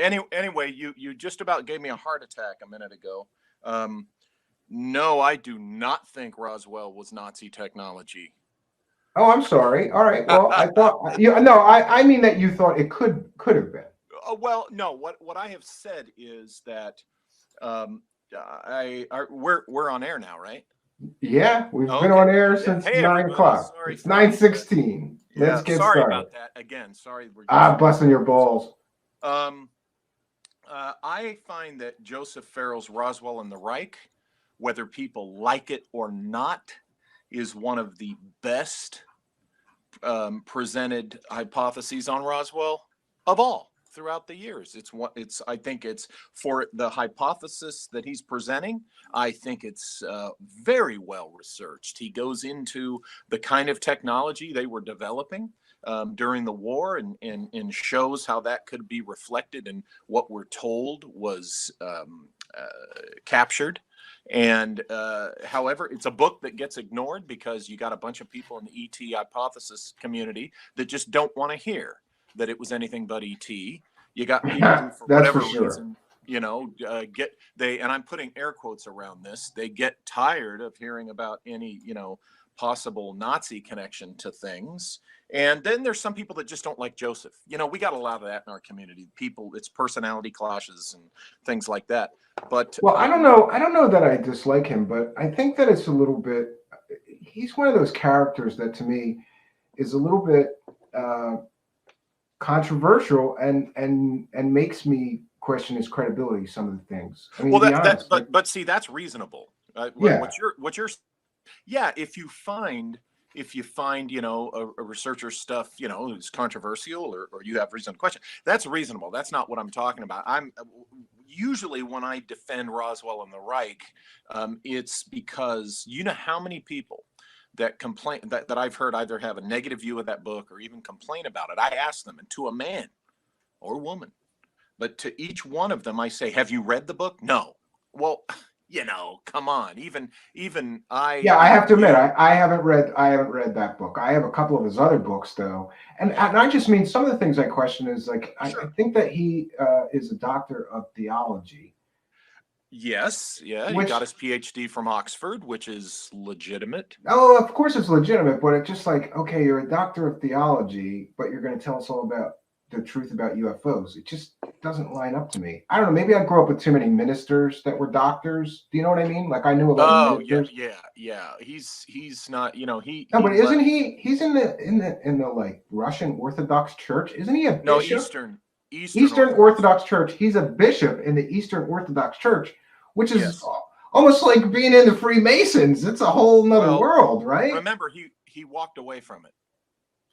Anyway, you just about gave me a heart attack a minute ago. No, I do not think Roswell was Nazi technology. Oh, I'm sorry. All right. Well, I thought you. No, I mean that you thought it could have been. Well, no. What I have said is that um, we're on air now, right? Yeah, we've been Okay. on air Yeah. since Hey, nine everybody. o'clock. Sorry It's for the 9:16. yeah. Let's get Sorry started. about that again. Sorry, we're just Busting your balls. um. I find that Joseph Farrell's Roswell and the Reich, whether people like it or not, is one of the best presented hypotheses on Roswell of all throughout the years. I think it's for the hypothesis that he's presenting. I think it's very well researched. He goes into the kind of technology they were developing during the war and shows how that could be reflected in what we're told was captured. And however, it's a book that gets ignored because you got a bunch of people in the ET hypothesis community that just don't want to hear that it was anything but ET. You got people who, for That's for whatever sure. reason, and I'm putting air quotes around this, they get tired of hearing about any, possible Nazi connection to things. And then there's some people that just don't like Joseph. We got a lot of that in our community. People, it's personality clashes and things like that. But Well, I don't know. I don't know that I dislike him, but I think that it's a little bit. He's one of those characters that, to me, is a little bit controversial and makes me question his credibility. Some of the things. I mean, well, to be honest, but see, that's reasonable. Yeah. Yeah, if you find a researcher's stuff is controversial or you have reason to question, that's reasonable. That's not what I'm talking about. I'm usually, when I defend Roswell and the Reich, it's because how many people that complain that I've heard either have a negative view of that book or even complain about it. I ask them, and to a man or woman, but to each one of them I say, have you read the book? No. Well, come on. Even I. Yeah, I have to admit, I haven't read that book. I have a couple of his other books though, and I just mean some of the things I question is like I think that he is a doctor of theology. Yes, yeah, he got his PhD from Oxford, which is legitimate. Oh, of course it's legitimate, but it's just like, okay, you're a doctor of theology, but you're going to tell us all about the truth about UFOs. It just doesn't line up to me. I don't know. Maybe I grew up with too many ministers that were doctors. Do you know what I mean? Like I knew a lot of ministers. Yeah. He's not. No, but isn't he? He's in the like Russian Orthodox Church. Isn't he a bishop? No, Eastern Orthodox Church. He's a bishop in the Eastern Orthodox Church, which is almost like being in the Freemasons. It's a whole nother world, right? Remember, he walked away from it.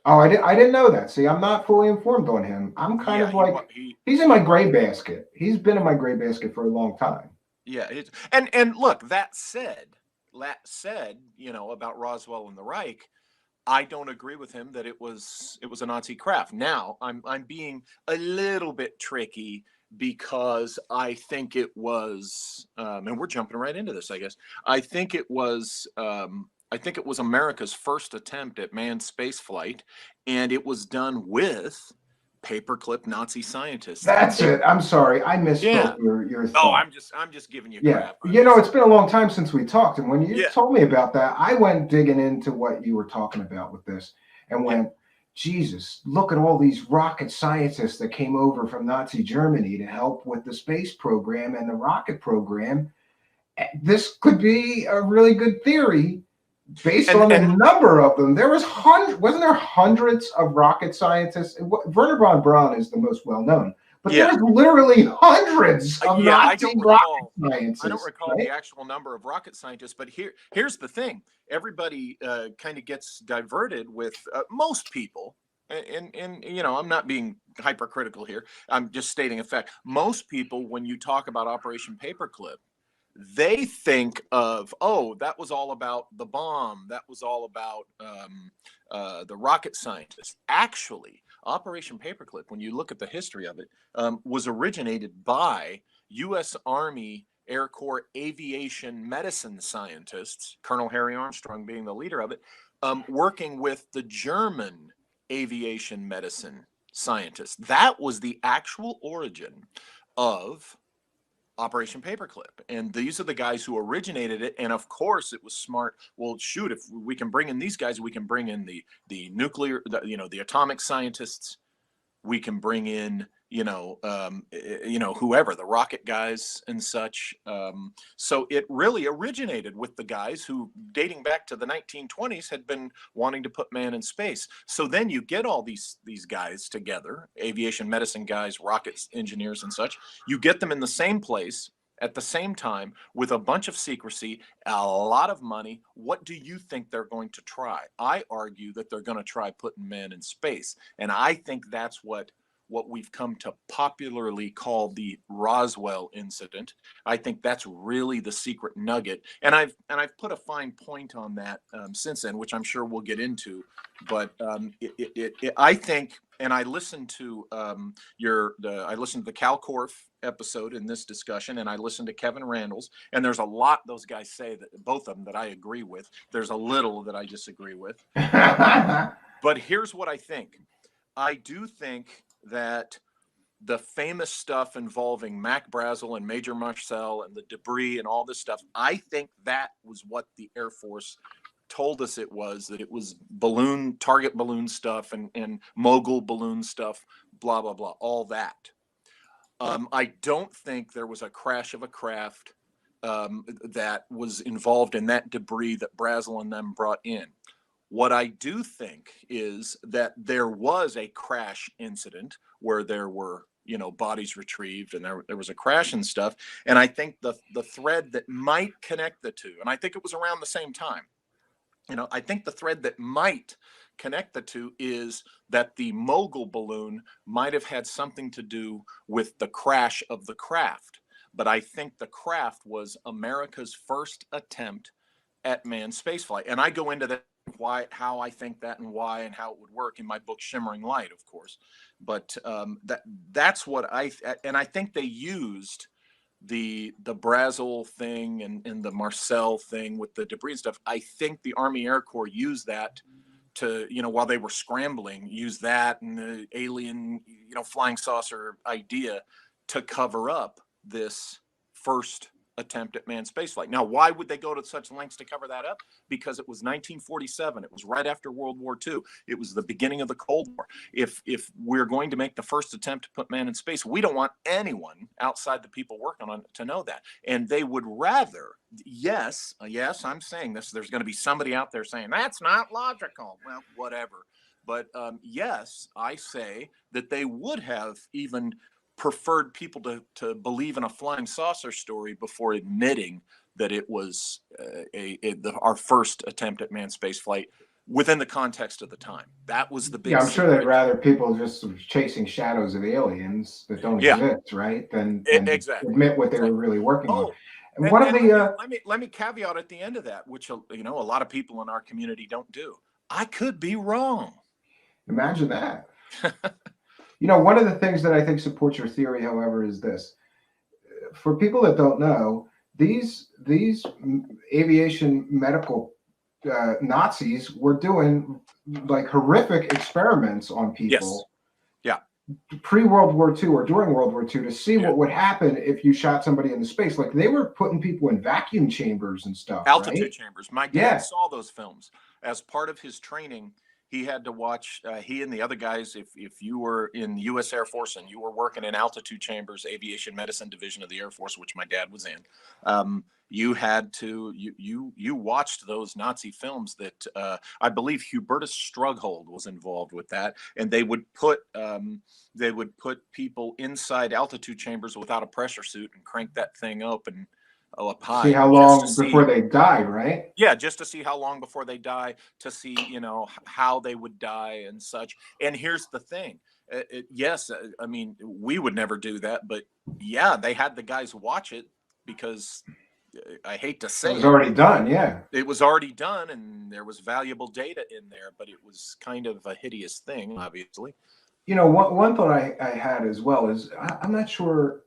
Oh, I didn't know that. See, I'm not fully informed on him. I'm kind of like he's in my gray basket. He's been in my gray basket for a long time. Yeah, and look, that said, about Roswell and the Reich, I don't agree with him that it was a Nazi craft. Now, I'm being a little bit tricky because I think it was, and we're jumping right into this, I guess. I think it was America's first attempt at manned space flight, and it was done with paperclip Nazi scientists. That's it. I'm sorry, I misspoke your thought. Oh, I'm just giving you crap. It's been a long time since we talked, and when you told me about that, I went digging into what you were talking about with this, and went, Jesus, look at all these rocket scientists that came over from Nazi Germany to help with the space program and the rocket program. This could be a really good theory based on the number of them. There was wasn't there hundreds of rocket scientists? Werner von Braun is the most well known, but there was literally hundreds of Nazi rocket scientists. I don't recall the actual number of rocket scientists, but here's the thing: everybody kind of gets diverted with most people. And I'm not being hypercritical here. I'm just stating a fact. Most people, when you talk about Operation Paperclip, they think of, that was all about the bomb. That was all about the rocket scientists. Actually, Operation Paperclip, when you look at the history of it, was originated by U.S. Army Air Corps aviation medicine scientists, Colonel Harry Armstrong being the leader of it, working with the German aviation medicine scientists. That was the actual origin of Operation Paperclip. And these are the guys who originated it. And of course it was smart. Well, shoot, if we can bring in these guys, we can bring in the nuclear, the atomic scientists. We can bring in, whoever, the rocket guys and such. So it really originated with the guys who, dating back to the 1920s, had been wanting to put man in space. So then you get all these guys together, aviation medicine guys, rockets engineers and such. You get them in the same place at the same time with a bunch of secrecy, a lot of money. What do you think they're going to try? I argue that they're going to try putting man in space. And I think that's what we've come to popularly call the Roswell incident. I think that's really the secret nugget. And I've put a fine point on that since then, which I'm sure we'll get into. But I think, and I listened to I listened to the Cal Korff episode in this discussion, and I listened to Kevin Randall's, and there's a lot those guys say, that both of them, that I agree with. There's a little that I disagree with. But here's what I think. I do think that the famous stuff involving Mac Brazel and Major Marcel and the debris and all this stuff, I think that was what the Air Force told us it was, that it was target balloon stuff and mogul balloon stuff, blah, blah, blah, all that. I don't think there was a crash of a craft that was involved in that debris that Brazel and them brought in. What I do think is that there was a crash incident where there were, bodies retrieved, and there was a crash and stuff. And I think the thread that might connect the two, and I think it was around the same time, I think the thread that might connect the two is that the mogul balloon might have had something to do with the crash of the craft. But I think the craft was America's first attempt at manned spaceflight. And I go into that, how I think that and why and how it would work in my book Shimmering Light, of course. But that's what I think they used the Brazel thing and the Marcel thing with the debris and stuff. I think the Army Air Corps used that to, while they were scrambling, use that and the alien, flying saucer idea to cover up this first attempt at manned spaceflight. Now, why would they go to such lengths to cover that up? Because it was 1947. It was right after World War II. It was the beginning of the Cold War. If we're going to make the first attempt to put man in space, we don't want anyone outside the people working on it to know that. And they would rather, yes, I'm saying this, there's going to be somebody out there saying, that's not logical. Well, whatever. But yes, I say that they would have even preferred people to believe in a flying saucer story before admitting that it was our first attempt at manned space flight within the context of the time. That was the big. Yeah, I'm sure they'd rather people just sort of chasing shadows of aliens that don't exist, right? Than exactly admit what they were really working on. And one of the let me caveat at the end of that, which a lot of people in our community don't do. I could be wrong. Imagine that. One of the things that I think supports your theory, however, is this. For people that don't know, these aviation medical Nazis were doing like horrific experiments on people. Yes. Yeah. Pre-World War II or during World War II to see what would happen if you shot somebody into space. Like they were putting people in vacuum chambers and stuff. Altitude chambers. My dad saw those films as part of his training. He had to watch, he and the other guys, if you were in the U.S. Air Force and you were working in altitude chambers, aviation medicine division of the Air Force, which my dad was in, you had to, you watched those Nazi films that I believe Hubertus Strughold was involved with that. And they would put people inside altitude chambers without a pressure suit and crank that thing open. Up high. See how long before they died, right? Yeah, just to see how long before they die, to see, how they would die and such. And here's the thing. I mean, we would never do that, but yeah, they had the guys watch it because I hate to say it was already done. Yeah, it was already done, and there was valuable data in there, but it was kind of a hideous thing, obviously. One thought I had as well is I'm not sure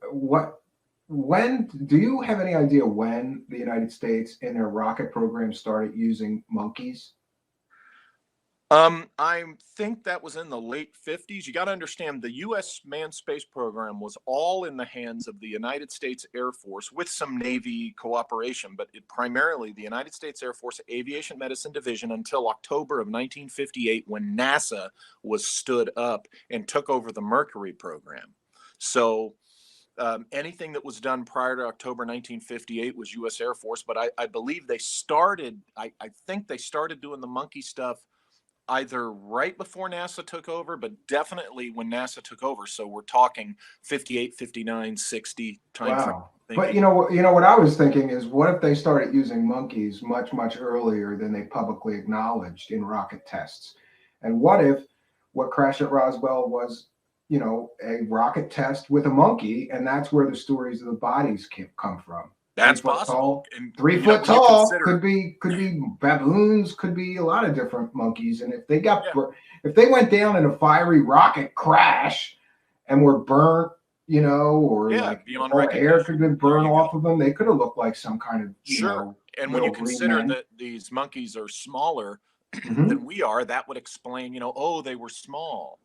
when do you have any idea when the United States in their rocket program started using monkeys? I think that was in the late 50s. You got to understand the U.S. manned space program was all in the hands of the United States Air Force with some Navy cooperation, but primarily the United States Air Force Aviation Medicine Division until October of 1958 when NASA was stood up and took over the Mercury program. So anything that was done prior to October 1958 was U.S. Air Force, but I believe they started, I think they started doing the monkey stuff either right before NASA took over, but definitely when NASA took over. So we're talking 58, 59, 60 time frame. Wow. But you know what I was thinking is, what if they started using monkeys much earlier than they publicly acknowledged in rocket tests? And what if what crashed at Roswell was, a rocket test with a monkey, and that's where the stories of the bodies come from? That's possible. And 3 foot tall could be baboons, could be a lot of different monkeys. And if they went down in a fiery rocket crash and were burnt, or like all air could have been burned off of them, they could have looked like some kind of and when you consider that these monkeys are smaller than we are, that would explain, they were small.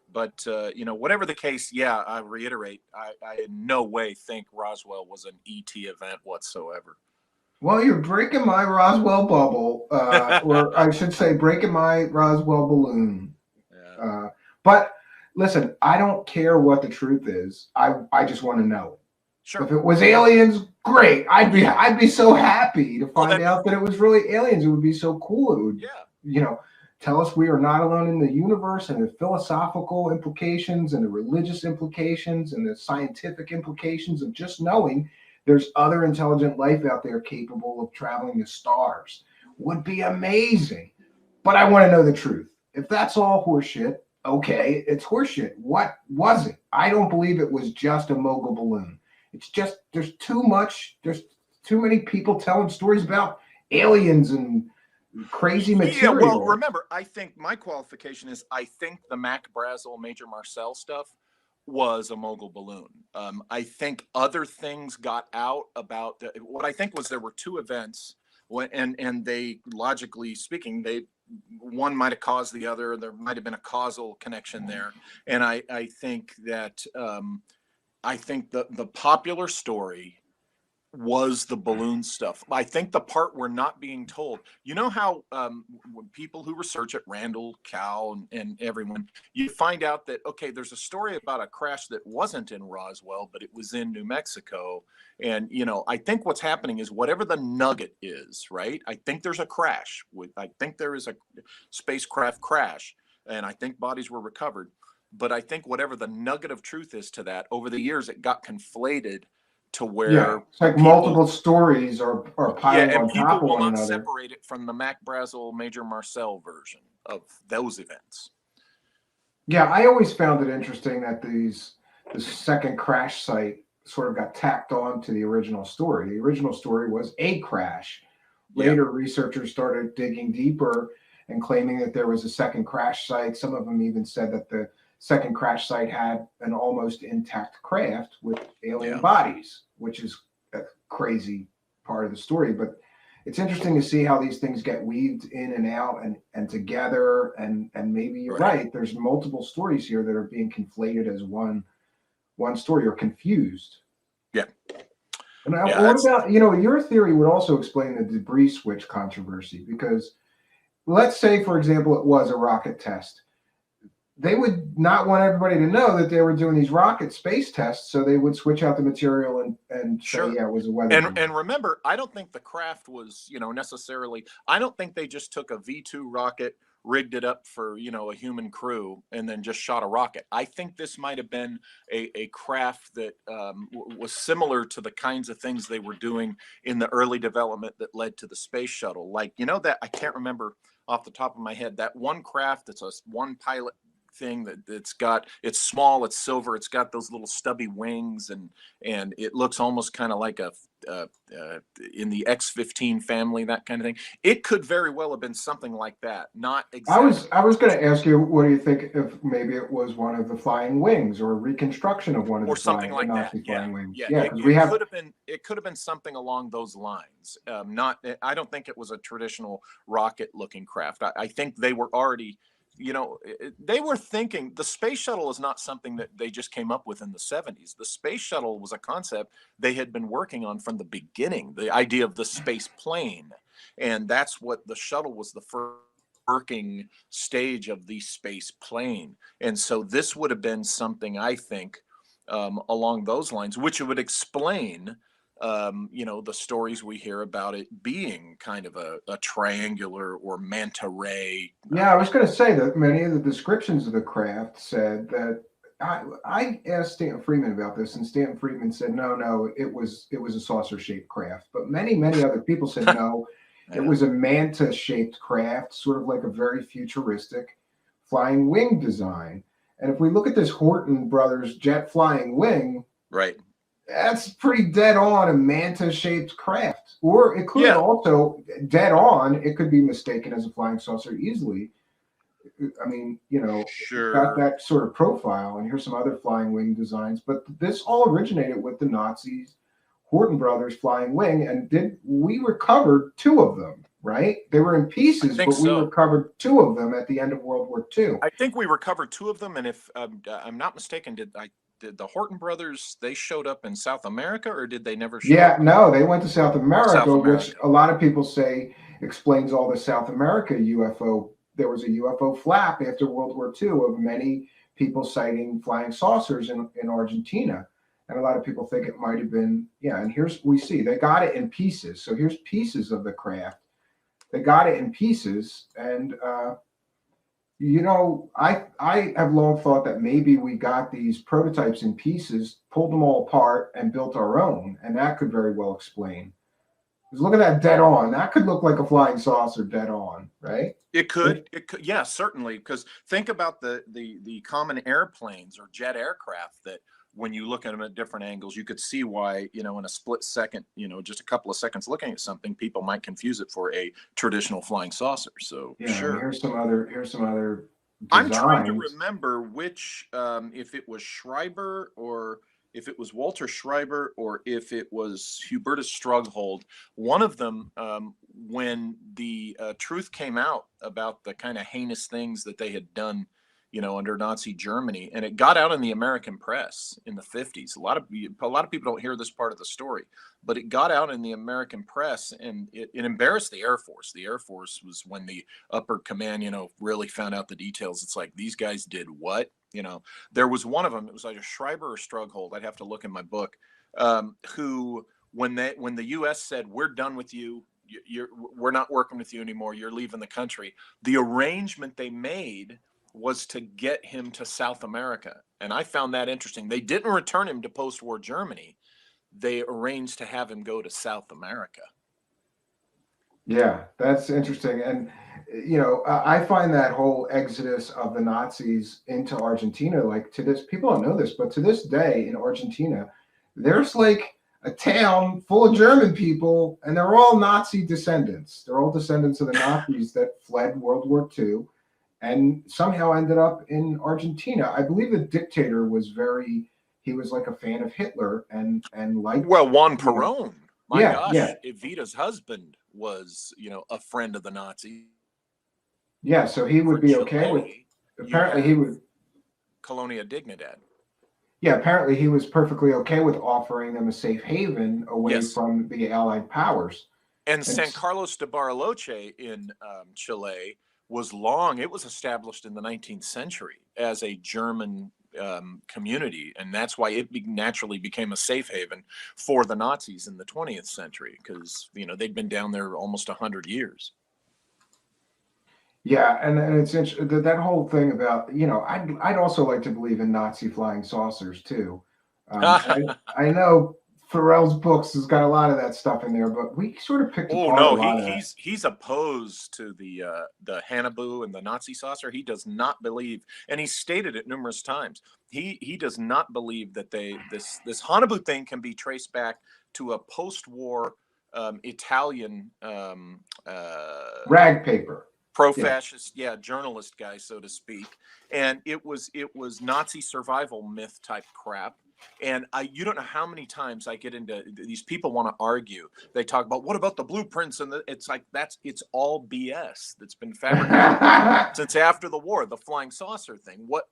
But whatever the case, I reiterate, I in no way think Roswell was an ET event whatsoever. Well, you're breaking my Roswell bubble, or I should say, breaking my Roswell balloon. Yeah. But listen, I don't care what the truth is. I just want to know. Sure. If it was aliens, great. I'd be so happy to find out that it was really aliens. It would be so cool. It would, tell us we are not alone in the universe, and the philosophical implications and the religious implications and the scientific implications of just knowing there's other intelligent life out there capable of traveling to stars would be amazing. But I want to know the truth. If that's all horseshit, okay, it's horseshit. What was it? I don't believe it was just a mogul balloon. It's just there's too many people telling stories about aliens and crazy material. Yeah, well, remember, I think my qualification is I think the Mac Brazel, Major Marcel stuff was a mogul balloon. I think other things got out about what I think was there were two events, and they, logically speaking, one might have caused the other. There might have been a causal connection there, and I think that the popular story was the balloon stuff. I think the part we're not being told, how when people who research it, Randall, Cal, and everyone, you find out that, okay, there's a story about a crash that wasn't in Roswell, but it was in New Mexico. And, I think what's happening is whatever the nugget is, right? I think there's a crash. I think there is a spacecraft crash, and I think bodies were recovered. But I think whatever the nugget of truth is to that, over the years, it got conflated to where it's like multiple stories are piling on top of one another. And people will not separate it from the Mac Brazel, Major Marcel version of those events. Yeah, I always found it interesting that the second crash site sort of got tacked on to the original story. The original story was a crash. Later, researchers started digging deeper and claiming that there was a second crash site. Some of them even said that the second crash site had an almost intact craft with alien bodies, which is a crazy part of the story. But it's interesting to see how these things get weaved in and out and together. And maybe you're right. There's multiple stories here that are being conflated as one story or confused. Yeah. And what about, your theory would also explain the debris switch controversy, because let's say, for example, it was a rocket test. They would not want everybody to know that they were doing these rocket space tests, so they would switch out the material and say, it was a weather. And remember, I don't think the craft was, necessarily, I don't think they just took a V2 rocket, rigged it up for, a human crew, and then just shot a rocket. I think this might have been a craft that was similar to the kinds of things they were doing in the early development that led to the space shuttle. Like, that I can't remember off the top of my head, that one craft that's a one pilot thing it's small, it's silver, it's got those little stubby wings, and it looks almost kind of like a in the X-15 family, that kind of thing. It could very well have been something like that. Not exactly. I was going to ask you, what do you think if maybe it was one of the flying wings, or a reconstruction of one of Or the something like that. Nazi Yeah, flying wings? yeah. Yeah, It, because it could have been something along those lines. Not. I don't think it was a traditional rocket-looking craft. I think they were already, they were thinking the space shuttle is not something that they just came up with in the 70s. The space shuttle was a concept they had been working on from the beginning. The idea of the space plane, and that's what the shuttle was, the first working stage of the space plane. And so this would have been something, I think, along those lines, which would explain, the stories we hear about it being kind of a triangular or manta ray. Yeah, I was going to say that many of the descriptions of the craft said that. I asked Stanton Friedman about this, and Stanton Friedman said no, it was a saucer shaped craft. But many other people said no, Yeah. it was a manta shaped craft, sort of like a very futuristic flying wing design. And if we look at this Horton Brothers jet flying wing, Right, that's pretty dead on a manta shaped craft. Or it could also, dead on, it could be mistaken as a flying saucer easily. I mean, it's got sure. that sort of profile. And here's some other flying wing designs. But this all originated with the Nazis, Horton Brothers flying wing. And we recovered two of them, right? They were in pieces, but we recovered two of them at the end of World War II. I think we recovered two of them. And if I'm not mistaken, did the Horton Brothers, they showed up in South America, or did they never show up? No, they went to South America, which a lot of people say explains all the South America UFO. There was a UFO flap after World War II of many people sighting flying saucers in Argentina. And a lot of people think it might have been, and we see they got it in pieces. So here's pieces of the craft. They got it in pieces. And, I have long thought that maybe we got these prototypes in pieces, pulled them all apart, and built our own. And that could very well explain. Because look at that dead on. That could look like a flying saucer dead on, right? It could, yeah, certainly. Because think about the common airplanes or jet aircraft that when you look at them at different angles, you could see why, in a split second, just a couple of seconds looking at something, people might confuse it for a traditional flying saucer. So sure. Here's some other designs. I'm trying to remember which, if it was Schreiber, or if it was Walter Schreiber, or if it was Hubertus Strughold. One of them, when the truth came out about the kind of heinous things that they had done, under Nazi Germany, and it got out in the American press in the 50s. A lot of people don't hear this part of the story, but it got out in the American press, and it embarrassed the Air Force. The Air Force was when the upper command, really found out the details. It's like, these guys did what? There was one of them. It was like a Schreiber or Strughold. I'd have to look in my book. Who, when the U.S. said, we're done with you, we're not working with you anymore, you're leaving the country, the arrangement they made was to get him to South America. And I found that interesting. They didn't return him to post-war Germany. They arranged to have him go to South America. Yeah, that's interesting. And, I find that whole exodus of the Nazis into Argentina, like, to this, people don't know this, but to this day in Argentina, there's like a town full of German people, and they're all Nazi descendants. They're all descendants of the Nazis that fled World War II and somehow ended up in Argentina. I believe the dictator was he was like a fan of Hitler and liked. Well, Juan Perón, my gosh, yeah. Evita's husband was, a friend of the Nazis. Yeah, so he would be okay with. Apparently, he would. Colonia Dignidad. Yeah, apparently he was perfectly okay with offering them a safe haven away from the Allied powers. And San Carlos de Bariloche in Chile it was established in the 19th century as a German community, and that's why it naturally became a safe haven for the Nazis in the 20th century, because they'd been down there almost 100 years. Yeah, and it's interesting that whole thing about I'd also like to believe in Nazi flying saucers too. I know Farrell's books has got a lot of that stuff in there, but we sort of picked apart no, a lot of that. he's opposed to the Hannibal and the Nazi saucer. He does not believe, and he's stated it numerous times. He does not believe that this Hannibal thing can be traced back to a post-war Italian Rag paper. Pro-fascist, journalist guy, so to speak, and it was Nazi survival myth type crap. And you don't know how many times I get into these people want to argue. They talk about what about the blueprints, and it's like it's all BS that's been fabricated since after the war. The flying saucer thing. What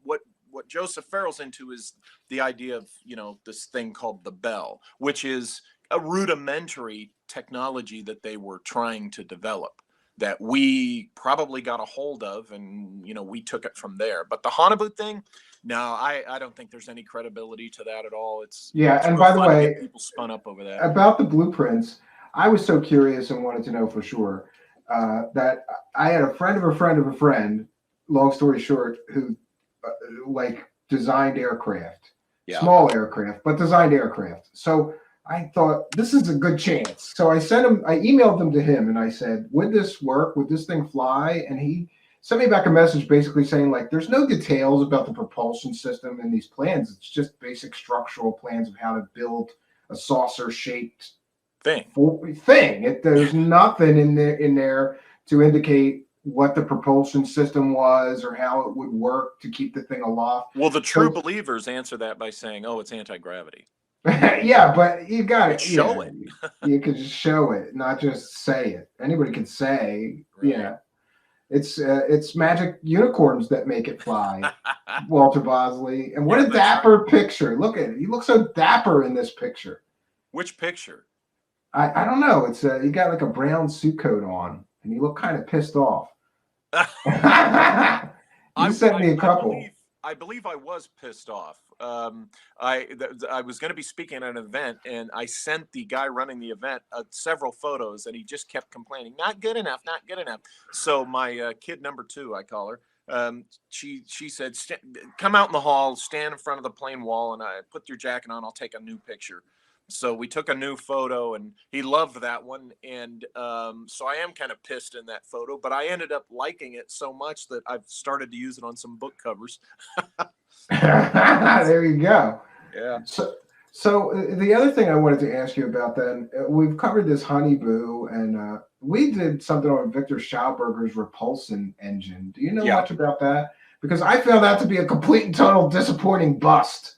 Joseph Farrell's into is the idea of this thing called the Bell, which is a rudimentary technology that they were trying to develop, that we probably got a hold of, and we took it from there. But the Hannibal thing, no, I don't think there's any credibility to that at all. It's and by the way, people spun up over that. About the blueprints, I was so curious and wanted to know for sure that I had a friend of a friend of a friend, long story short, who designed aircraft, small aircraft, but designed aircraft. So I thought this is a good chance. So I emailed them to him and I said, would this work? Would this thing fly? And he sent me back a message basically saying there's no details about the propulsion system in these plans. It's just basic structural plans of how to build a saucer shaped thing. There's nothing in there to indicate what the propulsion system was or how it would work to keep the thing aloft. Well, the true believers answer that by saying, oh, it's anti-gravity. Yeah, but you got to show it. You could just show it, not just say it. Anybody can say, right. It's magic unicorns that make it fly. Walter Bosley, and what a dapper picture! Look at it. You look so dapper in this picture. Which picture? I don't know. It's you got like a brown suit coat on, and you look kind of pissed off. You sent me a couple. I believe I was pissed off. I was going to be speaking at an event, and I sent the guy running the event several photos, and he just kept complaining, not good enough, not good enough. So my kid number 2, I call her, she said, come out in the hall, stand in front of the plane wall, and I put your jacket on, I'll take a new picture. So we took a new photo, and he loved that one. And so I am kind of pissed in that photo, but I ended up liking it so much that I've started to use it on some book covers. There you go. Yeah. So the other thing I wanted to ask you about then, we've covered this Honeyboo, and we did something on Victor Schauberger's Propulsion engine. Do you know much about that? Because I found that to be a complete and total disappointing bust.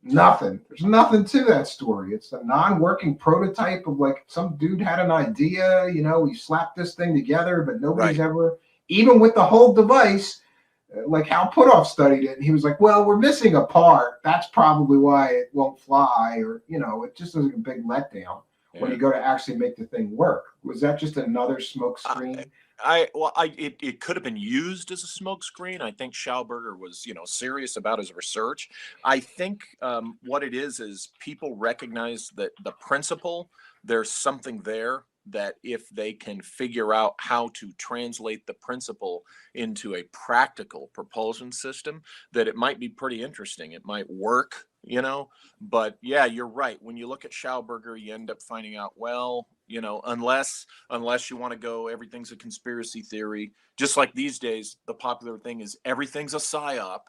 Nothing. There's nothing to that story. It's a non-working prototype of some dude had an idea, we slapped this thing together, but nobody's ever, even with the whole device, Hal Puthoff studied it, and he was like, well, we're missing a part. That's probably why it won't fly, or, it just is a big letdown when you go to actually make the thing work. Was that just another smoke screen? It could have been used as a smoke screen. I think Schauberger was, serious about his research. I think what it is people recognize that the principle, there's something there that if they can figure out how to translate the principle into a practical propulsion system, that it might be pretty interesting. It might work, but yeah, you're right. When you look at Schauberger, you end up finding out, well, unless you want to go, everything's a conspiracy theory. Just like these days, the popular thing is everything's a psyop,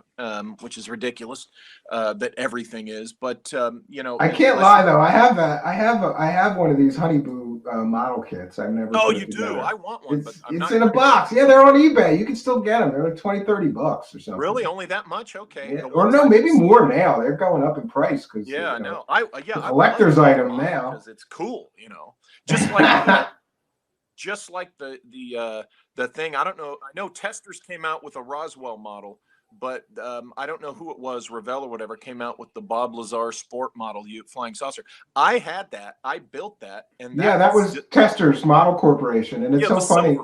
which is ridiculous. That everything is, but I can't lie though. I have one of these Honeyboo model kits. I've never. Oh, you do? I want one. It's in a box. Yeah, they're on eBay. You can still get them. They're like $20-$30 or something. Really, only that much? Okay. Yeah. Or no, maybe more now. They're going up in price because I know. Collector's item now because it's cool. Just like the thing. I don't know. I know Testers came out with a Roswell model, but I don't know who it was. Revell or whatever came out with the Bob Lazar Sport model, flying saucer. I had that. I built that, and that was Testers Model Corporation, and it's so funny.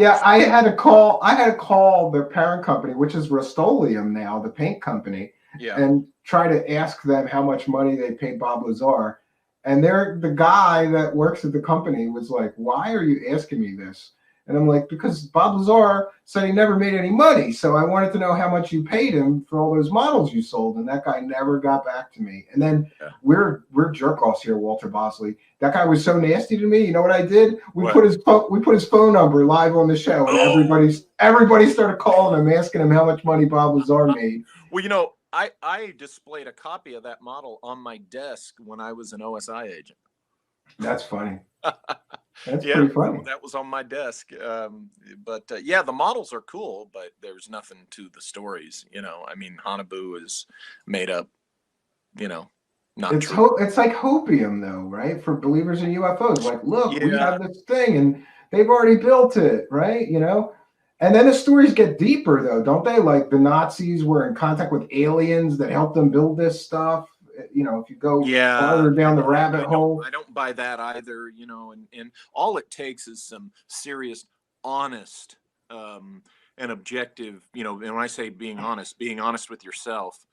I had to call their parent company, which is Rust-Oleum now, the paint company, and try to ask them how much money they paid Bob Lazar. And the guy that works at the company was like, why are you asking me this? And I'm like, because Bob Lazar said he never made any money. So I wanted to know how much you paid him for all those models you sold. And that guy never got back to me. And then we're jerk offs here, Walter Bosley. That guy was so nasty to me. You know what I did? We put his phone number live on the show, and everybody started calling him, asking him how much money Bob Lazar made. Well, you know, I displayed a copy of that model on my desk when I was an OSI agent. That's funny. That's pretty funny. That was on my desk. But yeah, the models are cool, but there's nothing to the stories. You know, I mean, Hanabu is made up, you know, not true. It's like hopium, though, right? For believers in UFOs. Like, look, we have this thing, and they've already built it, right? You know? And then the stories get deeper, though, don't they? Like the Nazis were in contact with aliens that helped them build this stuff. You know, if you go farther down the rabbit hole. I don't buy that either, you know, and all it takes is some serious, honest, and objective, you know, and when I say being honest with yourself,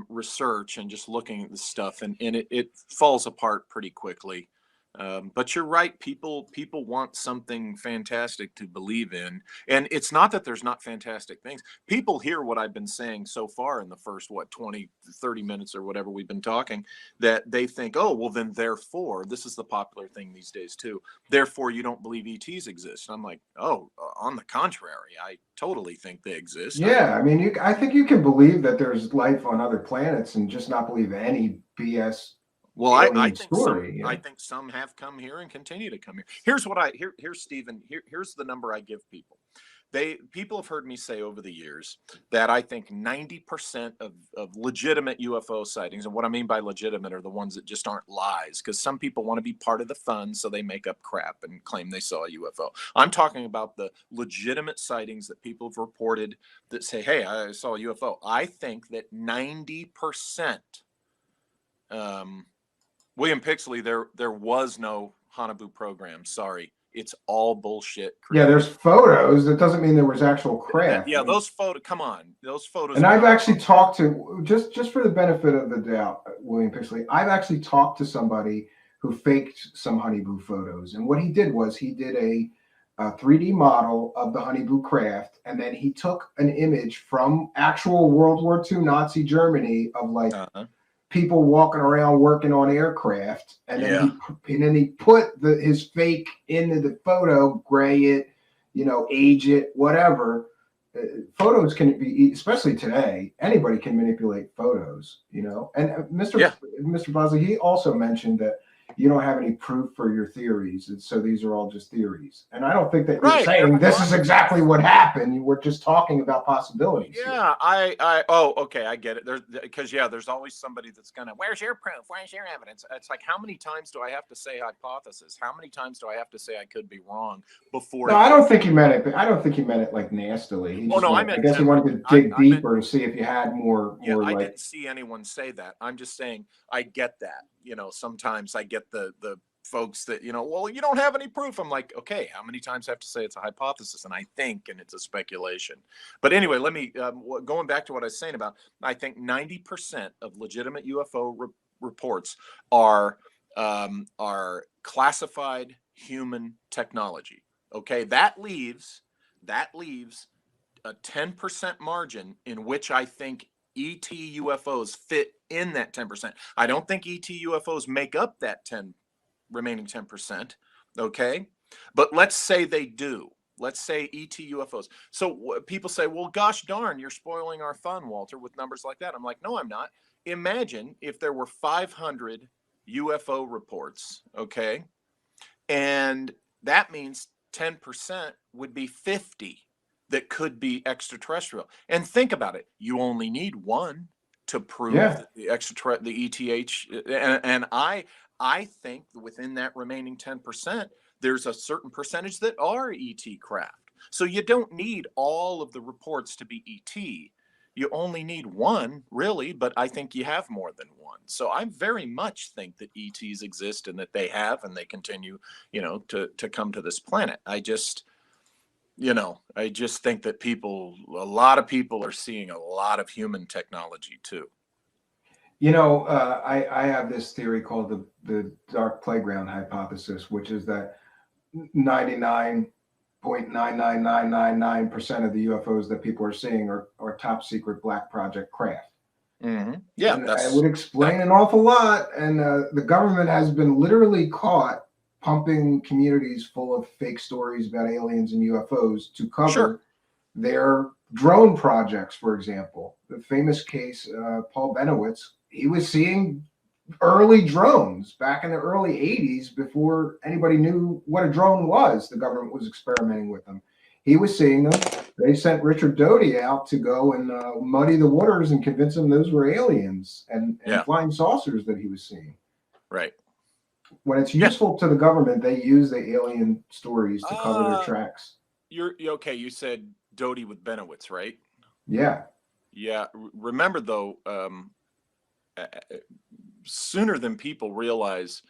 research and just looking at the stuff, and it falls apart pretty quickly. But you're right. People want something fantastic to believe in. And it's not that there's not fantastic things. People hear what I've been saying so far in the first, 20, 30 minutes or whatever we've been talking, that they think, oh, well, then therefore, this is the popular thing these days too. Therefore, you don't believe ETs exist. And I'm like, oh, on the contrary, I totally think they exist. Yeah. I mean, I think you can believe that there's life on other planets and just not believe any BS. Well, I think some have come here and continue to come here. Here's Stephen. Here's the number I give people. People have heard me say over the years that I think 90% of legitimate UFO sightings, and what I mean by legitimate are the ones that just aren't lies, because some people want to be part of the fun, so they make up crap and claim they saw a UFO. I'm talking about the legitimate sightings that people have reported that say, hey, I saw a UFO. I think that 90%. William Pixley, there was no Hanabu program. Sorry. It's all bullshit. Yeah, there's photos. That doesn't mean there was actual craft. Yeah, those photos, come on. Those photos. And I've actually talked to, just for the benefit of the doubt, William Pixley, I've actually talked to somebody who faked some Honeyboo photos. And what he did was he did a 3D model of the Honeyboo craft, and then he took an image from actual World War II Nazi Germany of like people walking around working on aircraft, and then he put his fake into the photo, gray it, you know, age it, whatever. Photos can be, especially today, anybody can manipulate photos, you know. And Mr. Bosley, he also mentioned that you don't have any proof for your theories, and so these are all just theories. And I don't think that you're saying this is exactly what happened. We're just talking about possibilities. Yeah, okay, I get it. There's always somebody that's gonna, where's your proof? Where's your evidence? It's like, how many times do I have to say hypothesis? How many times do I have to say I could be wrong before? No, I don't think he meant it. I don't think he meant it like nastily. I guess he wanted to dig deeper and see if you had more. Yeah, I didn't see anyone say that. I'm just saying I get that. You know, sometimes I get the folks that, you know, well, you don't have any proof. I'm like, okay, how many times I have to say it's a hypothesis and I think, and it's a speculation. But anyway, let me, going back to what I was saying about, I think 90% of legitimate UFO reports are classified human technology. Okay, that leaves a 10% margin in which I think ET UFOs fit in that 10%. I don't think ET UFOs make up that remaining 10%. Okay. But let's say they do. Let's say ET UFOs. So people say, well, gosh darn, you're spoiling our fun, Walter, with numbers like that. I'm like, no, I'm not. Imagine if there were 500 UFO reports. Okay. And that means 10% would be 50 that could be extraterrestrial. And think about it. You only need one to prove that the ETH. And I think within that remaining 10%, there's a certain percentage that are ET craft. So you don't need all of the reports to be ET. You only need one, really, but I think you have more than one. So I very much think that ETs exist and that they have, and they continue, you know, to come to this planet. I just think that a lot of people are seeing a lot of human technology too. You know, I have this theory called the dark playground hypothesis, which is that 99 0.99999% of the UFOs that people are seeing are top secret black project craft. Yeah, and that's it would explain an awful lot. And the government has been literally caught pumping communities full of fake stories about aliens and UFOs to cover their drone projects. For example, the famous case, Paul Benowitz, he was seeing early drones back in the early 80s before anybody knew what a drone was. The government was experimenting with them. He was seeing them. They sent Richard Doty out to go and muddy the waters and convince him those were aliens and flying saucers that he was seeing. Right. When it's useful to the government, they use the alien stories to cover their tracks. You're okay. You said Doty with Benowitz, right? Yeah. Yeah. Remember though, sooner than people realize,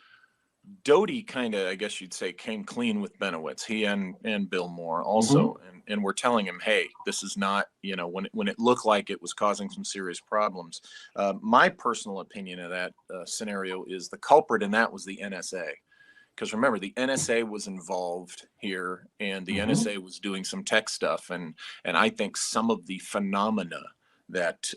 Doty kind of, I guess you'd say, came clean with Benowitz. He and Bill Moore also, and we're telling him, hey, this is not, when it looked like it was causing some serious problems. My personal opinion of that scenario is the culprit in that was the NSA. Because remember, the NSA was involved here, and the NSA was doing some tech stuff, and I think some of the phenomena that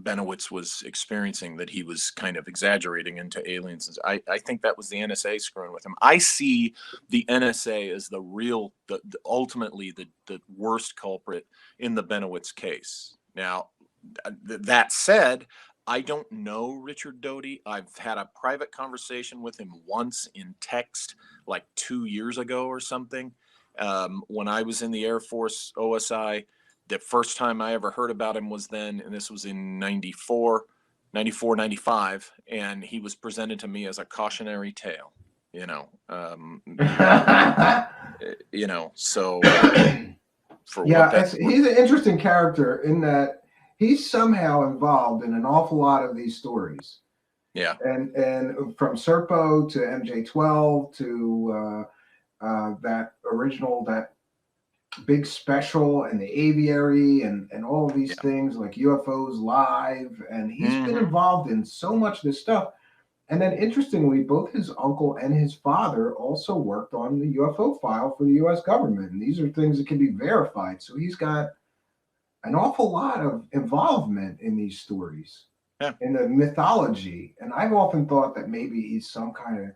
Benowitz was experiencing, that he was kind of exaggerating into aliens, I think that was the NSA screwing with him. I see the NSA as ultimately the worst culprit in the Benowitz case. Now, that said, I don't know Richard Doty. I've had a private conversation with him once in text, like 2 years ago or something, when I was in the Air Force OSI. The first time I ever heard about him was then, and this was in 94, 95, and he was presented to me as a cautionary tale, so for he's an interesting character in that he's somehow involved in an awful lot of these stories. Yeah. And from Serpo to MJ12 to that big special and the aviary and all of these things like UFOs Live, and he's been involved in so much of this stuff. And then interestingly, both his uncle and his father also worked on the UFO file for the US government, and these are things that can be verified. So he's got an awful lot of involvement in these stories, in the mythology. And I've often thought that maybe he's some kind of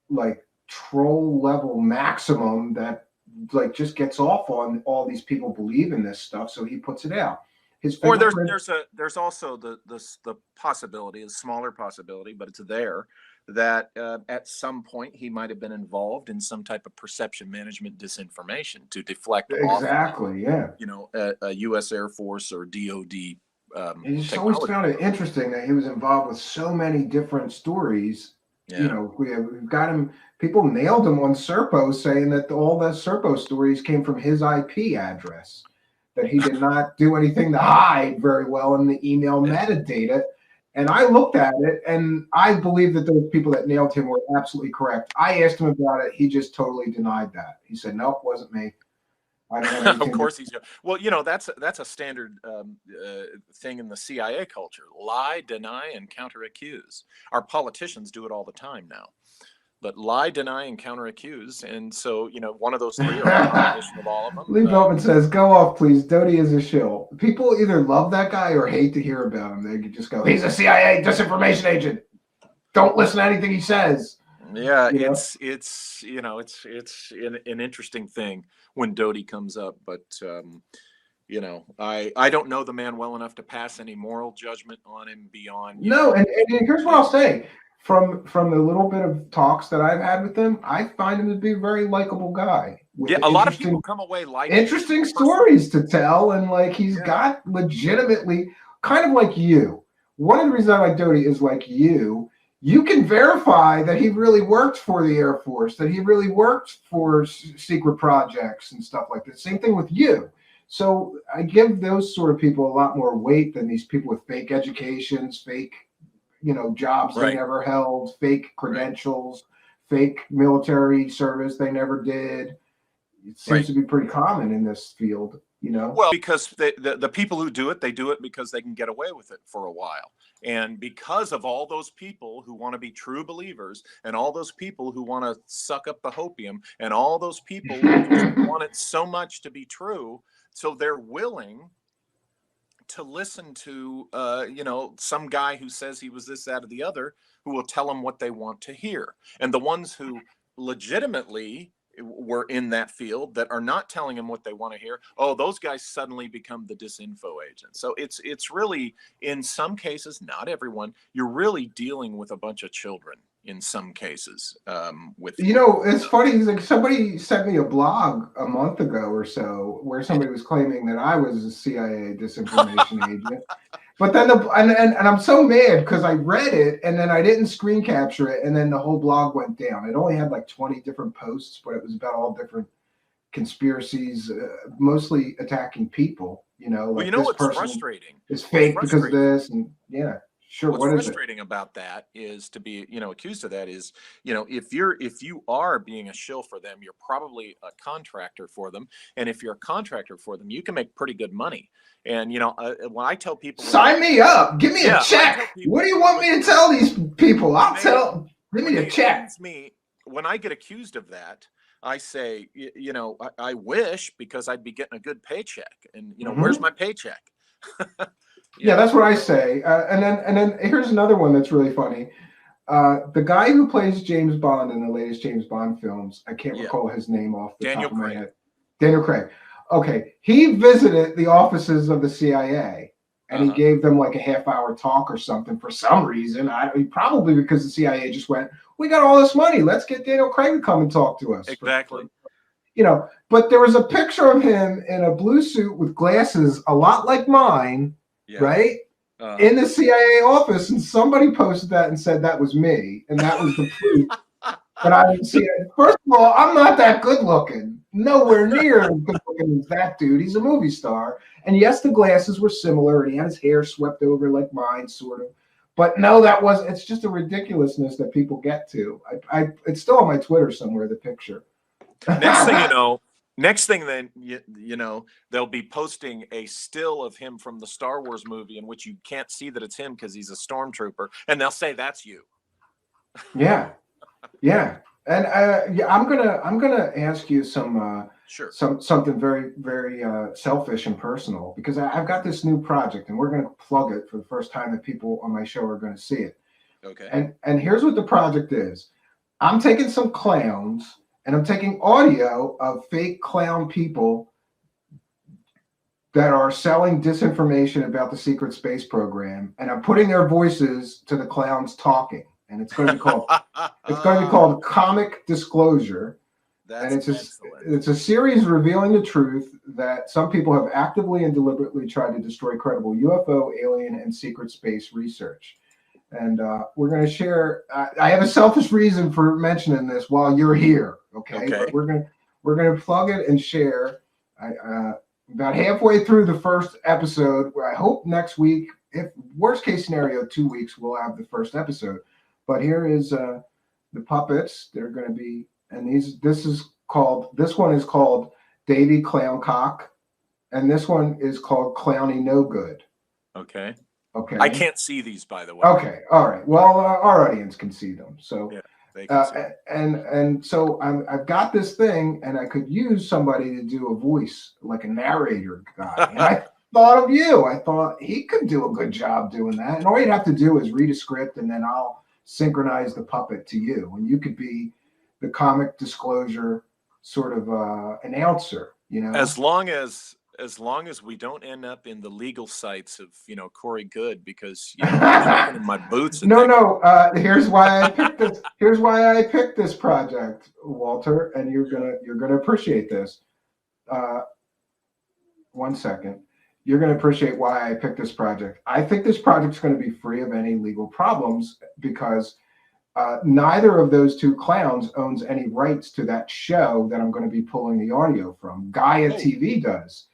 like troll level maximum that like just gets off on all these people believe in this stuff, so he puts it out. Or there's also the possibility, a smaller possibility, but it's there, that at some point he might have been involved in some type of perception management disinformation to deflect off, a U.S. Air Force or DoD. And just always found it interesting that he was involved with so many different stories. We've got him. People nailed him on Serpo, saying that all the Serpo stories came from his IP address, that he did not do anything to hide very well in the email metadata. And I looked at it, and I believe that those people that nailed him were absolutely correct. I asked him about it. He just totally denied that. He said, nope, wasn't me. I don't have Of course he's. Well, that's a standard thing in the CIA culture: lie, deny, and counter-accuse. Our politicians do it all the time now, but lie, deny, and counter-accuse. And so, one of those three are a combination of all of them. Lee Beltman says, "Go off, please. Doty is a shill." People either love that guy or hate to hear about him. They just go, "He's a CIA disinformation agent. Don't listen to anything he says." Yeah, it's an interesting thing when Doty comes up, but I don't know the man well enough to pass any moral judgment on him beyond. And here's what I'll say: from the little bit of talks that I've had with him, I find him to be a very likable guy. A lot of people come away like interesting stories to tell, and like he's got legitimately kind of like you. One of the reasons I like Doty is like you. You can verify that he really worked for the Air Force, that he really worked for secret projects and stuff like that. Same thing with you. So I give those sort of people a lot more weight than these people with fake educations, fake, jobs they never held, fake credentials, fake military service they never did. It seems to be pretty common in this field. you know? Well, because the people who do it, they do it because they can get away with it for a while. And because of all those people who want to be true believers, and all those people who want to suck up the hopium, and all those people who just want it so much to be true, so they're willing to listen to, some guy who says he was this, that, or the other, who will tell them what they want to hear. And the ones who legitimately were in that field that are not telling them what they want to hear, those guys suddenly become the disinfo agents. So it's really, in some cases, not everyone, you're really dealing with a bunch of children in some cases. It's funny, like somebody sent me a blog a month ago or so where somebody was claiming that I was a CIA disinformation agent. But then and I'm so mad because I read it and then I didn't screen capture it, and then the whole blog went down. It only had like 20 different posts, but it was about all different conspiracies, mostly attacking people. Like what's frustrating? It's fake because of this, and yeah. Sure. What's frustrating about that is to be, accused of that is, if you are being a shill for them, you're probably a contractor for them. And if you're a contractor for them, you can make pretty good money. And, when I tell people, sign me up, give me a check. People, what do you want me to tell these people? Give me a check. When I get accused of that, I say, I wish, because I'd be getting a good paycheck, and, where's my paycheck? Yeah, that's what I say. And then here's another one that's really funny. The guy who plays James Bond in the latest James Bond films, I can't recall his name off the top of my head. Daniel Craig. Okay, he visited the offices of the CIA, and he gave them like a half-hour talk or something for some reason. Probably because the CIA just went, "We got all this money. Let's get Daniel Craig to come and talk to us." Exactly. But there was a picture of him in a blue suit with glasses, a lot like mine. Yeah. Right? In the CIA office, and somebody posted that and said that was me, and that was the proof that I didn't see it. First of all, I'm not that good looking. Nowhere near as good looking as that dude. He's a movie star. And yes, the glasses were similar, and he had his hair swept over like mine, sort of. But no, it's just a ridiculousness that people get to. It's still on my Twitter somewhere, the picture. Next thing, then, they'll be posting a still of him from the Star Wars movie in which you can't see that it's him because he's a stormtrooper, and they'll say that's you. Yeah. And I'm gonna ask you something very, very selfish and personal, because I've got this new project, and we're gonna plug it for the first time that people on my show are gonna see it. Okay. And here's what the project is. I'm taking some clowns. And I'm taking audio of fake clown people that are selling disinformation about the secret space program, and I'm putting their voices to the clowns talking. And it's going to be called Comic Disclosure. And it's a series revealing the truth that some people have actively and deliberately tried to destroy credible UFO, alien, and secret space research. And we're going to share. I have a selfish reason for mentioning this while you're here. Okay. But we're gonna plug it and share. About halfway through the first episode. I hope next week, if worst case scenario, 2 weeks, we'll have the first episode. But here is the puppets. They're going to be, and this one is called Davy Clowncock, and this one is called Clowny No Good. Okay. I can't see these, by the way. Okay. All right. Well, our audience can see them. So. Yeah. And so I've got this thing, and I could use somebody to do a voice, like a narrator guy. And I thought of you. I thought he could do a good job doing that. And all you'd have to do is read a script, and then I'll synchronize the puppet to you. And you could be the Comic Disclosure sort of announcer, As long as we don't end up in the legal sites of, Corey Good, because I'm in my boots. Here's why I picked this. Here's why I picked this project, Walter, and you're gonna appreciate this. 1 second. You're gonna appreciate why I picked this project. I think this project's going to be free of any legal problems because neither of those two clowns owns any rights to that show that I'm going to be pulling the audio from. Gaia TV does.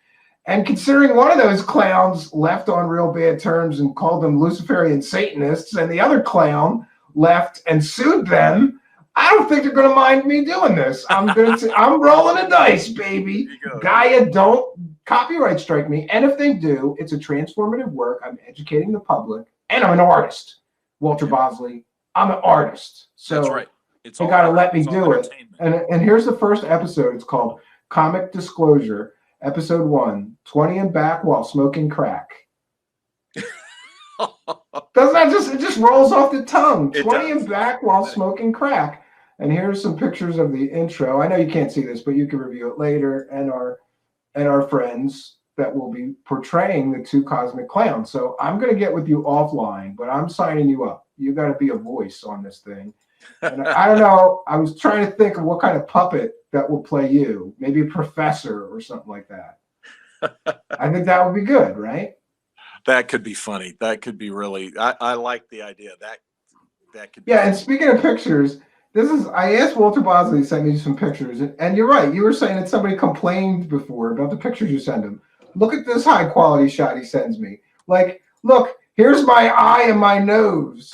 And considering one of those clowns left on real bad terms and called them Luciferian Satanists, and the other clown left and sued them, I don't think they're going to mind me doing this. I'm rolling the dice, baby. Gaia, don't copyright strike me. And if they do, it's a transformative work. I'm educating the public, and I'm an artist. Walter Bosley, I'm an artist. So that's right. It's you all got to art. let me It's all do it. entertainment. And here's the first episode. It's called Comic Disclosure, Episode 1, 20 and back while smoking crack. Doesn't that it just rolls off the tongue? 20 and back while smoking crack. And here's some pictures of the intro. I know you can't see this, but you can review it later. And our friends that will be portraying the two cosmic clowns. So I'm going to get with you offline, but I'm signing you up. You got to be a voice on this thing. And I don't know. I was trying to think of what kind of puppet that will play you. Maybe a professor or something like that. I think that would be good, right? That could be funny. That could be really. I like the idea. That could. Be yeah. funny. And speaking of pictures, I asked Walter Bosley to send me some pictures, and you're right. You were saying that somebody complained before about the pictures you send him. Look at this high quality shot he sends me. Like, look, here's my eye and my nose.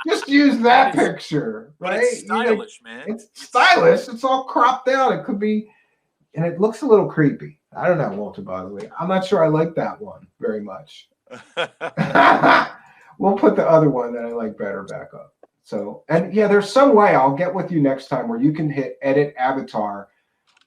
Just use that picture, right? But it's stylish, man. It's stylish. It's all cropped out. It could be, and it looks a little creepy. I don't know, Walter Bosley. I'm not sure I like that one very much. We'll put the other one that I like better back up. So, and yeah, there's some way I'll get with you next time where you can hit edit avatar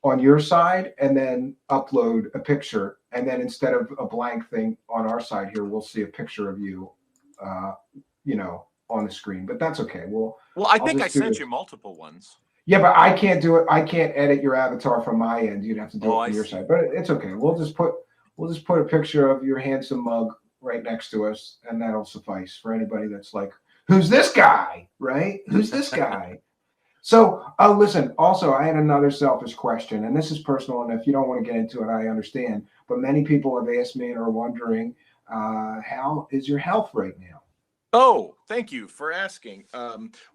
on your side and then upload a picture. And then instead of a blank thing on our side here, we'll see a picture of you, on the screen. But that's okay. Well, I think I sent you multiple ones. Yeah, but I can't do it. I can't edit your avatar from my end. You'd have to do it from your side. But it's okay. We'll just put a picture of your handsome mug right next to us, and that'll suffice for anybody that's like, who's this guy? Right? Who's this guy? So, listen, also, I had another selfish question, and this is personal, and if you don't want to get into it, I understand. But many people have asked me and are wondering, how is your health right now? Oh, thank you for asking.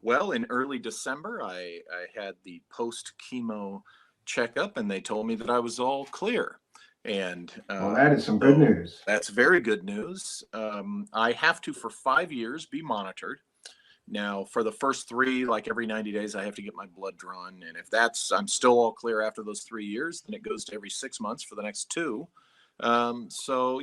Well, in early December, I had the post-chemo checkup, and they told me that I was all clear. And well, that is some good news. That's very good news. I have to, for 5 years, be monitored. Now, for the first 3, like every 90 days, I have to get my blood drawn. And if I'm still all clear after those 3 years, then it goes to every 6 months for the next 2. So,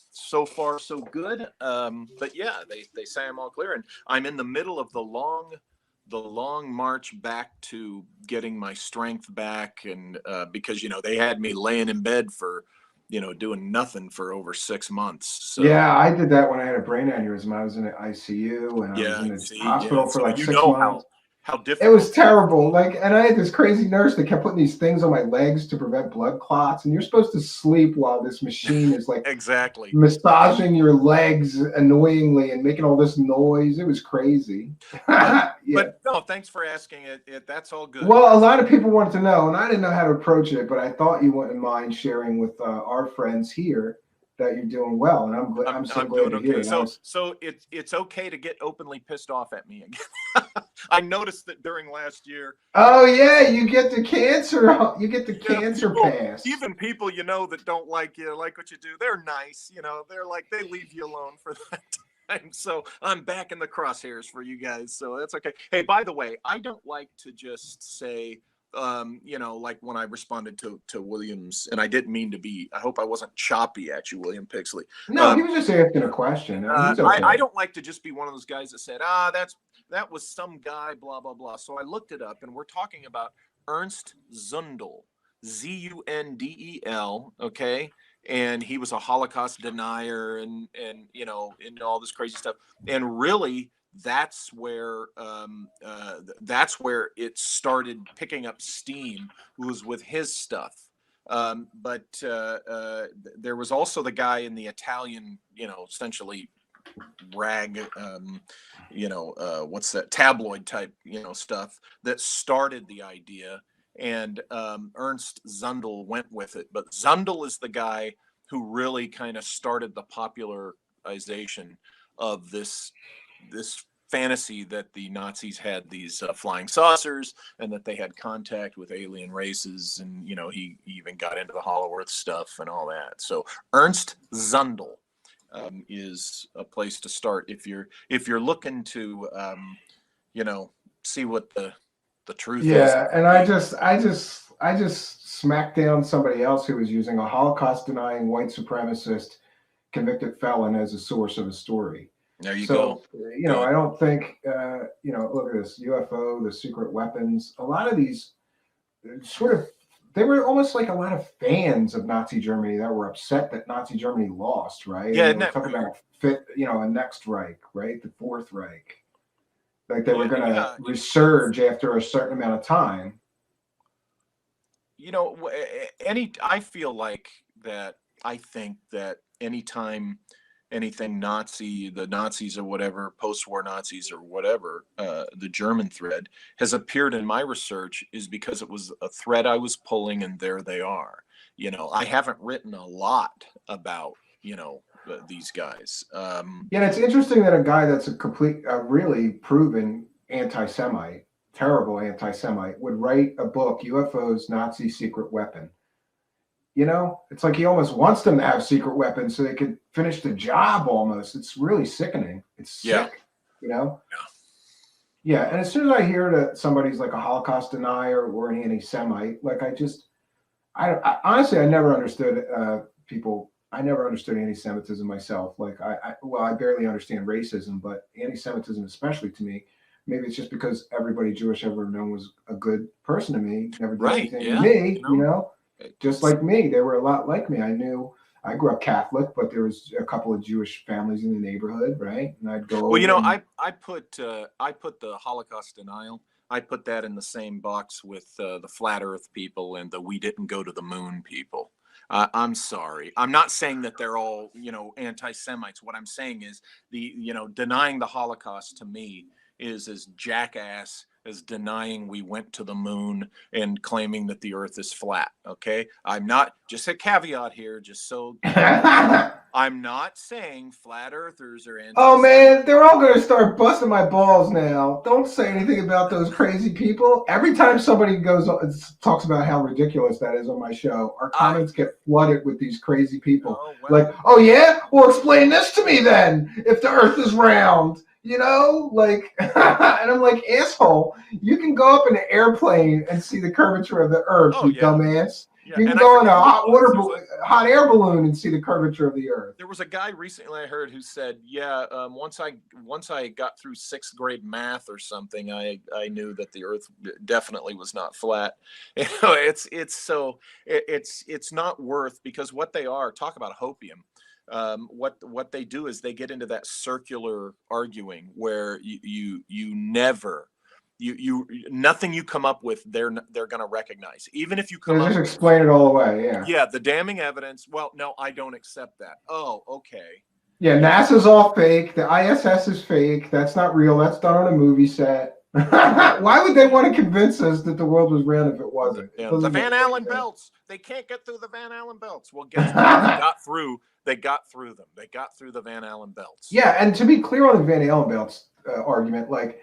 so far so good. But yeah, they say I'm all clear, and I'm in the middle of the long march back to getting my strength back. And, because, they had me laying in bed for, doing nothing for over 6 months. So yeah, I did that when I had a brain aneurysm. I was in the ICU and I was in the hospital for like 6 months. How difficult. It was terrible. And I had this crazy nurse that kept putting these things on my legs to prevent blood clots. And you're supposed to sleep while this machine is exactly massaging your legs annoyingly and making all this noise. It was crazy. But no, thanks for asking it. That's all good. Well, a lot of people wanted to know, and I didn't know how to approach it, but I thought you wouldn't mind sharing with our friends here that you're doing well, and I'm so glad to hear. So it's okay to get openly pissed off at me again. I noticed that during last year. Oh yeah, you get the cancer. You get the cancer pass. Even people that don't like you, like what you do, they're nice. They're like, they leave you alone for that time. So I'm back in the crosshairs for you guys. So that's okay. Hey, by the way, I don't like to just say, like when I responded to Williams, and I didn't mean to be, I hope I wasn't choppy at you, William Pixley. No, he was just asking a question. Okay. I don't like to just be one of those guys that said, that was some guy, blah, blah, blah. So I looked it up, and we're talking about Ernst Zundel, Zundel, okay? And he was a Holocaust denier and all this crazy stuff. And really, that's where it started picking up steam, was with his stuff. But there was also the guy in the Italian, essentially rag, what's that, tabloid type, stuff that started the idea. And Ernst Zundel went with it. But Zundel is the guy who really kind of started the popularization of this fantasy that the Nazis had these flying saucers, and that they had contact with alien races. And, he even got into the Hollow Earth stuff and all that. So Ernst Zundel is a place to start if you're looking to, see what the truth is. Yeah, and I just smack down somebody else who was using a Holocaust-denying white supremacist convicted felon as a source of a story. There you So, go. you know, I don't think, you know, look at this UFO, the secret weapons, a lot of these sort of, they were almost like a lot of fans of Nazi Germany that were upset that Nazi Germany lost, right? Yeah, and they were talking about a next Reich, right? The Fourth Reich. Like they were going to resurge after a certain amount of time. You know, I feel like that. I think that anytime anything Nazi, the Nazis or whatever, post-war Nazis or whatever, the German thread has appeared in my research is because it was a thread I was pulling, and there they are. You know, I haven't written a lot about, you know, these guys. Yeah, it's interesting that a guy that's a really proven anti-Semite, terrible anti-Semite, would write a book, UFOs, Nazi Secret Weapon. You know, it's like he almost wants them to have secret weapons so they could finish the job almost. It's really sickening. It's sick, you know? Yeah. And as soon as I hear that somebody's like a Holocaust denier or an anti-Semite, like I honestly, I never understood people. I never understood anti-Semitism myself. Like I barely understand racism, but anti-Semitism, especially to me, maybe it's just because everybody Jewish I've ever known was a good person to me, never did anything to me, you know? Just like me, they were a lot like me. I grew up Catholic, but there was a couple of Jewish families in the neighborhood, right? And I'd go. Well, you know, I put the Holocaust denial. I put that in the same box with the flat Earth people and the we didn't go to the moon people. I'm sorry. I'm not saying that they're all, you know, anti-Semites. What I'm saying is denying the Holocaust to me is as jackass as denying we went to the moon and claiming that the earth is flat. Okay. I'm not, just a caveat here, just so I'm not saying flat earthers are anti. Oh man, they're all going to start busting my balls now. Don't say anything about those crazy people. Every time somebody talks about how ridiculous that is on my show, our comments get flooded with these crazy people. Oh, well. Like, oh yeah? Well, explain this to me then, if the earth is round. You know, like, and I'm like, asshole, you can go up in an airplane and see the curvature of the earth, dumbass. Yeah. You can go in a hot air balloon and see the curvature of the earth. There was a guy recently I heard who said, once I got through 6th grade math or something, I knew that the earth definitely was not flat. You know, it's not worth, because what they are, talk about hopium. What they do is they get into that circular arguing where nothing you come up with they're going to recognize, even if you come up. Just explain it all away. Yeah, the damning evidence. Well, no, I don't accept that. Oh, okay. Yeah, NASA's all fake. The ISS is fake. That's not real. That's done on a movie set. Why would they want to convince us that the world was round if it wasn't? The Van Allen belts. They can't get through the Van Allen belts. Well, guess what? They got through them. They got through the Van Allen belts. Yeah, and to be clear on the Van Allen belts argument, like,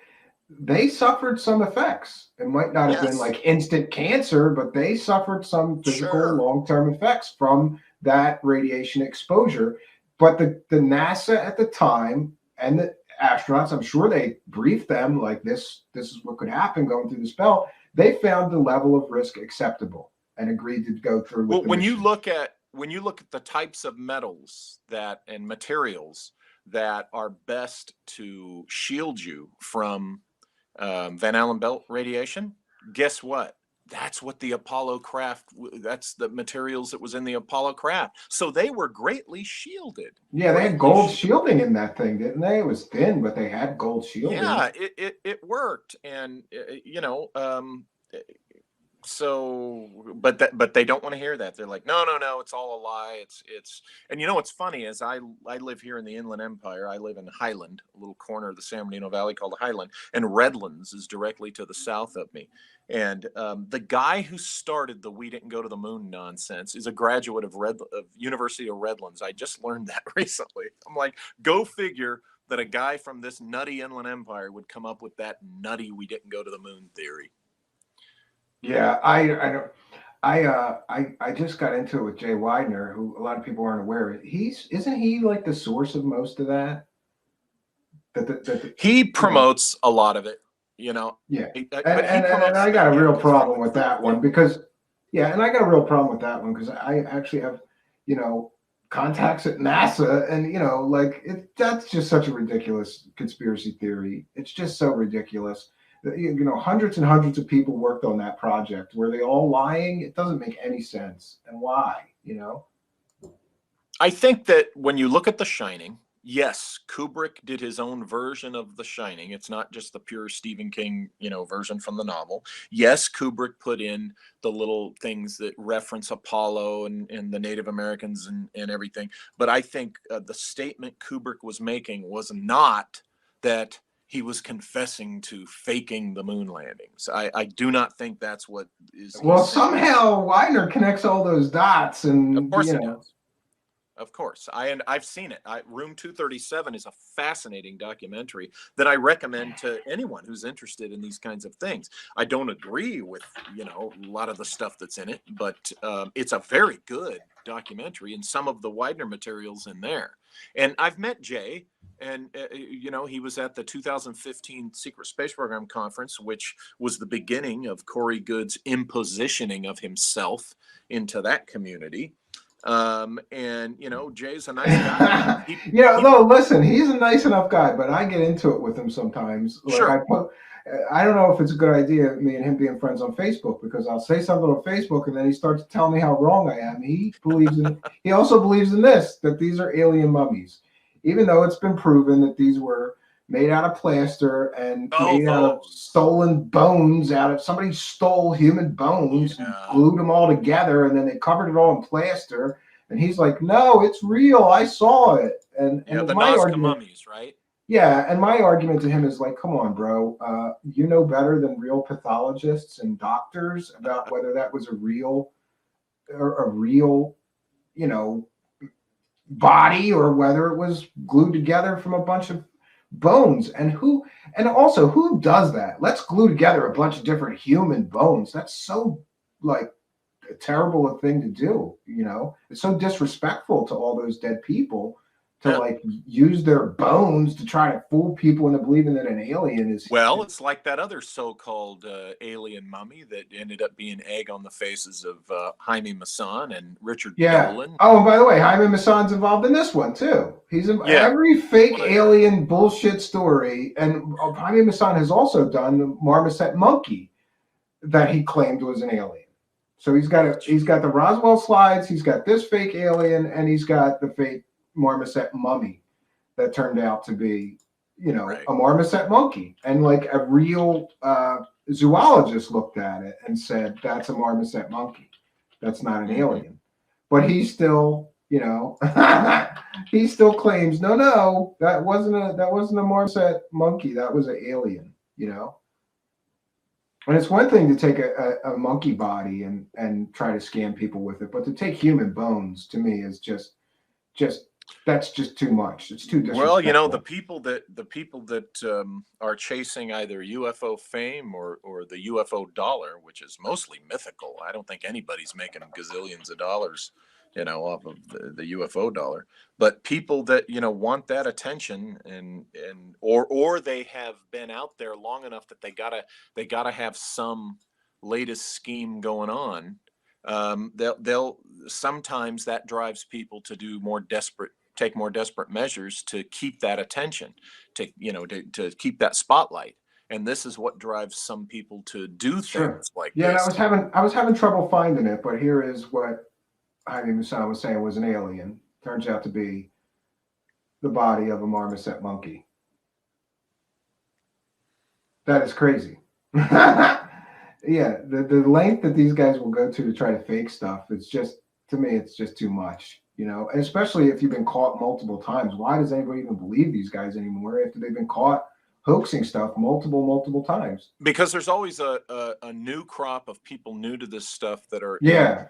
they suffered some effects. It might not have been like instant cancer, but they suffered some physical long-term effects from that radiation exposure. But the NASA at the time and the astronauts, I'm sure they briefed them like this is what could happen going through this belt. They found the level of risk acceptable and agreed to go through with when you look at the types of metals and materials that are best to shield you from Van Allen belt radiation, guess what? That's what the Apollo craft, that's the materials that was in the Apollo craft. So they were greatly shielded. Yeah, they had gold shielding in that thing, didn't they? It was thin, but they had gold shielding. Yeah, it worked. And, but they don't want to hear that. They're like, no, it's all a lie. And you know what's funny is I live here in the Inland Empire. I live in Highland, a little corner of the San Bernardino Valley called Highland, and Redlands is directly to the south of me. And the guy who started the "we didn't go to the moon" nonsense is a graduate of University of Redlands. I just learned that recently. I'm like, go figure that a guy from this nutty Inland Empire would come up with that nutty "we didn't go to the moon" theory. Yeah, I just got into it with Jay Widener, who a lot of people aren't aware of. Isn't he like the source of most of that? He promotes a lot of it, you know. Yeah, and I got a real problem with that one because Yeah, and I got a real problem with that one because I actually have, you know, contacts at NASA, and you know, like that's just such a ridiculous conspiracy theory. It's just so ridiculous. You know, hundreds and hundreds of people worked on that project. Were they all lying? It doesn't make any sense. And why? You know? I think that when you look at The Shining, yes, Kubrick did his own version of The Shining. It's not just the pure Stephen King, version from the novel. Yes, Kubrick put in the little things that reference Apollo and the Native Americans and everything. But I think the statement Kubrick was making was not that he was confessing to faking the moon landings. I do not think that's what is. Well, somehow Widener connects all those dots, Of and course he does. Of course. I've seen it. Room 237 is a fascinating documentary that I recommend to anyone who's interested in these kinds of things. I don't agree with, a lot of the stuff that's in it, but it's a very good documentary, and some of the Widener materials in there. And I've met Jay, and he was at the 2015 Secret Space Program conference, which was the beginning of Corey Goode's impositioning of himself into that community. And Jay's a nice guy. No, listen, he's a nice enough guy, but I get into it with him sometimes. Sure. I don't know if it's a good idea, me and him being friends on Facebook, because I'll say something on Facebook and then he starts to tell me how wrong I am. He also believes in this, that these are alien mummies, even though it's been proven that these were made out of plaster and made out of stolen bones. Somebody stole human bones and glued them all together, and then they covered it all in plaster. And he's like, "No, it's real. I saw it." And the my Nazca argument, mummies, right? Yeah, and my argument to him is like, "Come on, bro. You know better than real pathologists and doctors about whether that was a real, body, or whether it was glued together from a bunch of bones." And also who does that? Let's glue together a bunch of different human bones. That's so like a terrible a thing to do. It's so disrespectful to all those dead people to use their bones to try to fool people into believing that an alien is. Well, it's like that other so-called alien mummy that ended up being egg on the faces of Jaime Maussan and Richard Dolan. Oh, and by the way, Jaime Maussan's involved in this one too. He's in every fake alien bullshit story. And Jaime Maussan has also done the marmoset monkey that he claimed was an alien. So he's got the Roswell slides, he's got this fake alien, and he's got the fake marmoset mummy that turned out to be, a marmoset monkey. And like a real zoologist looked at it and said, "That's a marmoset monkey. That's not an alien." But he still, he still claims, no, that wasn't a marmoset monkey. That was an alien, And it's one thing to take a monkey body and try to scam people with it, but to take human bones, to me, is just that's just too much. It's too disrespectful. Well, the people that are chasing either UFO fame or the UFO dollar, which is mostly mythical. I don't think anybody's making gazillions of dollars, off of the UFO dollar. But people that want that attention or they have been out there long enough that they gotta have some latest scheme going on. They'll sometimes that drives people to take more desperate measures to keep that attention, to keep that spotlight. And this is what drives some people to do things like this. Yeah, I was having trouble finding it, but here is what Jaime Maussan was saying was an alien. Turns out to be the body of a marmoset monkey. That is crazy. Yeah, the length that these guys will go to try to fake stuff, it's just, to me, it's just too much, and especially if you've been caught multiple times. Why does anybody even believe these guys anymore after they've been caught hoaxing stuff multiple times? Because there's always a new crop of people new to this stuff that are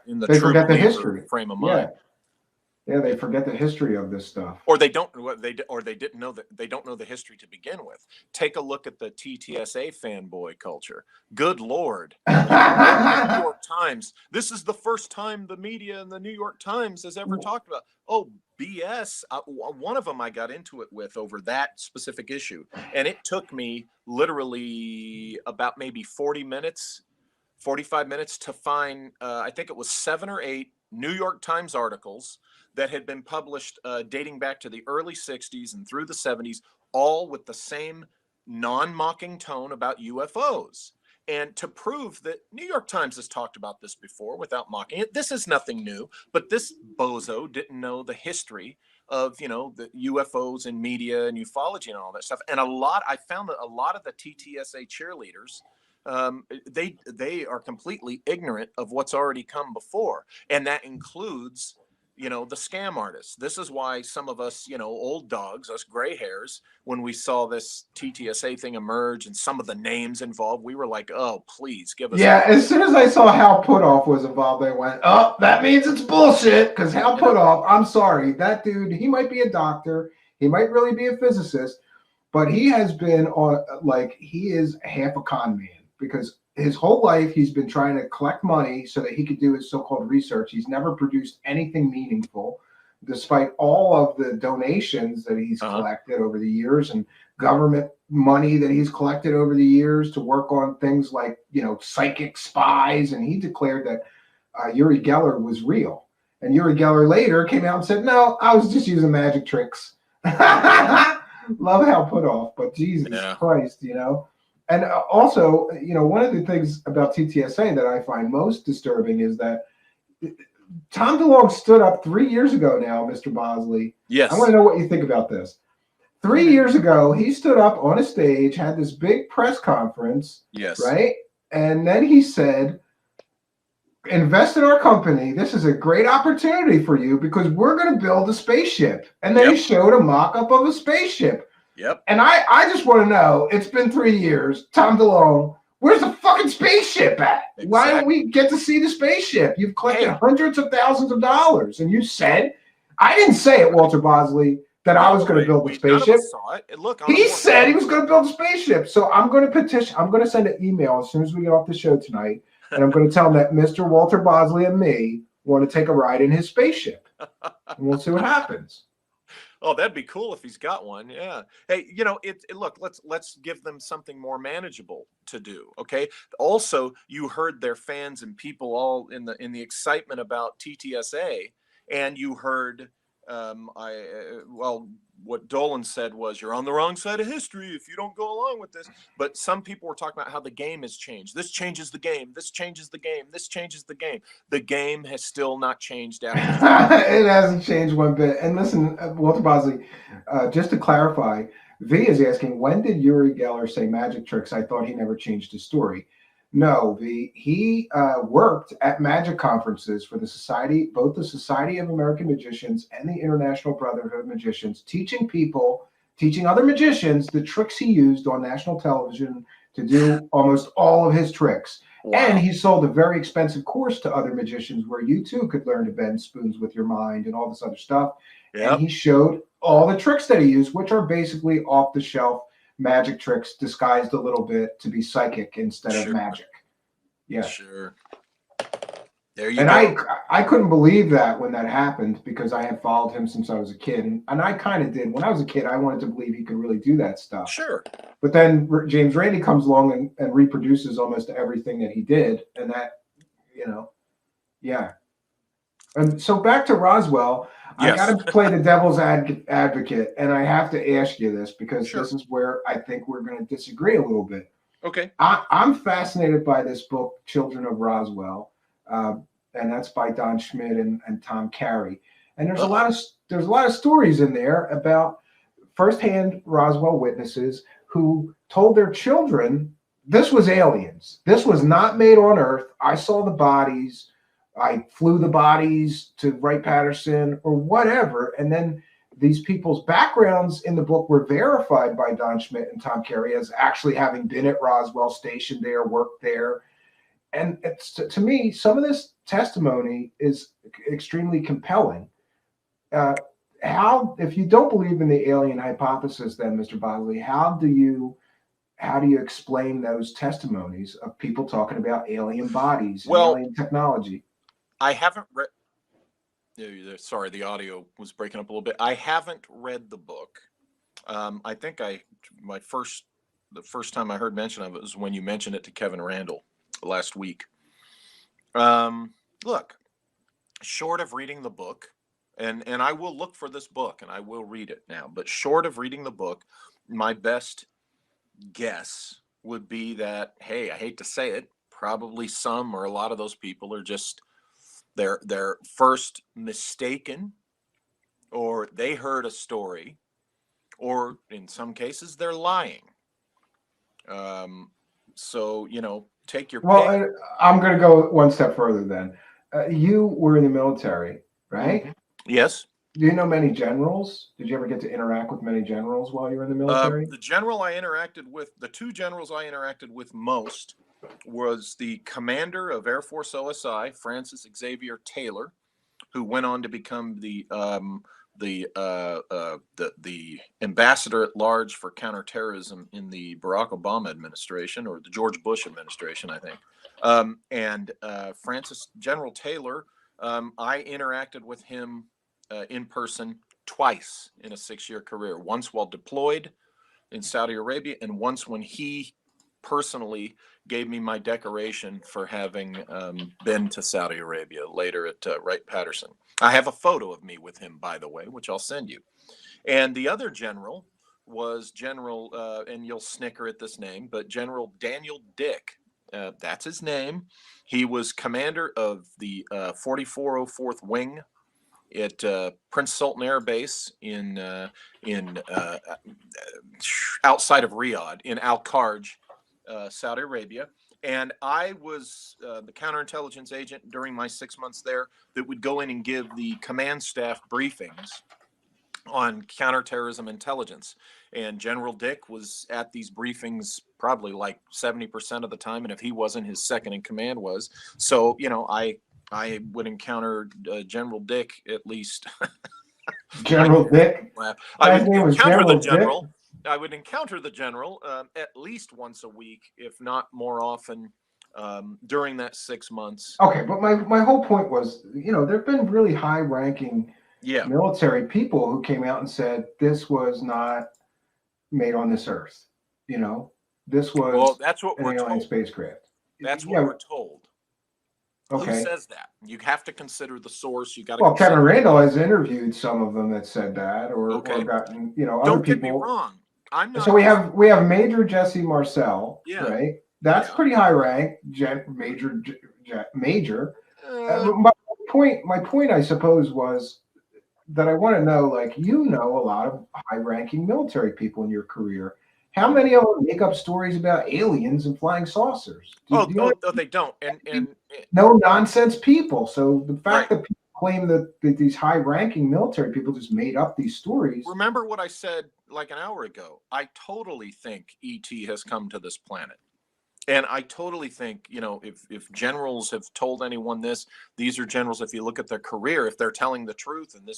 in the they true forget the history frame of mind. Yeah, they forget the history of this stuff, or they don't know that they don't know the history to begin with. Take a look at the TTSA fanboy culture. Good Lord, the New York Times. This is the first time the media and the New York Times has ever talked about. Oh, BS. One of them I got into it with over that specific issue, and it took me literally about maybe 40 minutes 45 minutes to find, I think it was 7 or 8 New York Times articles that had been published dating back to the early 60s and through the 70s, all with the same non-mocking tone about UFOs. And to prove that New York Times has talked about this before without mocking it, this is nothing new, but this bozo didn't know the history of, you know, the UFOs and media and ufology and all that stuff. And I found that a lot of the TTSA cheerleaders, they are completely ignorant of what's already come before. And that includes, you know, the scam artists. This is why some of us, you know, old dogs, us gray hairs, when we saw this TTSA thing emerge and some of the names involved, we were like, oh, please give us. Yeah, as soon as I saw Hal Puthoff was involved, I went, oh, that means it's bullshit. Because Hal Puthoff, I'm sorry, that dude, he might be a doctor, he might really be a physicist, but he has been on, like, he is half a con man, because his whole life he's been trying to collect money so that he could do his so-called research. He's never produced anything meaningful, despite all of the donations that he's collected over the years and government money that he's collected over the years to work on things like, you know, psychic spies. And he declared that Uri Geller was real. And Uri Geller later came out and said, no, I was just using magic tricks. Love Hal Puthoff, but Jesus Christ, you know. And also, you know, one of the things about TTSA that I find most disturbing is that Tom DeLonge stood up 3 years ago now, Mr. Bosley. Yes. I want to know what you think about this. 3 years ago, he stood up on a stage, had this big press conference. Yes. Right? And then he said, invest in our company. This is a great opportunity for you because we're going to build a spaceship. And then he showed a mock-up of a spaceship. Yep. And I just want to know, it's been 3 years, Tom DeLonge, where's the fucking spaceship at? Exactly. Why don't we get to see the spaceship? You've collected hundreds of thousands of dollars. And you said, I didn't say it, Walter Bosley, that I was going to build the spaceship. None of us saw it. Look, he said he was going to build a spaceship. So I'm going to petition. I'm going to send an email as soon as we get off the show tonight. And I'm going to tell him that Mr. Walter Bosley and me want to take a ride in his spaceship. And we'll see what happens. Oh, that'd be cool if he's got one. Yeah. Hey, you know, look, let's give them something more manageable to do. Okay. Also, you heard their fans and people all in the excitement about TTSA, and you heard what Dolan said was, you're on the wrong side of history if you don't go along with this. But some people were talking about how the game has changed. This changes the game. This changes the game. This changes the game. The game has still not changed after. It hasn't changed one bit. And listen, Walter Bosley, just to clarify, V is asking, when did Uri Geller say magic tricks? I thought he never changed his story. No, V, he worked at magic conferences for the Society, both the Society of American Magicians and the International Brotherhood of Magicians, teaching other magicians the tricks he used on national television to do almost all of his tricks. Wow. And he sold a very expensive course to other magicians where you too could learn to bend spoons with your mind and all this other stuff. Yep. And he showed all the tricks that he used, which are basically off-the-shelf magic tricks disguised a little bit to be psychic instead of magic. Yeah. Sure. There you go. And I couldn't believe that when that happened, because I had followed him since I was a kid. And I kind of did. When I was a kid, I wanted to believe he could really do that stuff. Sure. But then James Randi comes along and reproduces almost everything that he did. And that, you know, yeah. And so back to Roswell. Yes. I got to play the devil's advocate, and I have to ask you this because this is where I think we're going to disagree a little bit. Okay. I'm fascinated by this book, Children of Roswell, and that's by Don Schmidt and Tom Carey. And there's a lot of stories in there about firsthand Roswell witnesses who told their children this was aliens. This was not made on Earth. I saw the bodies. I flew the bodies to Wright-Patterson or whatever. And then these people's backgrounds in the book were verified by Don Schmidt and Tom Carey as actually having been at Roswell, stationed there, worked there. And it's, to me, some of this testimony is extremely compelling. If you don't believe in the alien hypothesis, then, Mr. Bosley, how do you explain those testimonies of people talking about alien bodies and alien technology? I haven't read. Sorry, the audio was breaking up a little bit. I haven't read the book. I think the first time I heard mention of it was when you mentioned it to Kevin Randall last week. Look, short of reading the book, and I will look for this book and I will read it now, but short of reading the book, my best guess would be that, hey, I hate to say it, probably some or a lot of those people are just they're first mistaken, or they heard a story, or in some cases they're lying. So, take your Well, pick. I'm going to go one step further then. You were in the military, right? Mm-hmm. Yes. Do you know many generals? Did you ever get to interact with many generals while you were in the military? The two generals I interacted with most was the commander of Air Force OSI, Francis Xavier Taylor, who went on to become the ambassador at large for counterterrorism in the Barack Obama administration, or the George Bush administration, I think. And Francis General Taylor, I interacted with him in person twice in a 6-year career. Once while deployed in Saudi Arabia, and once when he personally gave me my decoration for having been to Saudi Arabia later at Wright-Patterson. I have a photo of me with him, by the way, which I'll send you. And the other general was General, and you'll snicker at this name, but General Daniel Dick. That's his name. He was commander of the 4404th Wing at Prince Sultan Air Base in outside of Riyadh, in Al Kharj, Saudi Arabia. And I was the counterintelligence agent during my 6 months there that would go in and give the command staff briefings on counterterrorism intelligence. And General Dick was at these briefings probably like 70% of the time, and if he wasn't, his second in command was. So, I would encounter General Dick at least. General Dick? I would encounter the general. I would encounter the general at least once a week, if not more often, during that 6 months. Okay, but my whole point was, there have been really high-ranking military people who came out and said this was not made on this earth. This was that's what an alien spacecraft. That's what we're told. Okay. Who says that? You have to consider the source. You got to. Well, Kevin Randall has interviewed some of them that said that, or gotten, other Don't people. get me wrong. I'm not. So we have Major Jesse Marcel, right? That's pretty high rank, Major. My point, I suppose, was that I want to know, like, a lot of high-ranking military people in your career. How many of them make up stories about aliens and flying saucers? They don't. And no nonsense people. So the fact that people claim that these high-ranking military people just made up these stories. Remember what I said like an hour ago. I totally think ET has come to this planet. And I totally think, if generals have told anyone this, these are generals, if you look at their career, if they're telling the truth and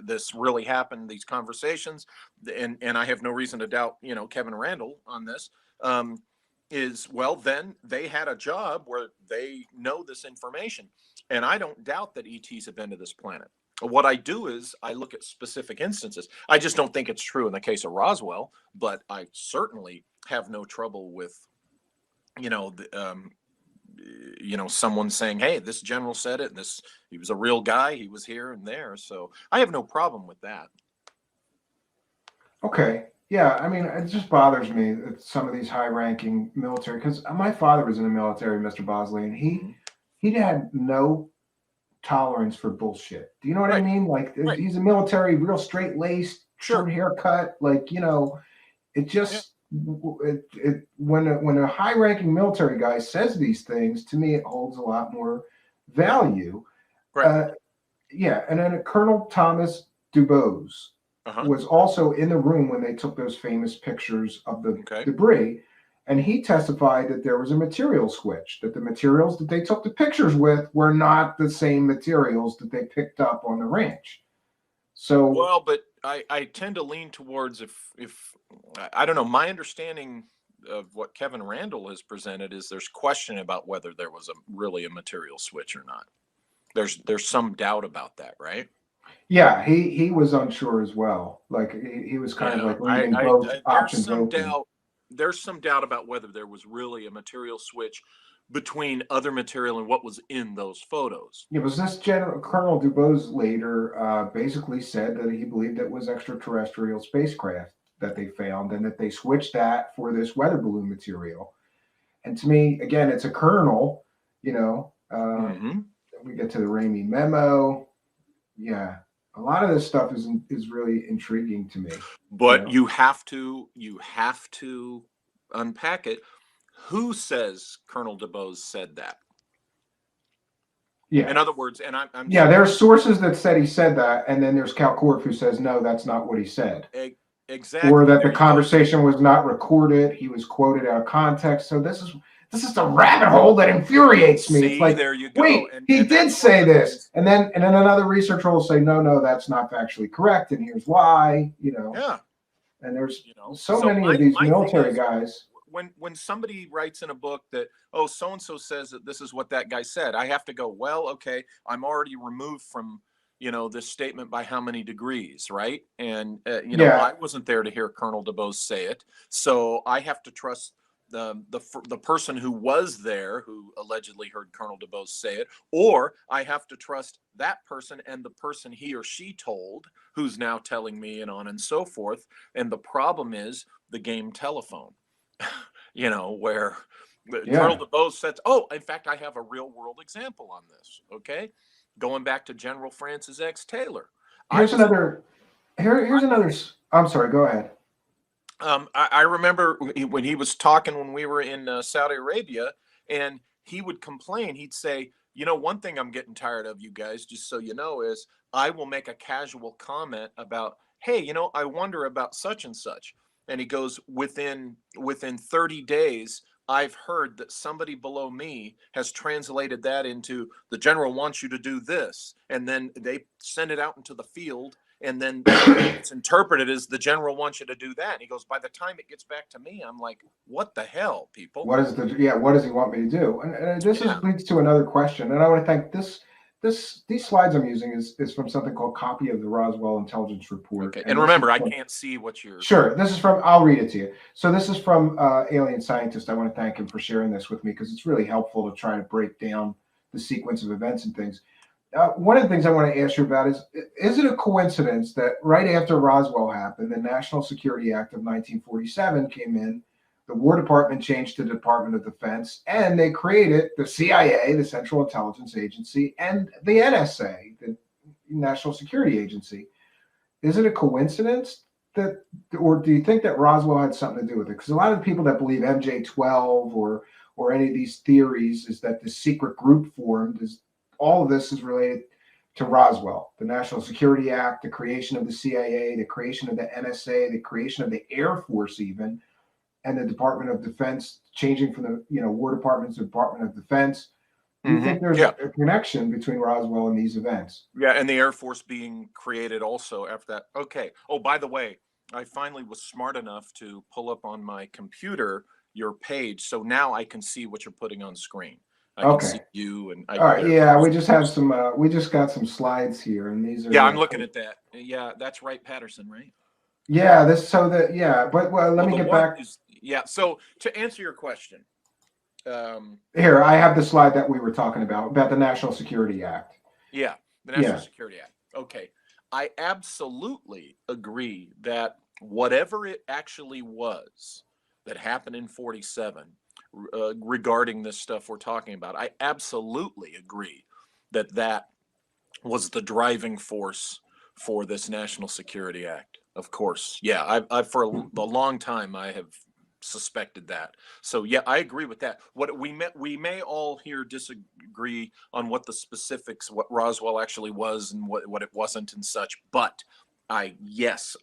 this really happened, these conversations, and I have no reason to doubt, Kevin Randall on this, then they had a job where they know this information. And I don't doubt that ETs have been to this planet. What I do is I look at specific instances. I just don't think it's true in the case of Roswell, but I certainly have no trouble with someone saying, hey, this general said it, he was a real guy, he was here and there. So I have no problem with that. Okay. Yeah. I mean, it just bothers me that some of these high ranking military, because my father was in the military, Mr. Bosley, and he had no tolerance for bullshit. Do you know what I mean? Like, he's a military, real straight laced, short haircut. Like, it just, when a high-ranking military guy says these things, to me, it holds a lot more value. And then Colonel Thomas Dubose was also in the room when they took those famous pictures of the debris, and he testified that there was a material switch, that the materials that they took the pictures with were not the same materials that they picked up on the ranch. So, but I tend to lean towards if I don't know, my understanding of what Kevin Randall has presented is there's question about whether there was really a material switch or not. There's some doubt about that, right? Yeah, he was unsure as well. Like he was kind of like leaving both options open. There's some doubt about whether there was really a material switch between other material and what was in those photos. Yeah, was this General Colonel Dubose later basically said that he believed it was extraterrestrial spacecraft that they found, and that they switched that for this weather balloon material. And to me, again, it's a colonel. You know, we get to the Ramey memo. Yeah, a lot of this stuff is really intriguing to me. But you have to unpack it. Who says Colonel Dubose said that? Yeah. In other words, and I'm yeah, there are sources that said he said that, and then there's Cal Corp who says no, that's not what he said. Exactly. Or that the conversation was not recorded. He was quoted out of context. So this is the rabbit hole that infuriates me. See, it's like, there you go. Wait, he did say this, and then another researcher will say, no, that's not factually correct, and here's why. Yeah. And there's so many of these military guys. When somebody writes in a book that, oh, so and so says that this is what that guy said, I have to go, well, okay, I'm already removed from this statement by how many degrees, right? And I wasn't there to hear Colonel Dubose say it, so I have to trust the person who was there, who allegedly heard Colonel Dubose say it, or I have to trust that person and the person he or she told, who's now telling me, and on and so forth. And the problem is the game telephone, where Colonel Dubose says, oh, in fact, I have a real world example on this. Okay. Going back to General Francis X. Taylor. Here's another. I'm sorry. Go ahead. I remember when he was talking when we were in Saudi Arabia, and he would complain. He'd say, one thing I'm getting tired of, you guys, just so you know, is I will make a casual comment about, hey, I wonder about such and such. And he goes, within 30 days, I've heard that somebody below me has translated that into the general wants you to do this. And then they send it out into the field, and then it's interpreted as the general wants you to do that. And he goes, by the time it gets back to me, I'm like, what the hell, people? What does he want me to do? And this leads to another question. And I want to thank these slides I'm using is from something called Copy of the Roswell Intelligence Report. Okay. And remember, I can't see what you're... Sure. This is from, I'll read it to you. So this is from Alien Scientist. I want to thank him for sharing this with me, because it's really helpful to try to break down the sequence of events and things. One of the things I want to ask you about is it a coincidence that right after Roswell happened, the National Security Act of 1947 came in, the War Department changed to the Department of Defense, and they created the CIA, the Central Intelligence Agency, and the NSA, the National Security Agency. Is it a coincidence or do you think that Roswell had something to do with it? Because a lot of the people that believe MJ-12 or any of these theories is that the secret group formed, all of this is related to Roswell, the National Security Act, the creation of the CIA, the creation of the NSA, the creation of the Air Force even, and the Department of Defense changing from the War Department to Department of Defense. Do you think there's a connection between Roswell and these events? Yeah, and the Air Force being created also after that. Okay. Oh, by the way, I finally was smart enough to pull up on my computer your page, so now I can see what you're putting on screen. I can see you and all right. Yeah, we just have some. We just got some slides here, and these are. Yeah, I'm looking at that. Yeah, that's Wright Patterson, right? Yeah, but let me get back. So to answer your question, here I have the slide that we were talking about the National Security Act. Yeah, the National Security Act. Okay, I absolutely agree that whatever it actually was that happened in 47. Regarding this stuff we're talking about, I absolutely agree that was the driving force for this National Security Act. Of course, yeah, I've for a long time I have suspected that. So yeah, I agree with that. What we may all here disagree on what the specifics, what Roswell actually was and what it wasn't and such, but I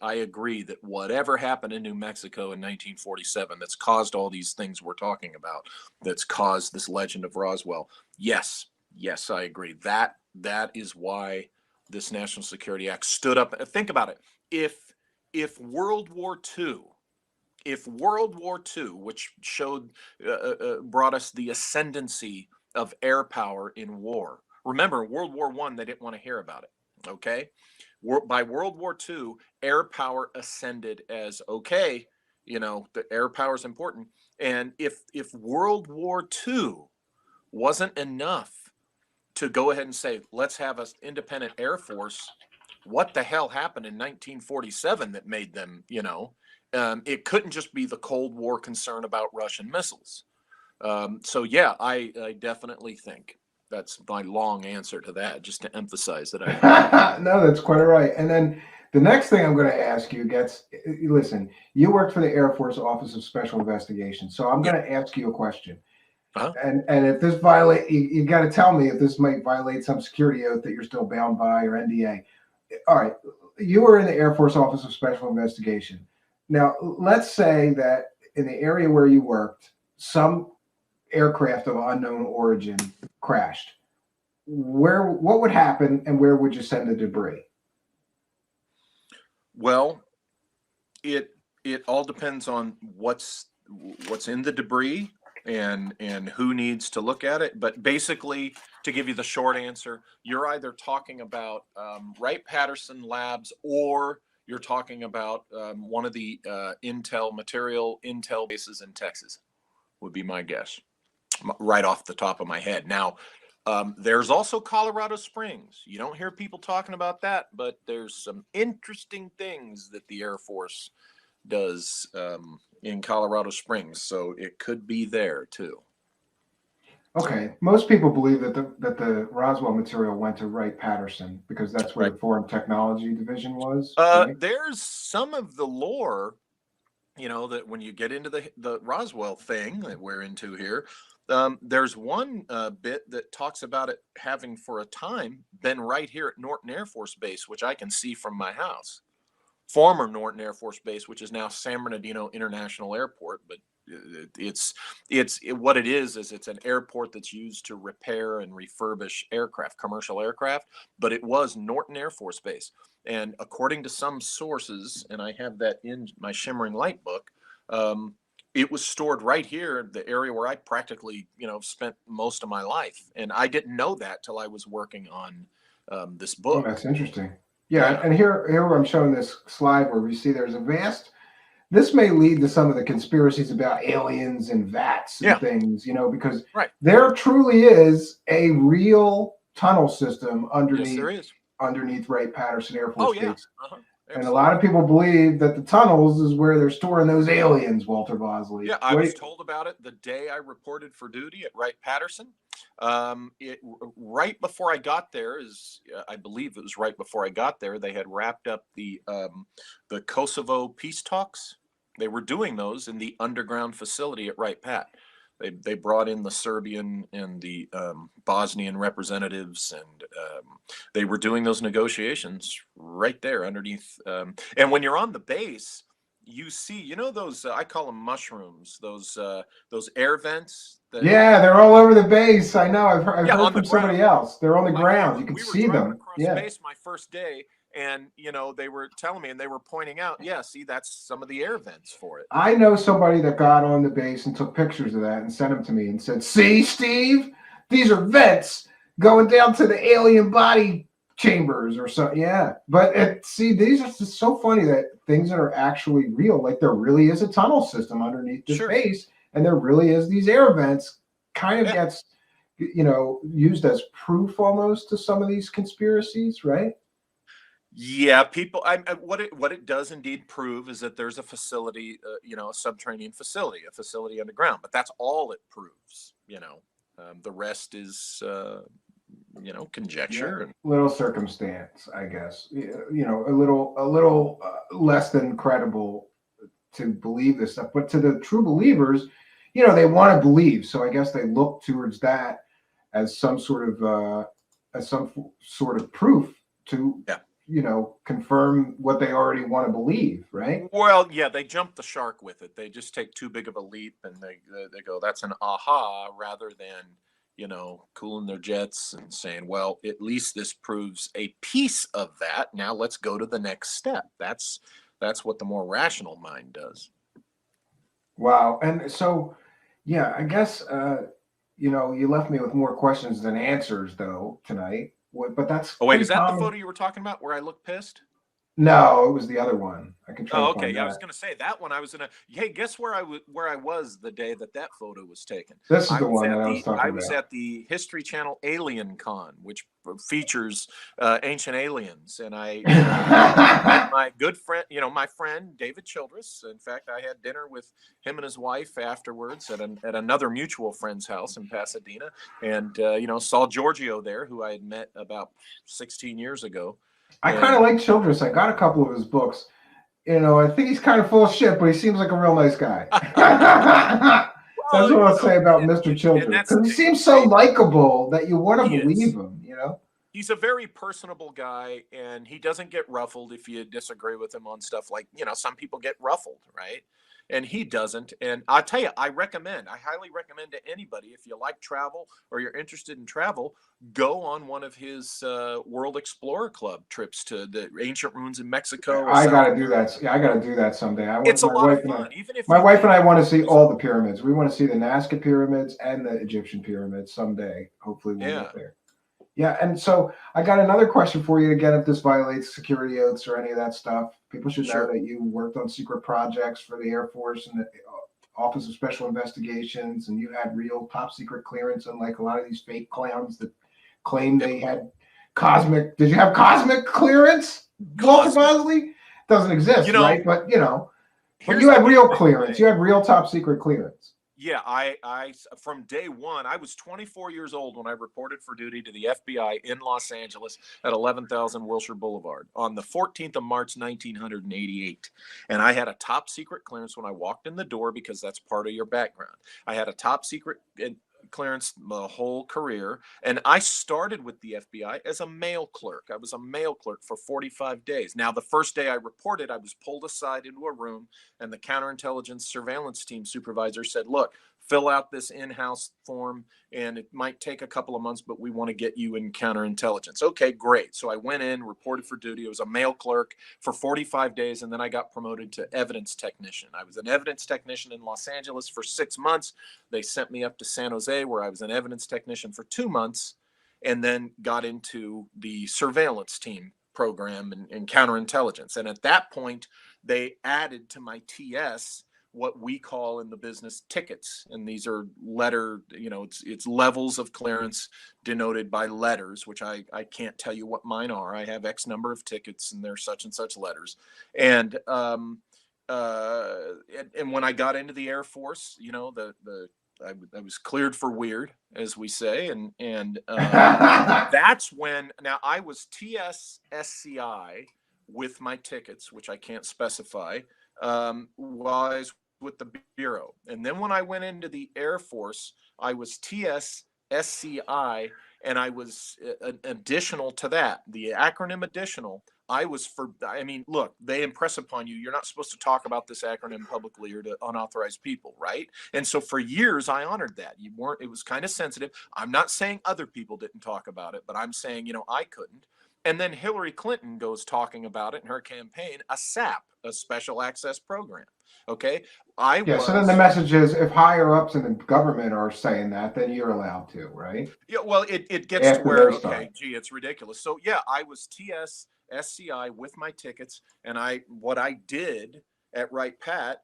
agree that whatever happened in New Mexico in 1947 that's caused all these things we're talking about, that's caused this legend of Roswell. Yes, I agree. That is why this National Security Act stood up. Think about it. If World War II, which brought us the ascendancy of air power in war. Remember, World War I, they didn't want to hear about it. Okay. By World War II, air power ascended as the air power is important. And if World War II wasn't enough to go ahead and say, let's have an independent Air Force. What the hell happened in 1947 that made them, it couldn't just be the Cold War concern about Russian missiles. So yeah, I definitely think that's my long answer to that, just to emphasize that No, that's quite all right. And then the next thing I'm going to ask you listen, you worked for the Air Force Office of Special Investigations, so I'm going to ask you a question. And if this you got to tell me if this might violate some security oath that you're still bound by or NDA. All right, you were in the Air Force Office of Special Investigation. Now, let's say that in the area where you worked, some aircraft of unknown origin crashed. What would happen, and where would you send the debris? Well, it all depends on what's in the debris and who needs to look at it. But basically, to give you the short answer, you're either talking about Wright-Patterson labs, or you're talking about one of the Intel bases in Texas, would be my guess, right off the top of my head. Now, there's also Colorado Springs. You don't hear people talking about that, but there's some interesting things that the Air Force does in Colorado Springs, so it could be there too. Okay, most people believe that the Roswell material went to Wright-Patterson because that's where the Foreign Technology Division was. Right? There's some of the lore, that when you get into the Roswell thing that we're into here, there's one bit that talks about it having for a time been right here at Norton Air Force Base, which I can see from my house. Former Norton Air Force Base, which is now San Bernardino International Airport, but what it is it's an airport that's used to repair and refurbish aircraft, commercial aircraft, but it was Norton Air Force Base. And according to some sources, and I have that in my Shimmering Light book, it was stored right here, the area where I practically, spent most of my life. And I didn't know that till I was working on this book. Oh, that's interesting. Yeah, and here I'm showing this slide where we see there's a vast. This may lead to some of the conspiracies about aliens and vats and things, because there truly is a real tunnel system underneath Wright-Patterson Air Force Base. And a lot of people believe that the tunnels is where they're storing those aliens, Walter Bosley. Yeah, I was told about it the day I reported for duty at Wright-Patterson. Right before I got there, I believe it was right before I got there, they had wrapped up the Kosovo peace talks. They were doing those in the underground facility at Wright-Pat. They brought in the Serbian and the Bosnian representatives, and they were doing those negotiations right there underneath. And when you're on the base, you see, those I call them mushrooms. Those air vents. They're all over the base. I know. I've heard from somebody else. They're on the ground. You can see them. Across base my first day. And, they were telling me and they were pointing out, see, that's some of the air vents for it. I know somebody that got on the base and took pictures of that and sent them to me and said, see, Steve, these are vents going down to the alien body chambers or something. Yeah. But these are just so funny that things that are actually real, like there really is a tunnel system underneath this base, and there really is these air vents, kind of gets, used as proof almost to some of these conspiracies, right? Yeah, people. What it does indeed prove is that there's a facility, a subterranean facility, a facility underground. But that's all it proves. The rest is, conjecture and little circumstance, I guess. A little less than credible to believe this stuff. But to the true believers, they want to believe. So I guess they look towards that as some sort of proof to. Yeah. Confirm what they already want to believe, right? Well, yeah, they jump the shark with it. They just take too big of a leap and they go, that's an aha, rather than, cooling their jets and saying, well, at least this proves a piece of that. Now let's go to the next step. That's what the more rational mind does. Wow. And so, I guess, you left me with more questions than answers though tonight. But that's is that the photo you were talking about where I look pissed? No, it was the other one. I can try Oh, to okay. find Yeah, I was that. going to say that one. I was in a. Hey, guess where I was the day that that photo was taken? This is I the was one that at I was the talking I was about. at the History Channel Alien Con, which features ancient aliens, and I met my good friend, my friend David Childress. In fact, I had dinner with him and his wife afterwards at another mutual friend's house in Pasadena, and saw Giorgio there, who I had met about 16 years ago. I kind And of like Childress. I got a couple of his books. I think he's kind of full of shit, but he seems like a real nice guy. That's well, what I'll say about Mr. and Childress. that's the Because he thing, seems so right? likable that you want to He believe is. him. He's a very personable guy, and he doesn't get ruffled if you disagree with him on stuff like, some people get ruffled, right? And he doesn't. And I tell you, I highly recommend to anybody, if you like travel or you're interested in travel, go on one of his World Explorer Club trips to the ancient ruins in Mexico or I got South to do America. that. Yeah, I got to do that someday. I want It's a my lot of wife and I. fun, even if My you wife and think I want to it's see just, all the pyramids. We want to see the Nazca pyramids and the Egyptian pyramids someday. Hopefully, we'll yeah, get there. Yeah, and so I got another question for you. Again, if this violates security oaths or any of that stuff, people should know sure. that you worked on secret projects for the Air Force and the Office of Special Investigations, and you had real top secret clearance, unlike a lot of these fake clowns that claim Yep. they had cosmic. Did you have cosmic clearance, Walter Cosmic. Bosley? Doesn't exist, right? But but you Here's the had real interesting clearance. You thing. had real top secret clearance. Yeah, I from day one, I was 24 years old when I reported for duty to the FBI in Los Angeles at 11,000 Wilshire Boulevard on the 14th of March, 1988. And I had a top secret clearance when I walked in the door because that's part of your background. I had a top secret clearance the whole career. And I started with the FBI as a mail clerk. I was a mail clerk for 45 days. Now, the first day I reported, I was pulled aside into a room, and the counterintelligence surveillance team supervisor said, "Look, fill out this in-house form, and it might take a couple of months, but we want to get you in counterintelligence." Okay, great. So I went in, reported for duty. I was a mail clerk for 45 days, and then I got promoted to evidence technician. I was an evidence technician in Los Angeles for 6 months. They sent me up to San Jose, where I was an evidence technician for 2 months, and then got into the surveillance team program and counterintelligence. And at that point, they added to my TS what we call in the business tickets, and these are it's levels of clearance denoted by letters, which I can't tell you what mine are. I have X number of tickets, and they're such and such letters. And and when I got into the Air Force, I was cleared for weird, as we say, and that's when. Now I was TSSCI with my tickets, which I can't specify, while I was with the Bureau. And then when I went into the Air Force, I was TSSCI, and I was additional to that, the acronym additional. Look, they impress upon you, you're not supposed to talk about this acronym publicly or to unauthorized people, right? And so for years, I honored that. It was kind of sensitive. I'm not saying other people didn't talk about it, but I'm saying, I couldn't. And then Hillary Clinton goes talking about it in her campaign, a SAP, a special access program. Okay. Yeah, so then the message is if higher ups in the government are saying that, then you're allowed to, right? Yeah, well, it gets to After where, they're okay, done. gee, it's ridiculous. So yeah, I was TSSCI with my tickets, and what I did at Right Pat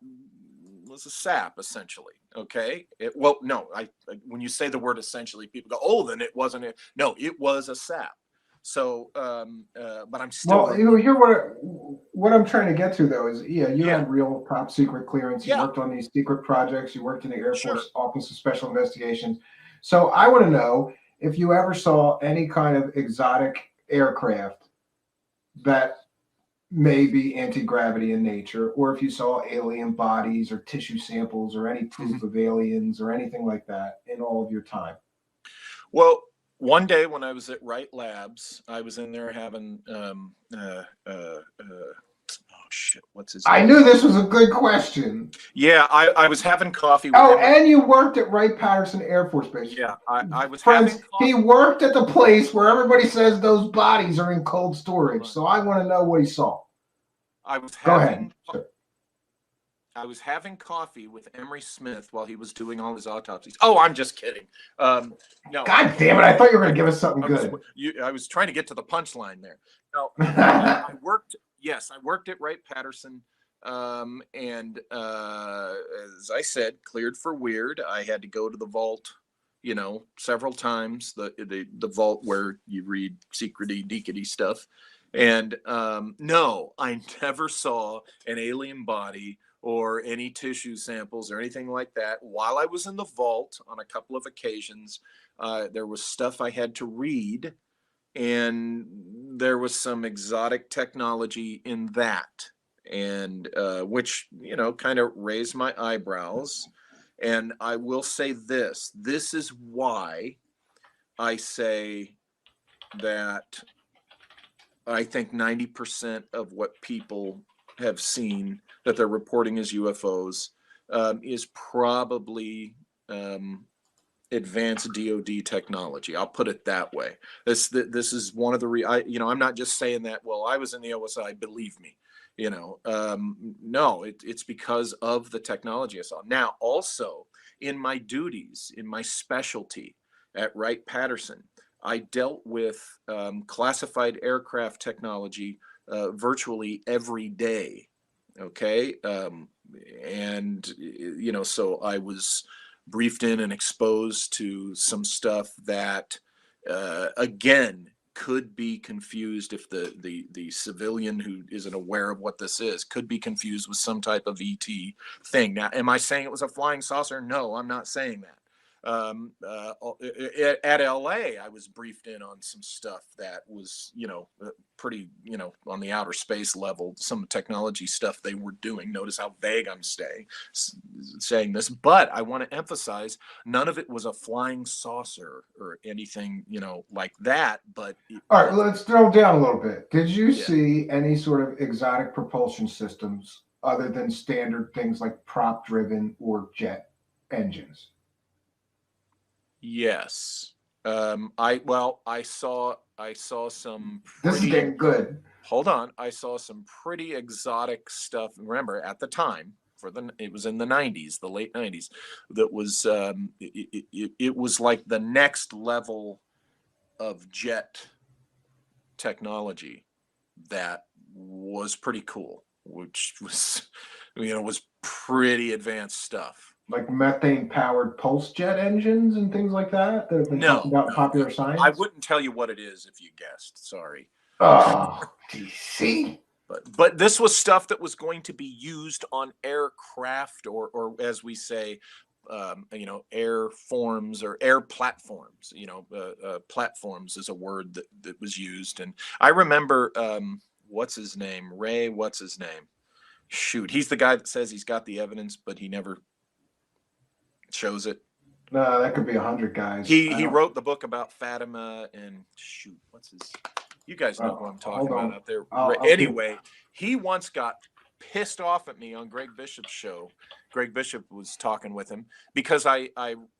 was a SAP essentially. Okay. Well, no, when you say the word essentially, people go, "Oh, then it wasn't it." No, it was a SAP. So, but I'm still. Well, here what I'm trying to get to though is, you Yeah. had real top secret clearance. You Yeah. worked on these secret projects. You worked in the Air Sure. Force Office of Special Investigations. So I want to know if you ever saw any kind of exotic aircraft that may be anti-gravity in nature, or if you saw alien bodies or tissue samples or any proof of aliens or anything like that in all of your time. Well, one day when I was at Wright Labs, I was in there having oh shit, what's his name? I knew this was a good question. Yeah, I was having coffee with him. And you worked at Wright-Patterson Air Force Base. Yeah, I was Friends, having coffee. he worked at the place where everybody says those bodies are in cold storage. So I want to know what he saw. Go ahead. Sure. I was having coffee with Emery Smith while he was doing all his autopsies. Oh, I'm just kidding. No. God damn it! I thought you were going to give us something good. I was trying to get to the punchline there. No, I worked. Yes, I worked at Wright-Patterson. And as I said, cleared for weird. I had to go to the vault, several times, the vault where you read secrety deekety stuff. And no, I never saw an alien body or any tissue samples or anything like that. While I was in the vault on a couple of occasions, there was stuff I had to read, and there was some exotic technology in that, and which kind of raised my eyebrows. And I will say this is why I say that I think 90% of what people have seen that they're reporting as UFOs is probably advanced DoD technology. I'll put it that way. This is one of the I'm not just saying that, well, I was in the OSI, believe me. No, it's because of the technology I saw. Now, also in my duties, in my specialty at Wright-Patterson, I dealt with classified aircraft technology virtually every day. Okay. And, so I was briefed in and exposed to some stuff that, again, could be confused if the civilian who isn't aware of what this is could be confused with some type of ET thing. Now, am I saying it was a flying saucer? No, I'm not saying that. At LA, I was briefed in on some stuff that was, pretty, on the outer space level, some technology stuff they were doing. Notice how vague I'm saying this, but I want to emphasize none of it was a flying saucer or anything, like that. But all right, let's drill down a little bit. Did you see any sort of exotic propulsion systems other than standard things like prop driven or jet engines? Yes. I saw some This is getting good. Hold on. I saw some pretty exotic stuff. Remember, at the time, it was in the 90s, the late 90s, that was it was like the next level of jet technology that was pretty cool, which was was pretty advanced stuff. Like methane-powered pulse jet engines and things like that have been talked about in popular science? I wouldn't tell you what it is if you guessed. Sorry. Oh, DC. But this was stuff that was going to be used on aircraft, or as we say, air forms or air platforms. Platforms is a word that was used. And I remember, what's his name? Ray, what's his name? Shoot, he's the guy that says he's got the evidence, but he never shows it. No, that could be 100 guys. He wrote the book about Fatima, and shoot, what's his? You guys know who I'm talking about out there. Anyway, he once got pissed off at me on Greg Bishop's show. Greg Bishop was talking with him because I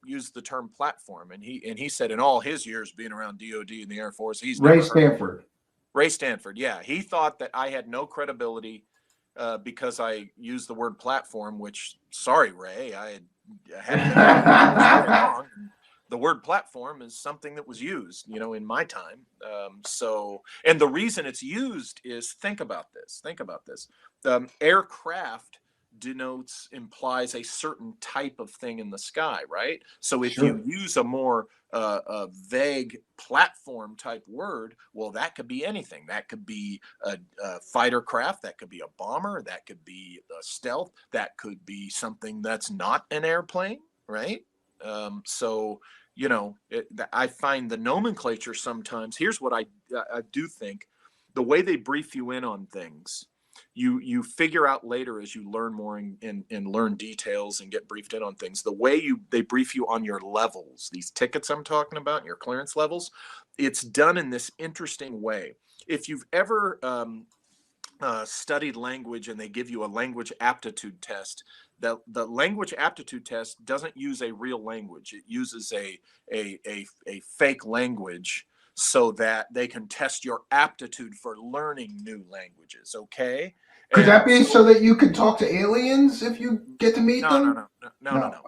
used the term platform, and he said in all his years being around DoD and the Air Force, he's Ray Stanford. Ray Stanford, yeah, he thought that I had no credibility because I used the word platform. Which, sorry, Ray, I had wrong. The word platform is something that was used, in my time. And the reason it's used is, think about this. Aircraft implies a certain type of thing in the sky, right? So if you use a more vague platform type word, well, that could be anything. That could be a fighter craft, that could be a bomber, that could be a stealth, that could be something that's not an airplane, right? I find the nomenclature sometimes, here's what I do think, the way they brief you in on things, you figure out later as you learn more and learn details and get briefed in on things, the way they brief you on your levels, these tickets I'm talking about, your clearance levels, it's done in this interesting way. If you've ever studied language and they give you a language aptitude test, the language aptitude test doesn't use a real language. It uses a fake language so that they can test your aptitude for learning new languages. Okay. Could that be so that you could talk to aliens if you get to meet them? No.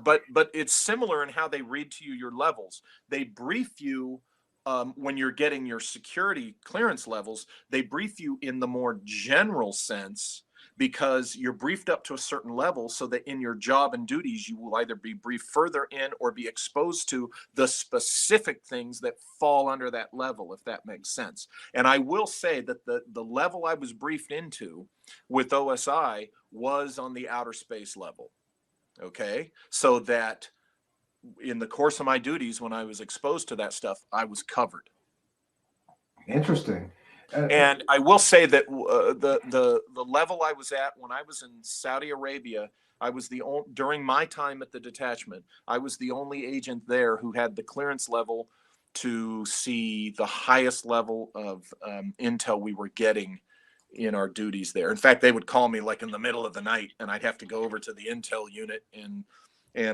But it's similar in how they read to you your levels. They brief you when you're getting your security clearance levels, they brief you in the more general sense, because you're briefed up to a certain level so that in your job and duties, you will either be briefed further in or be exposed to the specific things that fall under that level, if that makes sense. And I will say that the level I was briefed into with OSI was on the outer space level. Okay. So that in the course of my duties, when I was exposed to that stuff, I was covered. Interesting. And I will say that the level I was at when I was in Saudi Arabia, I was the only, during my time at the detachment, I was the only agent there who had the clearance level to see the highest level of intel we were getting in our duties there. In fact, they would call me like in the middle of the night, and I'd have to go over to the intel unit, and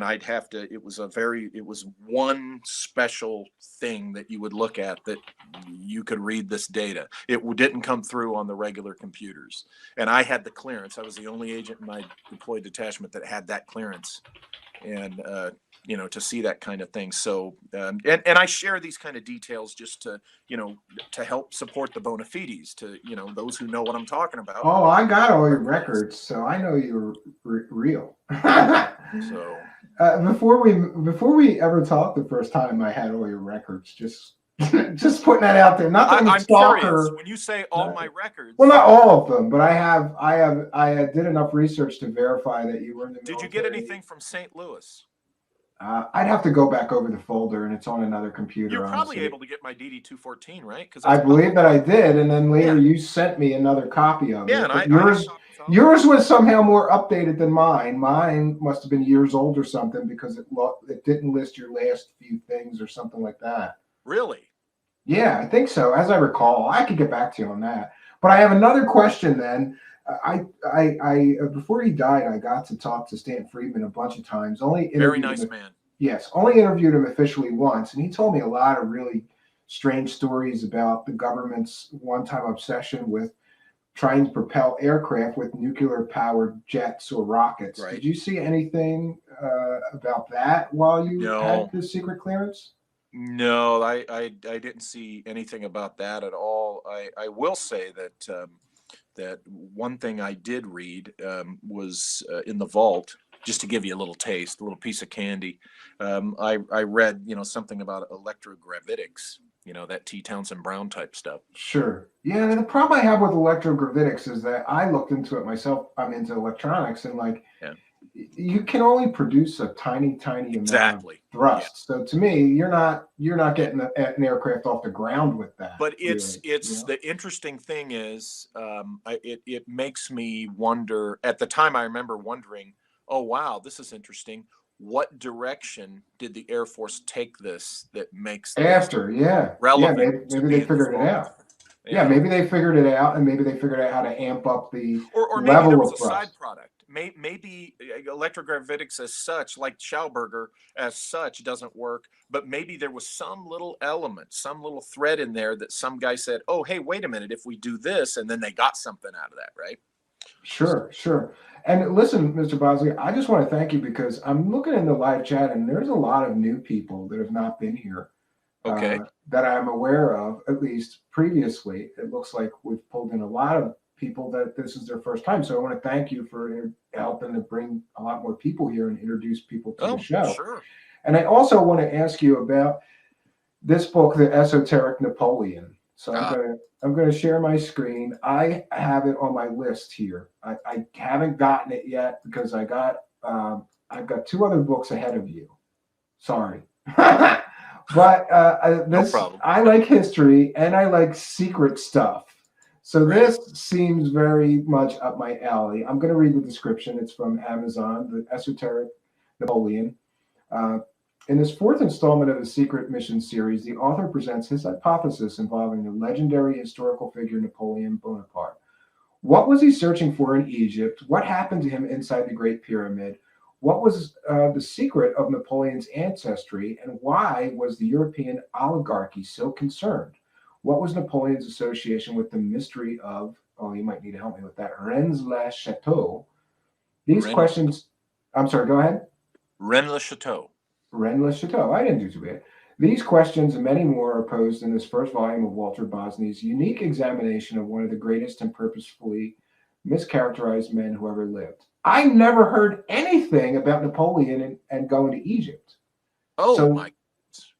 I'd have to, it was one special thing that you would look at that you could read this data. It didn't come through on the regular computers. And I had the clearance. I was the only agent in my deployed detachment that had that clearance. And, you know, to see that kind of thing. So, and I share these kind of details just to, you know, to help support the bona fides, to, you know, those who know what I'm talking about. Oh, I got all your records, so I know you're real. So before we ever talked the first time, I had all your records. Just putting that out there. Not that I'm curious when you say all my records. Well, not all of them, but I did enough research to verify that you were in the military. Did you get anything from St. Louis? I'd have to go back over the folder, and it's on another computer. You're probably able to get my DD-214, right? Because I believe that I did, and then later you sent me another copy of it. Yeah, and yours was somehow more updated than mine. Mine must have been years old or something, because it didn't list your last few things or something like that. Really? Yeah, I think so. As I recall, I could get back to you on that. But I have another question then. I before he died, I got to talk to Stan Friedman a bunch of times. Very nice man. Yes, only interviewed him officially once, and he told me a lot of really strange stories about the government's one-time obsession with trying to propel aircraft with nuclear-powered jets or rockets. Right. Did you see anything about that while you had the secret clearance? No, I didn't see anything about that at all. I will say that that one thing I did read was in the vault, just to give you a little taste, a little piece of candy. I read, you know, something about electrogravitics, you know, that T. Townsend Brown type stuff. Sure. Yeah, the problem I have with electrogravitics is that I looked into it myself. I'm into electronics, and like, you can only produce a tiny amount of thrust. Yeah. So to me, you're not getting an aircraft off the ground with that. But it's the interesting thing is, it makes me wonder. At the time, I remember wondering, oh wow, this is interesting. What direction did the Air Force take this that makes after relevant? Yeah, maybe they figured it out. Yeah, maybe they figured it out, and maybe they figured out how to amp up the or maybe level there was of a thrust. side product. Maybe electrogravitics as such, like Schauberger as such, doesn't work. But maybe there was some little element, some little thread in there that some guy said, "Oh, hey, wait a minute! If we do this," and then they got something out of that, right? Sure. And listen, Mr. Bosley, I just want to thank you, because I'm looking in the live chat, and there's a lot of new people that have not been here. Okay. That I'm aware of, at least previously. It looks like we've pulled in a lot of people that this is their first time. So I want to thank you for helping to bring a lot more people here and introduce people to the show. Sure. And I also want to ask you about this book, The Esoteric Napoleon. So I'm going to share my screen. I have it on my list here. I haven't gotten it yet because I've got two other books ahead of you. Sorry. But no problem. I like history and I like secret stuff. So this seems very much up my alley. I'm going to read the description. It's from Amazon, The Esoteric Napoleon. In this fourth installment of the Secret Mission series, the author presents his hypothesis involving the legendary historical figure Napoleon Bonaparte. What was he searching for in Egypt? What happened to him inside the Great Pyramid? What was the secret of Napoleon's ancestry, and why was the European oligarchy so concerned? What was Napoleon's association with the mystery of, you might need to help me with that, Rennes-le-Château? These questions, I'm sorry, go ahead. Rennes-le-Château. Rennes-le-Château. I didn't do too bad. These questions and many more are posed in this first volume of Walter Bosny's unique examination of one of the greatest and purposefully mischaracterized men who ever lived. I never heard anything about Napoleon and going to Egypt. Oh So my,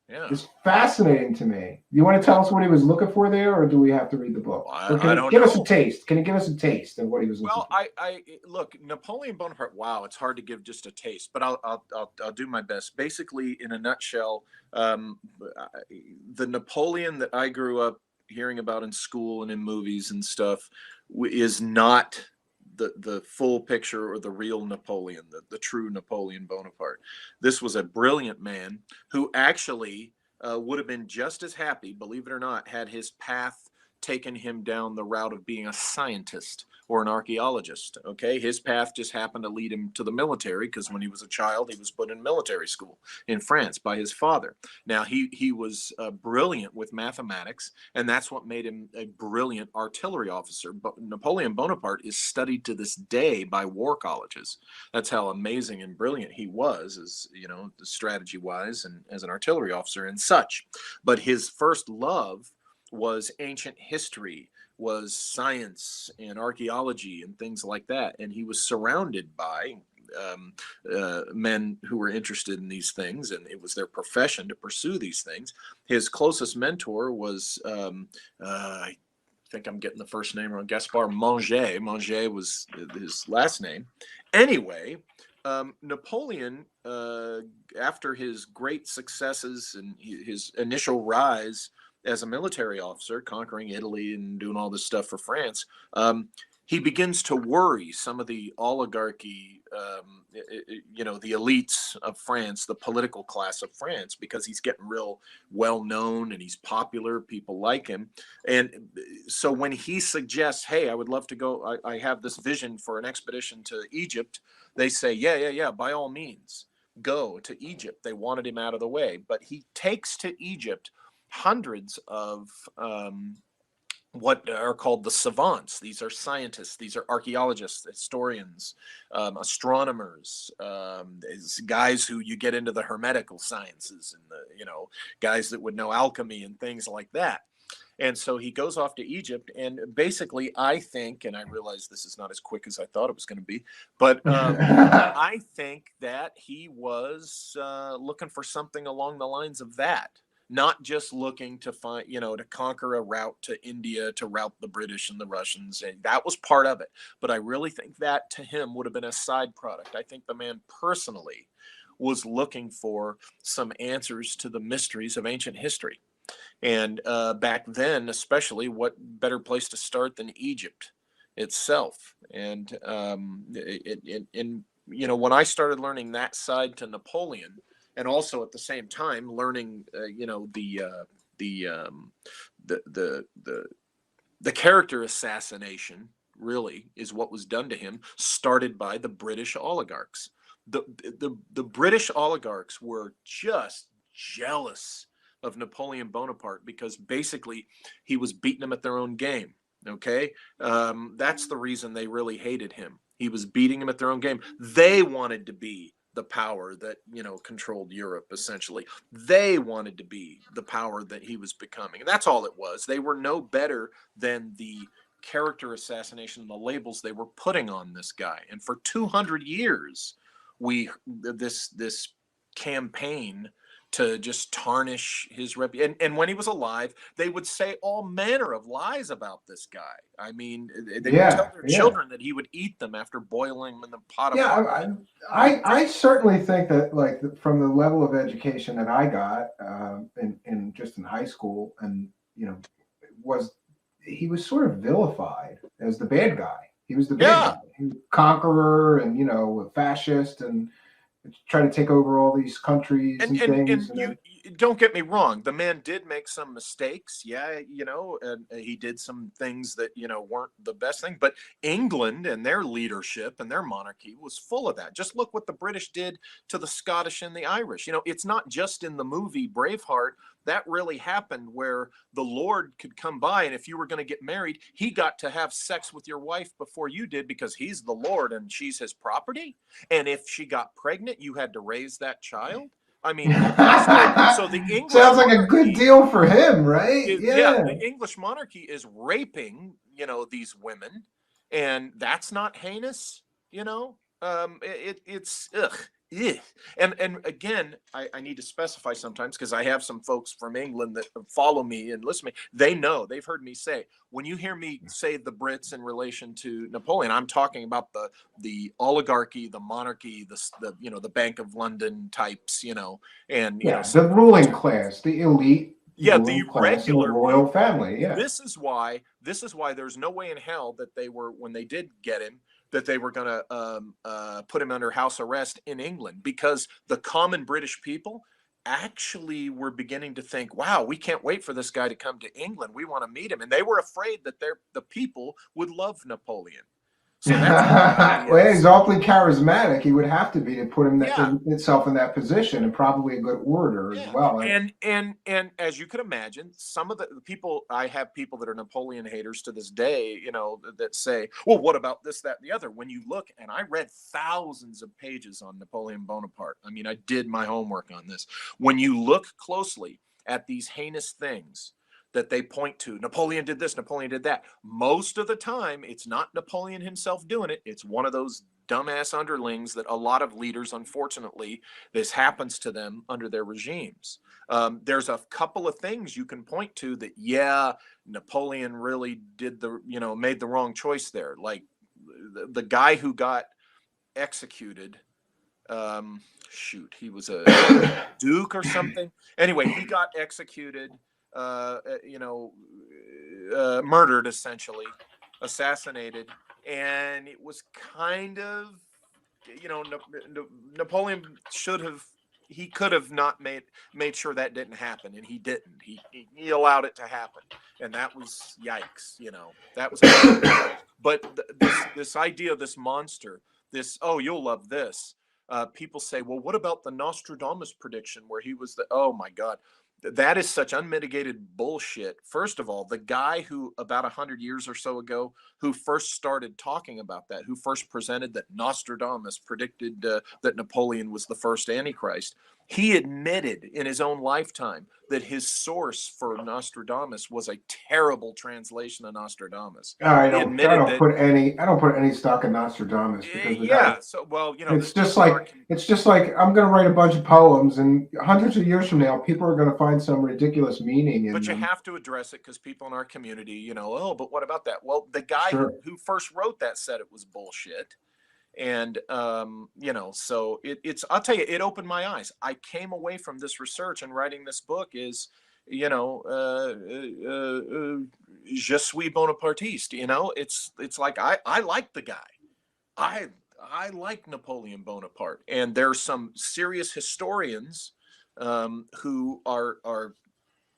yeah. it's fascinating to me. You want to tell us what he was looking for there, or do we have to read the book? Or can I you don't give us a know. taste? Can you give us a taste of what he was looking Well, for? I look, Napoleon Bonaparte. Wow, it's hard to give just a taste, but I'll do my best. Basically, in a nutshell, the Napoleon that I grew up hearing about in school and in movies and stuff is not the full picture or the real Napoleon, the true Napoleon Bonaparte. This was a brilliant man who actually would have been just as happy, believe it or not, had his path taken him down the route of being a scientist or an archaeologist. Okay, his path just happened to lead him to the military because when he was a child, he was put in military school in France by his father. Now he was brilliant with mathematics, and that's what made him a brilliant artillery officer. But Napoleon Bonaparte is studied to this day by war colleges. That's how amazing and brilliant he was, as you know, strategy wise and as an artillery officer and such. But his first love was ancient history, was science and archaeology and things like that. And he was surrounded by men who were interested in these things, and it was their profession to pursue these things. His closest mentor was, I think I'm getting the first name wrong, Gaspard Monge. Monge was his last name. Anyway, Napoleon, after his great successes and his initial rise as a military officer, conquering Italy and doing all this stuff for France, he begins to worry some of the oligarchy, the elites of France, the political class of France, because he's getting real well known and he's popular. People like him. And so when he suggests, hey, I would love to go, I have this vision for an expedition to Egypt, they say, yeah, by all means, go to Egypt. They wanted him out of the way, but he takes to Egypt hundreds of what are called the savants. These are scientists, these are archaeologists, historians, astronomers, guys who you get into the hermetical sciences and guys that would know alchemy and things like that. And so he goes off to Egypt, and basically, I think, and I realize this is not as quick as I thought it was going to be, but I think that he was looking for something along the lines of that. Not just looking to find, to conquer a route to India, to rout the British and the Russians. And that was part of it. But I really think that to him would have been a side product. I think the man personally was looking for some answers to the mysteries of ancient history. And back then, especially, what better place to start than Egypt itself? And when I started learning that side to Napoleon, and also at the same time learning, the character assassination really is what was done to him, started by the British oligarchs. The British oligarchs were just jealous of Napoleon Bonaparte because basically he was beating them at their own game. Okay, that's the reason they really hated him. He was beating them at their own game. They wanted to be the power that controlled Europe. Essentially, they wanted to be the power that he was becoming, and that's all it was. They were no better than the character assassination and the labels they were putting on this guy. And for 200 years, this campaign to just tarnish his reputation. And when he was alive, they would say all manner of lies about this guy. I mean, they would tell their children that he would eat them after boiling them in the pot of water. I certainly think that, like, from the level of education that I got in just in high school, and he was sort of vilified as the bad guy. He was the bad guy, he was conqueror, and a fascist, and try to take over all these countries and things. And you don't get me wrong, the man did make some mistakes, and he did some things that weren't the best thing. But England and their leadership and their monarchy was full of that. Just look what the British did to the Scottish and the Irish. It's not just in the movie Braveheart. That really happened, where the Lord could come by, and if you were going to get married, he got to have sex with your wife before you did, because he's the Lord and she's his property. And if she got pregnant, you had to raise that child. I mean, so the English sounds like a good deal for him, right? Yeah, the English monarchy is raping, these women, and that's not heinous, it's ugh. Ugh. And again, I need to specify sometimes because I have some folks from England that follow me and listen to me. They know, they've heard me say, when you hear me say the Brits in relation to Napoleon, I'm talking about the oligarchy, the monarchy, the Bank of London types, and the ruling class, the elite, the class in the regular royal people. family. Yeah, This is why there's no way in hell that they were, when they did get him, that they were going to put him under house arrest in England, because the common British people actually were beginning to think, wow, we can't wait for this guy to come to England. We want to meet him. And they were afraid that the people would love Napoleon. So that's well, he's awfully charismatic. He would have to be to put himself in that position, and probably a good orator as well. And as you can imagine, some of the people, I have people that are Napoleon haters to this day, that say, well, what about this, that, and the other? When you look, and I read thousands of pages on Napoleon Bonaparte. I mean, I did my homework on this. When you look closely at these heinous things that they point to, Napoleon did this, Napoleon did that, most of the time it's not Napoleon himself doing it. It's one of those dumbass underlings that a lot of leaders, unfortunately, this happens to them under their regimes. There's a couple of things you can point to that, Napoleon really did made the wrong choice there. Like the guy who got executed, he was a duke or something. Anyway, he got executed, murdered, essentially, assassinated. And it was kind of, Napoleon could have not made sure that didn't happen, and he didn't. He allowed it to happen, and that was yikes. That was. But this idea of this monster, you'll love this. People say, well, what about the Nostradamus prediction where he was oh my God. That is such unmitigated bullshit. First of all, the guy who about 100 years or so ago, who first started talking about that, who first presented that Nostradamus predicted that Napoleon was the first Antichrist, he admitted in his own lifetime that his source for Nostradamus was a terrible translation of Nostradamus. I don't put any stock in Nostradamus, because it's just like I'm going to write a bunch of poems, and hundreds of years from now, people are going to find some ridiculous meaning in them. But you have to address it, because people in our community, but what about that? Well, the guy who first wrote that said it was bullshit. And, so I'll tell you, it opened my eyes. I came away from this research and writing this book is, je suis Bonapartiste, it's like, I like the guy. I like Napoleon Bonaparte, and there's some serious historians, who are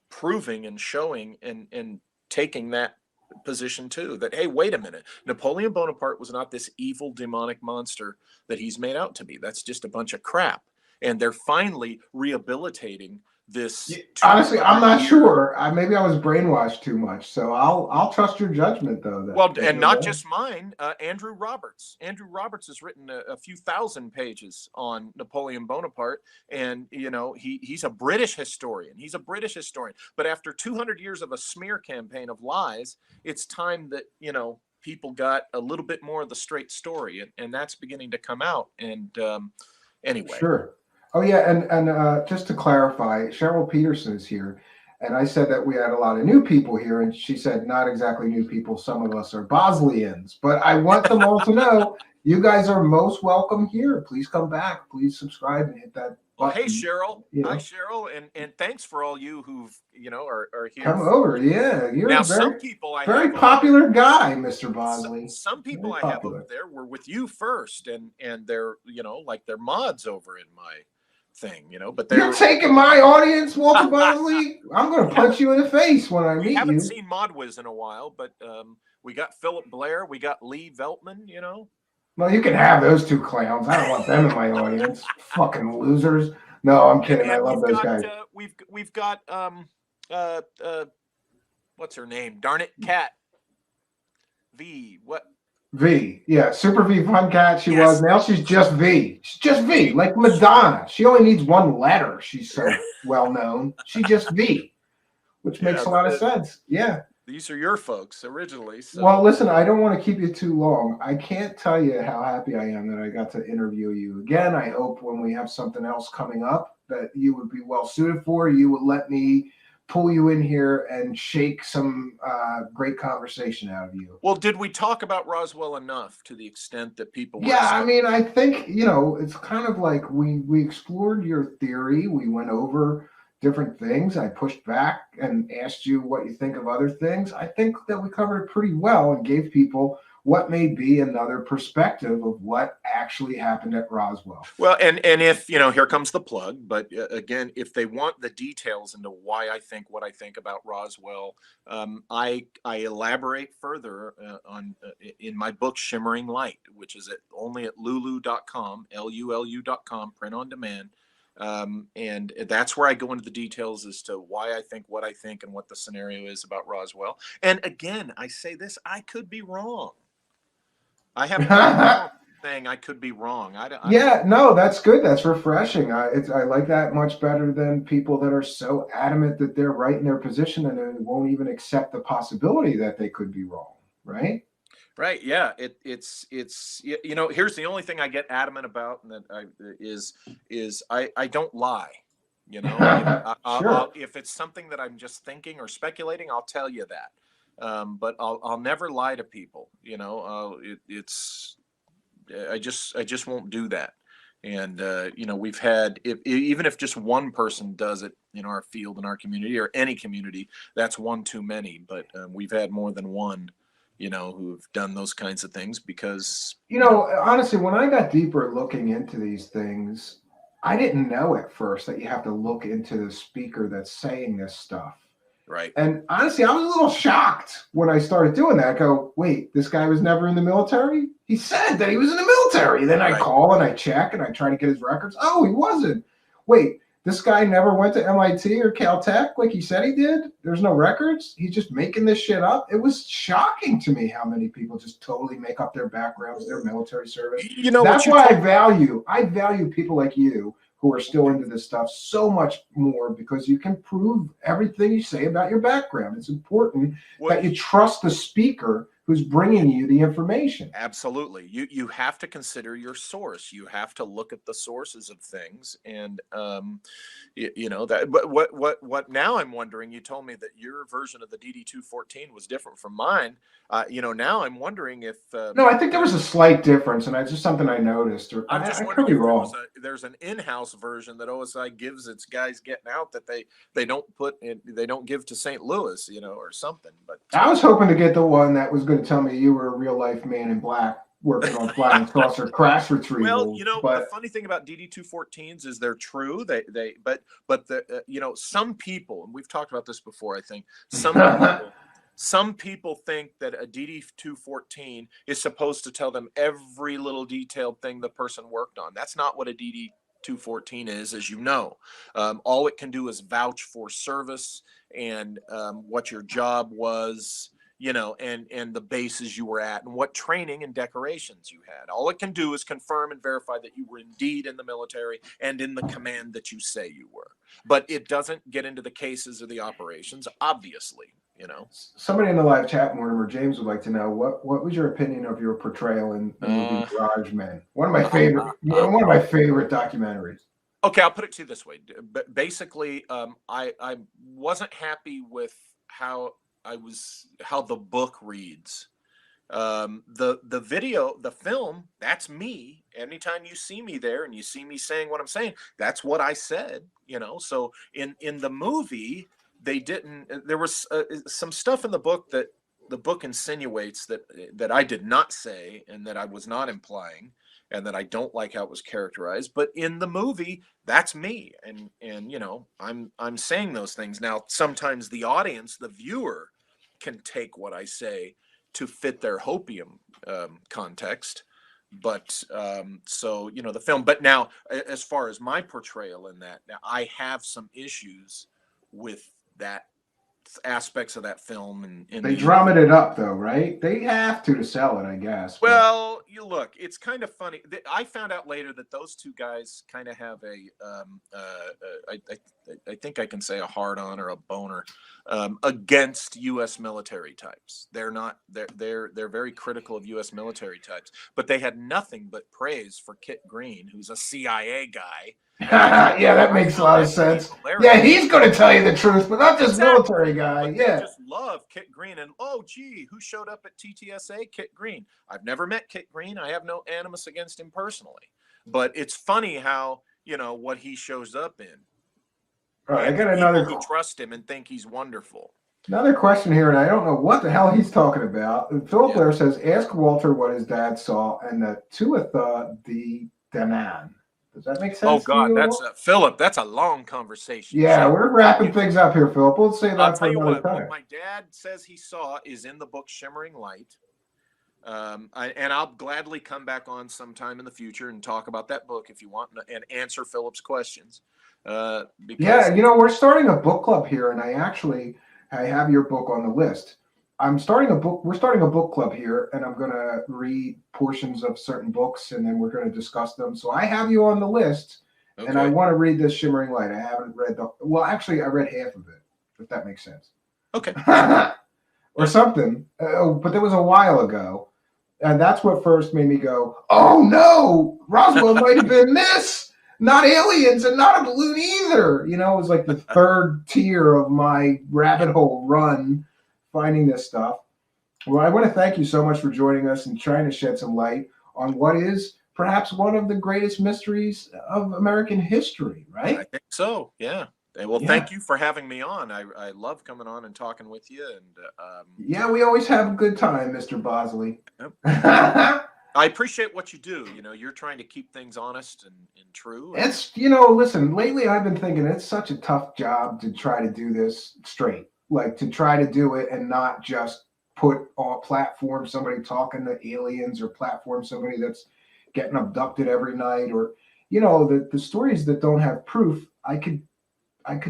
proving and showing and taking that position too, that, hey, wait a minute, Napoleon Bonaparte was not this evil demonic monster that he's made out to be. That's just a bunch of crap. And they're finally rehabilitating this. Honestly, I'm not sure. Maybe I was brainwashed too much, so I'll trust your judgment, though. Well, and not just mine. Andrew Roberts has written a few thousand pages on Napoleon Bonaparte, and he's a British historian. But after 200 years of a smear campaign of lies, it's time that people got a little bit more of the straight story, and that's beginning to come out. And anyway, sure. Oh yeah, and just to clarify, Cheryl Peterson is here, and I said that we had a lot of new people here, and she said not exactly new people. Some of us are Bosleans, but I want them all to know you guys are most welcome here. Please come back. Please subscribe and hit that button. Well, hey Cheryl, hi Cheryl, and thanks for all you who've are here. Come over, yeah. You're now some people very popular guy, Mr. Bosley. Some people I have over there were with you first, and they're like they're mods over in my thing, but you're taking my audience, Walter Bosley. I'm going to punch you in the face when I meet you. We haven't seen Modwiz in a while, but we got Philip Blair, we got Lee Veltman, Well, you can have those two clowns. I don't want them in my audience. Fucking losers. No, I'm kidding. I love those guys. We've got what's her name? Darn it, Cat. What? V. Yeah, Super V Fun Cat she was. Yes. Now she's just V. She's just V, like Madonna. She only needs one letter. She's so well known. She just V, which Yeah, makes a lot of sense. Yeah. these are your folks originally. So. Well, listen, I don't want to keep you too long. I can't tell you how happy I am that I got to interview you again. I hope when we have something else coming up that you would be well suited for, you would let me pull you in here and shake some great conversation out of you. Well, did we talk about Roswell enough to the extent that people were? Yeah, I mean, I think, it's kind of like we explored your theory. We went over different things. I pushed back and asked you what you think of other things. I think that we covered it pretty well and gave people what may be another perspective of what actually happened at Roswell. Well, and if, here comes the plug, but again, if they want the details into why I think what I think about Roswell, I elaborate further in my book Shimmering Light, which is only at lulu.com, lulu.com, print on demand. And that's where I go into the details as to why I think what I think and what the scenario is about Roswell. And again, I say this, I could be wrong. I have no saying I could be wrong. No, that's good. That's refreshing. I like that much better than people that are so adamant that they're right in their position and they won't even accept the possibility that they could be wrong. Right. Right. Yeah. It's here's the only thing I get adamant about, and is I don't lie. Sure. If it's something that I'm just thinking or speculating, I'll tell you that. But I'll never lie to people. I just won't do that. And we've had, even if just one person does it in our field, in our community, or any community, that's one too many. But we've had more than one, who've done those kinds of things because honestly, when I got deeper looking into these things, I didn't know at first that you have to look into the speaker that's saying this stuff. Right. And honestly, I was a little shocked when I started doing that. I go, wait, this guy was never in the military? He said that he was in the military. Then I call and I check and I try to get his records. Oh, he wasn't. Wait, this guy never went to MIT or Caltech like he said he did? There's no records? He's just making this shit up? It was shocking to me how many people just totally make up their backgrounds, their military service. That's why I value people like you who are still into this stuff so much more, because you can prove everything you say about your background. It's important that you trust the speaker who's bringing you the information. Absolutely. You have to consider your source. You have to look at the sources of things. And, that, but what now I'm wondering, you told me that your version of the DD-214 was different from mine. Now I'm wondering if, no, I think there was a slight difference, and it's just something I noticed. Or I'm just wondering if wrong. There's an in-house version that OSI gives its guys getting out that they don't give to St. Louis, or something. But I was hoping to get the one that was going to tell me you were a real life man in black working on flying saucer crash retrieval. Well, the funny thing about DD-214s is they're true. But some people, and we've talked about this before, I think some people think that a DD-214 is supposed to tell them every little detailed thing the person worked on. That's not what a DD-214 is, as you know. All it can do is vouch for service and what your job was, and the bases you were at and what training and decorations you had. All it can do is confirm and verify that you were indeed in the military and in the command that you say you were. But it doesn't get into the cases or the operations, obviously. Somebody in the live chat, Mortimer James, would like to know what was your opinion of your portrayal in the movie Garage Men? One of my favorite documentaries. Okay, I'll put it to you this way. Basically, I wasn't happy with how the book reads. The video, the film, that's me. Anytime you see me there and you see me saying what I'm saying, that's what I said. So in the movie, they didn't. There was some stuff in the book that the book insinuates that I did not say and that I was not implying, and that I don't like how it was characterized. But in the movie, that's me, and I'm saying those things. Now, sometimes the audience, the viewer, can take what I say to fit their hopium context. But the film. But now, as far as my portrayal in that, now I have some issues with that aspects of that film, and they drum it up though, right? They have to sell it, I guess. Well, you look, it's kind of funny. I found out later that those two guys kind of have I think I can say a hard on or a boner against U.S. military types. They're not. They're very critical of U.S. military types, but they had nothing but praise for Kit Green, who's a CIA guy. Yeah, that makes a lot of sense. Yeah, he's going to tell you the truth, but not this military guy. But yeah, they just love Kit Green, and oh, gee, who showed up at TTSA? Kit Green. I've never met Kit Green. I have no animus against him personally, but it's funny how what he shows up in. All right, I got another. Who trust him and think he's wonderful. Another question here, and I don't know what the hell he's talking about. Philip Blair says, "Ask Walter what his dad saw and the Tuatha De Danann." Does that make sense? Oh God, that's Philip. That's a long conversation. Yeah, we're wrapping things up here, Philip. We'll say that for another time. What my dad says he saw is in the book Shimmering Light, and I'll gladly come back on sometime in the future and talk about that book if you want and answer Philip's questions. Yeah, we're starting a book club here, and I have your book on the list. We're starting a book club here, and I'm going to read portions of certain books, and then we're going to discuss them. So I have you on the list, and I want to read this Shimmering Light. I haven't read actually, I read half of it, if that makes sense. Okay. Or something. But that was a while ago, and that's what first made me go, oh no, Roswell might have been this. Not aliens and not a balloon either. It was like the third tier of my rabbit hole run finding this stuff. Well, I want to thank you so much for joining us and trying to shed some light on what is perhaps one of the greatest mysteries of American history, right? I think so, yeah. Well, thank you for having me on. I love coming on and talking with you. And yeah, we always have a good time, Mr. Bosley. Yep. I appreciate what you do. You're trying to keep things honest and true. It's, listen, lately I've been thinking it's such a tough job to try to do this straight. Like to try to do it and not just put on platform somebody talking to aliens or platform somebody that's getting abducted every night or, the stories that don't have proof. I could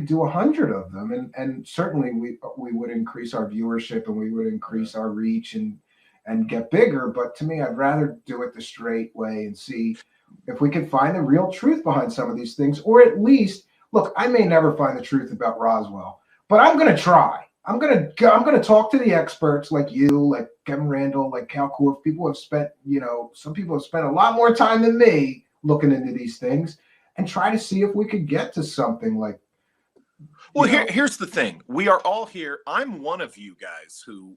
do 100 of them and certainly we would increase our viewership and we would increase our reach and get bigger. But to me, I'd rather do it the straight way and see if we can find the real truth behind some of these things, or at least look, I may never find the truth about Roswell, but I'm going to try. I'm going to talk to the experts like you, like Kevin Randall, like Cal Korff. People have spent, some people have spent a lot more time than me looking into these things and try to see if we could get to something like. Well, here's the thing. We are all here. I'm one of you guys who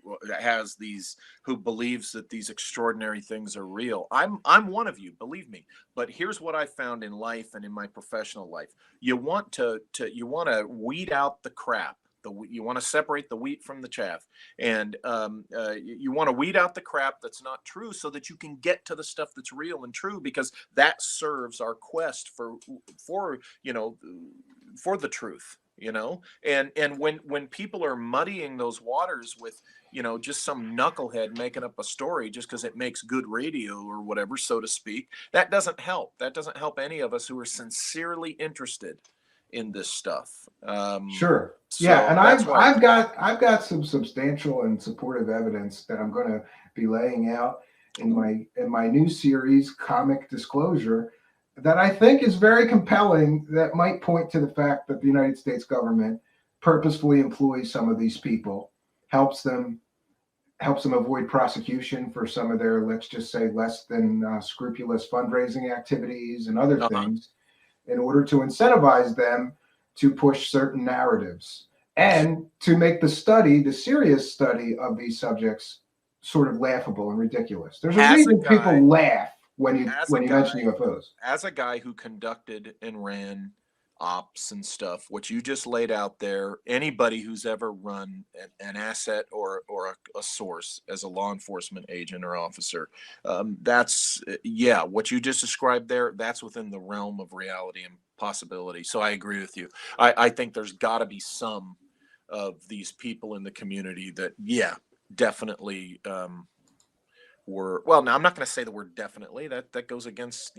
believes that these extraordinary things are real. I'm one of you, believe me. But here's what I found in life and in my professional life. You want to weed out the crap. You want to separate the wheat from the chaff, and you want to weed out the crap that's not true so that you can get to the stuff that's real and true, because that serves our quest for the truth. And when people are muddying those waters with just some knucklehead making up a story just because it makes good radio or whatever, so to speak, that doesn't help. That doesn't help any of us who are sincerely interested in this stuff. Sure. Yeah, and I've got some substantial and supportive evidence that I'm going to be laying out in my new series, Comic Disclosure, that I think is very compelling, that might point to the fact that the United States government purposefully employs some of these people, helps them avoid prosecution for some of their, let's just say, less than scrupulous fundraising activities and other things, in order to incentivize them to push certain narratives and to make the serious study of these subjects sort of laughable and ridiculous. There's a reason people laugh when you mention UFOs. As a guy who conducted and ran ops and stuff, what you just laid out there, anybody who's ever run an asset or a source as a law enforcement agent or officer, that's what you just described there, that's within the realm of reality and possibility. So I agree with you. I think there's got to be some of these people in the community that definitely now I'm not going to say the word definitely, that goes against,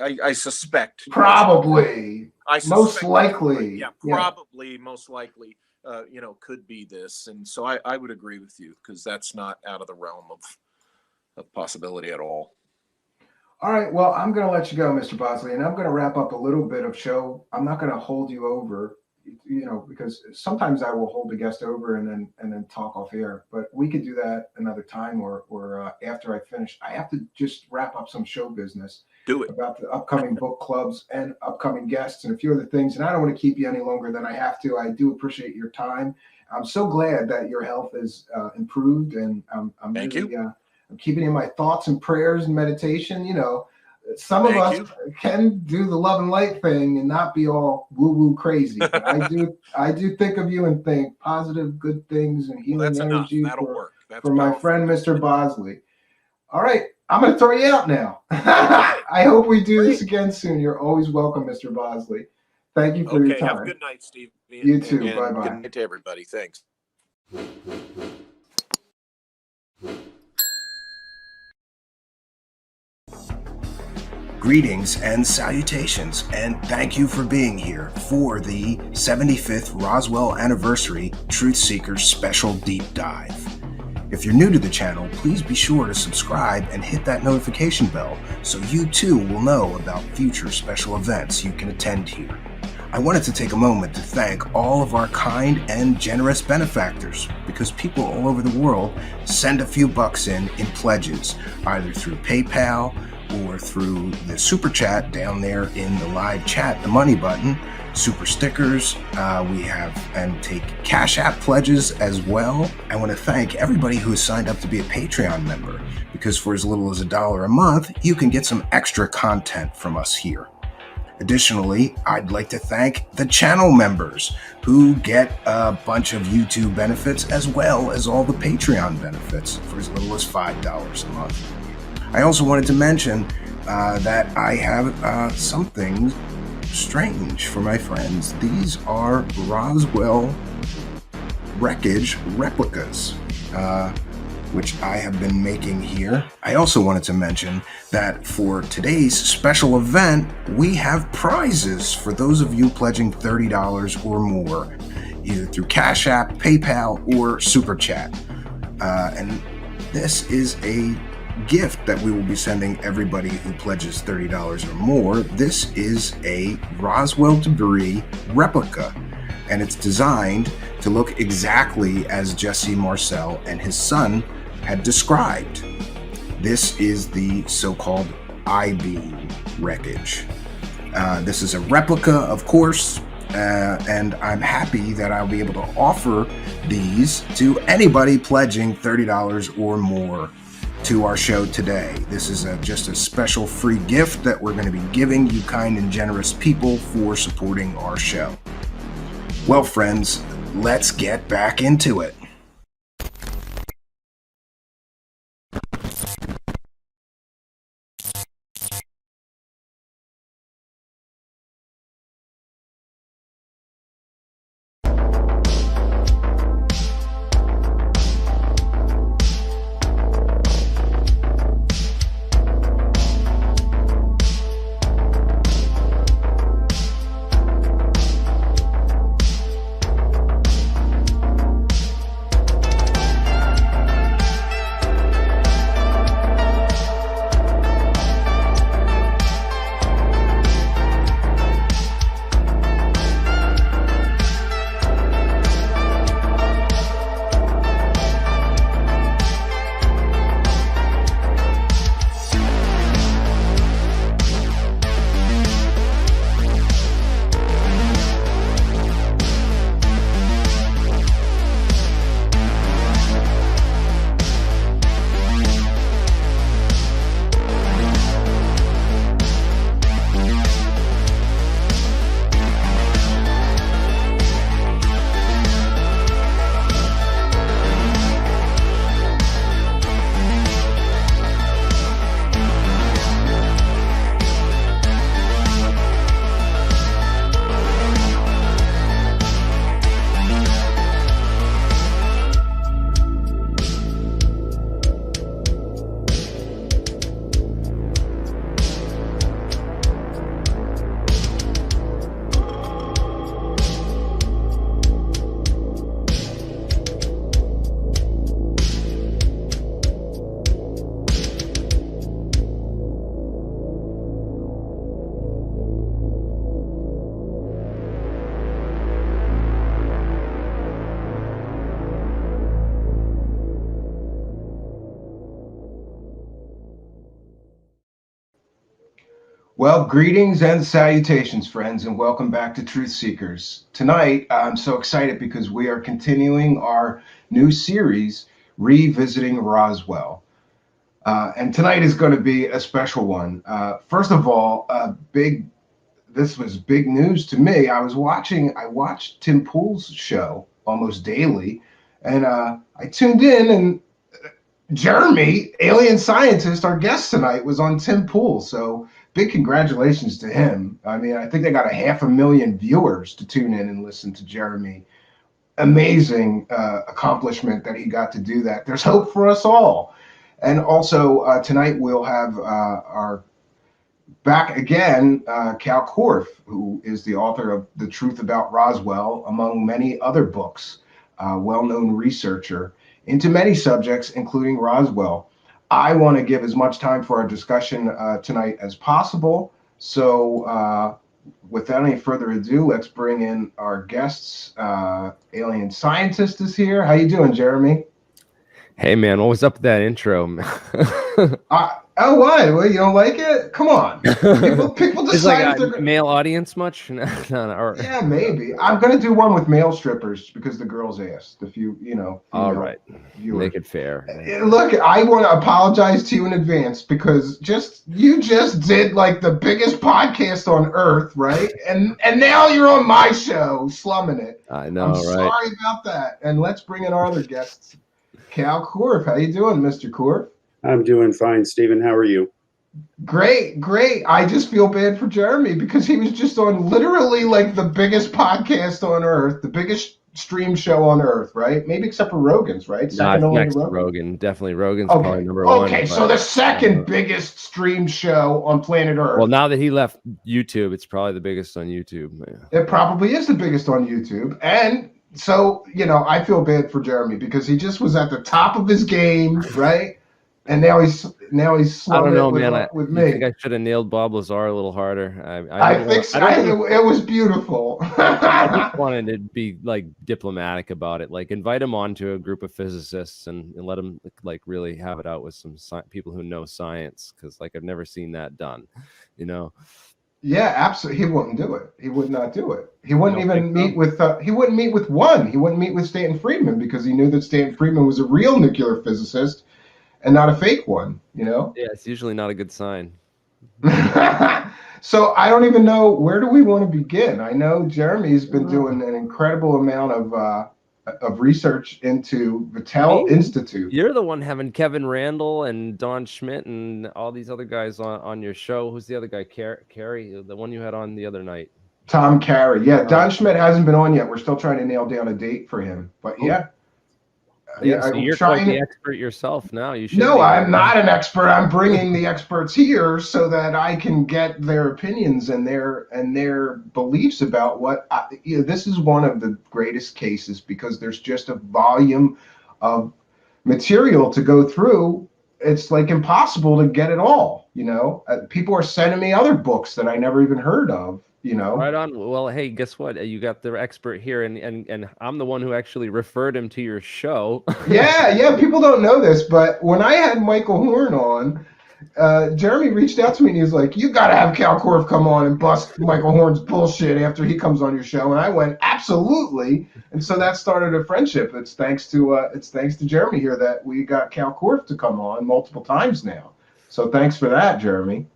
I suspect probably, most likely. Yeah, probably, most likely could be this. And so I would agree with you, because that's not out of the realm of possibility at all. All right. Well, I'm going to let you go, Mr. Bosley, and I'm going to wrap up a little bit of show. I'm not going to hold you over, because sometimes I will hold the guest over and then talk off air. But we could do that another time, or after I finish. I have to just wrap up some show business. Do it. About the upcoming book clubs and upcoming guests and a few other things. And I don't want to keep you any longer than I have to. I do appreciate your time. I'm so glad that your health is improved, and I'm Thank really, you. I'm keeping in my thoughts and prayers and meditation. Some of us can do the love and light thing and not be all woo-woo crazy. But I do think of you and think positive, good things and healing energy for my friend, Mr. Bosley. All right. I'm going to throw you out now. I hope we do this again soon. You're always welcome, Mr. Bosley. Thank you for your time. Have a good night, Steve. You too. Bye-bye. Good night to everybody. Thanks. Greetings and salutations, and thank you for being here for the 75th Roswell Anniversary Truth Seekers Special Deep Dive. If you're new to the channel, please be sure to subscribe and hit that notification bell so you too will know about future special events you can attend here. I wanted to take a moment to thank all of our kind and generous benefactors, because people all over the world send a few bucks in pledges, either through PayPal or through the super chat down there in the live chat, the money button, super stickers, we have and take Cash App pledges as well. I want to thank everybody who has signed up to be a Patreon member, because for as little as $1 a month, you can get some extra content from us here. Additionally, I'd like to thank the channel members who get a bunch of YouTube benefits as well as all the Patreon benefits for as little as $5 a month. I also wanted to mention that I have something strange for my friends. These are Roswell wreckage replicas, which I have been making here. I also wanted to mention that for today's special event, we have prizes for those of you pledging $30 or more, either through Cash App, PayPal, or Super Chat. And this is a gift that we will be sending everybody who pledges $30 or more. This is a Roswell debris replica, and it's designed to look exactly as Jesse Marcel and his son had described. This is the so-called I-beam wreckage. This is a replica, of course, and I'm happy that I'll be able to offer these to anybody pledging $30 or more to our show today. This is just a special free gift that we're going to be giving you kind and generous people for supporting our show. Well, friends, let's get back into it. Well, greetings and salutations, friends, and welcome back to Truth Seekers. Tonight, I'm so excited because we are continuing our new series, Revisiting Roswell. And tonight is going to be a special one. First of all, this was big news to me. I watched Tim Pool's show almost daily, and I tuned in, and Jeremy, alien scientist, our guest tonight, was on Tim Pool. So big congratulations to him. I mean, I think they got 500,000 viewers to tune in and listen to Jeremy. Amazing accomplishment that he got to do that. There's hope for us all. And also tonight we'll have our back again, Cal Korff, who is the author of The Truth About Roswell, among many other books, well-known researcher into many subjects, including Roswell. I want to give as much time for our discussion tonight as possible. So without any further ado, let's bring in our guests. Alien scientist is here. How you doing, Jeremy? Hey, man, what was up with that intro? Oh, why? Well, you don't like it? Come on. People Is decide like a male audience much? No, yeah, maybe. I'm going to do one with male strippers because the girls asked. If you know. All right. Viewers. Make it fair. Look, I want to apologize to you in advance because you just did like the biggest podcast on earth, right? And now you're on my show, slumming it. I know, I'm right? Sorry about that. And let's bring in our other guests. Cal Korff, how you doing, Mr. Korff? I'm doing fine, Stephen. How are you? Great. I just feel bad for Jeremy because he was just on literally like the biggest podcast on earth, the biggest stream show on earth, right? Maybe except for Rogan's, right? Second only next to Rogan. Definitely Rogan's probably number one. Okay, so the second biggest stream show on planet Earth. Well, now that he left YouTube, it's probably the biggest on YouTube. Yeah. It probably is the biggest on YouTube. And so, I feel bad for Jeremy because he just was at the top of his game, right? And now he's I don't know, man. With me. I think I should have nailed Bob Lazar a little harder. I think so. It was beautiful. I just wanted to be like diplomatic about it. Like invite him on to a group of physicists and let him like really have it out with some people who know science, because like I've never seen that done, Yeah, absolutely. He wouldn't do it. He would not do it. He wouldn't even meet with. He wouldn't meet with one. He wouldn't meet with Stanton Friedman because he knew that Stanton Friedman was a real nuclear physicist and not a fake one. Yeah, it's usually not a good sign. So I don't even know, where do we want to begin? I know Jeremy's been doing an incredible amount of research into Battelle Institute. You're the one having Kevin Randall and Don Schmidt and all these other guys on your show. Who's the other guy? Carey, the one you had on the other night. Tom Carey. Yeah, Don Schmidt hasn't been on yet. We're still trying to nail down a date for him. But yeah. Yeah, so you're quite the expert yourself now. You should. No, I'm not an expert. I'm bringing the experts here so that I can get their opinions and their beliefs about what. This is one of the greatest cases because there's just a volume of material to go through. It's like impossible to get it all. People are sending me other books that I never even heard of. Right on. Well, hey, guess what? You got the expert here, and I'm the one who actually referred him to your show. Yeah. People don't know this, but when I had Michael Horn on, Jeremy reached out to me and he was like, "You got to have Cal Korff come on and bust Michael Horn's bullshit after he comes on your show." And I went, "Absolutely!" And so that started a friendship. It's thanks to Jeremy here that we got Cal Korff to come on multiple times now. So thanks for that, Jeremy.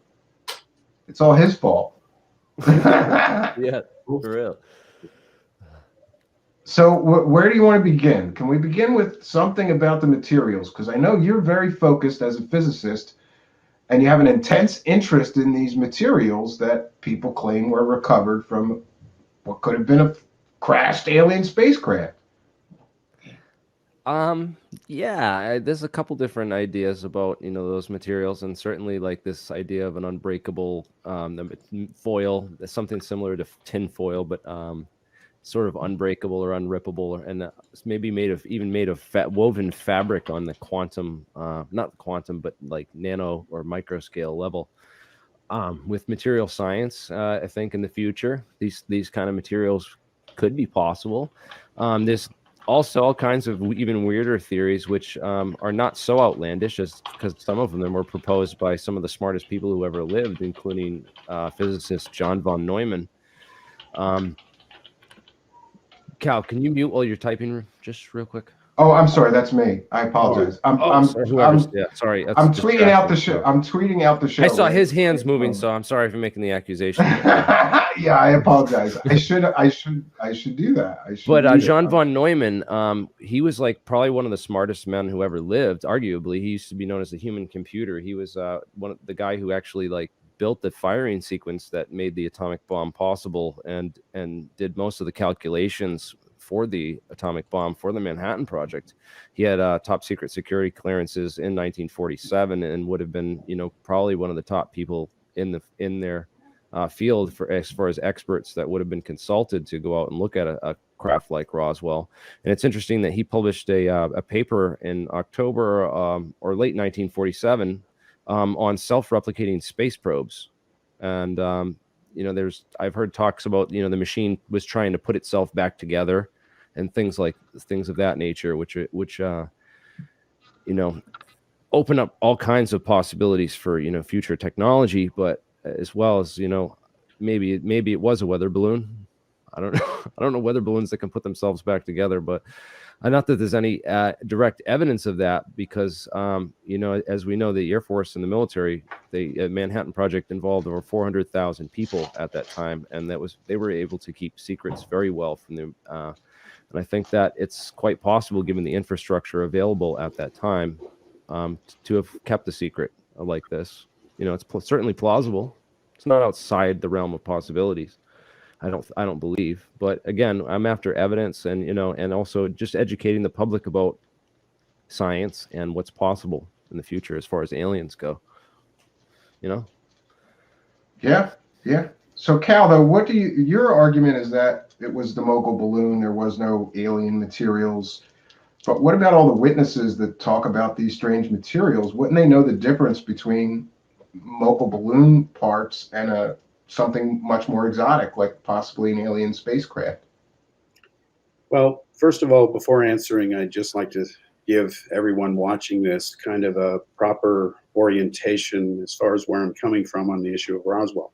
It's all his fault. Yeah, for real. So where do you want to begin? Can we begin with something about the materials? Because I know you're very focused as a physicist, and you have an intense interest in these materials that people claim were recovered from what could have been a crashed alien spacecraft. Yeah, there's a couple different ideas about those materials, and certainly like this idea of an unbreakable foil, something similar to tin foil, but sort of unbreakable or unrippable, and maybe made of woven fabric on the quantum, not quantum, but like nano or micro scale level. With material science, I think in the future these kind of materials could be possible. There's also all kinds of even weirder theories, which are not so outlandish, as because some of them were proposed by some of the smartest people who ever lived, including physicist John von Neumann. Cal, can you mute while you're typing just real quick? Oh, I'm sorry. That's me. I apologize. Sorry, sorry. I'm tweeting out the show. I'm tweeting out the show. I saw his hands moving, so I'm sorry for making the accusation. Yeah, I apologize. I should do that. But John von Neumann, he was like probably one of the smartest men who ever lived. Arguably, he used to be known as the human computer. He was one of the guy who actually like built the firing sequence that made the atomic bomb possible, and did most of the calculations for the atomic bomb for the Manhattan Project. He had top secret security clearances in 1947, and would have been, probably one of the top people in their field for as far as experts that would have been consulted to go out and look at a craft like Roswell. And it's interesting that he published a paper in October or late 1947 on self-replicating space probes. And I've heard talks about the machine was trying to put itself back together and things of that nature, which open up all kinds of possibilities for future technology, but as well as maybe it was a weather balloon. I don't know. I don't know weather balloons that can put themselves back together, but not that there's any direct evidence of that, because as we know, the Air Force and the military, the Manhattan Project involved over 400,000 people at that time, and they were able to keep secrets very well from them. And I think that it's quite possible, given the infrastructure available at that time, to have kept a secret like this. It's certainly plausible. It's not outside the realm of possibilities. I don't believe. But again, I'm after evidence, and and also just educating the public about science and what's possible in the future as far as aliens go. Yeah. So Cal, though, your argument is that it was the mogul balloon, there was no alien materials. But what about all the witnesses that talk about these strange materials? Wouldn't they know the difference between mogul balloon parts and something much more exotic, like possibly an alien spacecraft? Well, first of all, before answering, I'd just like to give everyone watching this kind of a proper orientation as far as where I'm coming from on the issue of Roswell.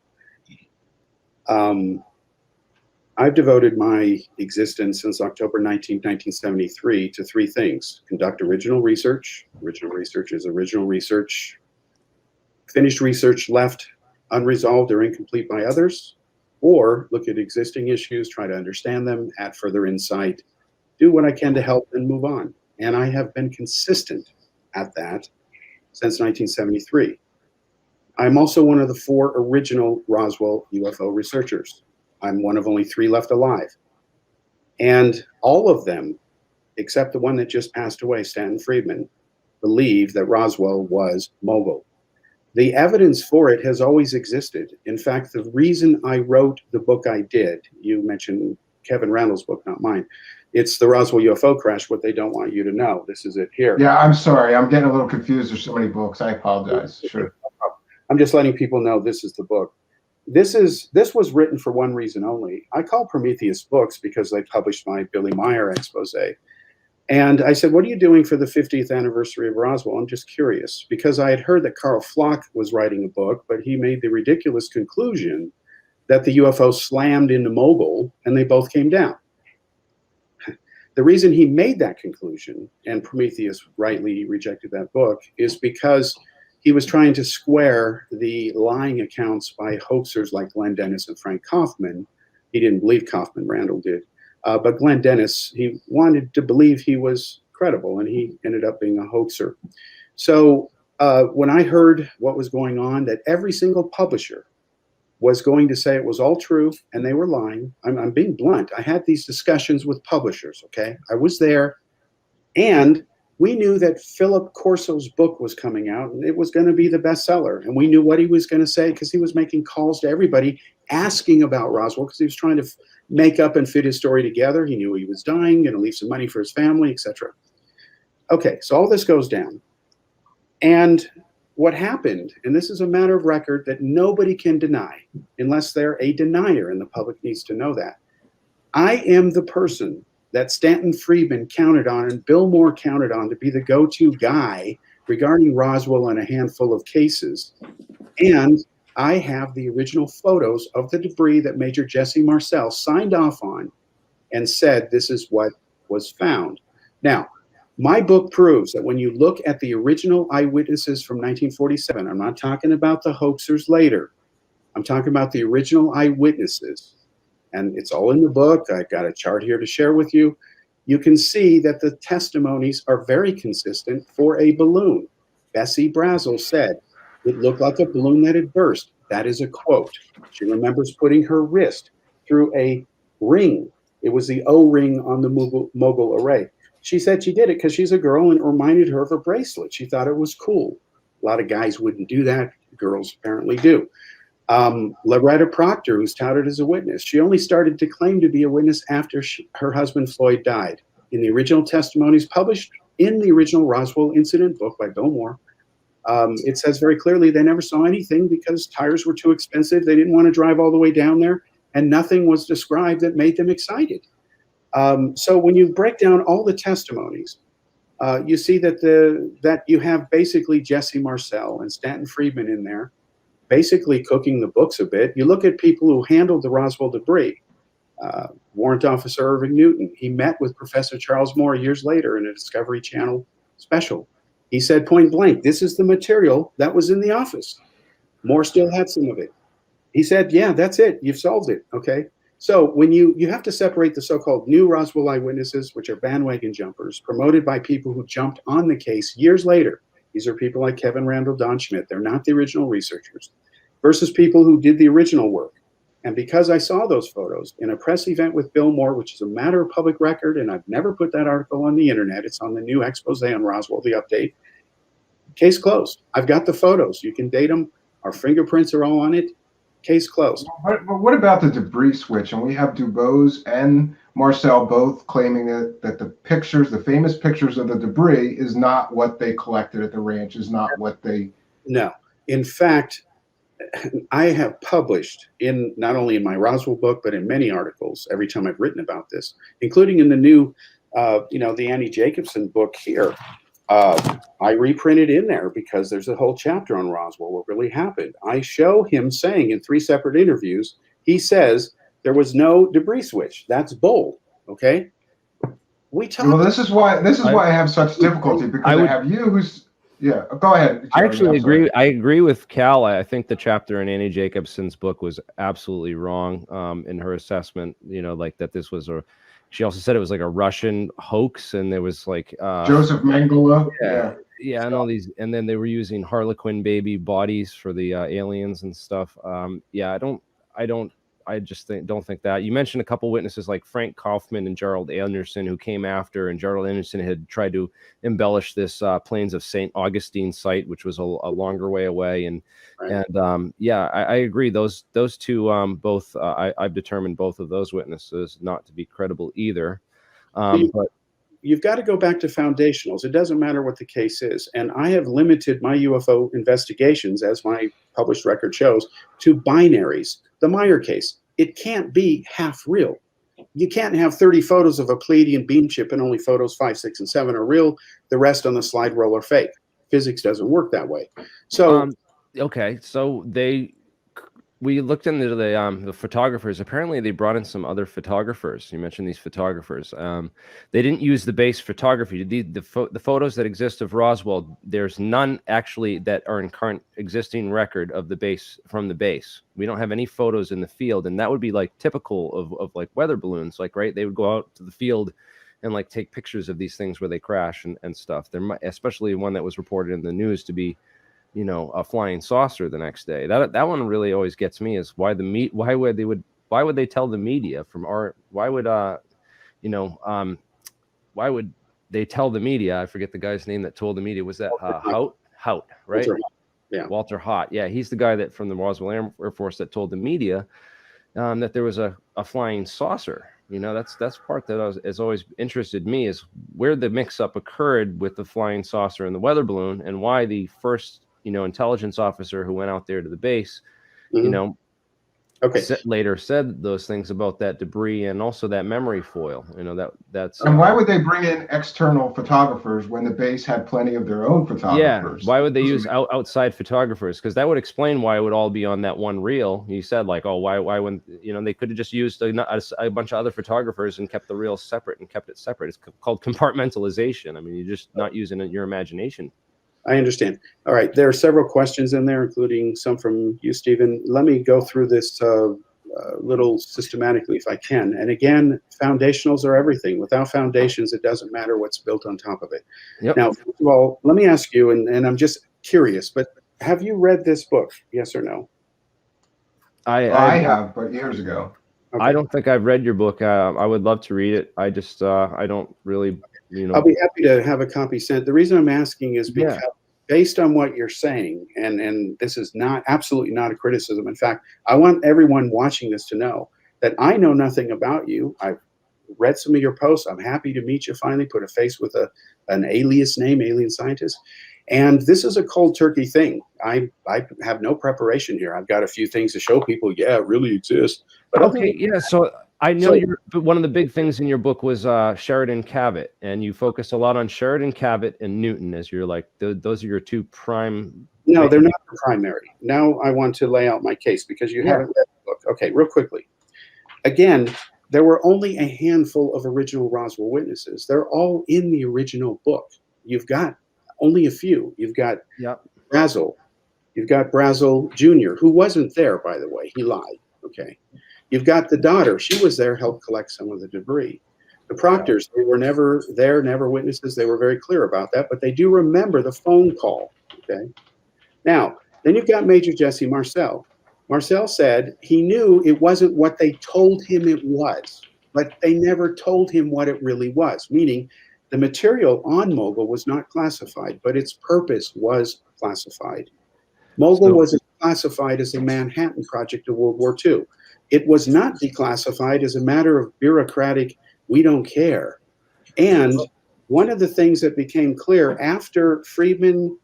I've devoted my existence since October 19, 1973 to three things: conduct original research. Original research is original research. Finished research left unresolved or incomplete by others, or look at existing issues, try to understand them, add further insight, do what I can to help, and move on. And I have been consistent at that since 1973. I'm also one of the 4 original Roswell UFO researchers. I'm one of only 3 left alive. And all of them, except the one that just passed away, Stanton Friedman, believe that Roswell was mogul. The evidence for it has always existed. In fact, the reason I wrote the book I did, you mentioned Kevin Randall's book, not mine. It's the Roswell UFO Crash, What They Don't Want You to Know. This is it here. Yeah, I'm sorry. I'm getting a little confused. There's so many books. I apologize. Sure. I'm just letting people know this is the book. This was written for one reason only. I call Prometheus books because they published my Billy Meyer expose. And I said, what are you doing for the 50th anniversary of Roswell? I'm just curious, because I had heard that Carl Flock was writing a book, but he made the ridiculous conclusion that the UFO slammed into mogul and they both came down. The reason he made that conclusion, and Prometheus rightly rejected that book, is because he was trying to square the lying accounts by hoaxers like Glenn Dennis and Frank Kaufman. He didn't believe Kaufman, Randall did. But Glenn Dennis, he wanted to believe he was credible, and he ended up being a hoaxer. So when I heard what was going on, that every single publisher was going to say it was all true and they were lying, I'm being blunt. I had these discussions with publishers, okay? I was there, and we knew that Philip Corso's book was coming out, and it was going to be the bestseller. And we knew what he was going to say because he was making calls to everybody asking about Roswell, because he was trying to make up and fit his story together. He knew he was dying, going to leave some money for his family, etc. Okay, so all this goes down. And what happened, and this is a matter of record that nobody can deny unless they're a denier, and the public needs to know that. I am the person that Stanton Friedman counted on and Bill Moore counted on to be the go-to guy regarding Roswell and a handful of cases. And I have the original photos of the debris that Major Jesse Marcel signed off on and said this is what was found. Now, my book proves that when you look at the original eyewitnesses from 1947, I'm not talking about the hoaxers later. I'm talking about the original eyewitnesses. And it's all in the book. I've got a chart here to share with you. You can see that the testimonies are very consistent for a balloon. Bessie Brazel said, it looked like a balloon that had burst. That is a quote. She remembers putting her wrist through a ring. It was the O-ring on the mogul array. She said she did it because she's a girl and it reminded her of a bracelet. She thought it was cool. A lot of guys wouldn't do that. Girls apparently do. Loretta Proctor, who's touted as a witness, she only started to claim to be a witness after her husband Floyd died. In the original testimonies published in the original Roswell incident book by Bill Moore, it says very clearly they never saw anything because tires were too expensive. They didn't want to drive all the way down there, and nothing was described that made them excited. So when you break down all the testimonies, you see that you have basically Jesse Marcel and Stanton Friedman in there, basically cooking the books a bit. You look at people who handled the Roswell debris. Warrant Officer Irving Newton, he met with Professor Charles Moore years later in a Discovery Channel special. He said point blank, this is the material that was in the office. Moore still had some of it. He said, yeah, that's it. You've solved it. Okay. So when you have to separate the so-called new Roswell eyewitnesses, which are bandwagon jumpers, promoted by people who jumped on the case years later. These are people like Kevin Randall, Don Schmidt. They're not the original researchers, versus people who did the original work. And because I saw those photos in a press event with Bill Moore, which is a matter of public record, and I've never put that article on the internet. It's on the new expose on Roswell, the update. Case closed. I've got the photos. You can date them. Our fingerprints are all on it. Case closed. But what about the debris switch? And we have Dubose and Marcel both claiming that the pictures, the famous pictures of the debris, is not what they collected at the ranch, is not what they... No. In fact, I have published in not only in my Roswell book, but in many articles every time I've written about this, including in the new, the Annie Jacobson book here. I reprinted in there because there's a whole chapter on Roswell, what really happened. I show him saying in 3 separate interviews, he says there was no debris switch. That's bull. Okay. Well, this is why I have such difficulty, because I have you who's... Yeah, go ahead. I actually agree. I agree with Cal. I think the chapter in Annie Jacobson's book was absolutely wrong in her assessment. Like that this was she also said it was like a Russian hoax, and there was like Joseph Mengele. Yeah, and all these, and then they were using Harlequin baby bodies for the aliens and stuff. I just don't think that. You mentioned a couple witnesses like Frank Kaufman and Gerald Anderson, who came after, and Gerald Anderson had tried to embellish this Plains of St. Augustine site, which was a longer way away. And right. And I agree. Those two both I've determined both of those witnesses not to be credible either. But you've got to go back to foundationals. It doesn't matter what the case is. And I have limited my UFO investigations, as my published record shows, to binaries. The Meyer case, it can't be half real. You can't have 30 photos of a Pleiadian beam chip and only photos 5, 6, and 7 are real. The rest on the slide roll are fake. Physics doesn't work that way. So, okay. So we looked into the photographers. Apparently, they brought in some other photographers. You mentioned these photographers. They didn't use the base photography. The photos that exist of Roswell, there's none actually that are in current existing record of the base, from the base. We don't have any photos in the field, and that would be like typical of like weather balloons. Like, right, they would go out to the field and like take pictures of these things where they crash and stuff. There might, especially one that was reported in the news to be, a flying saucer the next day. That one really always gets me, is why would they tell the media why would they tell the media? I forget the guy's name that told the media. Was that Hout, right? Yeah. Walter Haut. Yeah. He's the guy that from the Roswell Air Force that told the media that there was a flying saucer. That's part that has always interested me, is where the mix up occurred with the flying saucer and the weather balloon, and why the first intelligence officer who went out there to the base, Okay. later said those things about that debris and also that memory foil. You know, that's. And why would they bring in external photographers when the base had plenty of their own photographers? Yeah, why would they use outside photographers? Because that would explain why it would all be on that one reel. You said like, oh, why wouldn't, you know, they could have just used a bunch of other photographers and kept the reels separate and kept it separate. It's called compartmentalization. I mean, you're just not using your imagination. I understand. All right. There are several questions in there, including some from you, Stephen. Let me go through this little systematically if I can. And again, foundationals are everything. Without foundations, it doesn't matter what's built on top of it. Yep. Now, first of all, let me ask you, and I'm just curious, but have you read this book? Yes or no? I have, but years ago. Okay. I don't think I've read your book. I would love to read it. I just, I don't really, you know. I'll be happy to have a copy sent. The reason I'm asking is because based on what you're saying, and this is not absolutely not a criticism. In fact, I want everyone watching this to know that I know nothing about you. I've read some of your posts. I'm happy to meet you finally, put a face with an alias name, alien scientist. And this is a cold turkey thing. I have no preparation here. I've got a few things to show people. Yeah, it really exists. But okay, yeah. So I know one of the big things in your book was Sheridan Cavitt, and you focused a lot on Sheridan Cavitt and Newton as you're like those are your two prime. No, they're not the primary. Now I want to lay out my case because you haven't read the book. Okay, real quickly. Again, there were only a handful of original Roswell witnesses. They're all in the original book. You've got only a few. You've got Brazel. You've got Brazel Jr., who wasn't there, by the way. He lied. Okay. You've got the daughter. She was there, helped collect some of the debris. The Proctors, they were never there, never witnesses. They were very clear about that, but they do remember the phone call. Okay. Now, then you've got Major Jesse Marcel. Marcel said he knew it wasn't what they told him it was, but they never told him what it really was, meaning the material on Mogul was not classified, but its purpose was classified. Mogul was classified as a Manhattan Project of World War II. It was not declassified as a matter of bureaucratic, we don't care. And one of the things that became clear after Friedman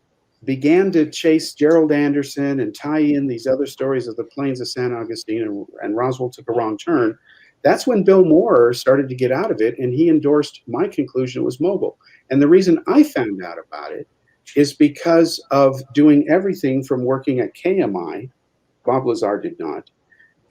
began to chase Gerald Anderson and tie in these other stories of the plains of San Augustine and Roswell took a wrong turn, that's when Bill Moore started to get out of it, and he endorsed my conclusion it was Mogul. And the reason I found out about it is because of doing everything from working at KMI, Bob Lazar did not,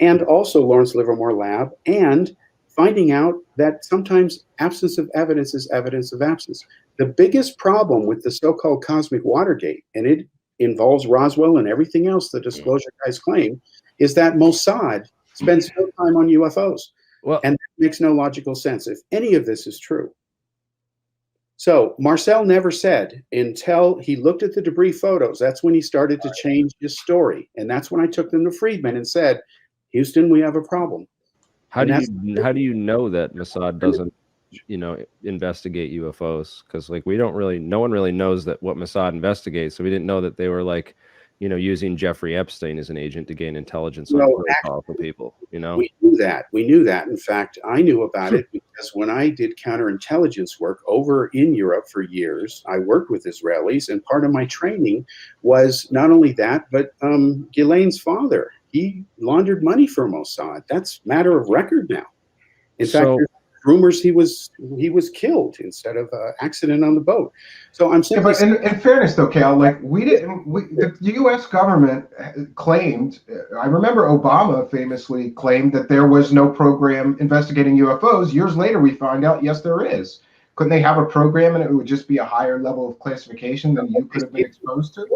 and also Lawrence Livermore Lab, and finding out that sometimes absence of evidence is evidence of absence. The biggest problem with the so-called cosmic Watergate, and it involves Roswell and everything else the disclosure guys claim, is that Mossad spends no time on UFOs. Well, and that makes no logical sense if any of this is true. So Marcel never said until he looked at the debris photos, that's when he started to change his story. And that's when I took them to Friedman and said, Houston, we have a problem. How do you know that Mossad doesn't, you know, investigate UFOs? Because like no one really knows that what Mossad investigates. So we didn't know that they were like, you know, using Jeffrey Epstein as an agent to gain intelligence on very powerful people. You know, we knew that. We knew that. In fact, I knew about it because when I did counterintelligence work over in Europe for years, I worked with Israelis, and part of my training was not only that, but Ghislaine's father. He laundered money for Mossad. That's matter of record now. In fact, there's rumors he was killed instead of accident on the boat. So I'm saying, but in fairness, though, Cal, like the U.S. government claimed. I remember Obama famously claimed that there was no program investigating UFOs. Years later, we find out, yes, there is. Couldn't they have a program and it would just be a higher level of classification than you could have been exposed to?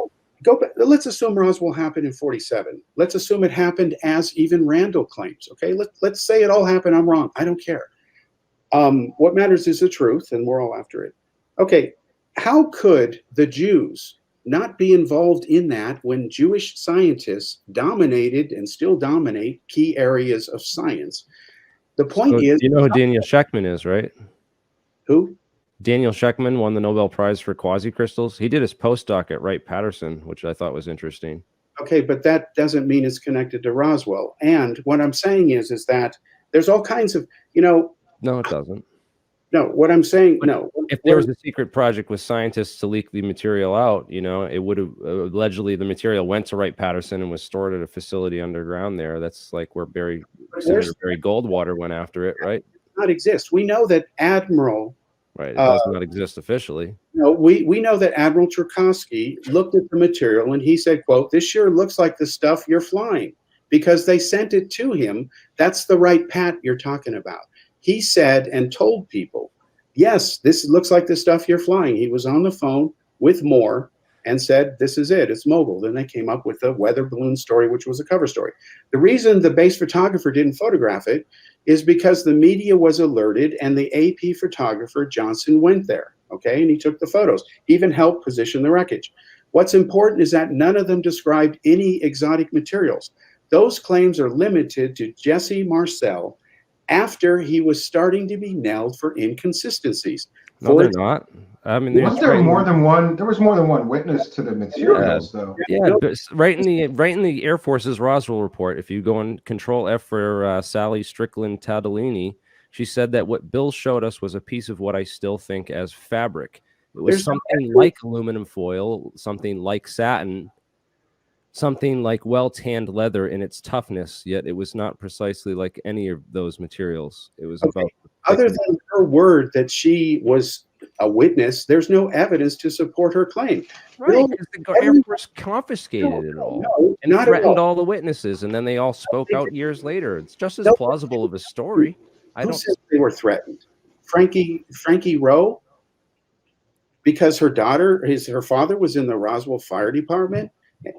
Go back. Let's assume Roswell happened in 47. Let's assume it happened as even Randall claims. Okay, let's say it all happened. I'm wrong. I don't care. What matters is the truth, and we're all after it. Okay, how could the Jews not be involved in that when Jewish scientists dominated and still dominate key areas of science? The point is, you know who Daniel Shechtman is, right? Who? Daniel Shechtman won the Nobel Prize for quasi-crystals. He did his postdoc at Wright-Patterson, which I thought was interesting. Okay, but that doesn't mean it's connected to Roswell. And what I'm saying is that there's all kinds of, you know. No, it doesn't. No, what I'm saying, no. If there was a secret project with scientists to leak the material out, you know, it would have allegedly the material went to Wright-Patterson and was stored at a facility underground there. That's like where Senator Barry Goldwater went after it, right? Not exist. We know that Admiral. Right. It does not exist officially. No, we know that Admiral Cherkasky looked at the material and he said, quote, "This sure looks like the stuff you're flying," because they sent it to him. That's the Wright-Pat you're talking about. He said and told people, yes, this looks like the stuff you're flying. He was on the phone with Moore and said, this is it, it's mogul. Then they came up with the weather balloon story, which was a cover story. The reason the base photographer didn't photograph it is because the media was alerted and the AP photographer, Johnson, went there, okay? And he took the photos, he even helped position the wreckage. What's important is that none of them described any exotic materials. Those claims are limited to Jesse Marcel after he was starting to be nailed for inconsistencies. No, they're not. I mean, wasn't there more than one? There was more than one witness to the materials, though. Yeah, right in the Air Force's Roswell report. If you go and Control F for Sally Strickland Tadolini, she said that what Bill showed us was a piece of what I still think as fabric. It was something like aluminum foil, something like satin, something like well-tanned leather in its toughness, yet it was not precisely like any of those materials. It was about... Other than her word that she was a witness, there's no evidence to support her claim. Right, because the Air Force confiscated it all and threatened all the witnesses, and then they all spoke out years later. It's just as plausible of a story. Who said they were threatened? Frankie Rowe? Because her father was in the Roswell Fire Department?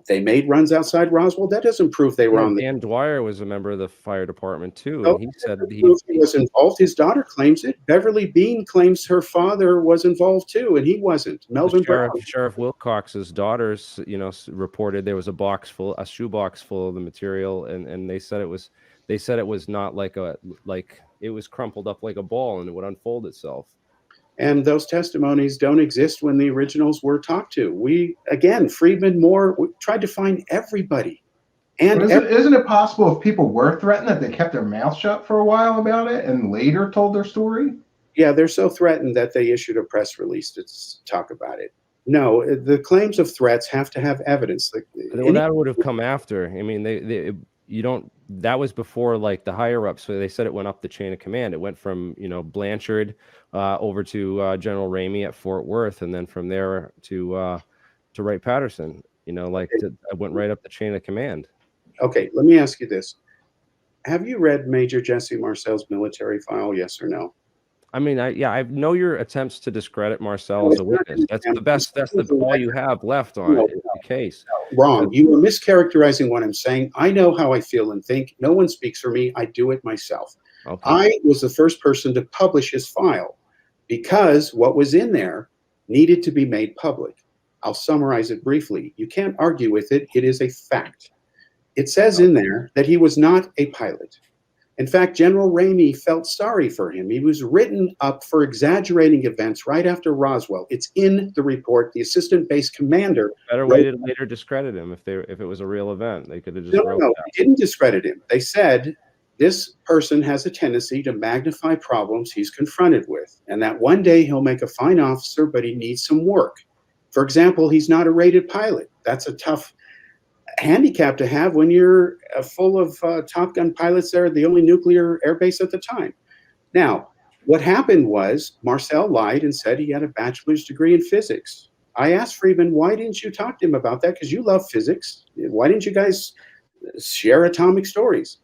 They made runs outside Roswell. That doesn't prove they were on the... Dan Dwyer was a member of the fire department too. And he said that he was involved. His daughter claims it. Beverly Bean claims her father was involved too, and he wasn't. Melvin Brown. Sheriff Wilcox's daughters, reported there was a shoebox full of the material, and they said it was not it was crumpled up like a ball and it would unfold itself. And those testimonies don't exist when the originals were talked to. Friedman, Moore, we tried to find everybody. And isn't it possible if people were threatened that they kept their mouth shut for a while about it and later told their story? Yeah, they're so threatened that they issued a press release to talk about it. No, the claims of threats have to have evidence. That would have come after. I mean, that was before like the higher ups. So they said it went up the chain of command. It went from Blanchard over to General Ramey at Fort Worth, and then from there to Wright-Patterson. It went right up the chain of command. Okay, let me ask you this: have you read Major Jesse Marcel's military file? Yes or no? I mean, I know your attempts to discredit Marcel as a witness. That's the best. That's all you have left on the case. Wrong. You are mischaracterizing what I'm saying. I know how I feel and think. No one speaks for me. I do it myself. Okay. I was the first person to publish his file because what was in there needed to be made public. I'll summarize it briefly. You can't argue with it. It is a fact. It says in there that he was not a pilot. In fact, General Ramey felt sorry for him. He was written up for exaggerating events right after Roswell. It's in the report. The assistant base commander... Better way to later discredit him if it was a real event. They could have just No, they didn't discredit him. They said this person has a tendency to magnify problems he's confronted with, and that one day he'll make a fine officer, but he needs some work. For example, he's not a rated pilot. That's a tough handicap to have when you're full of Top Gun pilots there, the only nuclear airbase at the time. Now, what happened was Marcel lied and said he had a bachelor's degree in physics. I asked Friedman, why didn't you talk to him about that? Because you love physics. Why didn't you guys share atomic stories?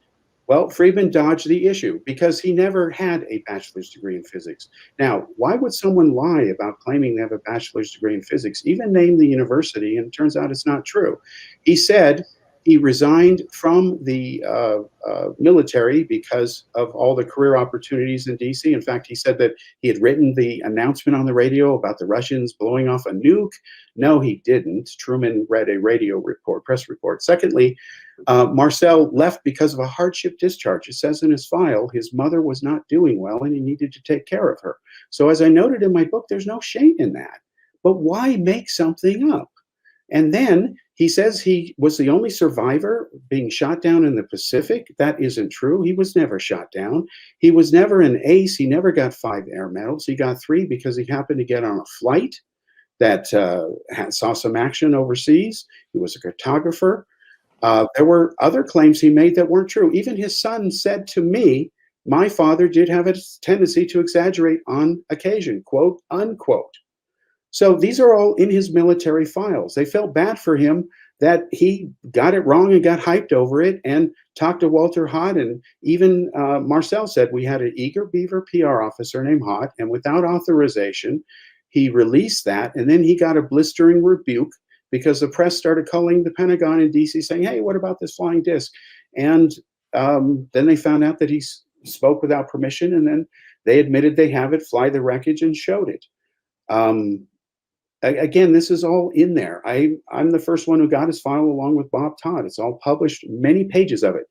Well, Friedman dodged the issue because he never had a bachelor's degree in physics. Now, why would someone lie about claiming they have a bachelor's degree in physics, even name the university, and it turns out it's not true? He said he resigned from the military because of all the career opportunities in D.C. In fact, he said that he had written the announcement on the radio about the Russians blowing off a nuke. No, he didn't. Truman read a press report. Secondly, Marcel left because of a hardship discharge. It says in his file his mother was not doing well and he needed to take care of her. So as I noted in my book, there's no shame in that. But why make something up? And then he says he was the only survivor being shot down in the Pacific. That isn't true. He was never shot down. He was never an ace. He never got 5 air medals. He got 3 because he happened to get on a flight that saw some action overseas. He was a cartographer. There were other claims he made that weren't true. Even his son said to me, my father did have a tendency to exaggerate on occasion, quote, unquote. So these are all in his military files. They felt bad for him that he got it wrong and got hyped over it and talked to Walter Hott. And even Marcel said we had an eager beaver PR officer named Hott, and without authorization, he released that. And then he got a blistering rebuke because the press started calling the Pentagon in DC saying, hey, what about this flying disc? And then they found out that he spoke without permission, and then they admitted they have it, fly the wreckage, and showed it. Again, this is all in there. I'm the first one who got his file along with Bob Todd. It's all published, many pages of it.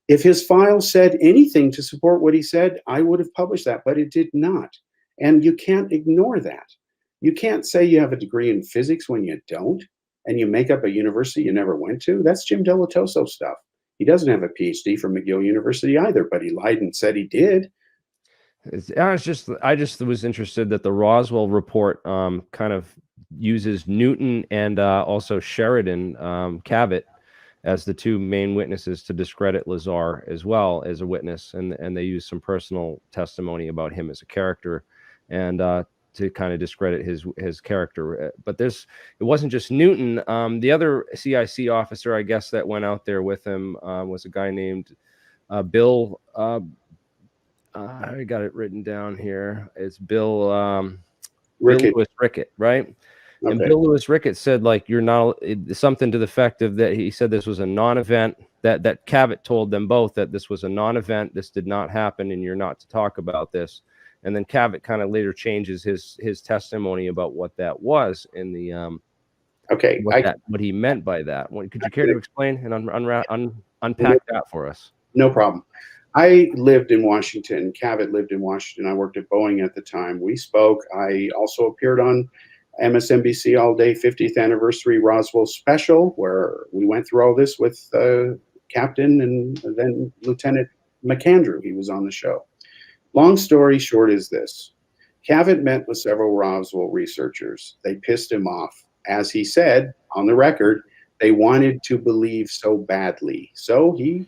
If his file said anything to support what he said, I would have published that, but it did not. And you can't ignore that. You can't say you have a degree in physics when you don't, and you make up a university you never went to. That's Jim Delatoso stuff. He doesn't have a PhD from McGill University either, but he lied and said he did. I just was interested that the Roswell report kind of uses Newton and also Sheridan Cavitt as the 2 main witnesses to discredit Lazar as well as a witness, and they use some personal testimony about him as a character and to kind of discredit his character. But it wasn't just Newton. The other CIC officer, I guess, that went out there with him was a guy named Bill. I got it written down here. It's Bill Lewis Rickett, right? Okay. And Bill Lewis Rickett said, like, you're not something to the effect of that. He said this was a non-event. That Cavitt told them both that this was a non-event. This did not happen, and you're not to talk about this. And then Cavitt kind of later changes his testimony about what that was in the what he meant by that. Could you care to explain and unpack that for us? No problem. I lived in Washington. Cavitt lived in Washington. I worked at Boeing at the time. We spoke. I also appeared on MSNBC All Day 50th Anniversary Roswell Special, where we went through all this with Captain and then Lieutenant McAndrew. He was on the show. Long story short is this. Cavitt met with several Roswell researchers. They pissed him off. As he said on the record, they wanted to believe so badly. So he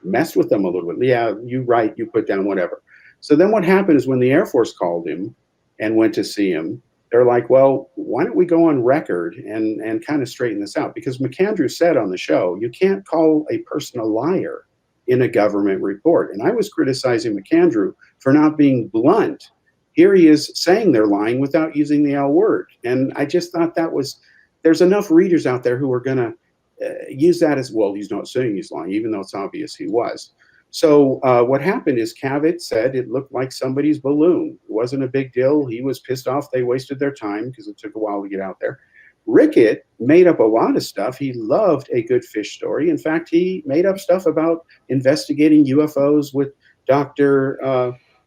messed with them a little bit. Yeah, you right, you put down whatever. So then what happened is when the Air Force called him and went to see him, they're like, well, why don't we go on record and kind of straighten this out? Because McAndrew said on the show, you can't call a person a liar in a government report. And I was criticizing McAndrew for not being blunt. Here he is saying they're lying without using the L word. And I just thought there's enough readers out there who are going to use that as, well, he's not saying he's lying, even though it's obvious he was. So what happened is Cavitt said it looked like somebody's balloon. It wasn't a big deal. He was pissed off they wasted their time because it took a while to get out there. Rickett made up a lot of stuff. He loved a good fish story. In fact, he made up stuff about investigating UFOs with Dr.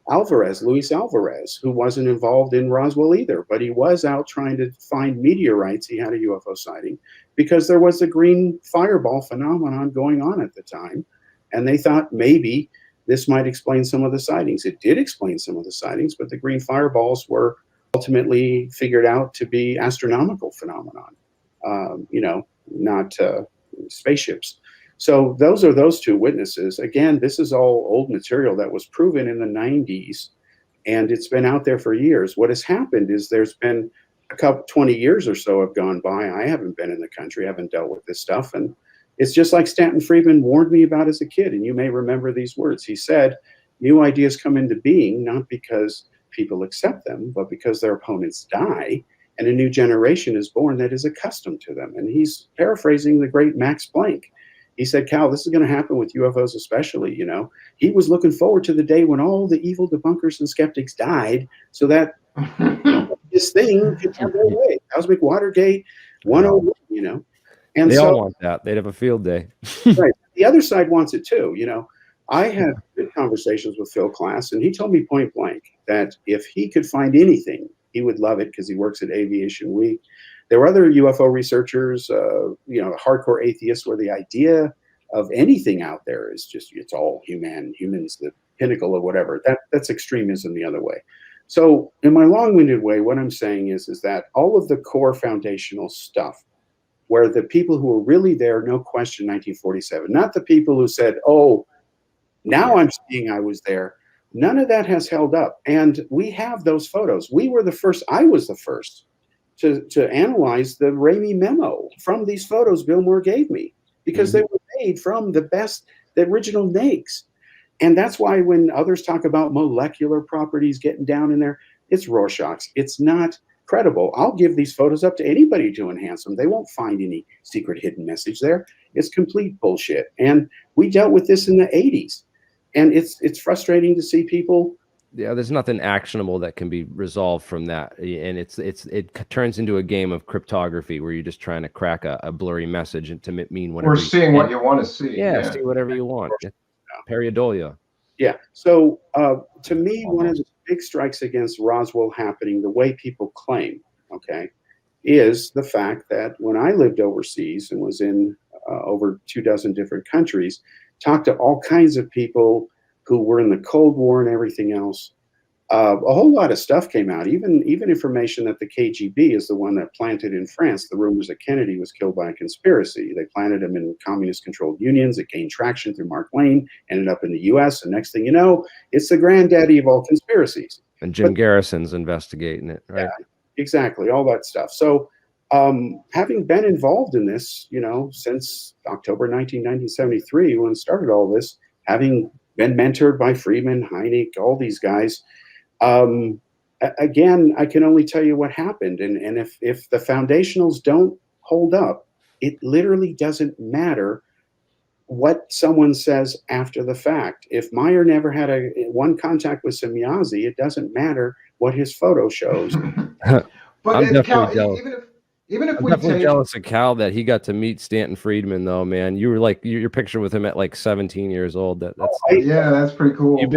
Luis Alvarez, who wasn't involved in Roswell either, but he was out trying to find meteorites. He had a UFO sighting because there was the green fireball phenomenon going on at the time. And they thought maybe this might explain some of the sightings. It did explain some of the sightings, but the green fireballs were ultimately figured out to be astronomical phenomenon, not spaceships. So those are those 2 witnesses. Again, this is all old material that was proven in the 90s, and it's been out there for years. What has happened is there's been 20 years or so have gone by. I haven't been in the country, haven't dealt with this stuff, and it's just like Stanton Friedman warned me about as a kid, and you may remember these words. He said, new ideas come into being not because people accept them, but because their opponents die, and a new generation is born that is accustomed to them. And he's paraphrasing the great Max Planck. He said, Cal, this is going to happen with UFOs especially, He was looking forward to the day when all the evil debunkers and skeptics died so that this thing could have their way. Cosmic Watergate 101, And they all want that. They'd have a field day. Right. The other side wants it too. I had good conversations with Phil Klass, and he told me point blank that if he could find anything He would love it because he works at Aviation Week. There were other UFO researchers, hardcore atheists, where the idea of anything out there is just, it's all humans, the pinnacle of whatever. That's extremism the other way. So in my long-winded way, what I'm saying is that all of the core foundational stuff, where the people who were really there, no question, 1947, not the people who said, oh, now I'm seeing I was there. None of that has held up. And we have those photos. We were the first, I was the first to analyze the Ramey memo from these photos Bill Moore gave me, because they were made from the original NAICS. And that's why when others talk about molecular properties getting down in there, it's Rorschach's. It's not credible. I'll give these photos up to anybody to enhance them. They won't find any secret hidden message there. It's complete bullshit. And we dealt with this in the 80s. And it's frustrating to see people. Yeah, there's nothing actionable that can be resolved from that, and it turns into a game of cryptography where you're just trying to crack a blurry message and to mean whatever. Or seeing what you want to see. Yeah, see whatever you want. Pareidolia. Yeah. So to me, one of the big strikes against Roswell happening, the way people claim, okay, is the fact that when I lived overseas and was in over 24 different countries, talked to all kinds of people who were in the Cold War and everything else. A whole lot of stuff came out, even information that the KGB is the one that planted in France the rumors that Kennedy was killed by a conspiracy. They planted him in communist-controlled unions. It gained traction through Mark Lane, ended up in the U.S., and next thing you know, it's the granddaddy of all conspiracies. And Jim Garrison's investigating it, right? Yeah, exactly, all that stuff. So having been involved in this, since October 1973, when it started all this, having been mentored by Friedman, Hynek, all these guys, again, I can only tell you what happened. And if the foundationals don't hold up, it literally doesn't matter what someone says after the fact. If Meyer never had one contact with Semyazi, it doesn't matter what his photo shows. But I'm definitely Cal, jealous. Even if I'm we definitely take, jealous of Cal that he got to meet Stanton Friedman, though, man. You were like your picture with him at like 17 years old. That's that's pretty cool. You've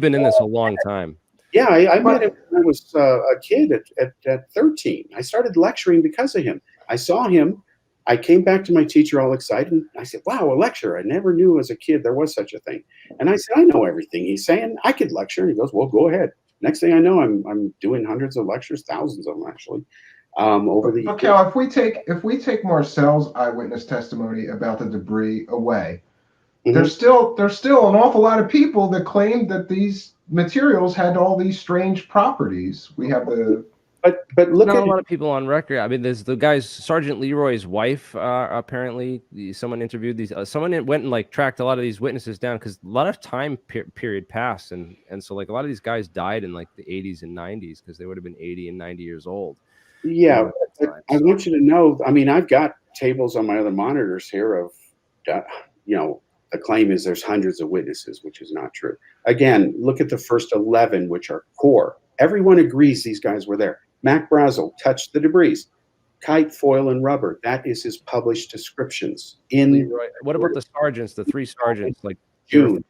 been in this a long time. Yeah, I met him when I was a kid at 13. I started lecturing because of him. I saw him. I came back to my teacher all excited. And I said, wow, a lecturer. I never knew as a kid there was such a thing. And I said, I know everything he's saying. I could lecture. And he goes, well, go ahead. Next thing I know, I'm doing hundreds of lectures, thousands of them actually. Over the years. Cal, if we take Marcel's eyewitness testimony about the debris away, there's still an awful lot of people that claim that these materials had all these strange properties. We have the but look not at a lot of people on record. I mean, there's the guy's Sergeant Leroy's wife. Apparently, someone interviewed these. Someone went and like tracked a lot of these witnesses down because a lot of time period passed, and so like a lot of these guys died in like the 80s and 90s because they would have been 80 and 90 years old. Yeah, I want you to know. I mean, I've got tables on my other monitors here of, the claim is there's hundreds of witnesses, which is not true. Again, look at the first 11, which are core. Everyone agrees these guys were there. Mac Brazel touched the debris. Kite, foil, and rubber. That is his published descriptions. What about the sergeants, the 3 sergeants? Like June.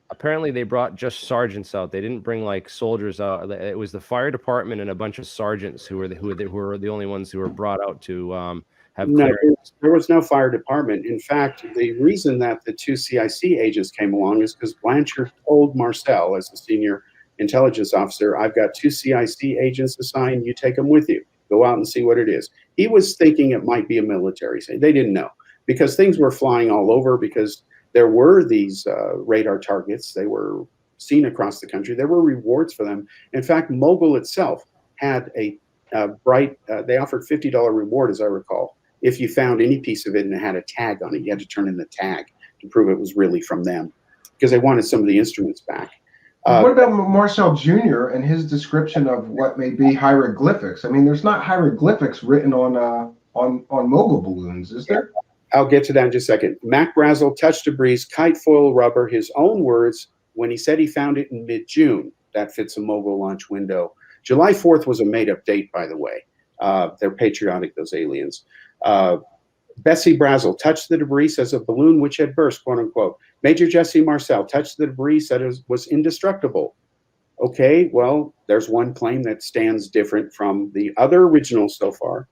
Apparently, they brought just sergeants out. They didn't bring like soldiers out. It was the fire department and a bunch of sergeants who were the only ones who were brought out to have clearance. There was no fire department. In fact, the reason that the 2 CIC agents came along is because Blanchard told Marcel, as the senior intelligence officer, I've got 2 CIC agents assigned. You take them with you. Go out and see what it is. He was thinking it might be a military thing. They didn't know because things were flying all over because there were these radar targets. They were seen across the country. There were rewards for them. In fact, Mogul itself had a they offered $50 reward, as I recall, if you found any piece of it and it had a tag on it. You had to turn in the tag to prove it was really from them because they wanted some of the instruments back. What about Marcel Jr. and his description of what may be hieroglyphics? I mean, there's not hieroglyphics written on Mogul balloons, is there? I'll get to that in just a second. Mac Brazel touched debris, kite, foil, rubber, his own words, when he said he found it in mid-June. That fits a Mogul launch window. July 4th was a made-up date, by the way. They're patriotic, those aliens. Bessie Brazel touched the debris, says a balloon which had burst, quote unquote. Major Jesse Marcel touched the debris, said it was indestructible. Okay, well, there's one claim that stands different from the other originals so far.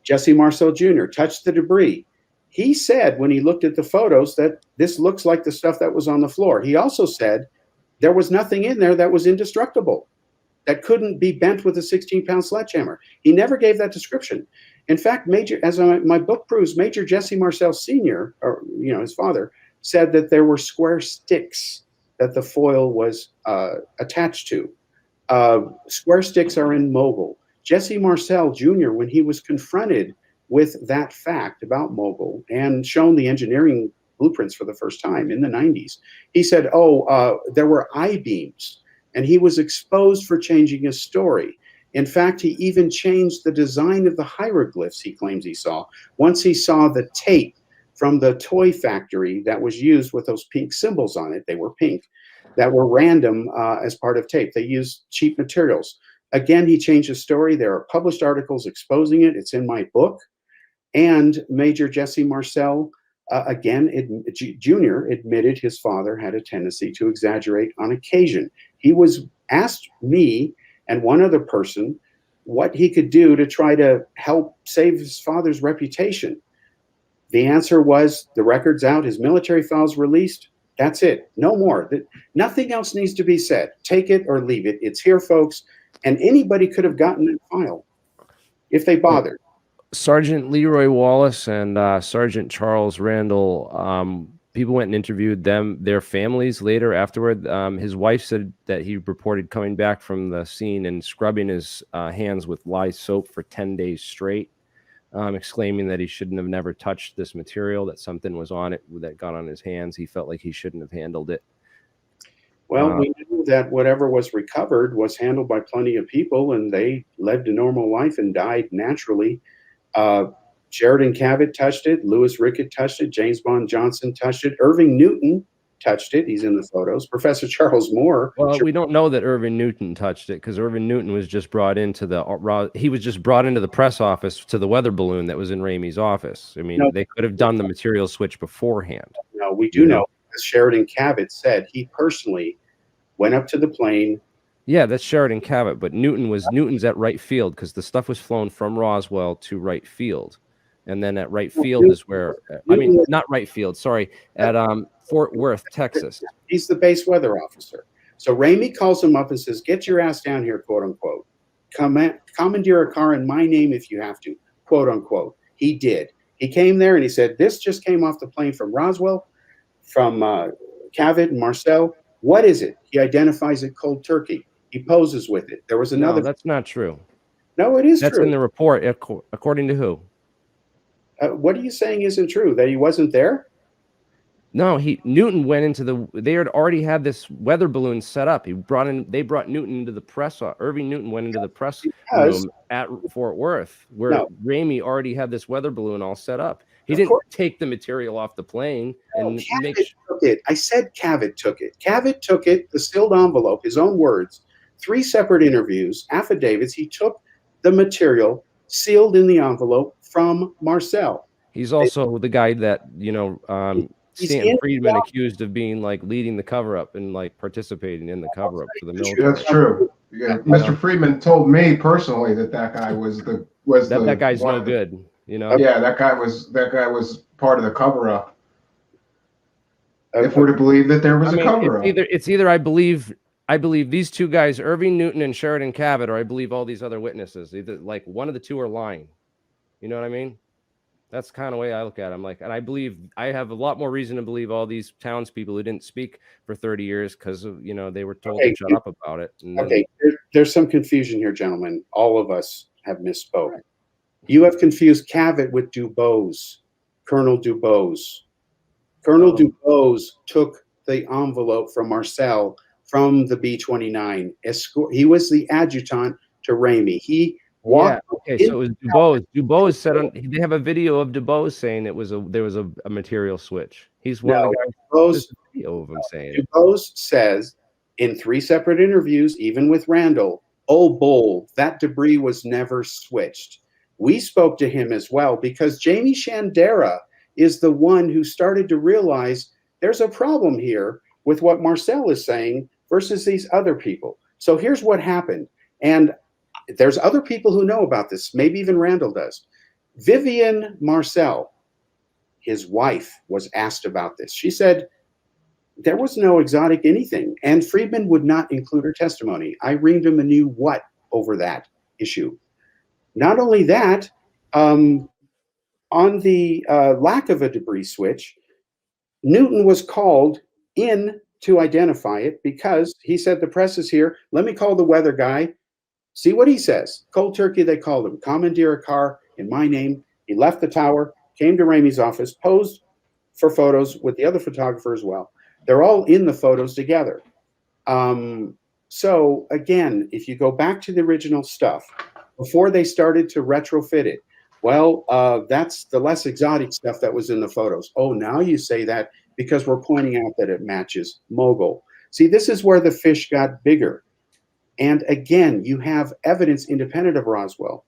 Jesse Marcel Jr. touched the debris. He said when he looked at the photos that this looks like the stuff that was on the floor. He also said there was nothing in there that was indestructible, that couldn't be bent with a 16-pound sledgehammer. He never gave that description. In fact, my book proves, Major Jesse Marcel Sr., or his father, said that there were square sticks that the foil was attached to. Square sticks are in Mogul. Jesse Marcel Jr., when he was confronted with that fact about Mogul and shown the engineering blueprints for the first time in the 90s, he said, there were I-beams, and he was exposed for changing his story. In fact, he even changed the design of the hieroglyphs he claims he saw once he saw the tape from the toy factory that was used with those pink symbols on it. They were pink, that were random as part of tape. They used cheap materials. Again, he changed his story. There are published articles exposing it. It's in my book. And Major Jesse Marcel, Jr. admitted his father had a tendency to exaggerate on occasion. He was asked me and one other person what he could do to try to help save his father's reputation. The answer was, the record's out, his military files released. That's it. No more. Nothing else needs to be said. Take it or leave it. It's here, folks. And anybody could have gotten that file if they bothered. Sergeant Leroy Wallace and Sergeant Charles Randall, people went and interviewed their families later afterward. His wife said that he reported coming back from the scene and scrubbing his hands with lye soap for 10 days straight, exclaiming that he shouldn't have never touched this material, that something was on it that got on his hands. He felt like he shouldn't have handled it. Well, we knew that whatever was recovered was handled by plenty of people, and they lived a normal life and died naturally. Sheridan Cavitt touched it. Louis Rickett touched it. James Bond Johnson touched it. Irving Newton touched it. He's in the photos. Professor Charles Moore. Well, we don't know that Irving Newton touched it because Irving Newton was just brought into the press office to the weather balloon that was in Ramey's office. I mean, they could have done the material switch beforehand. No, we do know, as Sheridan Cavitt said, he personally went up to the plane. Yeah, that's Sheridan Cavitt, but Newton's at right field because the stuff was flown from Roswell to right field. And then at right field is where, not right field, sorry, at Fort Worth, Texas. He's the base weather officer. So Ramey calls him up and says, get your ass down here, quote unquote. Commandeer a car in my name if you have to, quote unquote. He did. He came there and he said, this just came off the plane from Roswell, from Cavitt and Marcel. What is it? He identifies it cold turkey. He poses with it. There was another. No, that's not true. No, it is true. That's in the report. According to who? What are you saying isn't true? That he wasn't there? No, Newton went into they had already had this weather balloon set up. They brought Newton into the press. Irving Newton went into the press room at Fort Worth, where Ramey already had this weather balloon all set up. He didn't take the material off the plane and make took it. I said Cavitt took it. Cavitt took it, the sealed envelope, his own words, 3 separate interviews, affidavits. He took the material sealed in the envelope from Marcel. He's also the guy that, Stanton Friedman accused of being like leading the cover up and like participating in the cover up for the military. That's true. Yeah. Mr. Friedman told me personally that guy that guy's no good. Yeah, that guy was part of the cover up. If we're to believe that there was a cover up. It's either I believe these two guys, Irving Newton and Sheridan Cavitt, or I believe all these other witnesses. Either like one of the two are lying. You know what I mean? That's the kind of way I look at it. I'm like, and I have a lot more reason to believe all these townspeople who didn't speak for 30 years because they were told to shut up about it. There's some confusion here, gentlemen. All of us have misspoke. You have confused Cavitt with Dubose, Colonel Dubose. Colonel Dubose took the envelope from Marcel from the B-29. He was the adjutant to Ramey. He walked. Yeah, okay, so it was Dubose. Dubose said they have a video of Dubose saying there was a material switch. He's one of the guys. Dubose, video of him saying Dubose says in 3 separate interviews, even with Randall, "Oh, bull, that debris was never switched." We spoke to him as well because Jamie Shandera is the one who started to realize there's a problem here with what Marcel is saying versus these other people. So here's what happened. And there's other people who know about this. Maybe even Randall does. Vivian Marcel, his wife, was asked about this. She said, there was no exotic anything. And Friedman would not include her testimony. I reamed him a new what over that issue. Not only that, on the lack of a debris switch, Newton was called in to identify it because he said, the press is here. Let me call the weather guy. See what he says. Cold turkey, they called him. Commandeer a car in my name. He left the tower, came to Ramey's office, posed for photos with the other photographer as well. They're all in the photos together. So again, if you go back to the original stuff, before they started to retrofit it, well, that's the less exotic stuff that was in the photos. Oh, now you say that because we're pointing out that it matches Mogul. See, this is where the fish got bigger. And again, you have evidence independent of Roswell.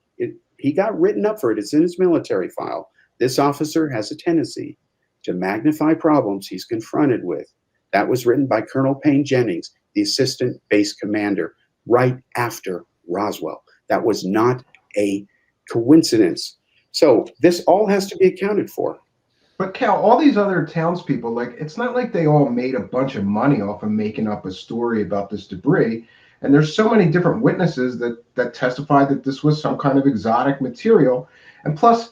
He got written up for it. It's in his military file. This officer has a tendency to magnify problems he's confronted with. That was written by Colonel Payne Jennings, the assistant base commander, right after Roswell. That was not a coincidence. So this all has to be accounted for. But Cal, all these other townspeople, like, it's not like they all made a bunch of money off of making up a story about this debris. And there's so many different witnesses that testified that this was some kind of exotic material. And plus,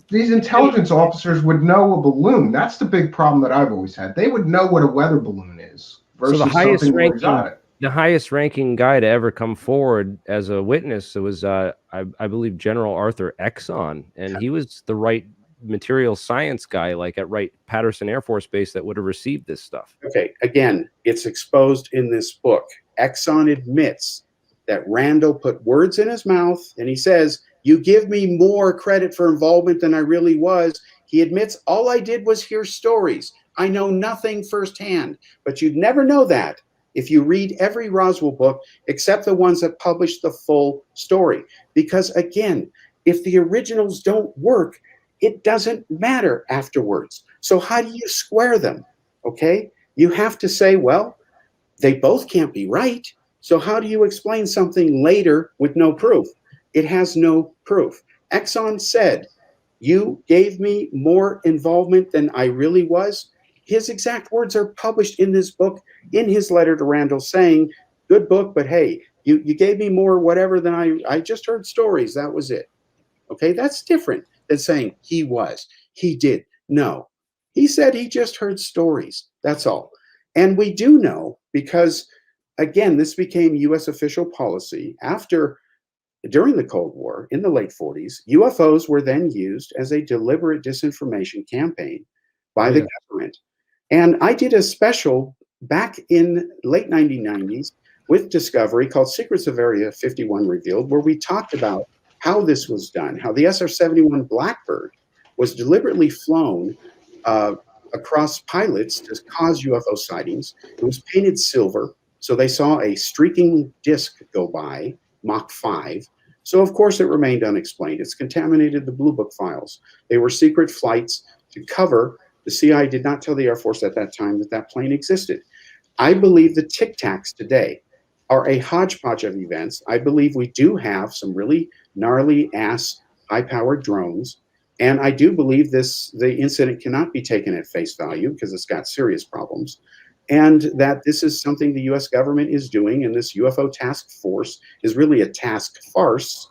these intelligence officers would know a balloon. That's the big problem that I've always had. They would know what a weather balloon is versus so something more exotic. The highest ranking guy to ever come forward as a witness was, I believe, General Arthur Exon. And he was the right material science guy, like at Wright-Patterson Air Force Base, that would have received this stuff. Okay, again, it's exposed in this book. Exon admits that Randall put words in his mouth, and he says, you give me more credit for involvement than I really was. He admits, all I did was hear stories. I know nothing firsthand, but you'd never know that if you read every Roswell book except the ones that publish the full story. Because again, if the originals don't work, it doesn't matter afterwards. So how do you square them? Okay, you have to say, well, they both can't be right. So how do you explain something later with no proof? It has no proof. Exon said, you gave me more involvement than I really was. His exact words are published in this book, in his letter to Randall, saying, good book, but hey, you gave me more whatever than I just heard stories. That was it. Okay, that's different than saying he was, he did. No, he said he just heard stories. That's all. And we do know because, again, this became U.S. official policy during the Cold War in the late 40s. UFOs were then used as a deliberate disinformation campaign by the government. And I did a special back in late 1990s with Discovery called Secrets of Area 51 Revealed, where we talked about how this was done, how the SR-71 Blackbird was deliberately flown across pilots to cause UFO sightings. It was painted silver, so they saw a streaking disc go by, Mach 5. So of course it remained unexplained. It's contaminated the Blue Book files. They were secret flights to cover. The CIA did not tell the Air Force at that time that that plane existed. I believe the Tic Tacs today are a hodgepodge of events. I believe we do have some really gnarly ass high-powered drones. And I do believe the incident cannot be taken at face value because it's got serious problems. And that this is something the US government is doing, and this UFO task force is really a task farce.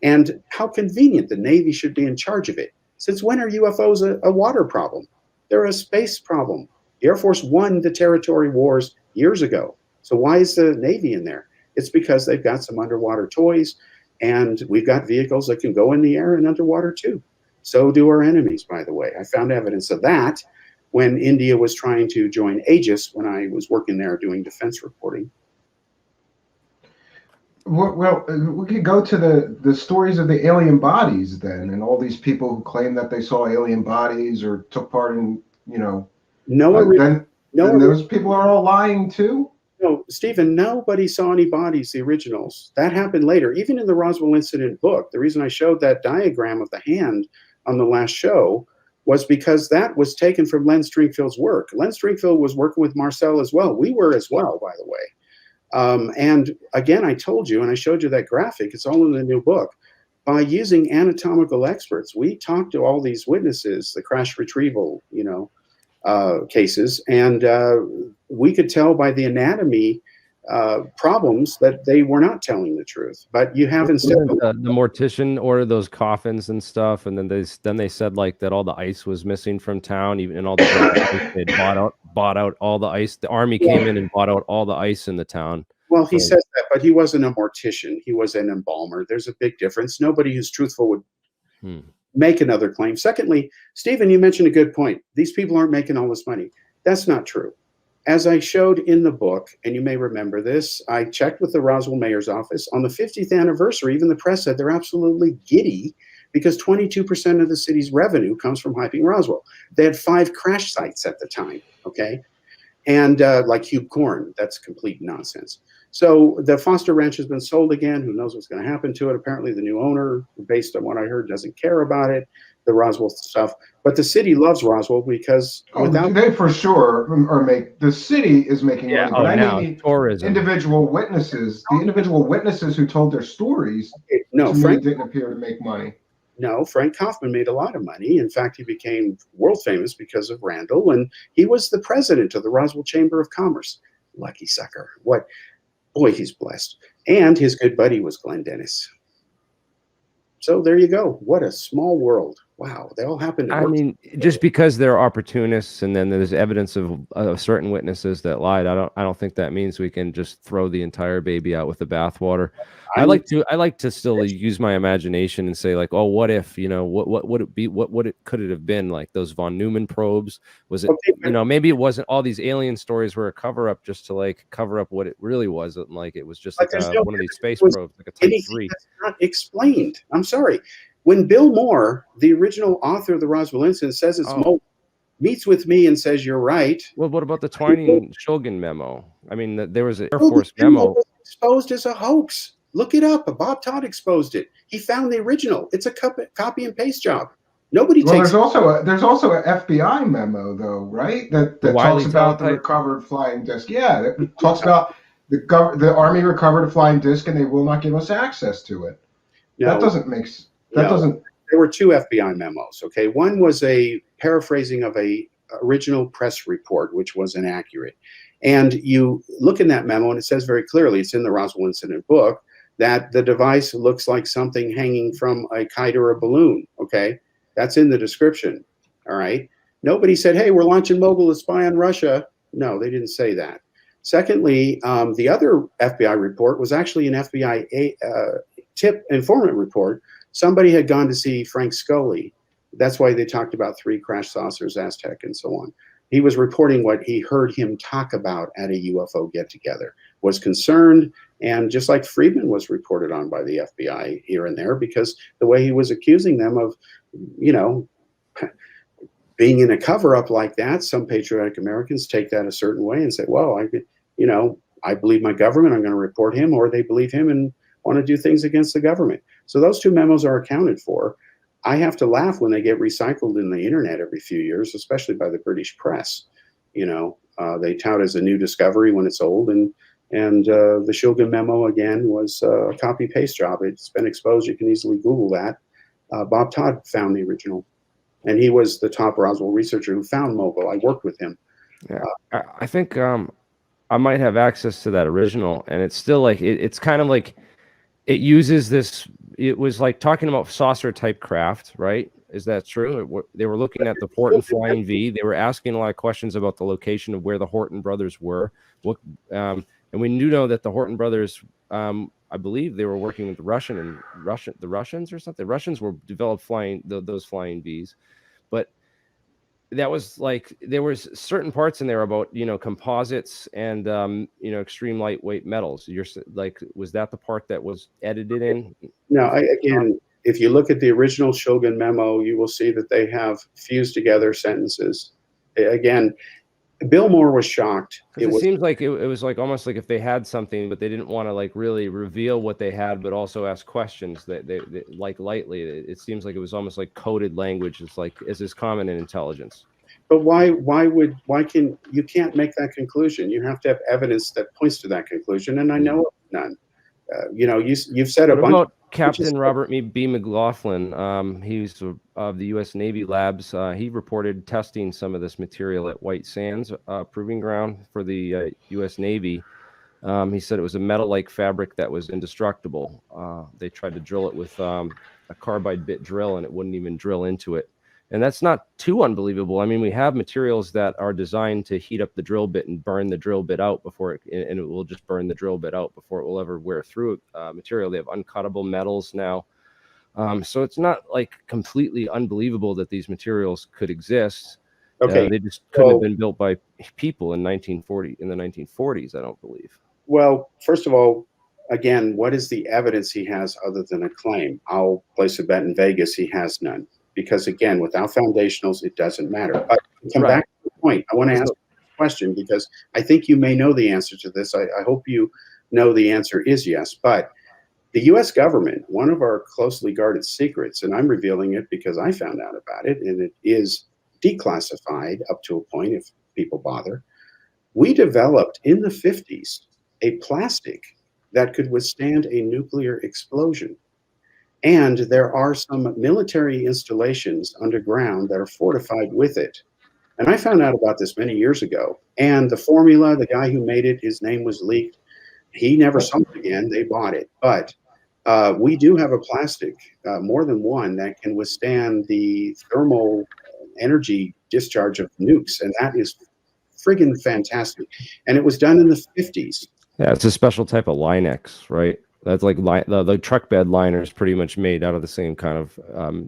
And how convenient the Navy should be in charge of it. Since when are UFOs a water problem? They're a space problem. The Air Force won the territory wars years ago. So why is the Navy in there? It's because they've got some underwater toys, and we've got vehicles that can go in the air and underwater too. So do our enemies, by the way. I found evidence of that when India was trying to join Aegis when I was working there doing defense reporting. Well, we could go to the stories of the alien bodies then, and all these people who claim that they saw alien bodies or took part in, then those people are all lying too? No, Stephen, nobody saw any bodies, the originals. That happened later. Even in the Roswell incident book, the reason I showed that diagram of the hand on the last show was because that was taken from Len Stringfield's work. Len Stringfield was working with Marcel as well. We were as well, by the way. And again, I told you, and I showed you that graphic, it's all in the new book. By using anatomical experts, we talked to all these witnesses, the crash retrieval, cases, and we could tell by the anatomy problems that they were not telling the truth. But you have instead the mortician ordered those coffins and stuff, and then they said like that all the ice was missing from town, even in all the they bought out all the ice. The army came in and bought out all the ice in the town. Well, he says that, but he wasn't a mortician. He was an embalmer. There's a big difference. Nobody who's truthful would make another claim. Secondly, Stephen, you mentioned a good point. These people aren't making all this money. That's not true. As I showed in the book, and you may remember this, I checked with the Roswell mayor's office. On the 50th anniversary, even the press said they're absolutely giddy because 22% of the city's revenue comes from hyping Roswell. They had 5 crash sites at the time, okay? And like Hugh Corn, that's complete nonsense. So the Foster Ranch has been sold again. Who knows what's going to happen to it? Apparently the new owner, based on what I heard, doesn't care about it, the Roswell stuff. But the city loves Roswell because they for sure the city is making money. But I mean tourism. Individual witnesses, the individual witnesses who told their stories, Frank didn't appear to make money. No, Frank Kaufman made a lot of money. In fact, he became world famous because of Randall, and he was the president of the Roswell Chamber of Commerce. Lucky sucker. What? Boy, he's blessed. And his good buddy was Glenn Dennis. So there you go. What a small world. Wow. They all happened. I mean, just because they're opportunists and then there's evidence of certain witnesses that lied, I don't think that means we can just throw the entire baby out with the bathwater. I like to still use my imagination and say like, oh, what if, what would it be? Could it have been like those von Neumann probes? Was it, maybe it wasn't all these alien stories were a cover up just to like cover up what it really was. Like it was just like one of these space probes, like a Type 3. That's not explained. I'm sorry. When Bill Moore, the original author of the Roswell incident, says it's meets with me and says you're right. Well, what about the Twining Shogun memo? I mean, there was an Air Force memo was exposed as a hoax. Look it up. Bob Todd exposed it. He found the original. It's a copy and paste job. Nobody takes. There's also an FBI memo though, right? That talks about the recovered flying disc. Yeah, that talks about the Army recovered a flying disc and they will not give us access to it. That doesn't make sense. There were 2 FBI memos. Okay, one was a paraphrasing of a original press report, which was inaccurate. And you look in that memo, and it says very clearly, it's in the Roswell incident book, that the device looks like something hanging from a kite or a balloon. Okay, that's in the description. All right. Nobody said, "Hey, we're launching mobile to spy on Russia." No, they didn't say that. Secondly, the other FBI report was actually an FBI tip informant report. Somebody had gone to see Frank Scully. That's why they talked about 3 crash saucers, Aztec, and so on. He was reporting what he heard him talk about at a UFO get-together, was concerned, and just like Friedman was reported on by the FBI here and there, because the way he was accusing them of, being in a cover-up like that, some patriotic Americans take that a certain way and say, well, I believe my government, I'm going to report him, or they believe him and want to do things against the government. So those 2 memos are accounted for. I have to laugh when they get recycled in the internet every few years, especially by the British press. They tout as a new discovery when it's old. And the Shogun memo, again, was a copy-paste job. It's been exposed. You can easily Google that. Bob Todd found the original. And he was the top Roswell researcher who found mobile. I worked with him. Yeah, I think I might have access to that original. And it's still like, it's kind of like, it uses this, it was like talking about saucer type craft, right? Is that true? They were looking at the Horton Flying V. They were asking a lot of questions about the location of where the Horton Brothers were. And we do know that the Horton Brothers, I believe they were working with the Russians or something. The Russians were developed those flying Vs, but that was like, there was certain parts in there about, composites and, extreme lightweight metals. You're like, was that the part that was edited in? No, again, if you look at the original Shogun memo, you will see that they have fused together sentences. Again, Bill Moore was shocked. It seems like it was like almost like if they had something, but they didn't want to like really reveal what they had, but also ask questions that they like lightly. It seems like it was almost like coded language. It's like, is this common in intelligence? But why can you can't make that conclusion? You have to have evidence that points to that conclusion, and I know of none. You've said a What bunch. about Captain Robert B. McLaughlin? He's of the U.S. Navy labs. He reported testing some of this material at White Sands Proving Ground for the U.S. Navy. He said it was a metal-like fabric that was indestructible. They tried to drill it with a carbide bit drill, and it wouldn't even drill into it. And that's not too unbelievable. I mean, we have materials that are designed to heat up the drill bit and burn the drill bit out and it will just burn the drill bit out before it will ever wear through material. They have uncuttable metals now. So it's not like completely unbelievable that these materials could exist. Okay. They just couldn't have been built by people in the 1940s, I don't believe. Well, first of all, again, what is the evidence he has other than a claim? I'll place a bet in Vegas he has none. Because again, without foundationals, it doesn't matter. But to come back to the point, I want to ask a question because I think you may know the answer to this. I hope you know the answer is yes. But the U.S. government, one of our closely guarded secrets, and I'm revealing it because I found out about it, and it is declassified up to a point if people bother. We developed in the 50s a plastic that could withstand a nuclear explosion. And there are some military installations underground that are fortified with it. And I found out about this many years ago. And the formula, the guy who made it, his name was leaked. He never saw it again. They bought it. But we do have a plastic, more than one, that can withstand the thermal energy discharge of nukes. And that is friggin' fantastic. And it was done in the 50s. Yeah, it's a special type of Linex, right? That's like the truck bed liner is pretty much made out of the same kind of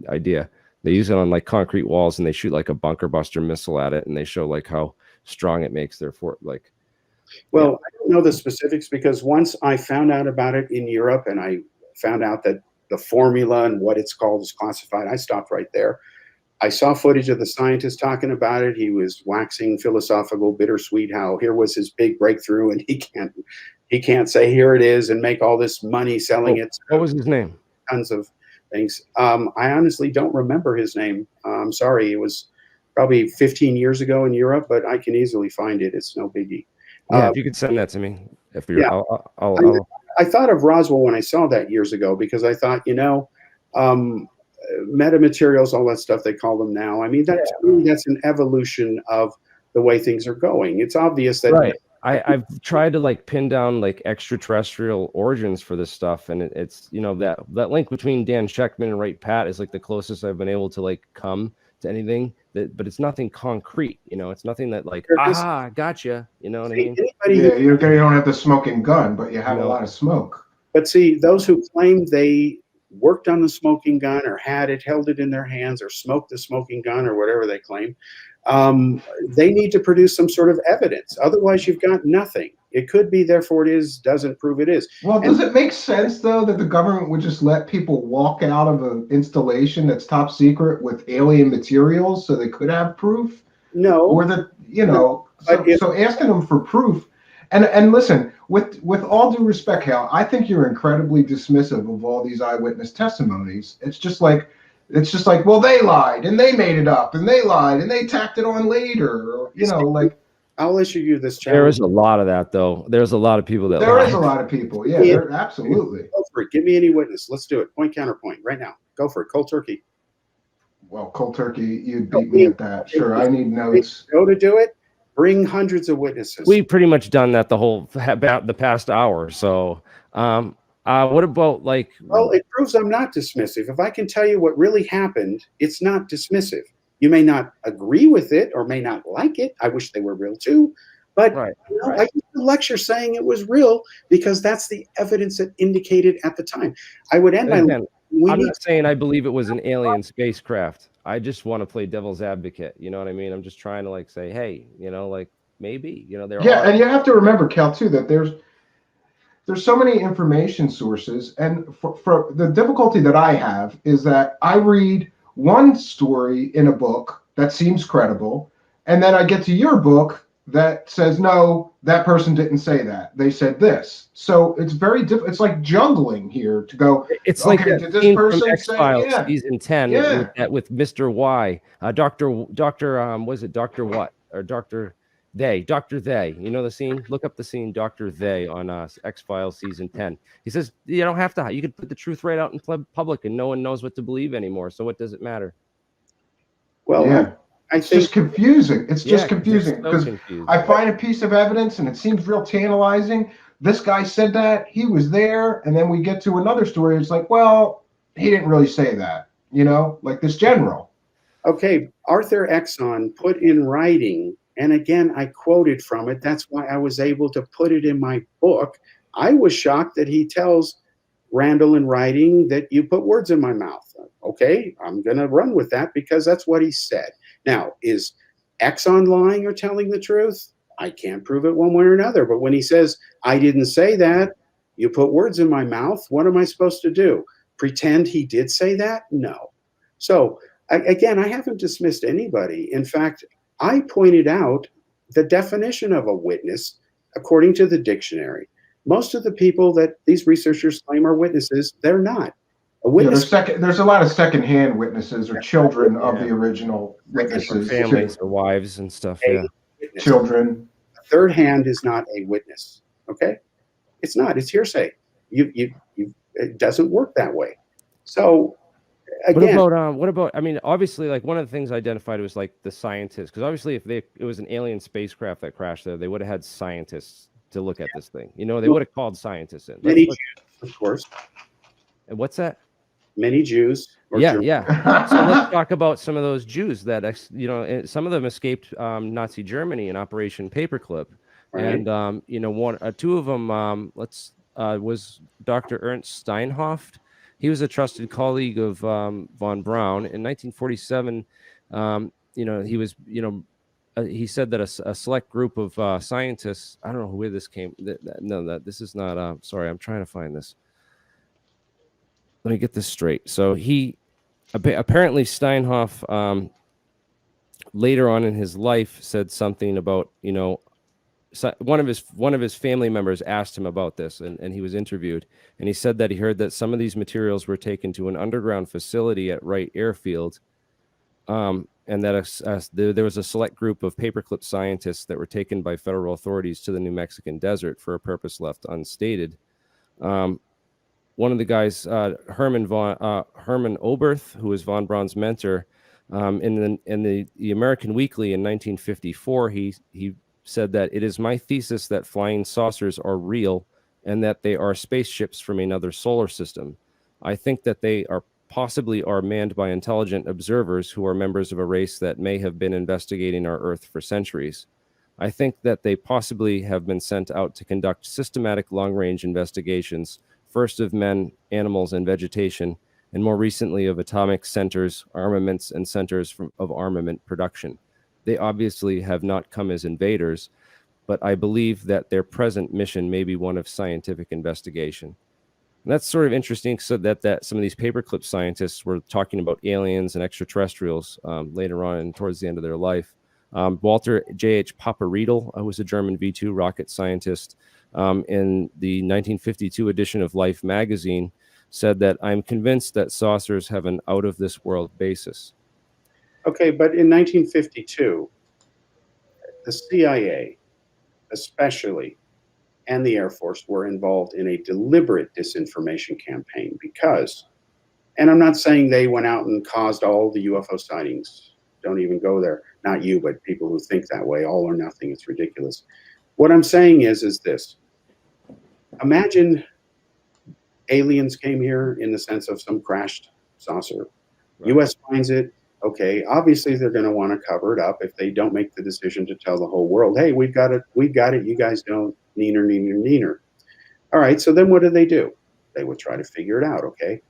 idea. They use it on like concrete walls, and they shoot like a bunker buster missile at it, and they show like how strong it makes their fort. Like, well, yeah. I don't know the specifics because once I found out about it in Europe, and I found out that the formula and what it's called is classified, I stopped right there. I saw footage of the scientist talking about it. He was waxing philosophical, bittersweet, how here was his big breakthrough, and he can't say here it is and make all this money selling it. What was his name? Tons of things. I honestly don't remember his name. I'm sorry. It was probably 15 years ago in Europe, but I can easily find it. It's no biggie. Yeah, if you could send that to me. If you're, yeah. I thought of Roswell when I saw that years ago because I thought, metamaterials, all that stuff they call them now. I mean, that's an evolution of the way things are going. It's obvious that right. I've tried to like pin down like extraterrestrial origins for this stuff, and it's that link between Dan Sheckman and Wright Pat is like the closest I've been able to like come to anything but it's nothing concrete. It's nothing that like gotcha. You know what I mean? Yeah, you don't have the smoking gun, but you have a lot of smoke. But see, those who claim they worked on the smoking gun or had it, held it in their hands, or smoked the smoking gun, or whatever they claim, they need to produce some sort of evidence. Otherwise, you've got nothing. It could be, therefore it is, doesn't prove it is. Well, does it make sense, though, that the government would just let people walk out of an installation that's top secret with alien materials so they could have proof? No. Or that, so asking them for proof. And listen, with all due respect, Hal, I think you're incredibly dismissive of all these eyewitness testimonies. It's just like, well, they lied and they made it up and they lied and they tacked it on later. Or, like. I'll issue you this challenge. There is a lot of that, though. There's a lot of people that There lie. is a lot of people. Yeah, absolutely. Go for it. Give me any witness. Let's do it. Point, counterpoint, right now. Go for it. Cold turkey. Well, cold turkey, you'd beat me at that. Sure, I need notes. Go to do it. Bring hundreds of witnesses. We've pretty much done that about the past hour. So, what about like? Well, it proves I'm not dismissive. If I can tell you what really happened, it's not dismissive. You may not agree with it or may not like it. I wish they were real too. But I did a lecture saying it was real because that's the evidence that indicated at the time. I would end by I'm not saying I believe it was an alien spacecraft. I just want to play devil's advocate. You know what I mean? I'm just trying to like say, hey, like maybe, there are. And you have to remember, Cal, too, that there's so many information sources. And for the difficulty that I have is that I read one story in a book that seems credible, and then I get to your book that says, no, that person didn't say that. They said this. So it's very different. It's like juggling here to go, It's okay, like that did this scene from person say, X-Files yeah, season 10 yeah. with Mr. Y, Dr. Was it Dr. What or Dr. They, you know the scene? Look up the scene, Dr. They on X-Files season 10. He says, you don't have to, you can put the truth right out in public and no one knows what to believe anymore. So what does it matter? Well, Yeah. It's just confusing. It's just confusing because I find a piece of evidence and it seems real tantalizing. This guy said that, he was there, and then we get to another story. It's like, well, he didn't really say that, like this general. Okay, Arthur Exon put in writing, and again, I quoted from it. That's why I was able to put it in my book. I was shocked that he tells Randall in writing that you put words in my mouth. Okay, I'm going to run with that because that's what he said. Now, is Exxon lying or telling the truth? I can't prove it one way or another. But when he says, I didn't say that, you put words in my mouth, what am I supposed to do? Pretend he did say that? No. So, again, I haven't dismissed anybody. In fact, I pointed out the definition of a witness according to the dictionary. Most of the people that these researchers claim are witnesses, they're not. A witness, there's a lot of secondhand witnesses or children of the original witnesses, families or wives and stuff. Children. A third hand is not a witness. Okay, it's not. It's hearsay. It doesn't work that way. So again, what about? I mean, obviously, like one of the things identified was like the scientists, because obviously, if it was an alien spacecraft that crashed there, they would have had scientists to look at this thing. They would have called scientists in. Many Jews, of course. And what's that? Many Jews. Yeah. So let's talk about some of those Jews that, some of them escaped Nazi Germany in Operation Paperclip. Right. And, two of them, was Dr. Ernst Steinhoff. He was a trusted colleague of von Braun. In 1947, he was, he said that a select group of scientists, I don't know where this came. This is not, sorry, I'm trying to find this. Let me get this straight. So he apparently Steinhoff later on in his life said something about, one of his family members asked him about this, and he was interviewed, and he said that he heard that some of these materials were taken to an underground facility at Wright Airfield, and that there was a select group of paperclip scientists that were taken by federal authorities to the New Mexican desert for a purpose left unstated. One of the guys, Herman Oberth, who was von Braun's mentor, in the American Weekly in 1954, he said that it is my thesis that flying saucers are real and that they are spaceships from another solar system. I think that they are possibly manned by intelligent observers who are members of a race that may have been investigating our Earth for centuries. I think that they possibly have been sent out to conduct systematic long-range investigations, first of men, animals, and vegetation, and more recently of atomic centers, armaments, and centers of armament production. They obviously have not come as invaders, but I believe that their present mission may be one of scientific investigation. And that's sort of interesting, so that some of these paperclip scientists were talking about aliens and extraterrestrials later on and towards the end of their life. Walter J.H. Paparidel, who was a German V2 rocket scientist, in the 1952 edition of Life magazine, said that I'm convinced that saucers have an out-of-this-world basis. Okay, but in 1952, the CIA, especially, and the Air Force were involved in a deliberate disinformation campaign because, and I'm not saying they went out and caused all the UFO sightings. Don't even go there. Not you, but people who think that way, all or nothing. It's ridiculous. What I'm saying is this. Imagine aliens came here in the sense of some crashed saucer. Right. U.S. finds it. Okay, obviously they're going to want to cover it up if they don't make the decision to tell the whole world, hey, we've got it, you guys don't, neener. All right, so then what do? They would try to figure it out, okay?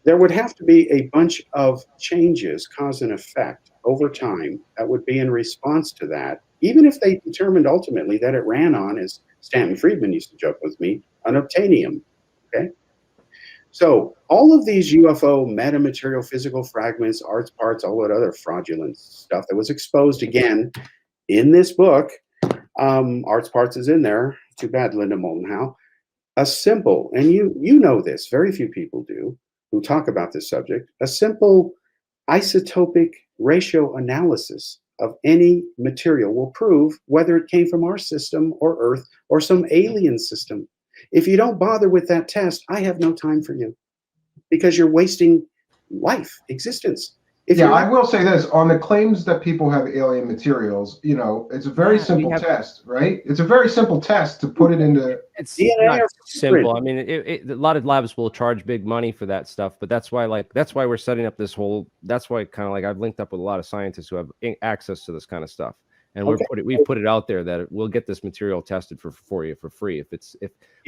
There would have to be a bunch of changes, cause and effect, over time that would be in response to that, even if they determined ultimately that it ran on, as Stanton Friedman used to joke with me, unobtainium, okay? So all of these UFO metamaterial, physical fragments, arts parts, all that other fraudulent stuff that was exposed again in this book, Arts Parts is in there. Too bad, Linda Moulton. A simple, and you know this, very few people do, who talk about this subject, a simple isotopic ratio analysis of any material will prove whether it came from our system or Earth or some alien system. If you don't bother with that test, I have no time for you, because you're wasting life, existence. Yeah, I will say this on the claims that people have alien materials. It's a very simple test, right? It's a very simple test to put it into. It's not simple. I mean, a lot of labs will charge big money for that stuff, but that's why we're setting up this whole. That's why kind of like I've linked up with a lot of scientists who have access to this kind of stuff, and we've put it out there that we'll get this material tested for you for free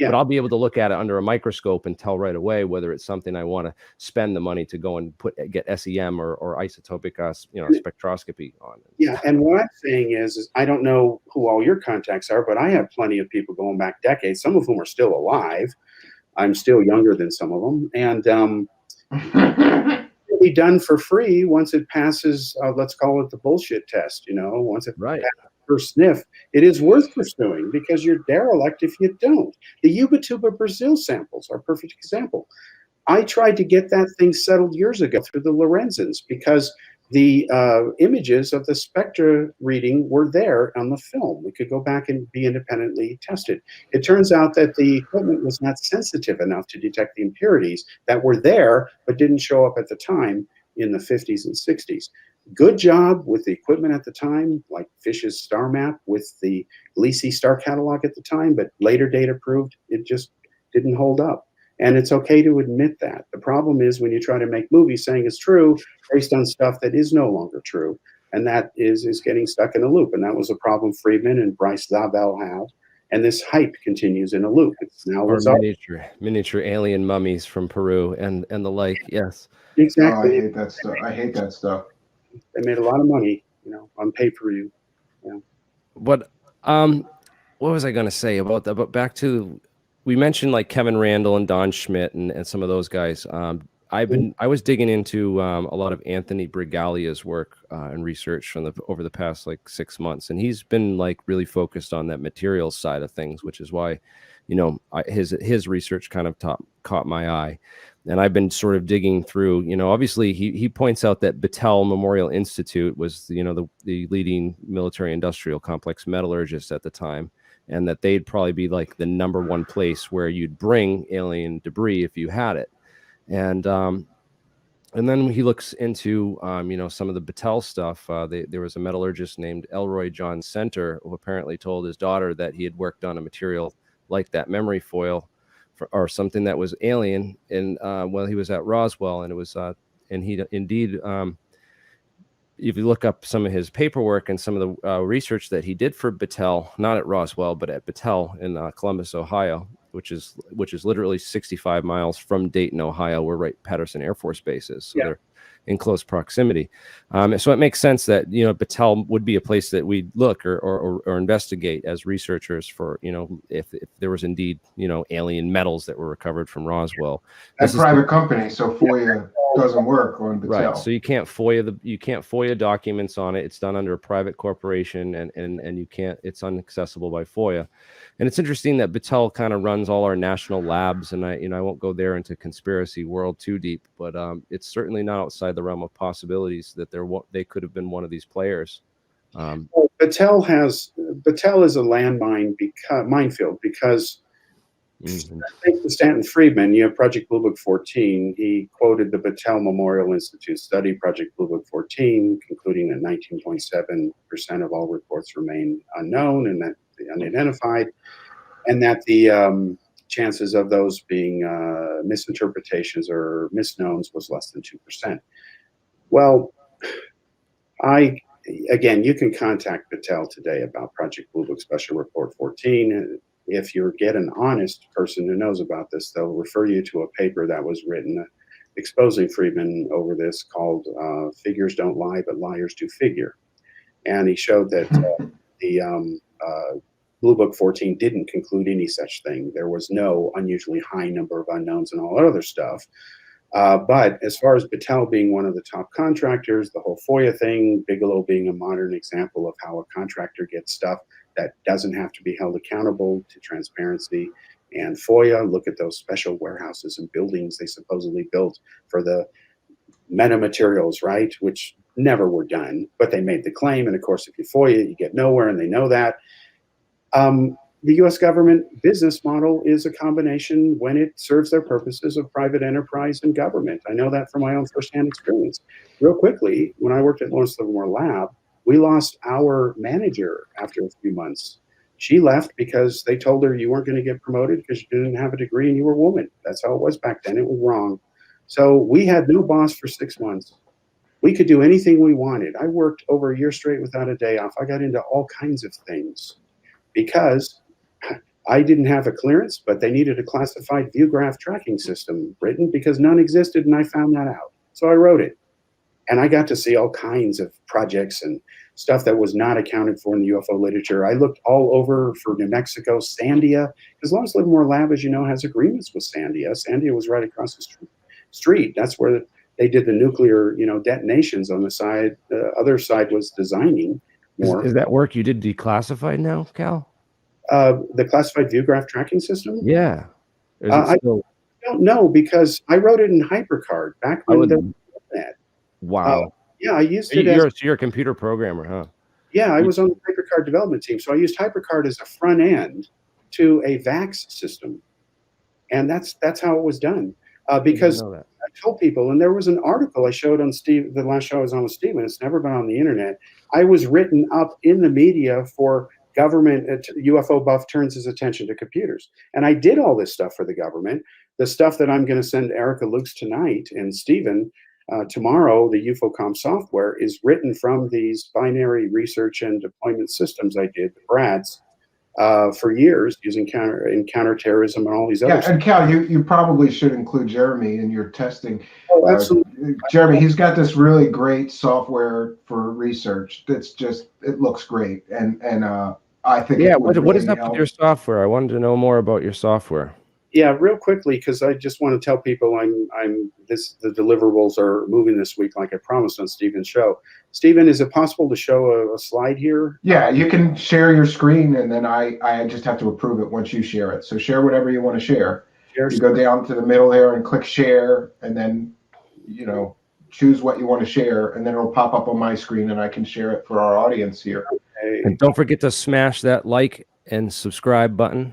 but I'll be able to look at it under a microscope and tell right away whether it's something I want to spend the money to go and get SEM or isotopic spectroscopy on. Yeah, and what I'm saying is I don't know who all your contacts are, but I have plenty of people going back decades, some of whom are still alive. I'm still younger than some of them, and it'll be done for free once it passes. Let's call it the bullshit test. Once it passes first sniff, it is worth pursuing, because you're derelict if you don't. The Ubatuba Brazil samples are a perfect example. I tried to get that thing settled years ago through the Lorenzens, because the images of the spectra reading were there on the film. We could go back and be independently tested. It turns out that the equipment was not sensitive enough to detect the impurities that were there but didn't show up at the time in the 50s and 60s. Good job with the equipment at the time, like Fish's star map with the Gliese star catalog at the time, but later data proved it just didn't hold up. And it's okay to admit that. The problem is when you try to make movies saying it's true based on stuff that is no longer true. And that is getting stuck in a loop. And that was a problem Friedman and Bryce Zabel have. And this hype continues in a loop. It's now miniature alien mummies from Peru and the like. Yes, exactly. Oh, I hate that stuff. I hate that stuff. They made a lot of money, on pay-per-view. What was I going to say about that? But back to, we mentioned like Kevin Randall and Don Schmidt and some of those guys. I was digging into a lot of Anthony Brigalia's work and research over the past like 6 months, and he's been like really focused on that materials side of things, which is why, his research kind of caught my eye. And I've been sort of digging through, obviously he points out that Battelle Memorial Institute was, the leading military industrial complex metallurgist at the time, and that they'd probably be like the #1 place where you'd bring alien debris if you had it. And then he looks into, some of the Battelle stuff. There was a metallurgist named Elroy John Center who apparently told his daughter that he had worked on a material like that memory foil or something that was alien. And while he was at Roswell, and it was, and he indeed, if you look up some of his paperwork and some of the research that he did for Battelle, not at Roswell, but at Battelle in Columbus, Ohio, which is literally 65 miles from Dayton, Ohio, where Wright Patterson Air Force Base is. So they're in close proximity. So it makes sense that, Battelle would be a place that we'd look or investigate as researchers for, if there was indeed, alien metals that were recovered from Roswell. That's a private company, so FOIA doesn't work on Battelle. Right. So you can't FOIA documents on it. It's done under a private corporation, and you can't, it's inaccessible by FOIA. And it's interesting that Battelle kind of runs all our national labs, and I won't go there into conspiracy world too deep, but it's certainly not outside the realm of possibilities that they could have been one of these players. Battelle is a landmine minefield because thanks to Stanton Friedman, you have Project Blue Book 14. He quoted the Battelle Memorial Institute study, Project Blue Book 14, concluding that 19.7% of all reports remain unknown and that unidentified, and that the chances of those being misinterpretations or misknowns was less than 2%. Well, again, you can contact Battelle today about Project Blue Book Special Report 14. If you get an honest person who knows about this, they'll refer you to a paper that was written exposing Friedman over this called Figures Don't Lie, but Liars Do Figure. And he showed that the Blue Book 14 didn't conclude any such thing. There was no unusually high number of unknowns and all that other stuff. But as far as Battelle being one of the top contractors, the whole FOIA thing, Bigelow being a modern example of how a contractor gets stuff that doesn't have to be held accountable to transparency. And FOIA, look at those special warehouses and buildings they supposedly built for the metamaterials, right? Which never were done, but they made the claim. And of course, if you FOIA, you get nowhere, and they know that. The US government business model is a combination, when it serves their purposes, of private enterprise and government. I know that from my own firsthand experience. Real quickly, when I worked at Lawrence Livermore Lab, we lost our manager after a few months. She left because they told her you weren't going to get promoted because you didn't have a degree and you were a woman. That's how it was back then. It was wrong. So we had no boss for 6 months. We could do anything we wanted. I worked over a year straight without a day off. I got into all kinds of things because I didn't have a clearance, but they needed a classified view graph tracking system written because none existed, and I found that out. So I wrote it. And I got to see all kinds of projects and stuff that was not accounted for in the UFO literature. I looked all over for New Mexico, Sandia, because Lawrence Livermore Lab, as you know, has agreements with Sandia. Sandia was right across the street. That's where they did the nuclear, detonations on the side. The other side was designing more. Is that work you did declassified now, Cal? The classified view graph tracking system? Yeah. I don't know, because I wrote it in HyperCard back when there was that. Wow. Yeah, I used it you're a computer programmer, huh? Yeah, I was on the HyperCard development team. So I used HyperCard as a front end to a VAX system. And that's how it was done. Because I told people, and there was an article I showed on the last show I was on with Steven, it's never been on the internet. I was written up in the media for government. UFO buff turns his attention to computers. And I did all this stuff for the government. The stuff that I'm going to send Erica Lukes tonight and Steven tomorrow, the UFOCOM software, is written from these binary research and deployment systems I did, the BRADs, for years, using counterterrorism and all these other stuff. And Cal, you probably should include Jeremy in your testing. Oh, absolutely. Jeremy, he's got this really great software for research that's just, it looks great. And I think what is up with your software? I wanted to know more about your software. Yeah, real quickly, because I just want to tell people the deliverables are moving this week, like I promised on Steven's show. Steven, is it possible to show a slide here? Yeah, you can share your screen, and then I just have to approve it once you share it. So share whatever you want to share. You go down to the middle there and click share, and then choose what you want to share, and then it'll pop up on my screen, and I can share it for our audience here. Okay. And don't forget to smash that like and subscribe button.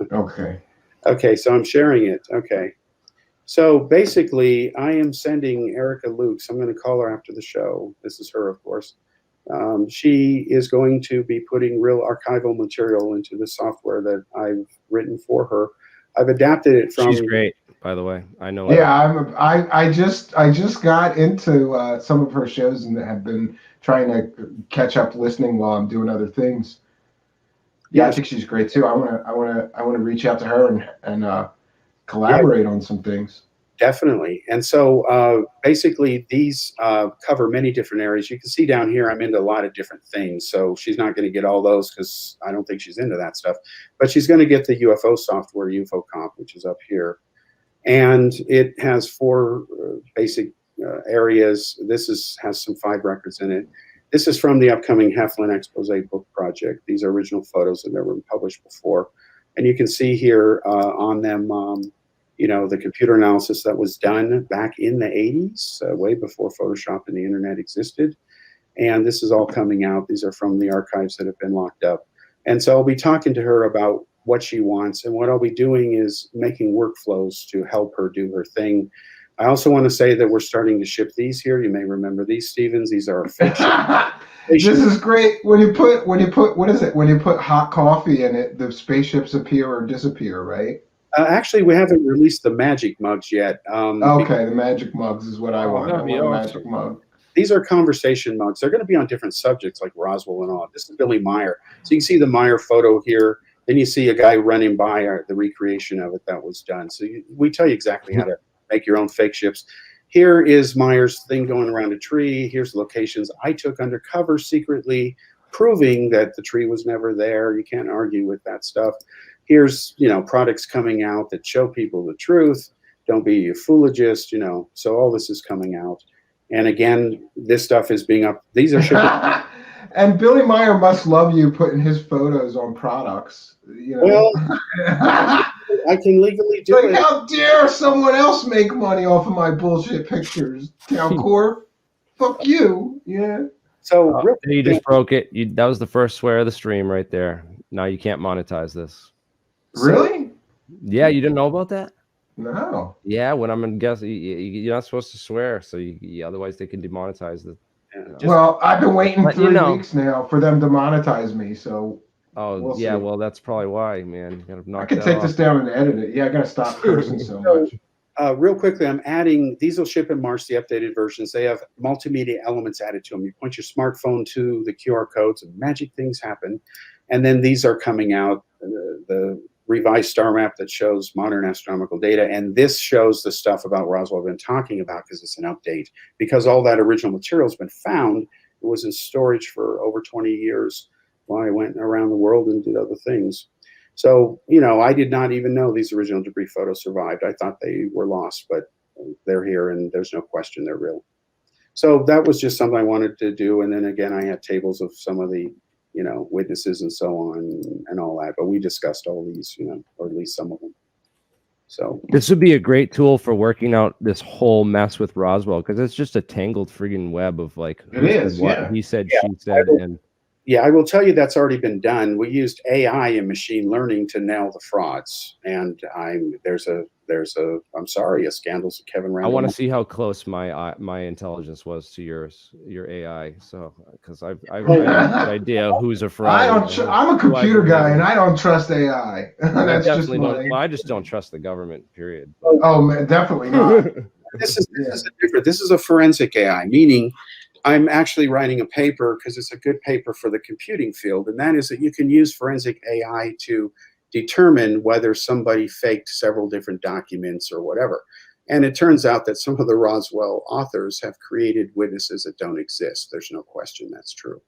Okay. Okay, so I'm sharing it. Okay. So basically, I am sending Erica Lukes. I'm going to call her after the show. This is her, of course. She is going to be putting real archival material into the software that I've written for her. I've adapted it from. She's great, by the way. I know. Yeah, I just got into some of her shows and have been trying to catch up listening while I'm doing other things. Yeah, I think she's great too. I want to reach out to her and collaborate on some things. Definitely. And so basically these cover many different areas. You can see down here I'm into a lot of different things. So she's not going to get all those because I don't think she's into that stuff. But she's going to get the UFO software, UFOComp, which is up here. And it has 4 basic areas. This has some 5 records in it. This is from the upcoming Heflin Expose book project. These are original photos that never been published before. And you can see here on them, the computer analysis that was done back in the 80s, way before Photoshop and the internet existed. And this is all coming out. These are from the archives that have been locked up. And so I'll be talking to her about what she wants. And what I'll be doing is making workflows to help her do her thing. I also want to say that we're starting to ship these here. You may remember these, Stevens. These are fiction. This is great. When you put what is it? When you put hot coffee in it, the spaceships appear or disappear, right? Actually, we haven't released the magic mugs yet. Okay, the magic mugs is what I want. I want a magic mug. These are conversation mugs. They're going to be on different subjects like Roswell and all. This is Billy Meyer. So you can see the Meyer photo here. Then you see a guy running by the recreation of it that was done. So we tell you exactly how to make your own fake ships. Here is Meyer's thing going around a tree. Here's the locations I took undercover secretly, proving that the tree was never there. You can't argue with that stuff. Here's, products coming out that show people the truth. Don't be a foologist, So all this is coming out. And again, this stuff is being up. These are shipping. And Billy Meyer must love you putting his photos on products. You know, Well, I can legally do like, it. how dare someone else make money off of my bullshit pictures? Calcorp, fuck you. Yeah. So real You just broke it. That was the first swear of the stream right there. Now you can't monetize this. Really? Yeah, you didn't know about that? No. Yeah, when I'm in guess, you're not supposed to swear, so otherwise they can demonetize the. Well, I've been waiting Let 3 you know. weeks now for them to monetize me. So. Oh We'll yeah, see. well that's probably why, man. You gotta knock I could that take off. this down and edit it. Yeah, I gotta stop cursing so much. Real quickly, I'm adding, these will ship in March, the updated versions. They have multimedia elements added to them. You point your smartphone to the QR codes and magic things happen. And then these are coming out, the revised star map that shows modern astronomical data. And this shows the stuff about Roswell I've been talking about because it's an update. Because all that original material has been found. It was in storage for over 20 years while I went around the world and did other things. So, I did not even know these original debris photos survived. I thought they were lost, but they're here and there's no question they're real. So that was just something I wanted to do. And then again, I had tables of some of the, witnesses and so on and all that. But we discussed all these, or at least some of them. So this would be a great tool for working out this whole mess with Roswell, because it's just a tangled friggin' web of like it is what yeah. he said, Yeah, she said, and yeah, I will tell you that's already been done. We used AI and machine learning to nail the frauds. And there's a scandals of Kevin I Randall. want to see how close my intelligence was to your AI. So because I've got a good idea who's a fraud. I'm a computer guy and I don't trust AI. That's just I just don't trust the government. Period. Oh man, definitely not. This is different. This is a forensic AI, meaning I'm actually writing a paper because it's a good paper for the computing field, and that is that you can use forensic AI to determine whether somebody faked several different documents or whatever. And it turns out that some of the Roswell authors have created witnesses that don't exist. There's no question that's true.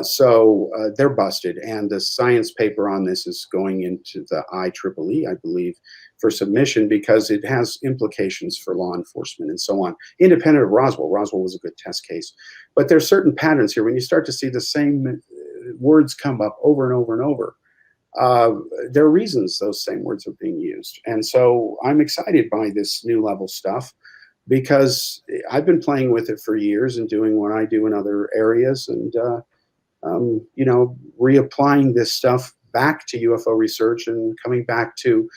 So they're busted, and the science paper on this is going into the IEEE, I believe, for submission because it has implications for law enforcement and so on, independent of Roswell. Roswell was a good test case. But there's certain patterns here. When you start to see the same words come up over and over and over, there are reasons those same words are being used. And so I'm excited by this new level stuff because I've been playing with it for years and doing what I do in other areas and, reapplying this stuff back to UFO research and coming back to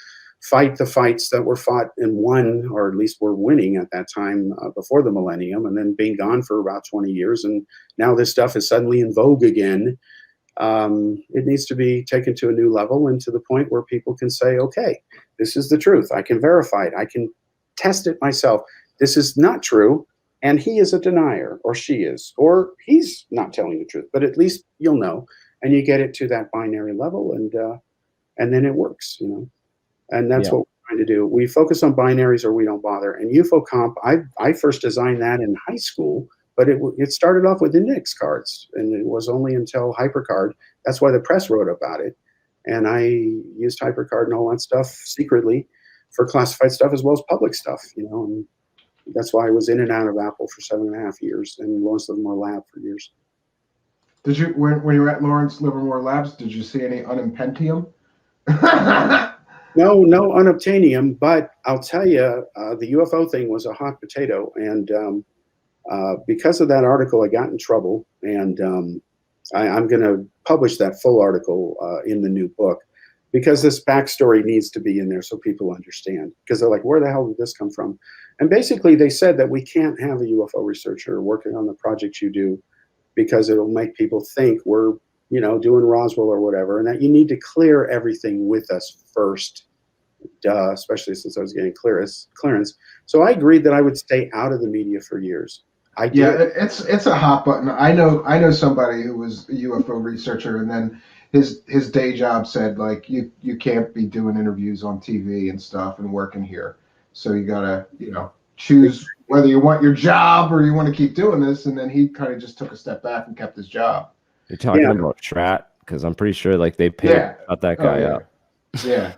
fight the fights that were fought and won, or at least were winning at that time before the millennium, and then being gone for about 20 years. And now this stuff is suddenly in vogue again. It needs to be taken to a new level and to the point where people can say, okay, this is the truth. I can verify it. I can test it myself. This is not true. And he is a denier, or she is, or he's not telling the truth, but at least you'll know, and you get it to that binary level, and then it works, and that's what we're trying to do. We focus on binaries or we don't bother. And UFO comp, I first designed that in high school, but it started off with index cards, and it was only until HyperCard. That's why the press wrote about it, and I used HyperCard and all that stuff secretly for classified stuff as well as public stuff, and that's why I was in and out of Apple for 7.5 years and Lawrence Livermore Lab for years. Did you, when you were at Lawrence Livermore Labs, did you see any unobtainium? No unobtainium, but I'll tell you, the UFO thing was a hot potato. And because of that article, I got in trouble. And I'm going to publish that full article in the new book because this backstory needs to be in there so people understand. Because they're like, where the hell did this come from? And basically, they said that we can't have a UFO researcher working on the project you do because it'll make people think we're, doing Roswell or whatever, and that you need to clear everything with us first. Duh, especially since I was getting clearance. So I agreed that I would stay out of the media for years. I did. Yeah, it's a hot button. I know somebody who was a UFO researcher, and then his day job said like you can't be doing interviews on TV and stuff and working here. So you gotta, choose whether you want your job or you want to keep doing this. And then he kind of just took a step back and kept his job. You're talking about Strat, because I'm pretty sure like they paid cut that guy up. Yeah,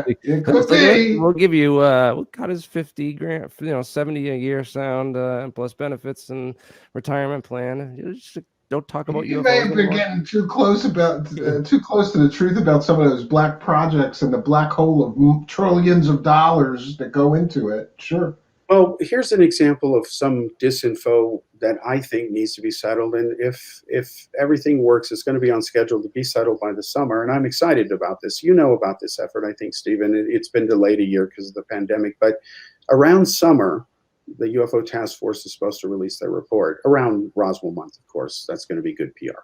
it could be. We'll give you we'll cut his 50 grand, 70 a year sound plus benefits and retirement plan. Just don't talk about You UFOs may have been anymore? getting too close to the truth about some of those black projects and the black hole of trillions of dollars that go into it. Sure. Well, here's an example of some disinfo that I think needs to be settled. And if everything works, it's going to be on schedule to be settled by the summer. And I'm excited about this. You know about this effort, I think, Stephen. It's been delayed a year because of the pandemic. But around summer, the UFO Task Force is supposed to release their report. Around Roswell month, of course. That's going to be good PR.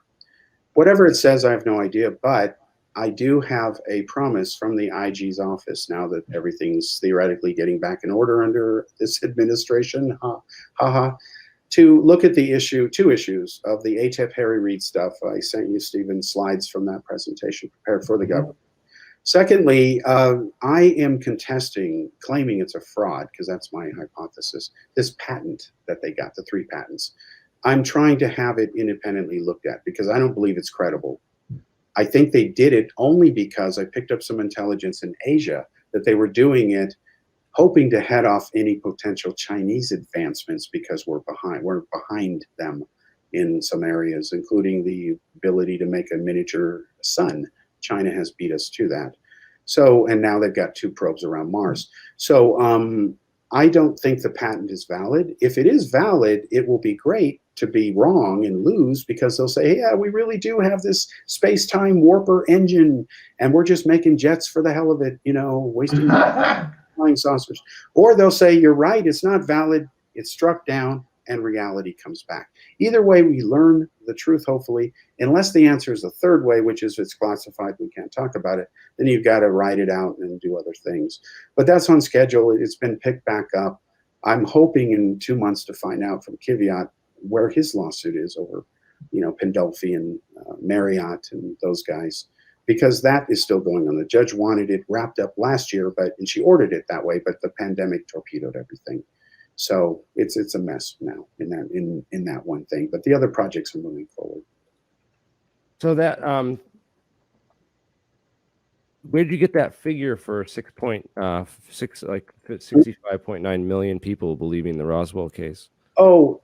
Whatever it says, I have no idea. But I do have a promise from the IG's office now that everything's theoretically getting back in order under this administration, to look at the two issues of the ATEP Harry Reid stuff. I sent you, Stephen, slides from that presentation prepared for the government. Secondly, I am claiming it's a fraud, because that's my hypothesis, this patent that they got, the 3 patents. I'm trying to have it independently looked at because I don't believe it's credible. I think they did it only because I picked up some intelligence in Asia that they were doing it hoping to head off any potential Chinese advancements because we're behind them in some areas, including the ability to make a miniature sun. China has beat us to that. So, and now they've got 2 probes around Mars. So I don't think the patent is valid. If it is valid, it will be great to be wrong and lose, because they'll say, yeah, we really do have this space-time warper engine and we're just making jets for the hell of it, wasting flying saucers. Or they'll say, you're right, it's not valid, it's struck down, and reality comes back. Either way, we learn the truth, hopefully, unless the answer is the third way, which is it's classified, we can't talk about it, then you've got to write it out and do other things. But that's on schedule. It's been picked back up. I'm hoping in 2 months to find out from Cavitt where his lawsuit is over, Pandolfi and Marriott and those guys, because that is still going on. The judge wanted it wrapped up last year, and she ordered it that way, but the pandemic torpedoed everything. So it's a mess now in that one thing, but the other projects are moving forward. So that where did you get that figure for 65.9 million people believing the Roswell case? Oh,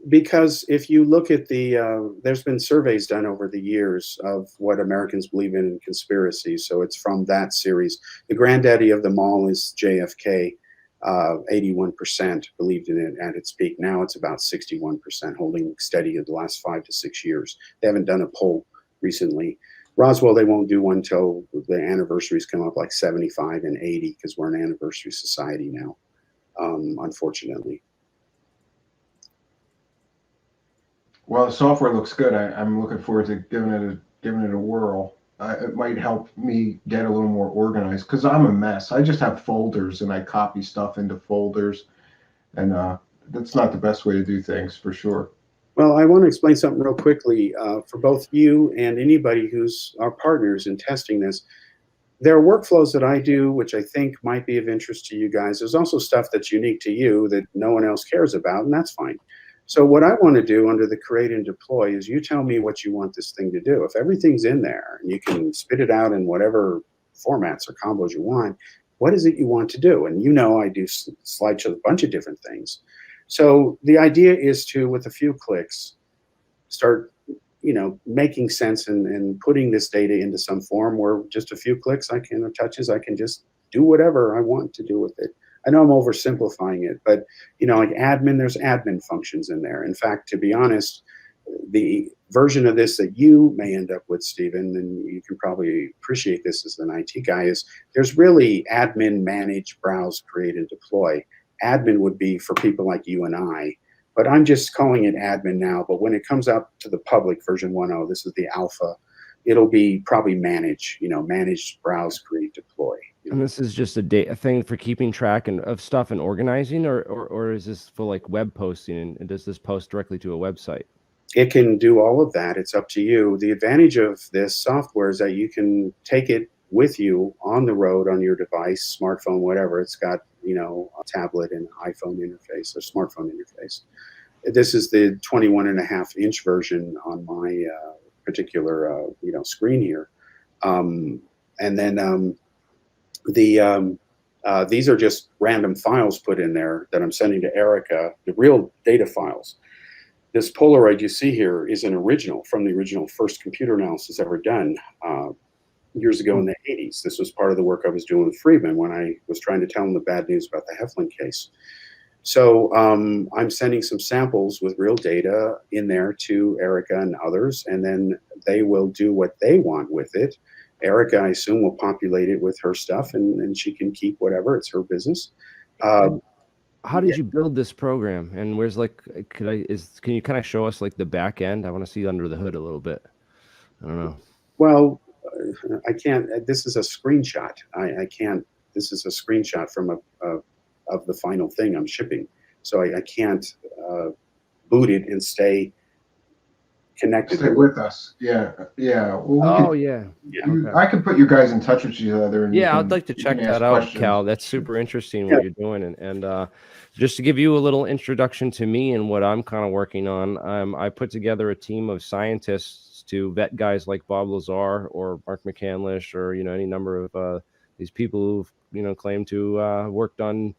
because if you look at there's been surveys done over the years of what Americans believe in conspiracy. So it's from that series. The granddaddy of them all is JFK. 81% believed in it at its peak. Now it's about 61%, holding steady in the last 5 to 6 years. They haven't done a poll recently. Roswell, they won't do one until the anniversaries come up, like 75 and 80, because we're an anniversary society now, unfortunately. Well, the software looks good. I'm looking forward to giving it a whirl. It might help me get a little more organized, because I'm a mess. I just have folders and I copy stuff into folders, and that's not the best way to do things, for sure. Well, I want to explain something real quickly for both you and anybody who's our partners in testing this. There are workflows that I do, which I think might be of interest to you guys. There's also stuff that's unique to you that no one else cares about, and that's fine. So what I want to do under the create and deploy is you tell me what you want this thing to do. If everything's in there and you can spit it out in whatever formats or combos you want, what is it you want to do? And I do slideshows, a bunch of different things. So the idea is to, with a few clicks, start making sense and putting this data into some form where just a few clicks or touches, I can just do whatever I want to do with it. I know I'm oversimplifying it, but like admin, there's admin functions in there. In fact, to be honest, the version of this that you may end up with, Stephen, and you can probably appreciate this as an IT guy, is there's really admin, manage, browse, create, and deploy. Admin would be for people like you and I, but I'm just calling it admin now. But when it comes out to the public, version 1.0, this is the alpha, it'll be probably manage, manage, browse, create, deploy. And this is just a thing for keeping track of stuff and organizing, or is this for like web posting, and does this post directly to a website? It can do all of that. It's up to you. The advantage of this software is that you can take it with you on the road on your device, smartphone, whatever. It's got, a tablet and iPhone interface or smartphone interface. This is the 21.5-inch version on my particular, screen here. And then these are just random files put in there that I'm sending to Erica, the real data files. This Polaroid you see here is an original from the original first computer analysis ever done years ago in the 80s. This was part of the work I was doing with Friedman when I was trying to tell him the bad news about the Heflin case. So I'm sending some samples with real data in there to Erica and others, and then they will do what they want with it. Erica, I assume, will populate it with her stuff, and she can keep whatever. It's her business. How did you build this program? And where's like, can you kind of show us like the back end? I want to see under the hood a little bit. I don't know. Well, I can't. This is a screenshot. I can't. This is a screenshot from of the final thing I'm shipping, so I can't boot it and stay connected. Stay with us. Yeah. Well, I could put you guys in touch with each other. And I'd like to check that out, questions. Cal. That's super interesting what you're doing. And just to give you a little introduction to me and what I'm kind of working on, I put together a team of scientists to vet guys like Bob Lazar or Mark McCandlish or, any number of these people who've, claimed to worked on,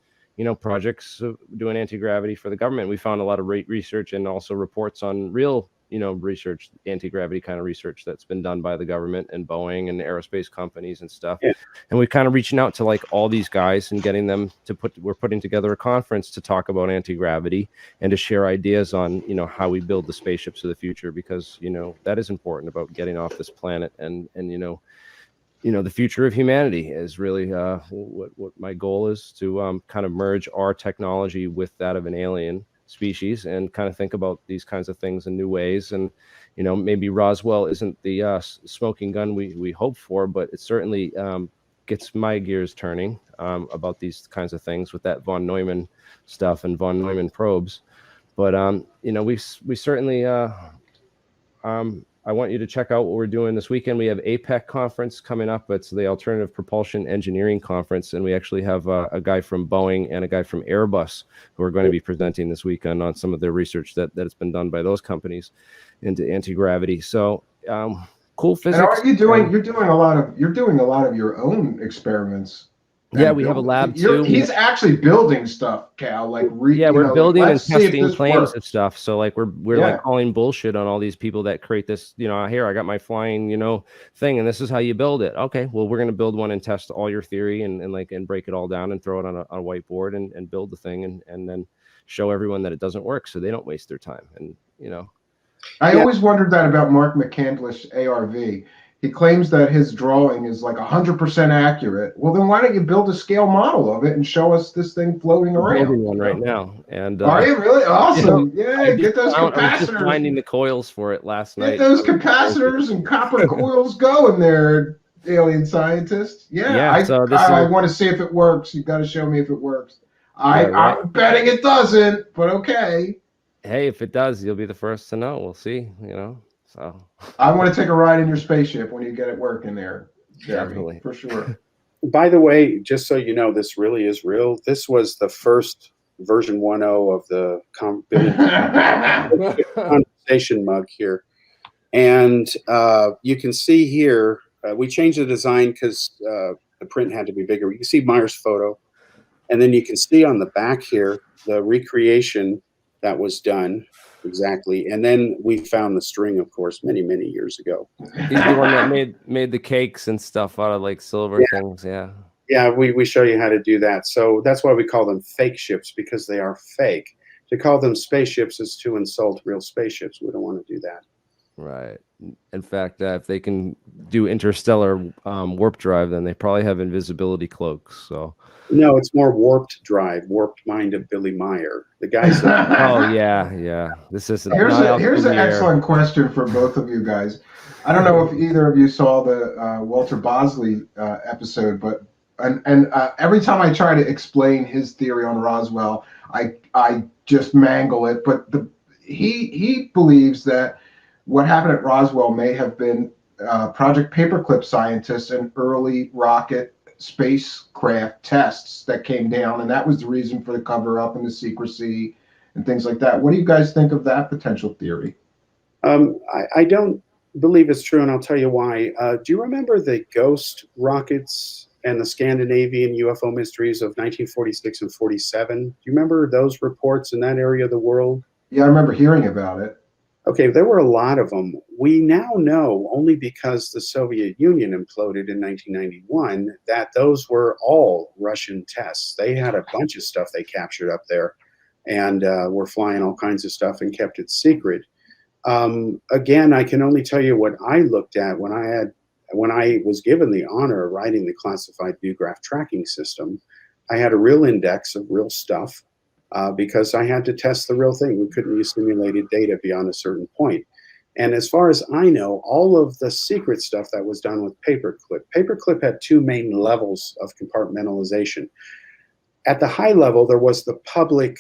projects doing anti-gravity for the government. We found a lot of research and also reports on real research, anti-gravity kind of research that's been done by the government and Boeing and aerospace companies and stuff. Yeah. And we're kind of reaching out to like all these guys and getting them to we're putting together a conference to talk about anti-gravity and to share ideas on, how we build the spaceships of the future, because, that is important about getting off this planet and the future of humanity is really what my goal is, to kind of merge our technology with that of an alien species and kind of think about these kinds of things in new ways. And maybe Roswell isn't the smoking gun we hope for, but it certainly gets my gears turning about these kinds of things with that von Neumann stuff and von Neumann probes. But we certainly I want you to check out what we're doing this weekend. We have APEC conference coming up. It's the Alternative Propulsion Engineering Conference. And we actually have a guy from Boeing and a guy from Airbus who are going to be presenting this weekend on some of the research that has been done by those companies into anti-gravity. So cool physics. And are you doing, you're doing a lot of your own experiments. Yeah, we have a lab too. He's actually building stuff, Cal. We're building and testing claims of stuff. So like we're like calling bullshit on all these people that create this. Here I got my flying thing, and this is how you build it. Okay, well we're gonna build one and test all your theory and break it all down and throw it on a whiteboard and build the thing and then show everyone that it doesn't work so they don't waste their time. And I always wondered that about Mark McCandlish ARV. He claims that his drawing is like 100% accurate. Well, then why don't you build a scale model of it and show us this thing floating around? Building one right now. And are you really awesome? Yeah, get those capacitors. I was just finding the coils for it last night. Get those capacitors and copper coils going there, alien scientist. Yeah, I want to see if it works. You've got to show me if it works. I'm betting it doesn't, but okay. Hey, if it does, you'll be the first to know. We'll see. So I want to take a ride in your spaceship when you get it working there, Jeremy, definitely, for sure. By the way, just so you know, this really is real. This was the first version 1.0 of the conversation mug here, and you can see here we changed the design because the print had to be bigger. You can see Meyer's photo, and then you can see on the back here the recreation that was done. Exactly, and then we found the string, of course, many years ago. He's the one that made the cakes and stuff out of like silver things. Yeah, we show you how to do that. So that's why we call them fake ships, because they are fake. To call them spaceships is to insult real spaceships. We don't want to do that. Right. In fact, if they can do interstellar warp drive, then they probably have invisibility cloaks. So. No, it's more warped drive, warped mind of Billy Meyer. The guys. Oh yeah. This is here's an excellent question for both of you guys. I don't know if either of you saw the Walter Bosley episode, but every time I try to explain his theory on Roswell, I just mangle it. But he believes that what happened at Roswell may have been Project Paperclip scientists and early rocket spacecraft tests that came down, and that was the reason for the cover up and the secrecy and things like that. What do you guys think of that potential theory? I don't believe it's true, and I'll tell you why. Do you remember the ghost rockets and the Scandinavian UFO mysteries of 1946 and 47? Do you remember those reports in that area of the world? Yeah, I remember hearing about it. Okay, there were a lot of them. We now know, only because the Soviet Union imploded in 1991, that those were all Russian tests. They had a bunch of stuff they captured up there, and were flying all kinds of stuff and kept it secret. Again, I can only tell you what I looked at when I was given the honor of writing the classified Bugraph tracking system. I had a real index of real stuff. Because I had to test the real thing. We couldn't use simulated data beyond a certain point. And as far as I know, all of the secret stuff that was done with Paperclip. Paperclip had two main levels of compartmentalization. At the high level, there was the public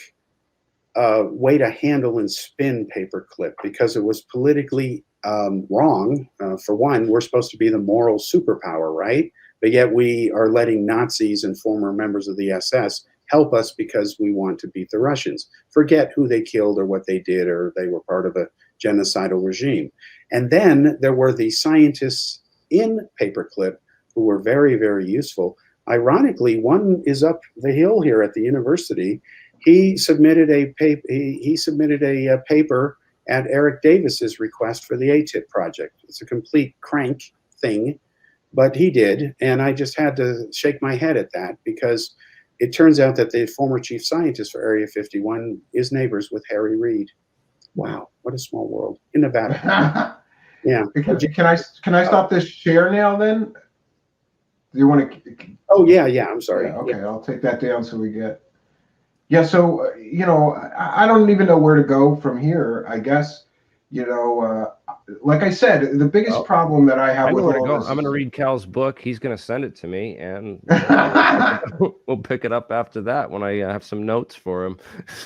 way to handle and spin Paperclip because it was politically wrong. For one, we're supposed to be the moral superpower, right? But yet we are letting Nazis and former members of the SS help us because we want to beat the Russians. Forget who they killed or what they did, or they were part of a genocidal regime. And then there were the scientists in Paperclip who were very, very useful. Ironically, one is up the hill here at the university. He submitted a paper at Eric Davis's request for the ATIP project. It's a complete crank thing, but he did, and I just had to shake my head at that because it turns out that the former chief scientist for Area 51 is neighbors with Harry Reid. Wow, what a small world in Nevada. Yeah. Can I stop this share now then? Do you want to? Oh yeah. I'm sorry. Yeah, okay, I'll take that down so we get. Yeah, so I don't even know where to go from here. I guess like I said, the biggest problem that I have with all this. I'm going to read Cal's book. He's going to send it to me, and we'll pick it up after that when I have some notes for him.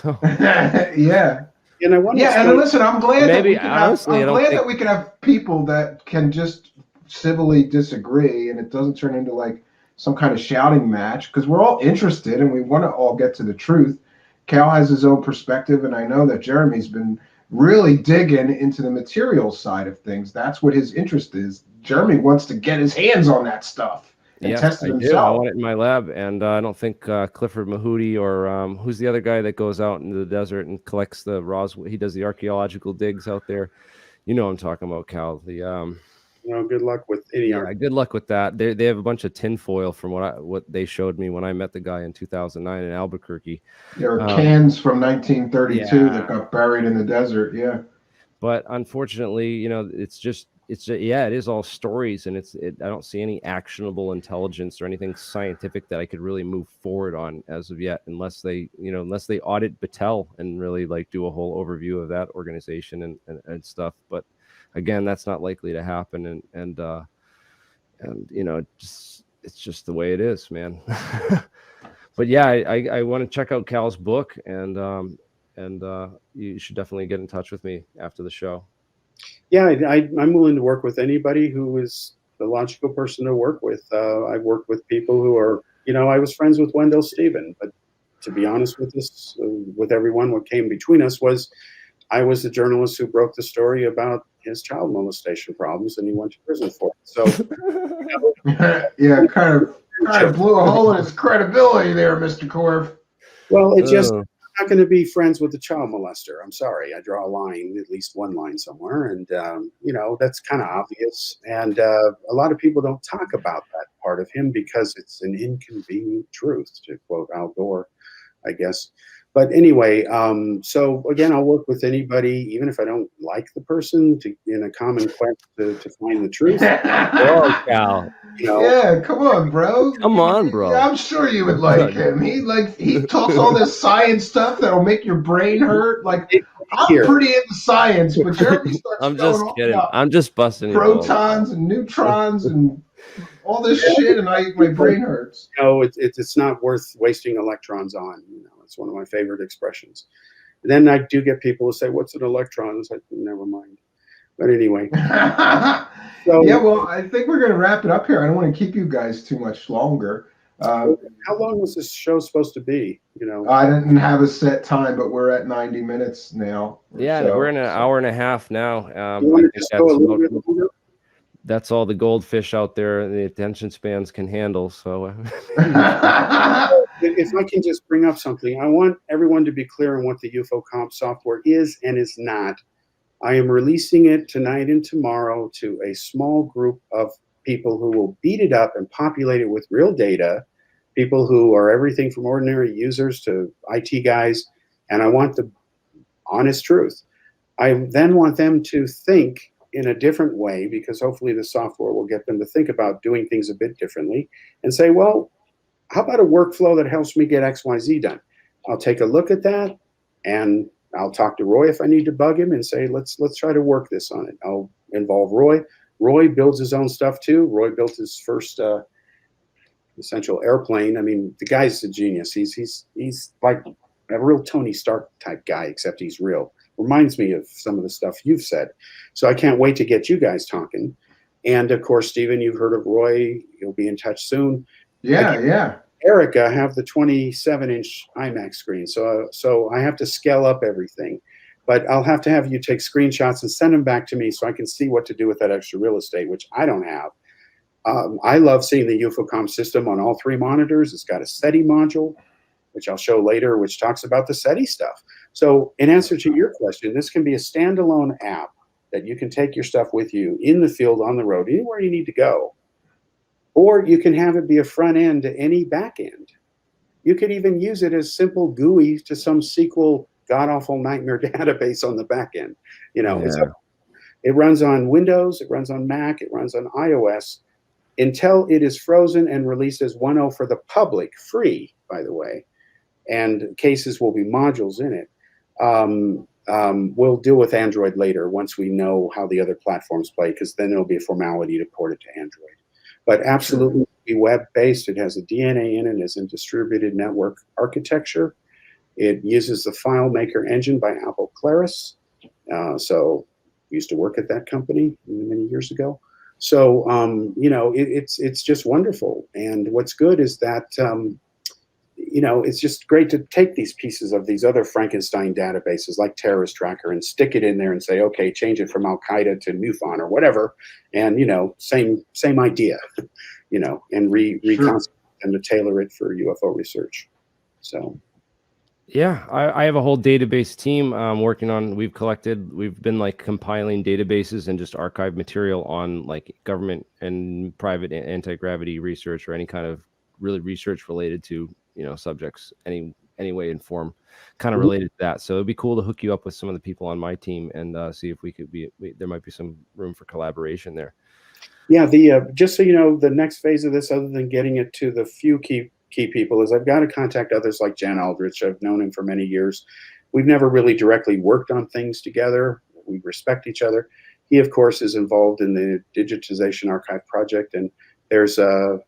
So. Yeah. And I want and listen, I'm glad maybe, that we can have people that can just civilly disagree, and it doesn't turn into like some kind of shouting match, because we're all interested and we want to all get to the truth. Cal has his own perspective, and I know that Jeremy's been really digging into the material side of things. That's what his interest is. Jeremy wants to get his hands on that stuff and test it himself. I want it in my lab, and I don't think Clifford Mahooty or who's the other guy that goes out into the desert and collects the Roswell. He does the archaeological digs out there. You know what I'm talking about, Cal. Good luck with any. Yeah, good luck with that. They have a bunch of tinfoil from what they showed me when I met the guy in 2009 in Albuquerque. There are cans from 1932 that got buried in the desert. Yeah, but unfortunately, it is all stories, and I don't see any actionable intelligence or anything scientific that I could really move forward on as of yet, unless they audit Battelle and really like do a whole overview of that organization and stuff. But again, that's not likely to happen, and it's just the way it is, man. But yeah, I want to check out Cal's book, and you should definitely get in touch with me after the show. Yeah, I'm willing to work with anybody who is the logical person to work with. I've worked with people who are, I was friends with Wendell Stephen, but to be honest with everyone, what came between us was I was the journalist who broke the story about his child molestation problems, and he went to prison for it. So, yeah, kind of blew a hole in his credibility there, Mr. Corv. Well, it just I'm not going to be friends with the child molester. I'm sorry. I draw a line, at least one line somewhere, and that's kind of obvious. And a lot of people don't talk about that part of him because it's an inconvenient truth, to quote Al Gore, I guess. But anyway, so again, I'll work with anybody, even if I don't like the person, in a common quest to find the truth. Oh, Cal. Yeah, come on, bro. Come on, bro. Yeah, I'm sure you would like him. He talks all this science stuff that'll make your brain hurt. Like, I'm pretty into science, but Jeremy starts I'm just kidding. I'm just busting protons and neutrons and all this shit, and my brain hurts. It's not worth wasting electrons on. It's one of my favorite expressions. And then I do get people who say, "What's an electron?" It's like, never mind. But anyway. Well, I think we're going to wrap it up here. I don't want to keep you guys too much longer. How long was this show supposed to be? I didn't have a set time, but we're at 90 minutes now. Yeah, we're in an hour and a half now. That's all the goldfish out there and the attention spans can handle. So if I can just bring up something, I want everyone to be clear on what the UFO comp software is and is not. I am releasing it tonight and tomorrow to a small group of people who will beat it up and populate it with real data, people who are everything from ordinary users to IT guys, and I want the honest truth. I then want them to think in a different way, because hopefully the software will get them to think about doing things a bit differently and say, well, how about a workflow that helps me get XYZ done? I'll take a look at that, and I'll talk to Roy if I need to bug him and say, let's try to work this on it. I'll involve Roy. Roy builds his own stuff too. Roy built his first essential airplane. I mean, the guy's a genius. He's like a real Tony Stark type guy, except he's real. Reminds me of some of the stuff you've said. So I can't wait to get you guys talking. And of course, Stephen, you've heard of Roy. He'll be in touch soon. Yeah. Erica, I have the 27-inch IMAX screen, so I have to scale up everything. But I'll have to have you take screenshots and send them back to me so I can see what to do with that extra real estate, which I don't have. I love seeing the UFOCOM system on all 3 monitors. It's got a SETI module, which I'll show later, which talks about the SETI stuff. So in answer to your question, this can be a standalone app that you can take your stuff with you in the field, on the road, anywhere you need to go. Or you can have it be a front end to any back end. You could even use it as simple GUI to some SQL god-awful nightmare database on the back end. You know, it runs on Windows, it runs on Mac, it runs on iOS until it is frozen and released as 1.0 for the public, free, by the way. And cases will be modules in it. We'll deal with Android later once we know how the other platforms play, because then it'll be a formality to port it to Android. But absolutely be web-based. It has a DNA in it. It's in distributed network architecture. It uses the FileMaker engine by Apple Claris. So I used to work at that company many years ago. So, you know, it's just wonderful. And what's good is that, you know, it's just great to take these pieces of these other Frankenstein databases like Terrorist Tracker and stick it in there and say, okay, change it from Al-Qaeda to MUFON or whatever. And, you know, same idea, you know, and reconstruct and to tailor it for UFO research. So. Yeah, I have a whole database team working on. We've been like compiling databases and just archive material on like government and private anti-gravity research or any kind of really research related to, you know, subjects any way and form kind of related to that. So it'd be cool to hook you up with some of the people on my team and see if we could there might be some room for collaboration there. Yeah, just so you know, the next phase of this, other than getting it to the few key people, is I've got to contact others like Jan Aldrich. I've known him for many years. We've never really directly worked on things together. We respect each other. He, of course, is involved in the Digitization Archive project, and there's you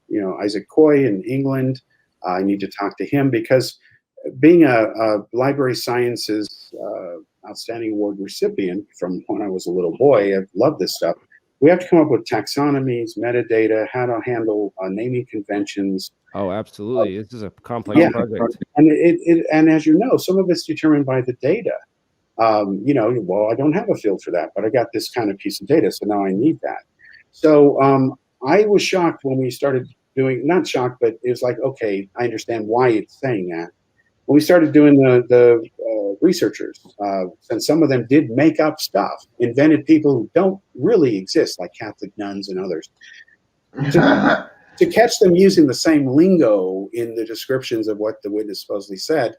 know, Isaac Coy in England. I need to talk to him because being a library sciences outstanding award recipient from when I was a little boy, I love this stuff. We have to come up with taxonomies, metadata, how to handle naming conventions. Oh, absolutely. This is a complex project. And as you know, some of it's determined by the data. You know, well, I don't have a field for that, but I got this kind of piece of data, so now I need that. So I was shocked when we started doing, not shocked, but it was like, okay, I understand why it's saying that. When we started doing the researchers, and some of them did make up stuff, invented people who don't really exist, like Catholic nuns and others. To catch them using the same lingo in the descriptions of what the witness supposedly said,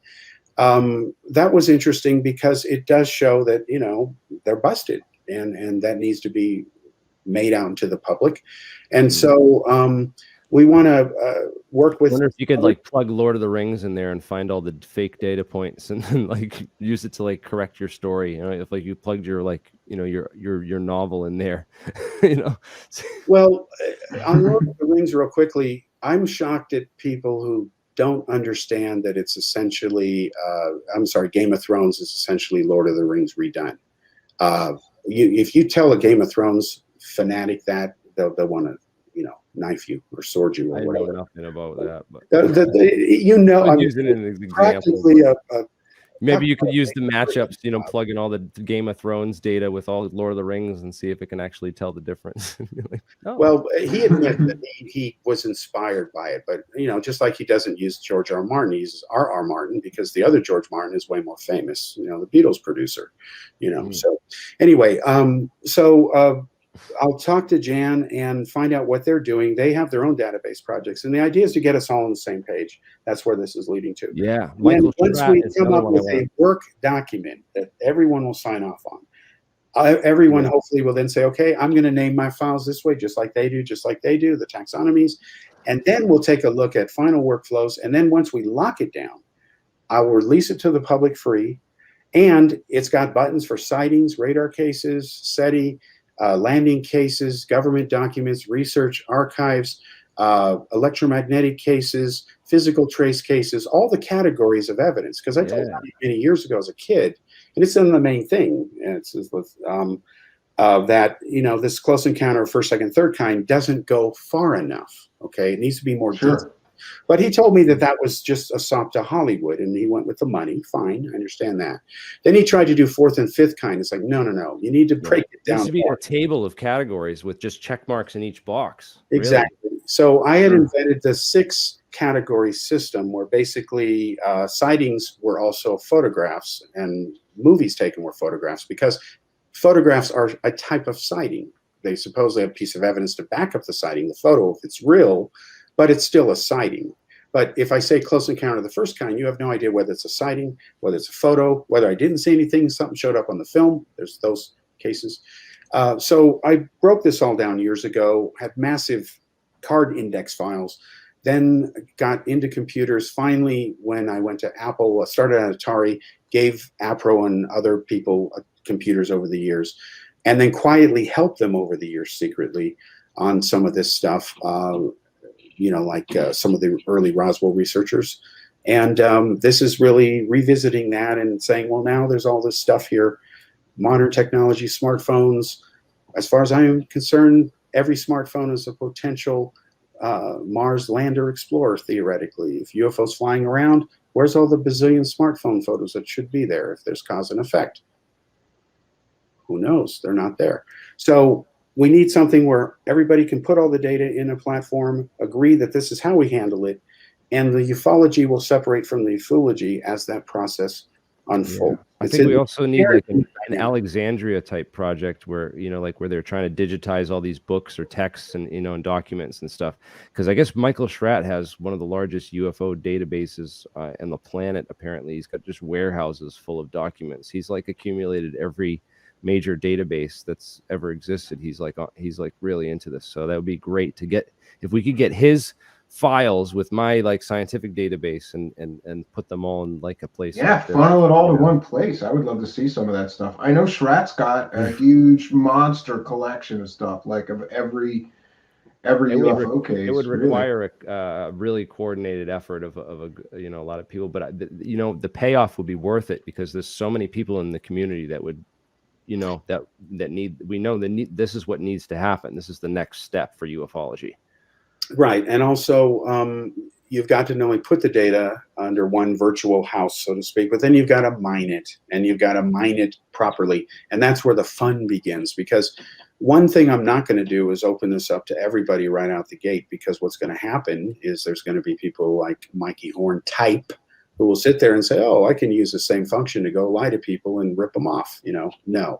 that was interesting because it does show that, you know, they're busted, and that needs to be made out into the public. And so we want to work with. I wonder if you could like plug Lord of the Rings in there and find all the fake data points and then like use it to like correct your story. You know, if like you plugged your like, you know, your novel in there, you know. Well, on Lord of the Rings, real quickly, I'm shocked at people who don't understand that it's essentially, I'm sorry, Game of Thrones is essentially Lord of the Rings redone. If you tell a Game of Thrones fanatic that, they'll want to, you know, knife you or sword you or whatever. I know nothing about that, but you know, I'm using an example. Practically Maybe you could use the matchups, you know, plug in all the Game of Thrones data with all Lord of the Rings and see if it can actually tell the difference. Like, oh. Well, he admits that he was inspired by it, but you know, just like he doesn't use George R. Martin, he uses R. Martin because the other George Martin is way more famous. You know, the Beatles producer. You know, so anyway, I'll talk to Jan and find out what they're doing. They have their own database projects, and the idea is to get us all on the same page. That's where this is leading to. Yeah. Once we come up with a work document that everyone will sign off on, everyone hopefully will then say, okay, I'm going to name my files this way, just like they do, the taxonomies. And then we'll take a look at final workflows. And then once we lock it down, I will release it to the public free. And it's got buttons for sightings, radar cases, SETI, landing cases, government documents, research archives, electromagnetic cases, physical trace cases, all the categories of evidence. Because I told you many years ago as a kid, and it's in the main thing, and it's with, that, you know, this close encounter of first, second, third kind doesn't go far enough. Okay, it needs to be more detailed. But he told me that that was just a sop to Hollywood, and he went with the money. Fine, I understand that. Then he tried to do fourth and fifth kind. It's like, no, you need to break it down. It needs to be a table of categories with just check marks in each box. Exactly. Really. So I had invented the 6 category system where basically sightings were also photographs and movies taken were photographs, because photographs are a type of sighting. They supposedly have a piece of evidence to back up the sighting, the photo, if it's real, but it's still a sighting. But if I say close encounter of the first kind, you have no idea whether it's a sighting, whether it's a photo, whether I didn't see anything, something showed up on the film. There's those cases. So I broke this all down years ago, had massive card index files, then got into computers. Finally, when I went to Apple, started at Atari, gave APRO and other people computers over the years, and then quietly helped them over the years secretly on some of this stuff. You know, like some of the early Roswell researchers. And this is really revisiting that and saying, well, now there's all this stuff here, modern technology, smartphones. As far as I'm concerned, every smartphone is a potential Mars lander explorer, theoretically. If UFO's flying around, where's all the bazillion smartphone photos that should be there if there's cause and effect? Who knows? They're not there. So we need something where everybody can put all the data in a platform, agree that this is how we handle it, and the ufology will separate from the ufology as that process unfolds. Yeah. I think we also need like an Alexandria type project where, you know, like where they're trying to digitize all these books or texts and, you know, and documents and stuff. Because I guess Michael Schratt has one of the largest UFO databases on the planet. Apparently, he's got just warehouses full of documents. He's like accumulated every major database that's ever existed. He's like really into this, so that would be great to get, if we could get his files with my like scientific database and put them all in like a place. Yeah, funnel it all to one place. I would love to see some of that stuff. I know Schratt's got a huge monster collection of stuff, like of every UFO case. It would require a really coordinated effort of a you know, a lot of people, but you know, the payoff would be worth it because there's so many people in the community that would, you know, that need, we know this is what needs to happen. This is the next step for ufology. Right. And also, you've got to not only put the data under one virtual house, so to speak, but then you've got to mine it, and you've got to mine it properly. And that's where the fun begins, because one thing I'm not going to do is open this up to everybody right out the gate, because what's going to happen is there's going to be people like Mikey Horn type who will sit there and say, oh, I can use the same function to go lie to people and rip them off. You know, no.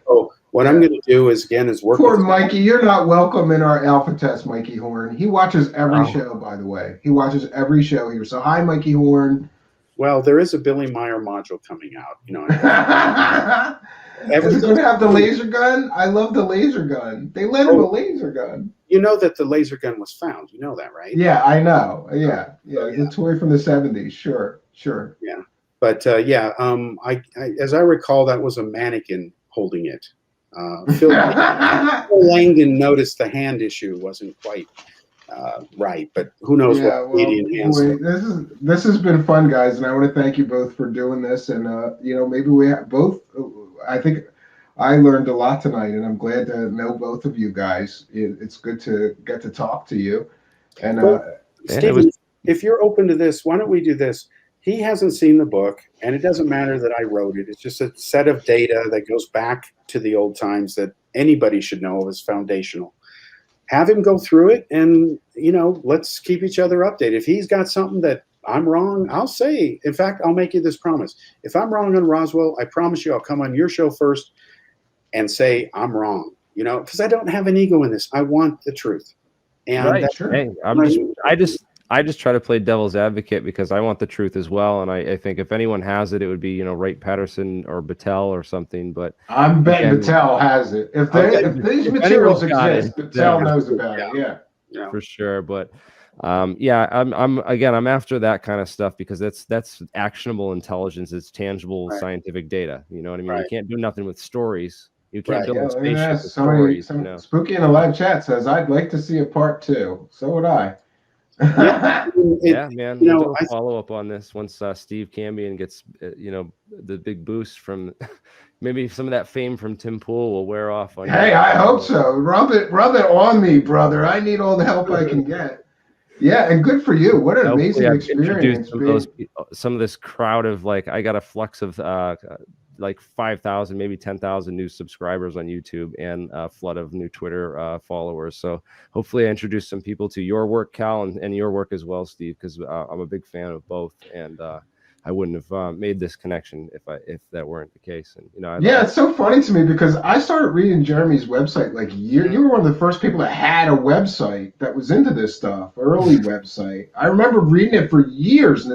So what I'm going to do is, again, is work. Poor Mikey, you're not welcome in our alpha test, Mikey Horn. He watches every show, by the way. He watches every show here. So hi, Mikey Horn. Well, there is a Billy Meyer module coming out. You know, is it going to have the laser gun? I love the laser gun. They let him a laser gun. You know that the laser gun was found. You know that, right? Yeah, I know. Yeah. The toy from the 70s. Sure. Yeah, but I as I recall, that was a mannequin holding it. Phil Langdon noticed the hand issue wasn't quite right, but who knows what media enhancement. This has been fun, guys, and I want to thank you both for doing this. And you know, maybe we have both. I think I learned a lot tonight, and I'm glad to know both of you guys. It's good to get to talk to you. And Stephen, if you're open to this, why don't we do this? He hasn't seen the book, and it doesn't matter that I wrote it. It's just a set of data that goes back to the old times that anybody should know is foundational. Have him go through it, and, you know, let's keep each other updated. If he's got something that I'm wrong, I'll say. In fact, I'll make you this promise. If I'm wrong on Roswell, I promise you I'll come on your show first and say I'm wrong, you know, because I don't have an ego in this. I want the truth. And right. that's Sure. Hey, I just try to play devil's advocate because I want the truth as well. And I think if anyone has it, it would be, you know, Wright Patterson or Battelle or something. But I'm betting Battelle has it. If these materials exist, Battelle knows about it. Yeah, for sure. But yeah, I'm after that kind of stuff because that's actionable intelligence. It's tangible scientific data. You know what I mean? You can't do nothing with stories. You can't build a spaceship with stories. You know? Spooky in the live chat says, I'd like to see a part 2. So would I. Yeah, man. We'll do a follow up on this once Steve Cambion gets, you know, the big boost from maybe some of that fame from Tim Pool will wear off. Hey, I hope so. Rub it on me, brother. I need all the help I can get. Yeah, and good for you. What an amazing experience. Some of this crowd of like, I got a flux of like 5,000, maybe 10,000 new subscribers on YouTube and a flood of new Twitter followers. So hopefully I introduce some people to your work, Cal, and your work as well, Steve, because I'm a big fan of both. And I wouldn't have made this connection if that weren't the case. And you know, it's so funny to me because I started reading Jeremy's website like you were one of the first people that had a website that was into this stuff, early website. I remember reading it for years, and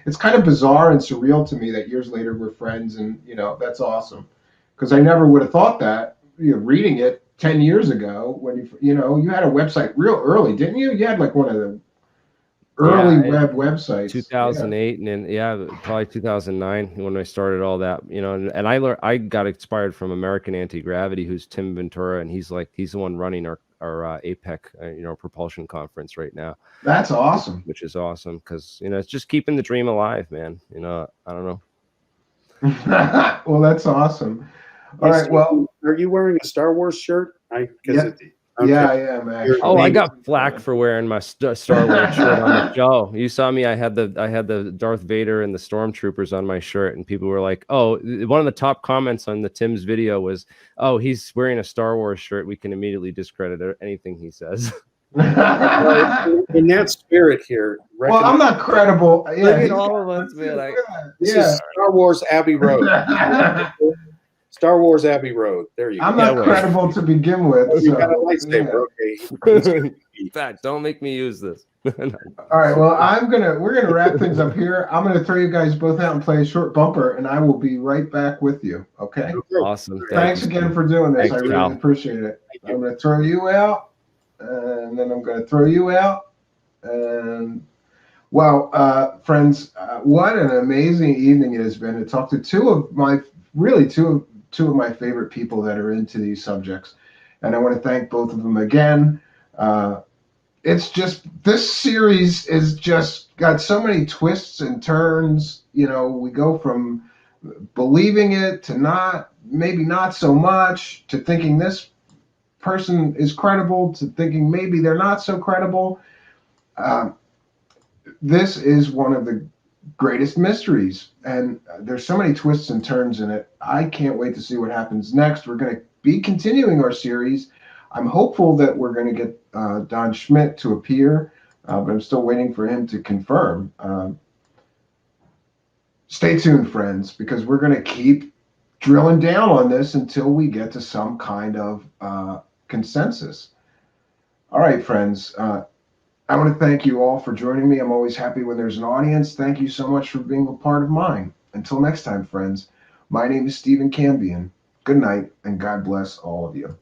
it's kind of bizarre and surreal to me that years later we're friends, and you know, that's awesome because I never would have thought that, you know, reading it 10 years ago when you had a website real early, didn't you? You had like one of the early websites, 2008 and then probably 2009 when I started all that, you know, and I got inspired from American Anti-Gravity, who's Tim Ventura, and he's the one running our APEC propulsion conference right now. That's awesome. Which is awesome because, you know, it's just keeping the dream alive, man. You know, I don't know. Well, that's awesome. All right. Well, are you wearing a Star Wars shirt? Yeah, I am actually. Oh, I got flack for wearing my Star Wars shirt on the show. You saw me. I had the Darth Vader and the Stormtroopers on my shirt, and people were like, "Oh!" One of the top comments on the Tim's video was, "Oh, he's wearing a Star Wars shirt. We can immediately discredit anything he says." In that spirit here. Well, I'm not credible. Yeah, look at all of us, man. This is Star Wars Abbey Road. Star Wars Abbey Road. There you go. I'm not credible to begin with. Oh, you got a lightsaber, okay. In fact, don't make me use this. All right. Well, we're gonna wrap things up here. I'm gonna throw you guys both out and play a short bumper, and I will be right back with you. Okay. Awesome. Thanks again for doing this. Thanks, I really appreciate it. I'm gonna throw you out, and then I'm gonna throw you out, and well, friends, what an amazing evening it has been to talk to two of my favorite people that are into these subjects. And I want to thank both of them again. It's just, this series is just got so many twists and turns. You know, we go from believing it to maybe not so much, to thinking this person is credible, to thinking maybe they're not so credible. This is one of the greatest mysteries, and there's so many twists and turns in it. I can't wait to see what happens next. We're going to be continuing our series. I'm hopeful that we're going to get Don Schmidt to appear, but I'm still waiting for him to confirm. Stay tuned, friends, because we're going to keep drilling down on this until we get to some kind of consensus. All right, friends. I want to thank you all for joining me. I'm always happy when there's an audience. Thank you so much for being a part of mine. Until next time, friends, my name is Stephen Cambion. Good night, and God bless all of you.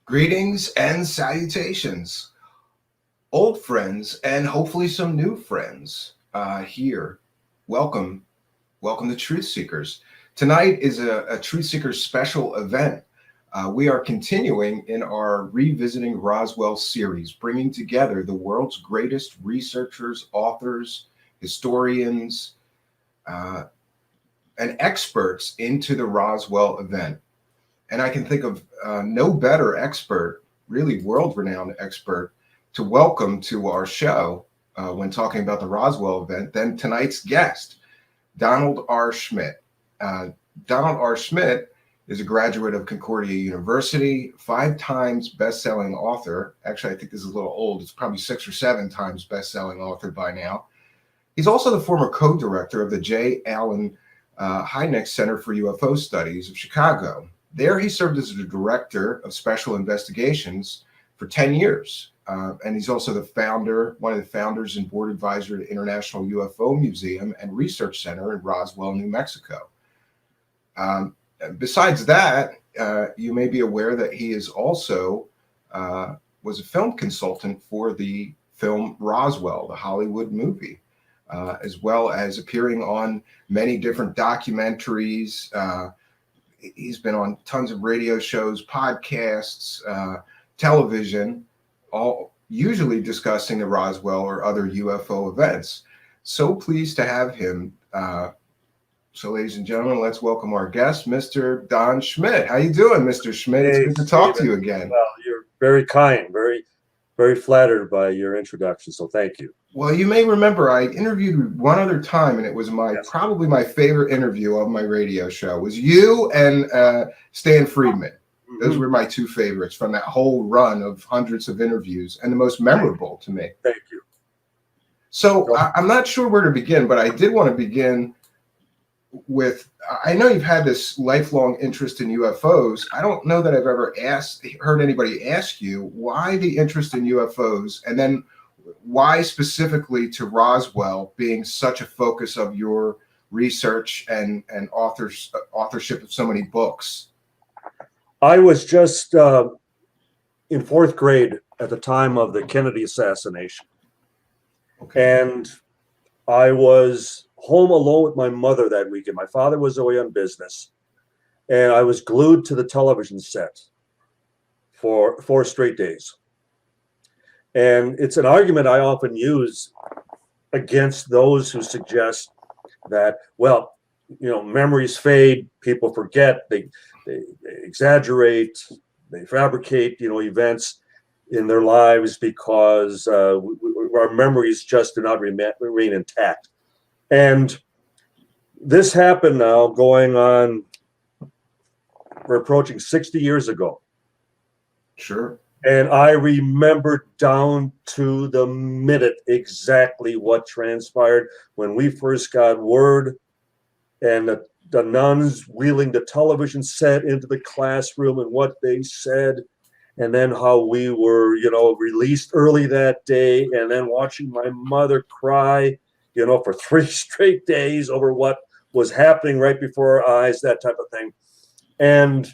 Greetings and salutations, old friends and hopefully some new friends here. Welcome to Truth Seekers. Tonight is a Truth Seekers special event. We are continuing in our Revisiting Roswell series, bringing together the world's greatest researchers, authors, historians, and experts into the Roswell event. And I can think of no better expert, really world-renowned expert, to welcome to our show when talking about the Roswell event than tonight's guest, Donald R. Schmitt. Donald R. Schmitt is a graduate of Concordia University, 5 times best-selling author. Actually, I think this is a little old. It's probably 6 or 7 times best-selling author by now. He's also the former co-director of the J. Allen Hynek Center for UFO Studies of Chicago. There, he served as the director of special investigations for 10 years. And he's also one of the founders and board advisor to International UFO Museum and Research Center in Roswell, New Mexico. Besides that, you may be aware that he is also was a film consultant for the film Roswell, the Hollywood movie, as well as appearing on many different documentaries. He's been on tons of radio shows, podcasts, television, all usually discussing the Roswell or other UFO events. So pleased to have him. So ladies and gentlemen, let's welcome our guest, Mr. Don Schmitt. How you doing, Mr. Schmitt? It's good to talk to you again. Well, you're very kind, very, very flattered by your introduction, so thank you. Well, you may remember I interviewed one other time, and it was probably my favorite interview of my radio show. It was you and Stan Friedman. Those were my 2 favorites from that whole run of hundreds of interviews, and the most memorable to me. Thank you. So I'm not sure where to begin, but I did want to begin with, I know you've had this lifelong interest in UFOs. I don't know that I've ever heard anybody ask you why the interest in UFOs, and then why specifically to Roswell being such a focus of your research and authorship of so many books. I was just in 4th grade at the time of the Kennedy assassination. Okay. And I was home alone with my mother that weekend. My father was away on business, and I was glued to the television set for 4 straight days. And it's an argument I often use against those who suggest that, well, you know, memories fade, people forget, they exaggerate, they fabricate, you know, events in their lives because our memories just do not remain intact. And this happened now going on, we're approaching 60 years ago. Sure. And I remember down to the minute exactly what transpired when we first got word, and the nuns wheeling the television set into the classroom and what they said, and then how we were, you know, released early that day, and then watching my mother cry, you know, for 3 straight days over what was happening right before our eyes, that type of thing. And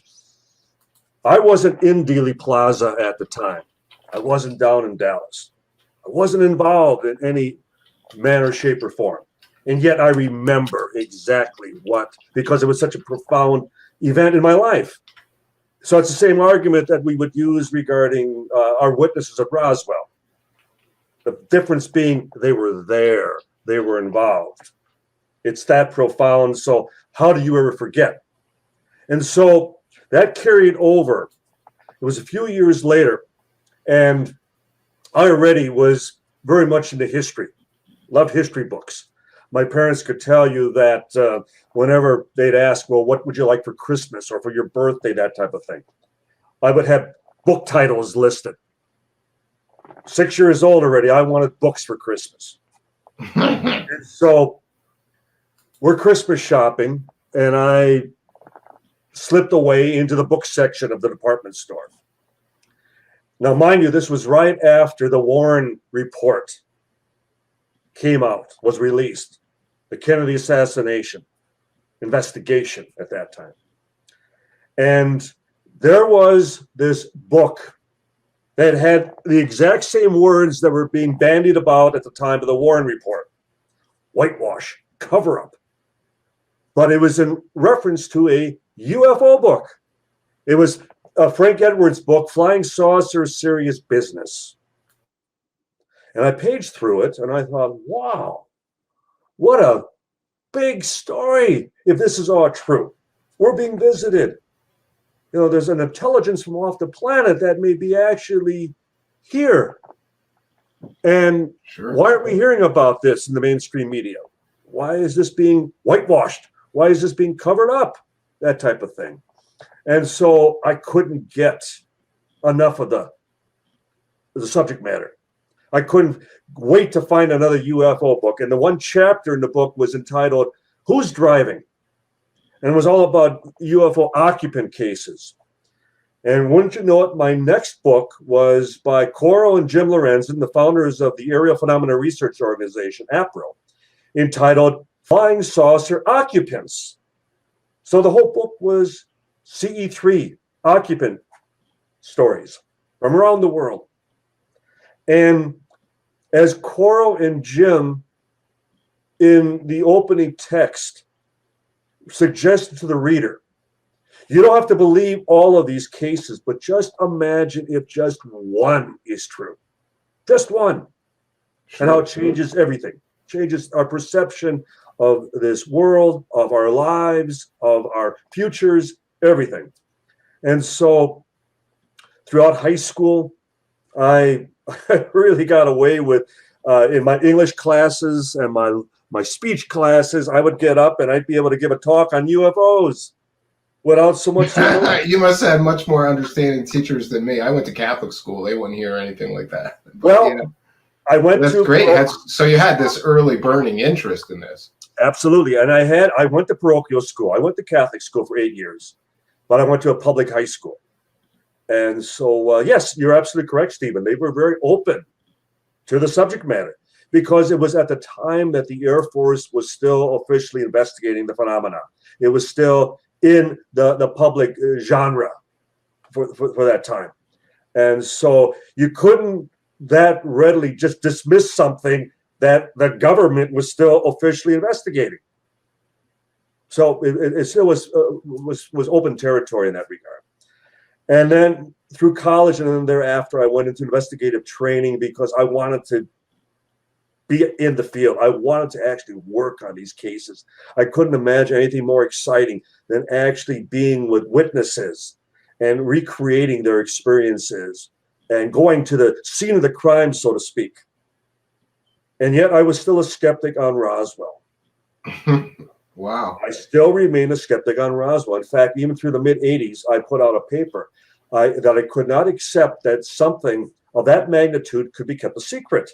I wasn't in Dealey Plaza at the time. I wasn't down in Dallas. I wasn't involved in any manner, shape, or form. And yet I remember exactly what, because it was such a profound event in my life. So it's the same argument that we would use regarding our witnesses at Roswell. The difference being they were there, they were involved. It's that profound. So how do you ever forget? And so that carried over. It was a few years later, and I already was very much into history, loved history books. My parents could tell you that whenever they'd ask, well, what would you like for Christmas or for your birthday, that type of thing, I would have book titles listed. 6 years old already, I wanted books for Christmas. And so we're Christmas shopping, and I slipped away into the book section of the department store. Now, mind you, this was right after the Warren report came out, was released, the Kennedy assassination investigation at that time. And there was this book that had the exact same words that were being bandied about at the time of the Warren Report: whitewash, cover up. But it was in reference to a UFO book. It was Frank Edwards' book, Flying Saucers, Serious Business. And I paged through it and I thought, wow, what a big story if this is all true. We're being visited. You know, there's an intelligence from off the planet that may be actually here. And why aren't we hearing about this in the mainstream media? Why is this being whitewashed? Why is this being covered up? That type of thing. And so I couldn't get enough of the subject matter. I couldn't wait to find another UFO book. And the one chapter in the book was entitled, Who's Driving? And it was all about UFO occupant cases. And wouldn't you know it, my next book was by Coro and Jim Lorenzen, the founders of the Aerial Phenomena Research Organization, APRO, entitled Flying Saucer Occupants. So the whole book was CE3 occupant stories from around the world. And as Coro and Jim, in the opening text, suggested to the reader, you don't have to believe all of these cases, but just imagine if just one is true. Just one. Sure. And how it changes everything. Changes our perception of this world, of our lives, of our futures, everything. And so throughout high school, I really got away with, in my English classes and my speech classes, I would get up and I'd be able to give a talk on UFOs without so much. You must have much more understanding teachers than me. I went to Catholic school. They wouldn't hear anything like that. But, well, you know, I went that's to great. So you had this early burning interest in this. Absolutely. And I went to parochial school. I went to Catholic school for 8 years, but I went to a public high school. And so, yes, you're absolutely correct, Stephen. They were very open to the subject matter because it was at the time that the Air Force was still officially investigating the phenomena. It was still in the public genre for that time. And so you couldn't that readily just dismiss something that the government was still officially investigating. So it still was open territory in that regard. And then through college and then thereafter, I went into investigative training because I wanted to be in the field. I wanted to actually work on these cases. I couldn't imagine anything more exciting than actually being with witnesses and recreating their experiences and going to the scene of the crime, so to speak. And yet I was still a skeptic on Roswell. Wow. I still remain a skeptic on Roswell. In fact, even through the mid-'80s, I put out a paper that I could not accept that something of that magnitude could be kept a secret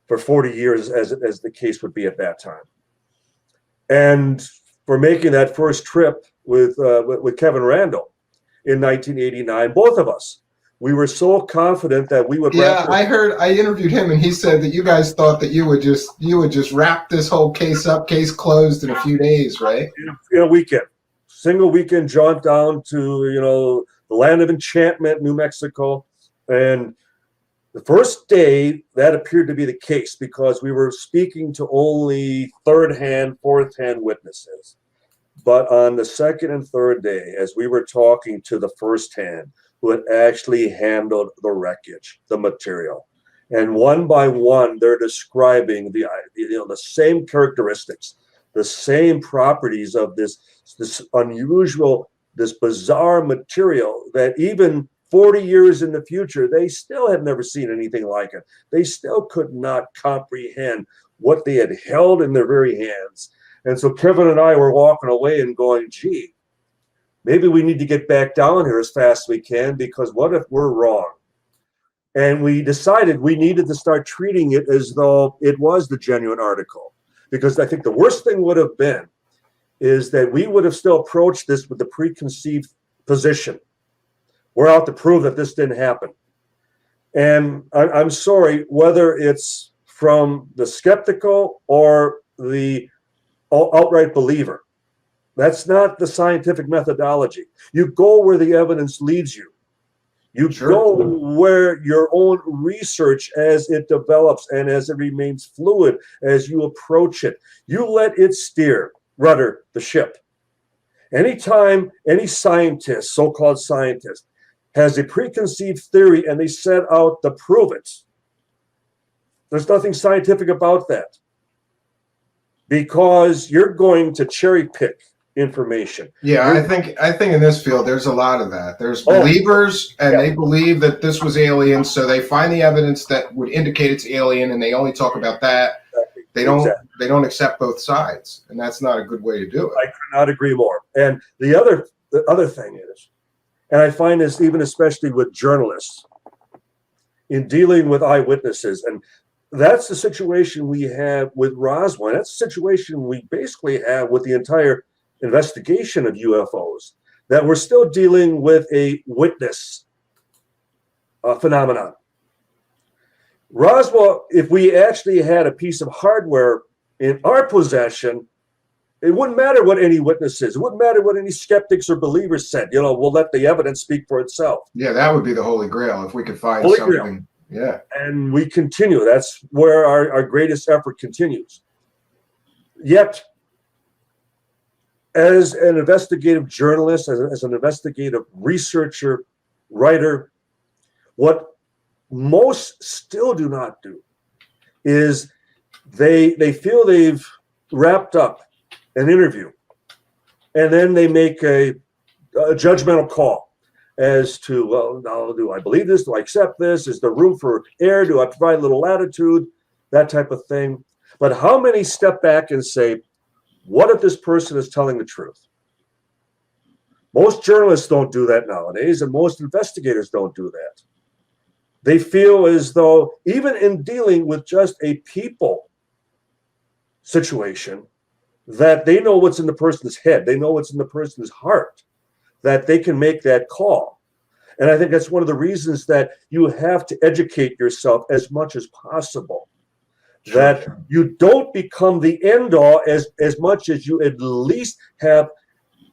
for 40 years, as the case would be at that time. And for making that first trip with Kevin Randall in 1989, both of us, we were so confident that we would. Yeah, I interviewed him, and he said that you guys thought that you would just wrap this whole case up, case closed in a few days, right? In a weekend, single weekend jaunt down to the land of enchantment, New Mexico, and the first day that appeared to be the case because we were speaking to only third-hand, fourth-hand witnesses. But on the second and third day, as we were talking to the first-hand, who had actually handled the wreckage, the material. And one by one, they're describing the same characteristics, the same properties of this unusual, this bizarre material that even 40 years in the future, they still had never seen anything like it. They still could not comprehend what they had held in their very hands. And so Kevin and I were walking away and going, gee, maybe we need to get back down here as fast as we can, because what if we're wrong? And we decided we needed to start treating it as though it was the genuine article. Because I think the worst thing would have been is that we would have still approached this with the preconceived position. We're out to prove that this didn't happen. And I'm sorry, whether it's from the skeptical or the outright believer, That's not the scientific methodology. You go where the evidence leads you. You go where your own research, as it develops and as it remains fluid, as you approach it, you let it rudder the ship. Anytime any scientist, so-called scientist, has a preconceived theory and they set out to prove it, there's nothing scientific about that, because you're going to cherry pick information. Yeah, I think in this field there's a lot of that. There's believers, and they believe that this was alien, so they find the evidence that would indicate it's alien, and they only talk about that. They don't accept both sides, and that's not a good way to do it. I could not agree more. And the other thing is, and I find this even especially with journalists in dealing with eyewitnesses, and that's the situation we have with Roswell. And that's the situation we basically have with the entire investigation of UFOs, that we're still dealing with a witness phenomenon. Roswell, if we actually had a piece of hardware in our possession, it wouldn't matter what any witness says. It wouldn't matter what any skeptics or believers said. We'll let the evidence speak for itself. Yeah, that would be the Holy Grail if we could find Holy something. Grail. Yeah. And we continue. That's where our greatest effort continues. Yet, as an investigative journalist, as an investigative researcher, writer, what most still do not do is they feel they've wrapped up an interview, and then they make a judgmental call as to, well, now, do I believe this? Do I accept this? Is there room for error? Do I provide a little latitude? That type of thing. But how many step back and say, what if this person is telling the truth? Most journalists don't do that nowadays, and most investigators don't do that. They feel as though, even in dealing with just a people situation, that they know what's in the person's head, they know what's in the person's heart, that they can make that call. And I think that's one of the reasons that you have to educate yourself as much as possible. That you don't become the end all as much as you at least have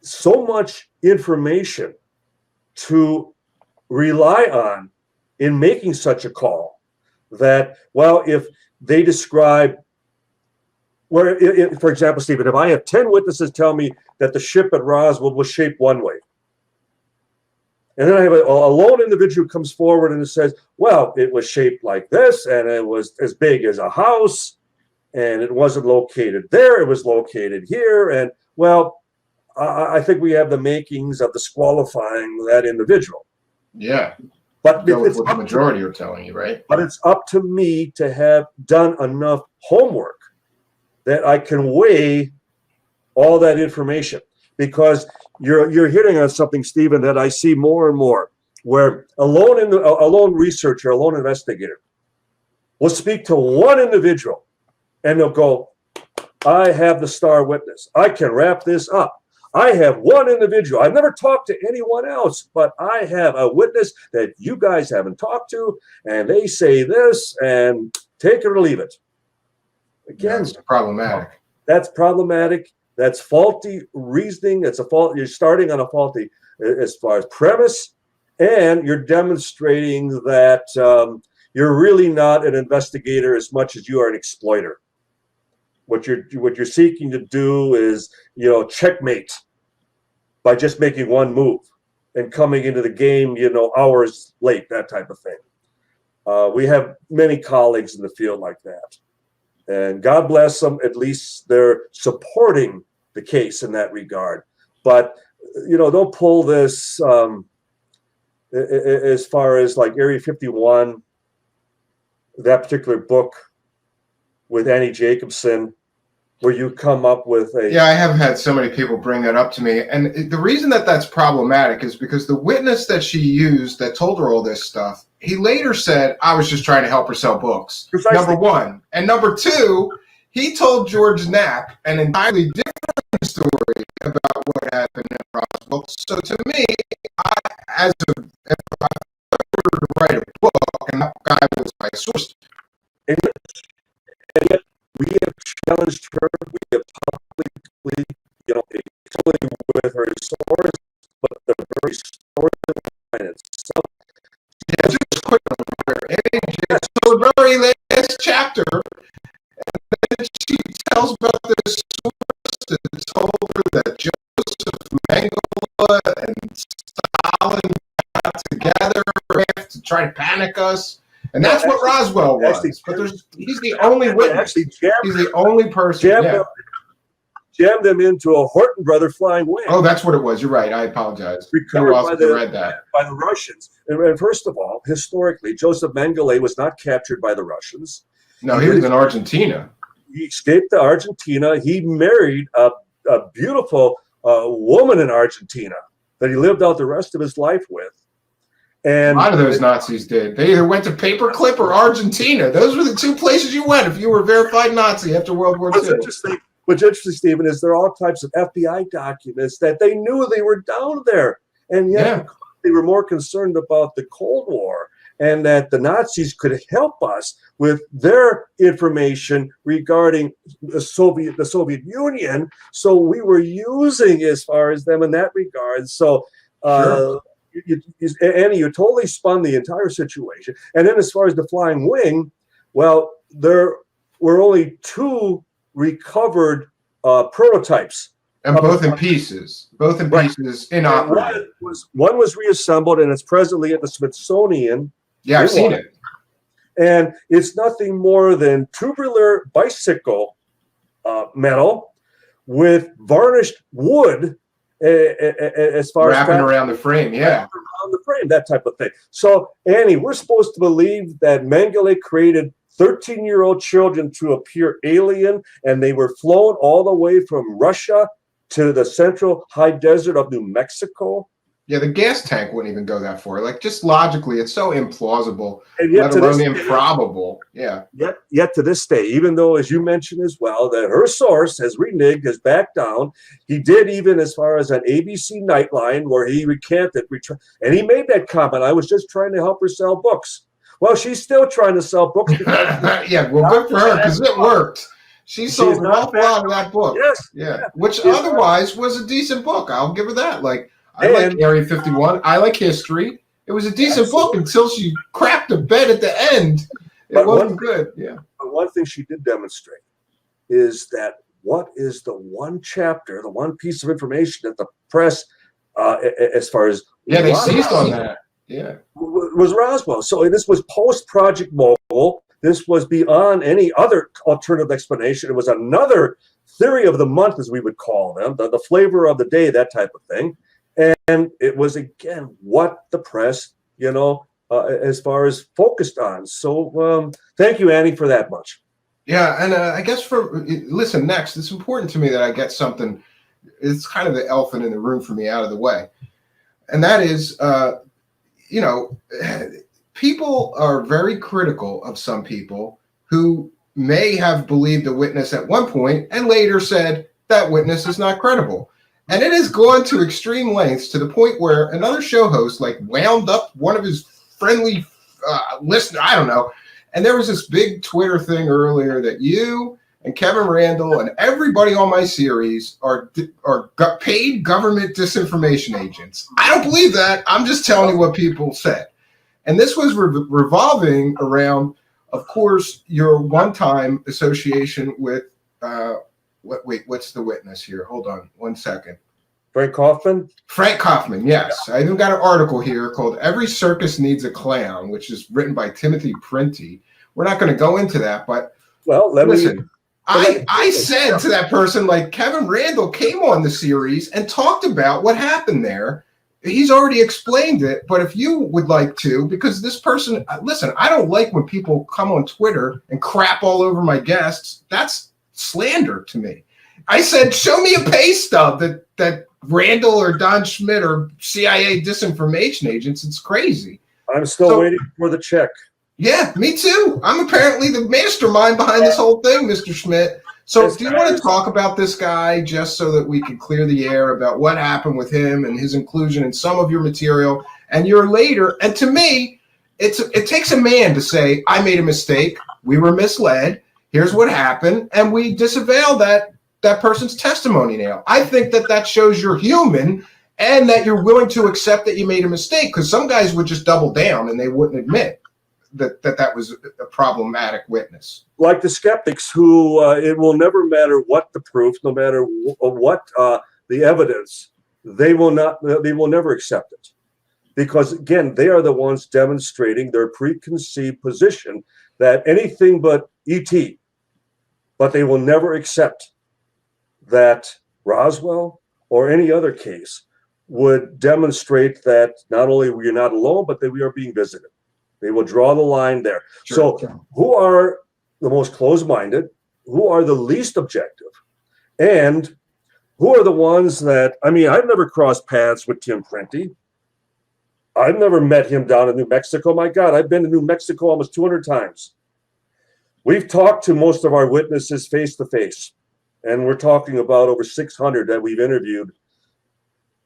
so much information to rely on in making such a call, that, well, if they describe, for example, Stephen, if I have 10 witnesses tell me that the ship at Roswell was shaped one way, and then I have a lone individual who comes forward and says, well, it was shaped like this, and it was as big as a house, and it wasn't located there, it was located here. And, well, I think we have the makings of disqualifying that individual. Yeah. But it's what the majority are telling you, right? But it's up to me to have done enough homework that I can weigh all that information. Because you're hitting on something, Stephen, that I see more and more, where a lone researcher, a lone investigator will speak to one individual, and they'll go, I have the star witness. I can wrap this up. I have one individual. I've never talked to anyone else, but I have a witness that you guys haven't talked to, and they say this, and take it or leave it. Again, that's problematic. That's problematic. That's faulty reasoning. It's a fault. You're starting on a faulty as far as premise, and you're demonstrating that you're really not an investigator as much as you are an exploiter. What you're seeking to do is, checkmate by just making one move and coming into the game, hours late, that type of thing. We have many colleagues in the field like that, and God bless them. At least they're supporting the case in that regard. But don't pull this as far as like Area 51, that particular book with Annie Jacobson, where you come up with a... Yeah, I have had so many people bring that up to me. And the reason that that's problematic is because the witness that she used that told her all this stuff, he later said, I was just trying to help her sell books. Precisely. Number one. And number two, he told George Knapp an entirely different story about what happened at Roswell. So to me, if I were to write a book and that guy was my source... And yet we have challenged her. We have publicly, Yeah, just quick. So the very last chapter, and then she tells about this source that told her that Joseph Mengele and Stalin got together to try to panic us. And that's what Roswell was. But he's the only witness. He's the only person. Jammed them into a Horton Brother flying wing. Oh, that's what it was. You're right. I apologize. Recovered by the Russians. And first of all, historically, Joseph Mengele was not captured by the Russians. No, he was in Argentina. He escaped to Argentina. He married a beautiful woman in Argentina that he lived out the rest of his life with. And a lot of those Nazis did. They either went to Paperclip or Argentina. Those were the two places you went if you were a verified Nazi after World War II. What's interesting, Stephen, is there are all types of FBI documents that they knew they were down there, and yet they were more concerned about the Cold War and that the Nazis could help us with their information regarding the Soviet Union. So we were using as far as them in that regard. So, Annie, you totally spun the entire situation. And then as far as the flying wing, well, there were only 2 recovered prototypes, and both in pieces, inoperable. One was reassembled, and it's presently at the Smithsonian. Yeah, I've seen it. And it's nothing more than tubular bicycle metal with varnished wood as far as wrapping around the frame, around the frame, that type of thing. So, Annie, we're supposed to believe that Mengele created 13-year-old children to appear alien, and they were flown all the way from Russia to the central high desert of New Mexico. Yeah, the gas tank wouldn't even go that far. Like, just logically, it's so implausible, and yet let alone improbable. Yeah. Yet to this day, even though, as you mentioned as well, that her source has reneged, has backed down. He did even as far as an ABC Nightline where he recanted, and he made that comment, I was just trying to help her sell books. Well, she's still trying to sell books. Yeah, well, good for her, because it worked. She sold an awful lot of that book. Yes. Yeah. Which otherwise was a decent book. I'll give her that. Like, I like Area 51. I like history. It was a decent book until she crapped the bed at the end. It wasn't good. Yeah. But one thing she did demonstrate is that what is the one chapter, the one piece of information that the press, as far as they seized on that. Yeah, was Roswell. So this was post Project Mogul. This was beyond any other alternative explanation. It was another theory of the month, as we would call them, the flavor of the day, that type of thing. And it was, again, what the press, as far as focused on. So thank you, Annie, for that much. Yeah, and I guess listen, next, it's important to me that I get something, it's kind of the elephant in the room for me out of the way. And that is, people are very critical of some people who may have believed a witness at one point and later said that witness is not credible. And it has gone to extreme lengths to the point where another show host wound up one of his friendly listeners, I don't know. And there was this big Twitter thing earlier that you and Kevin Randall and everybody on my series are paid government disinformation agents. I don't believe that. I'm just telling you what people said. And this was revolving around, of course, your one-time association with, what's the witness here? Hold on 1 second. Frank Kaufman? Frank Kaufman, yes. Yeah. I even got an article here called Every Circus Needs a Clown, which is written by Timothy Printy. We're not going to go into that, but listen. I said to that person, Kevin Randall came on the series and talked about what happened there. He's already explained it, but if you would like to, because this person, listen, I don't like when people come on Twitter and crap all over my guests. That's slander to me. I said, show me a pay stub that Randall or Don Schmidt or CIA disinformation agents. It's crazy. I'm still waiting for the check. Yeah, me too. I'm apparently the mastermind behind this whole thing, Mr. Schmidt. So do you want to talk about this guy just so that we can clear the air about what happened with him and his inclusion in some of your material and your later? And to me, it takes a man to say, I made a mistake. We were misled. Here's what happened. And we disavow that person's testimony now. I think that shows you're human and that you're willing to accept that you made a mistake, because some guys would just double down and they wouldn't admit that was a problematic witness. Like the skeptics who it will never matter what the proof, no matter what the evidence, they will never accept it. Because again, they are the ones demonstrating their preconceived position that anything but ET, but they will never accept that Roswell or any other case would demonstrate that not only we are not alone, but that we are being visited. They will draw the line there. Sure. So who are the most closed-minded? Who are the least objective? And who are the ones that, I mean, I've never crossed paths with Tim Prenti. I've never met him down in New Mexico. My God, I've been to New Mexico almost 200 times. We've talked to most of our witnesses face to face, and we're talking about over 600 that we've interviewed,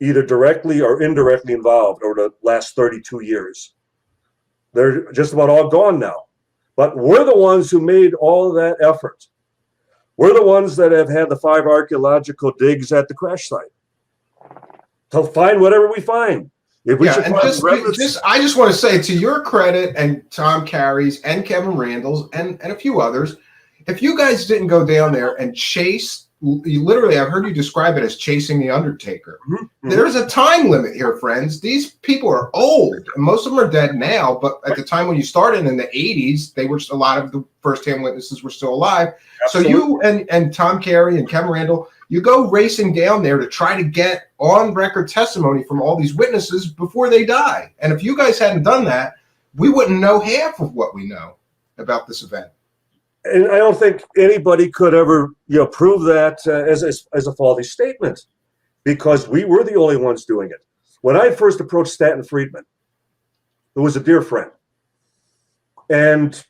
either directly or indirectly involved over the last 32 years. They're just about all gone now. But we're the ones who made all of that effort. We're the ones that have had the 5 archaeological digs at the crash site to find whatever we find. If we should find I just want to say, to your credit and Tom Carey's and Kevin Randall's and a few others, if you guys didn't go down there and chase, literally, I've heard you describe it as chasing the Undertaker. Mm-hmm. There's a time limit here, friends. These people are old, and most of them are dead now. But at the time when you started in the 80s, they were, a lot of the first-hand witnesses were still alive. Absolutely. So you and Tom Carey and Kevin Randall, you go racing down there to try to get on record testimony from all these witnesses before they die. And if you guys hadn't done that, we wouldn't know half of what we know about this event. And I don't think anybody could ever, prove that as a faulty statement, because we were the only ones doing it. When I first approached Stanton Friedman, who was a dear friend, and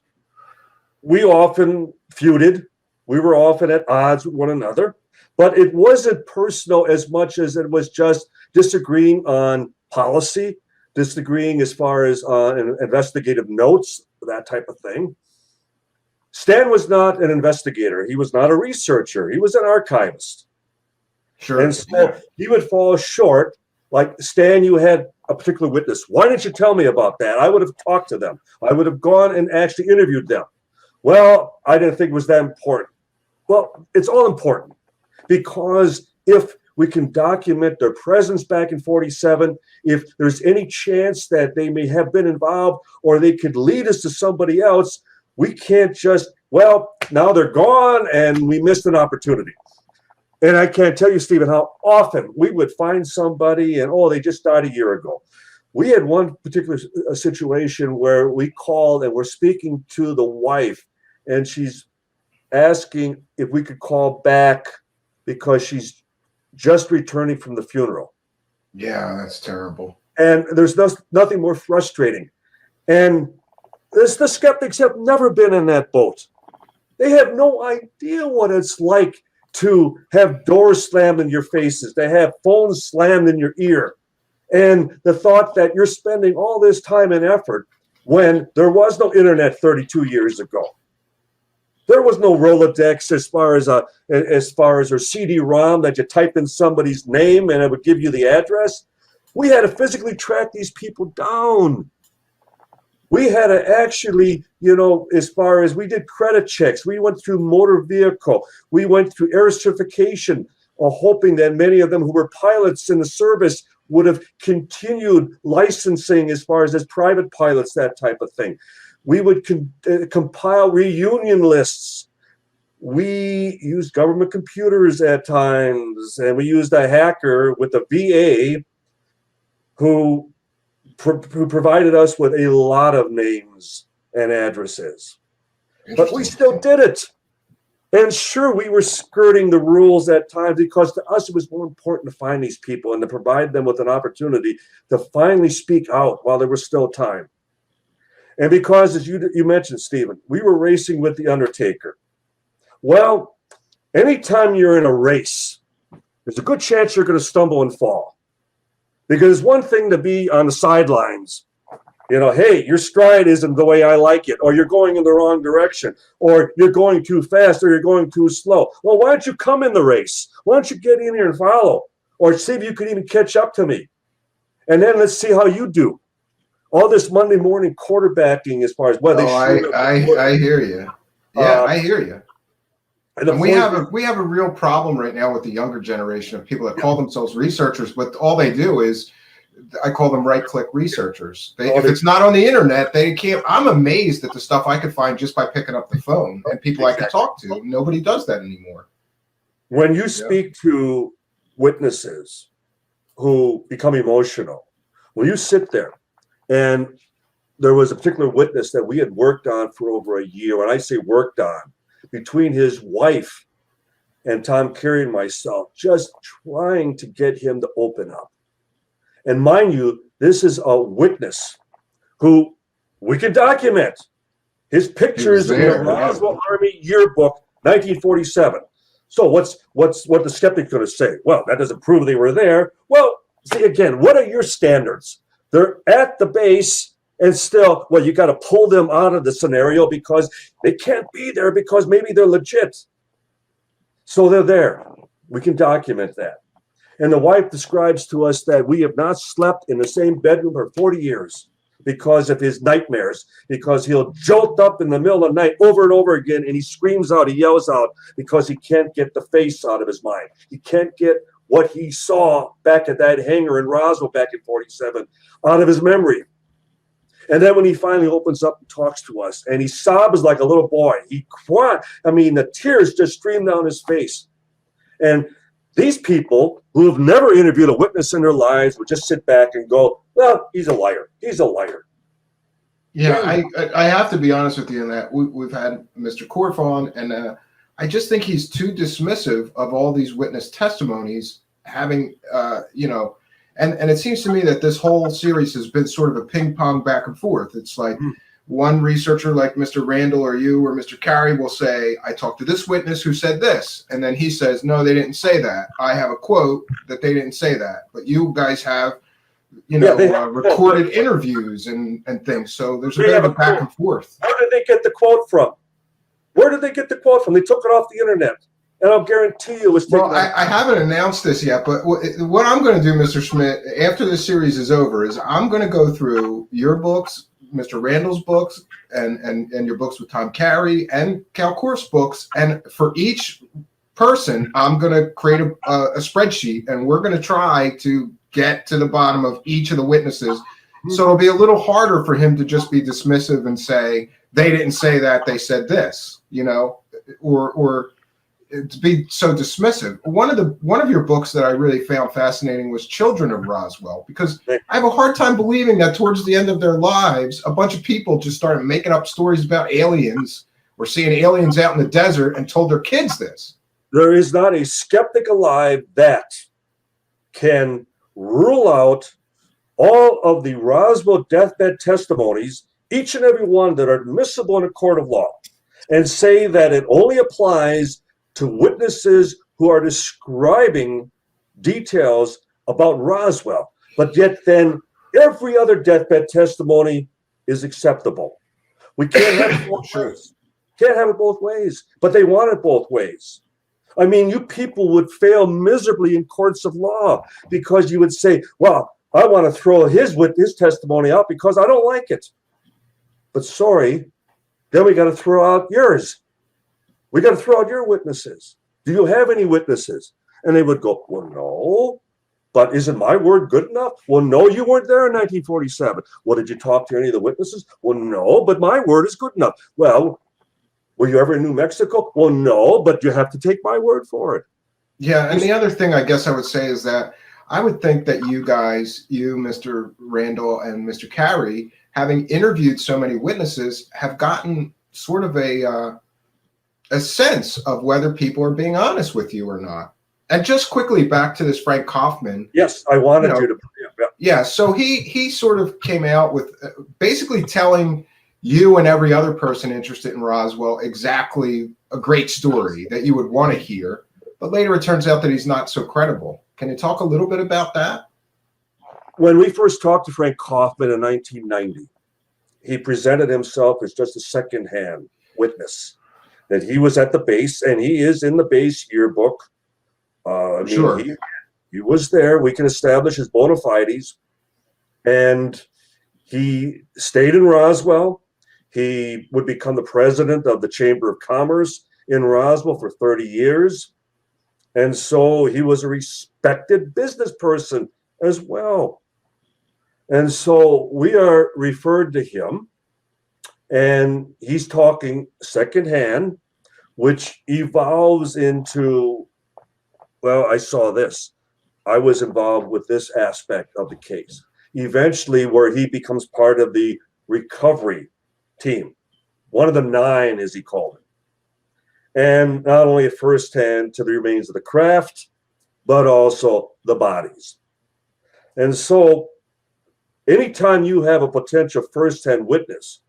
we often feuded, we were often at odds with one another, but it wasn't personal as much as it was just disagreeing on policy, disagreeing as far as investigative notes, that type of thing. Stan was not an investigator. He was not a researcher. He was an archivist. Sure. And so he would fall short. Like, Stan, you had a particular witness. Why didn't you tell me about that? I would have talked to them. I would have gone and actually interviewed them. Well, I didn't think it was that important. Well, it's all important, because if we can document their presence back in 47, if there's any chance that they may have been involved or they could lead us to somebody else, we can't just, now they're gone and we missed an opportunity. And I can't tell you, Stephen, how often we would find somebody and, they just died a year ago. We had one particular situation where we called and we're speaking to the wife, and she's asking if we could call back because she's just returning from the funeral. Yeah, that's terrible. And there's nothing more frustrating. And the skeptics have never been in that boat. They have no idea what it's like to have doors slammed in your faces, to have phones slammed in your ear, and the thought that you're spending all this time and effort when there was no internet 32 years ago. There was no Rolodex as far as or CD-ROM that you type in somebody's name and it would give you the address. We had to physically track these people down. We had to actually, as far as we did credit checks, we went through motor vehicle, we went through air certification, hoping that many of them who were pilots in the service would have continued licensing as far as private pilots, that type of thing. We would compile reunion lists. We used government computers at times, and we used a hacker with the VA who provided us with a lot of names and addresses. But we still did it. And sure, we were skirting the rules at times, because to us it was more important to find these people and to provide them with an opportunity to finally speak out while there was still time. And because, as you mentioned, Stephen, we were racing with the Undertaker. Well, anytime you're in a race, there's a good chance you're going to stumble and fall. Because it's one thing to be on the sidelines. Hey, your stride isn't the way I like it, or you're going in the wrong direction, or you're going too fast, or you're going too slow. Well, why don't you come in the race? Why don't you get in here and follow? or see if you can even catch up to me. And then let's see how you do. All this Monday morning quarterbacking as far as whether I hear you. Yeah, I hear you. And we have a real problem right now with the younger generation of people that call themselves researchers, but all they do is, I call them right-click researchers. If it's not on the internet, they can't. I'm amazed at the stuff I could find just by picking up the phone and people I could talk to. Nobody does that anymore. When you speak to witnesses who become emotional, when you sit there, and there was a particular witness that we had worked on for over a year. When I say worked on, between his wife and Tom Carey and myself, just trying to get him to open up. And mind you, this is a witness who we can document. His pictures in the Roswell Army yearbook, 1947. So what's the skeptic going to say? Well, that doesn't prove they were there. Well, see, again, what are your standards? They're at the base, and still, well, you got to pull them out of the scenario because they can't be there because maybe they're legit. So they're there. We can document that. And the wife describes to us that we have not slept in the same bedroom for 40 years because of his nightmares, because he'll jolt up in the middle of the night over and over again, and he screams out, he yells out, because he can't get the face out of his mind. He can't get what he saw back at that hangar in Roswell back in 47 out of his memory. And then when he finally opens up and talks to us, and he sobs like a little boy, he cried. I mean, the tears just stream down his face. And these people who have never interviewed a witness in their lives would just sit back and go, well, he's a liar. He's a liar. Yeah, I have to be honest with you in that we've had Mr. Korf on, and I just think he's too dismissive of all these witness testimonies, having, and it seems to me that this whole series has been sort of a ping pong back and forth. It's like one researcher like Mr. Randall or you or Mr. Carey will say, I talked to this witness who said this. And then he says, no, they didn't say that. I have a quote that they didn't say that. But you guys have, recorded interviews and things. So there's a bit of a back and forth. Where did they get the quote from? Where did they get the quote from? They took it off the internet. And I'll guarantee you it was taken. Well, I haven't announced this yet, but what I'm going to do, Mr. Schmidt, after this series is over, is I'm going to go through your books, Mr. Randall's books, and your books with Tom Carey and Cal Korf's books. And for each person, I'm going to create a spreadsheet, and we're going to try to get to the bottom of each of the witnesses. So it'll be a little harder for him to just be dismissive and say, they didn't say that, they said this, or to be so dismissive. One of your books that I really found fascinating was Children of Roswell, because I have a hard time believing that towards the end of their lives, a bunch of people just started making up stories about aliens or seeing aliens out in the desert and told their kids this. There is not a skeptic alive that can rule out all of the Roswell deathbed testimonies, each and every one that are admissible in a court of law, and say that it only applies to witnesses who are describing details about Roswell, but yet then every other deathbed testimony is acceptable. We can't have it both ways. Can't have it both ways, but they want it both ways. I mean, you people would fail miserably in courts of law because you would say, well, I want to throw his testimony out because I don't like it. But sorry, then we got to throw out yours. We got to throw out your witnesses. Do you have any witnesses? And they would go, well, no, but isn't my word good enough? Well, no, you weren't there in 1947. Well, did you talk to any of the witnesses? Well, no, but my word is good enough. Well, were you ever in New Mexico? Well, no, but you have to take my word for it. Yeah, and the other thing I guess I would say is that I would think that you guys, you, Mr. Randall and Mr. Carey, having interviewed so many witnesses, have gotten sort of a sense of whether people are being honest with you or not. And just quickly back to this Frank Kaufman. Yes, I wanted you to. Yeah, so he sort of came out with basically telling you and every other person interested in Roswell exactly a great story that you would want to hear. But later it turns out that he's not so credible. Can you talk a little bit about that? When we first talked to Frank Kaufman in 1990, he presented himself as just a secondhand witness, that he was at the base, and he is in the base yearbook. Sure. He was there. We can establish his bona fides. And he stayed in Roswell. He would become the president of the Chamber of Commerce in Roswell for 30 years. And so he was a respected business person as well. And so we are referred to him, and he's talking secondhand, which evolves into, well, I saw this. I was involved with this aspect of the case. Eventually, where he becomes part of the recovery team, one of the 9, as he called it. And not only at firsthand to the remains of the craft, but also the bodies. And so anytime you have a potential firsthand witness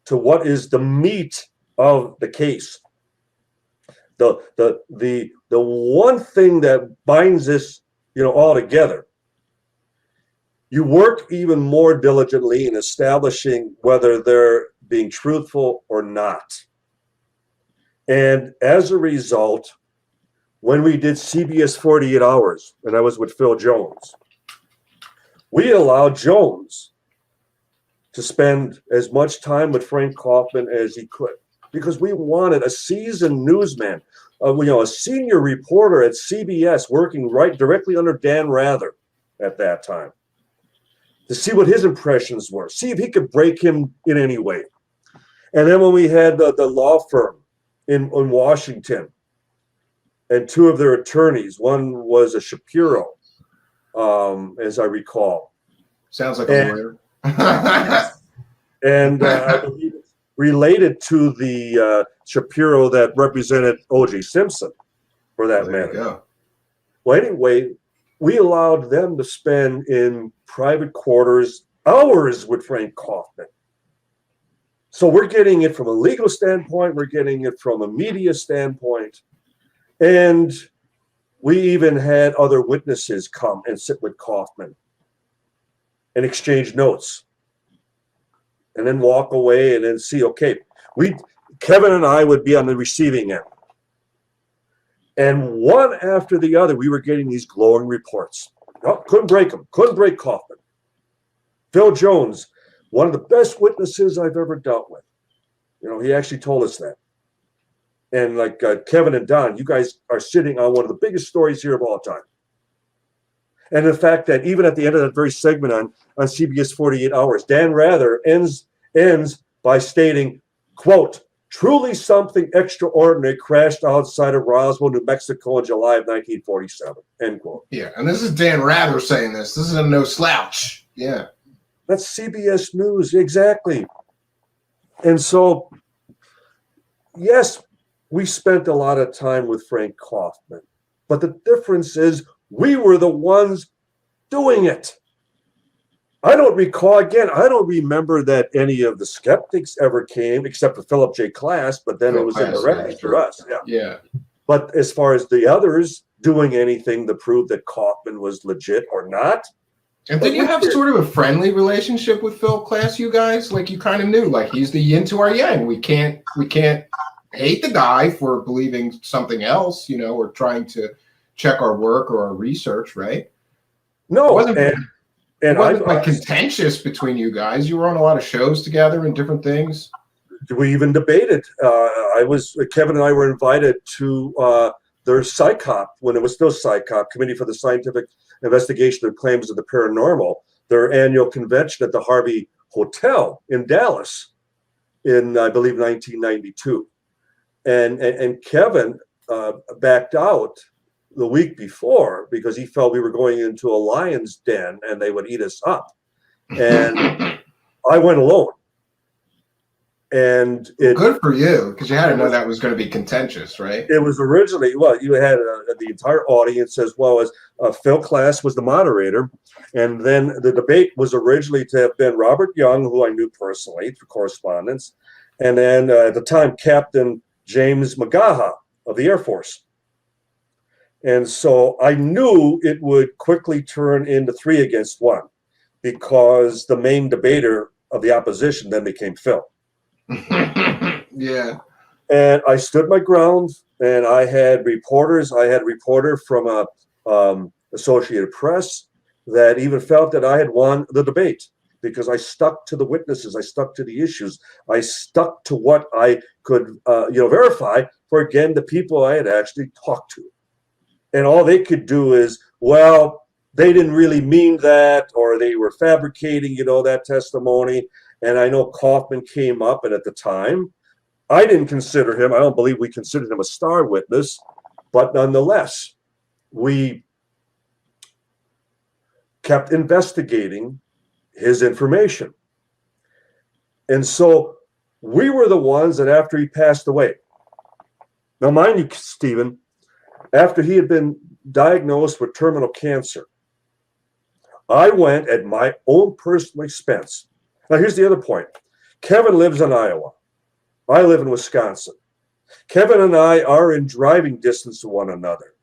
to what is the meat of the case, the one thing that binds this, all together, you work even more diligently in establishing whether they're being truthful or not. And as a result, when we did CBS 48 Hours, and I was with Phil Jones, we allowed Jones to spend as much time with Frank Kaufman as he could, because we wanted a seasoned newsman, a senior reporter at CBS working right directly under Dan Rather at that time, to see what his impressions were, see if he could break him in any way. And then when we had the law firm in Washington, and 2 of their attorneys, one was a Shapiro, as I recall. Sounds like a lawyer. And I believe it's related to the Shapiro that represented O.J. Simpson, for that There matter. you go. Well, anyway, we allowed them to spend in private quarters hours with Frank Kaufman. So we're getting it from a legal standpoint, we're getting it from a media standpoint, and we even had other witnesses come and sit with Kaufman and exchange notes, and then walk away and then see, okay, Kevin and I would be on the receiving end. And one after the other, we were getting these glowing reports. Oh, couldn't break them, couldn't break Kaufman. Phil Jones, one of the best witnesses I've ever dealt with. He actually told us that. And like Kevin and Don, you guys are sitting on one of the biggest stories here of all time. And the fact that even at the end of that very segment on CBS 48 Hours, Dan Rather ends by stating, quote, "Truly something extraordinary crashed outside of Roswell, New Mexico in July of 1947, end quote. Yeah, and this is Dan Rather saying this. This is a no slouch. Yeah. That's CBS News, exactly. And so, yes, we spent a lot of time with Frank Kaufman, but the difference is we were the ones doing it. I don't remember that any of the skeptics ever came, except for Philip J. Klass, but then it was indirectly for us. Yeah. But as far as the others doing anything to prove that Kaufman was legit or not. And did you have sort of a friendly relationship with Phil Klass, you guys? Like you kind of knew, like he's the yin to our yang. We can't hate the guy for believing something else, or trying to check our work or our research, right? No, it wasn't like contentious between you guys. You were on a lot of shows together and different things. We even debated. Kevin and I were invited to their PSYCOP, when it was still PSYCOP, Committee for the Scientific Investigation of Claims of the Paranormal, their annual convention at the Harvey Hotel in Dallas in, I believe, 1992. And Kevin backed out the week before because he felt we were going into a lion's den and they would eat us up. And I went alone. And good for you, because you had to know that was going to be contentious, right? It was originally, you had the entire audience, as well as Phil Klass was the moderator. And then the debate was originally to have been Robert Young, who I knew personally through correspondence. And then at the time, Captain James McGaha of the Air Force. And so I knew it would quickly turn into 3 against 1, because the main debater of the opposition then became Phil. Yeah. And I stood my ground, and I had reporters. I had a reporter from Associated Press that even felt that I had won the debate because I stuck to the witnesses, I stuck to the issues, I stuck to what I could, verify for, again, the people I had actually talked to. And all they could do is, well, they didn't really mean that, or they were fabricating, that testimony. And I know Kaufman came up, and at the time, I didn't consider him, I don't believe we considered him a star witness, but nonetheless, we kept investigating his information. And so we were the ones that after he passed away, now mind you, Stephen, after he had been diagnosed with terminal cancer, I went at my own personal expense. Now here's the other point. Kevin lives in Iowa. I live in Wisconsin. Kevin and I are in driving distance to one another.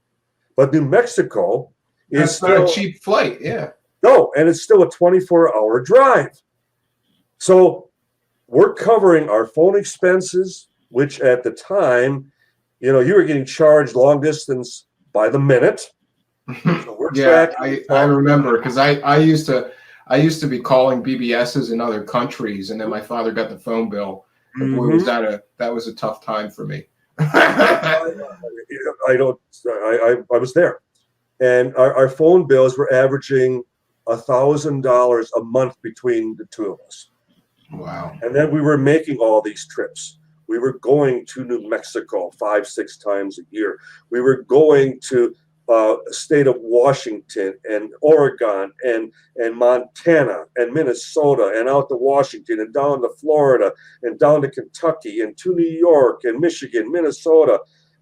But New Mexico is not a cheap flight, yeah. No, and it's still a 24-hour drive. So we're covering our phone expenses, which at the time, you were getting charged long distance by the minute. So we're I remember because I used to be calling BBSs in other countries, and then my father got the phone bill. And boy, was that was a tough time for me. I was there, and our phone bills were averaging $1,000 a month between the two of us. Wow. And then we were making all these trips. We were going to New Mexico 5-6 times a year. We were going to state of Washington and Oregon and Montana and Minnesota and out to Washington and down to Florida and down to Kentucky and to New York and Michigan, Minnesota,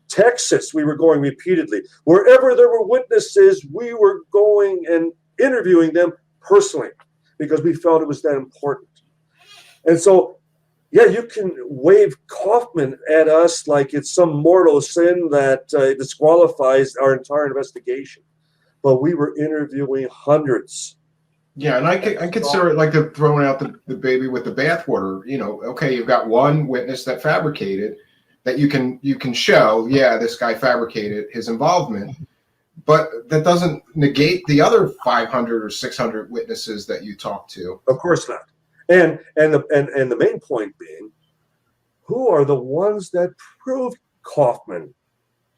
Texas. We were going repeatedly. Wherever there were witnesses, we were going and interviewing them personally because we felt it was that important. And so, yeah, you can wave Kaufman at us like it's some mortal sin that disqualifies our entire investigation. But we were interviewing hundreds. Yeah, and I consider it like the throwing out the baby with the bathwater. Okay, you've got one witness that fabricated that you can show, yeah, this guy fabricated his involvement, but that doesn't negate the other 500 or 600 witnesses that you talked to. Of course not. And the main point being, who are the ones that proved Kaufman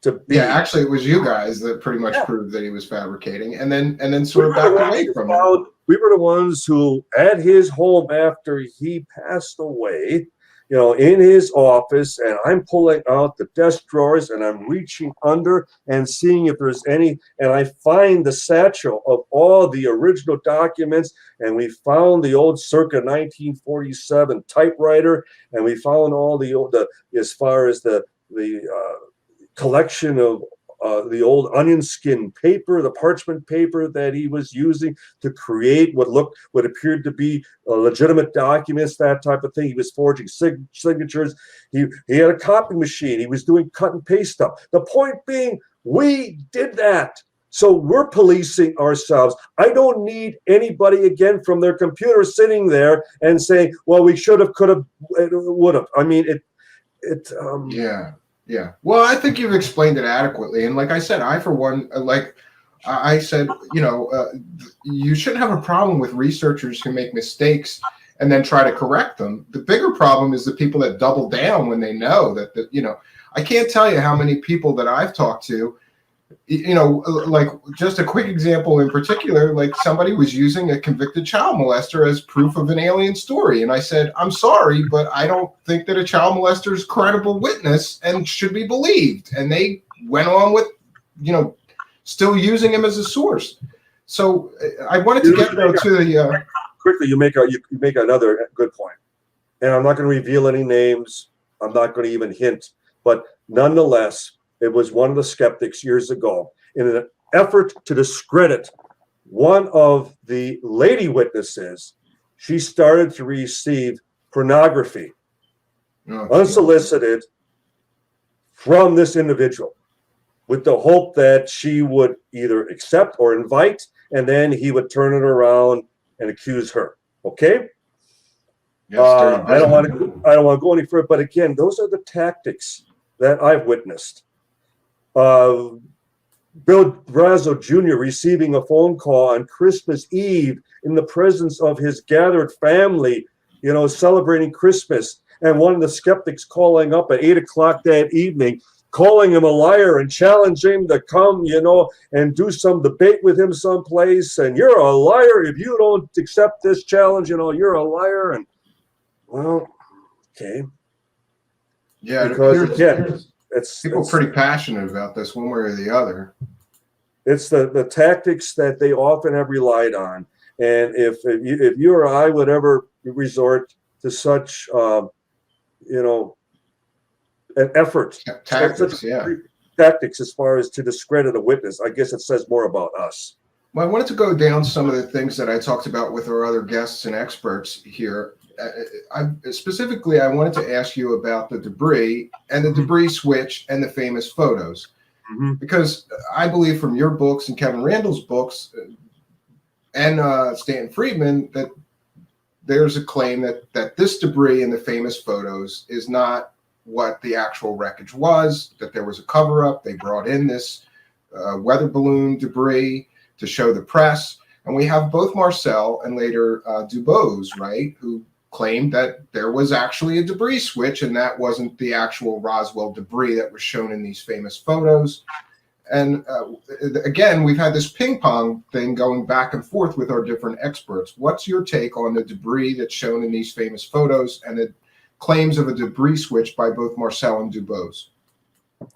to be? Yeah, actually, it was you guys that pretty much proved that he was fabricating, and then sort of backed away from it. We were the ones who, at his home after he passed away, in his office, and I'm pulling out the desk drawers and I'm reaching under and seeing if there's any, and I find the satchel of all the original documents, and we found the old circa 1947 typewriter, and we found all the old, as far as the collection of the old onion skin paper, the parchment paper that he was using to create what appeared to be legitimate documents, that type of thing. He was forging signatures. He had a copy machine. He was doing cut and paste stuff. The point being, we did that. So we're policing ourselves. I don't need anybody again from their computer sitting there and saying, well, we should have, could have, would have. I mean, Yeah. Well, I think you've explained it adequately. And like I said, I, for one, I said, you shouldn't have a problem with researchers who make mistakes and then try to correct them. The bigger problem is the people that double down when they know that, I can't tell you how many people that I've talked to, like just a quick example in particular, like somebody was using a convicted child molester as proof of an alien story. And I said, I'm sorry, but I don't think that a child molester is a credible witness and should be believed. And they went on with, still using him as a source. So I wanted to get to the... Quickly, you make another good point. And I'm not going to reveal any names. I'm not going to even hint. But nonetheless, it was one of the skeptics years ago, in an effort to discredit one of the lady witnesses, she started to receive pornography, unsolicited, from this individual, with the hope that she would either accept or invite, and then he would turn it around and accuse her. Okay? Yes, I don't want to go any further, but again, those are the tactics that I've witnessed. Bill Brazo Jr. receiving a phone call on Christmas Eve in the presence of his gathered family, you know, celebrating Christmas, and one of the skeptics calling up at 8 o'clock that evening, calling him a liar and challenging him to come, you know, and do some debate with him someplace. And you're a liar if you don't accept this challenge, you know, you're a liar. And well, okay. Yeah, because it again, people pretty passionate about this one way or the other. It's the tactics that they often have relied on. And if you or I would ever resort to such, you know, an effort, tactics, tactics as far as to discredit a witness, I guess it says more about us. Well, I wanted to go down some of the things that I talked about with our other guests and experts here. Specifically, I wanted to ask you about the debris and the debris switch and the famous photos. Mm-hmm. Because I believe from your books and Kevin Randall's books and Stanton Friedman that there's a claim that this debris in the famous photos is not what the actual wreckage was, that there was a cover-up. They brought in this weather balloon debris to show the press. And we have both Marcel and later Dubose, right, who claimed that there was actually a debris switch and that wasn't the actual Roswell debris that was shown in these famous photos. And again, we've had this ping pong thing going back and forth with our different experts. What's your take on the debris that's shown in these famous photos and the claims of a debris switch by both Marcel and Dubose?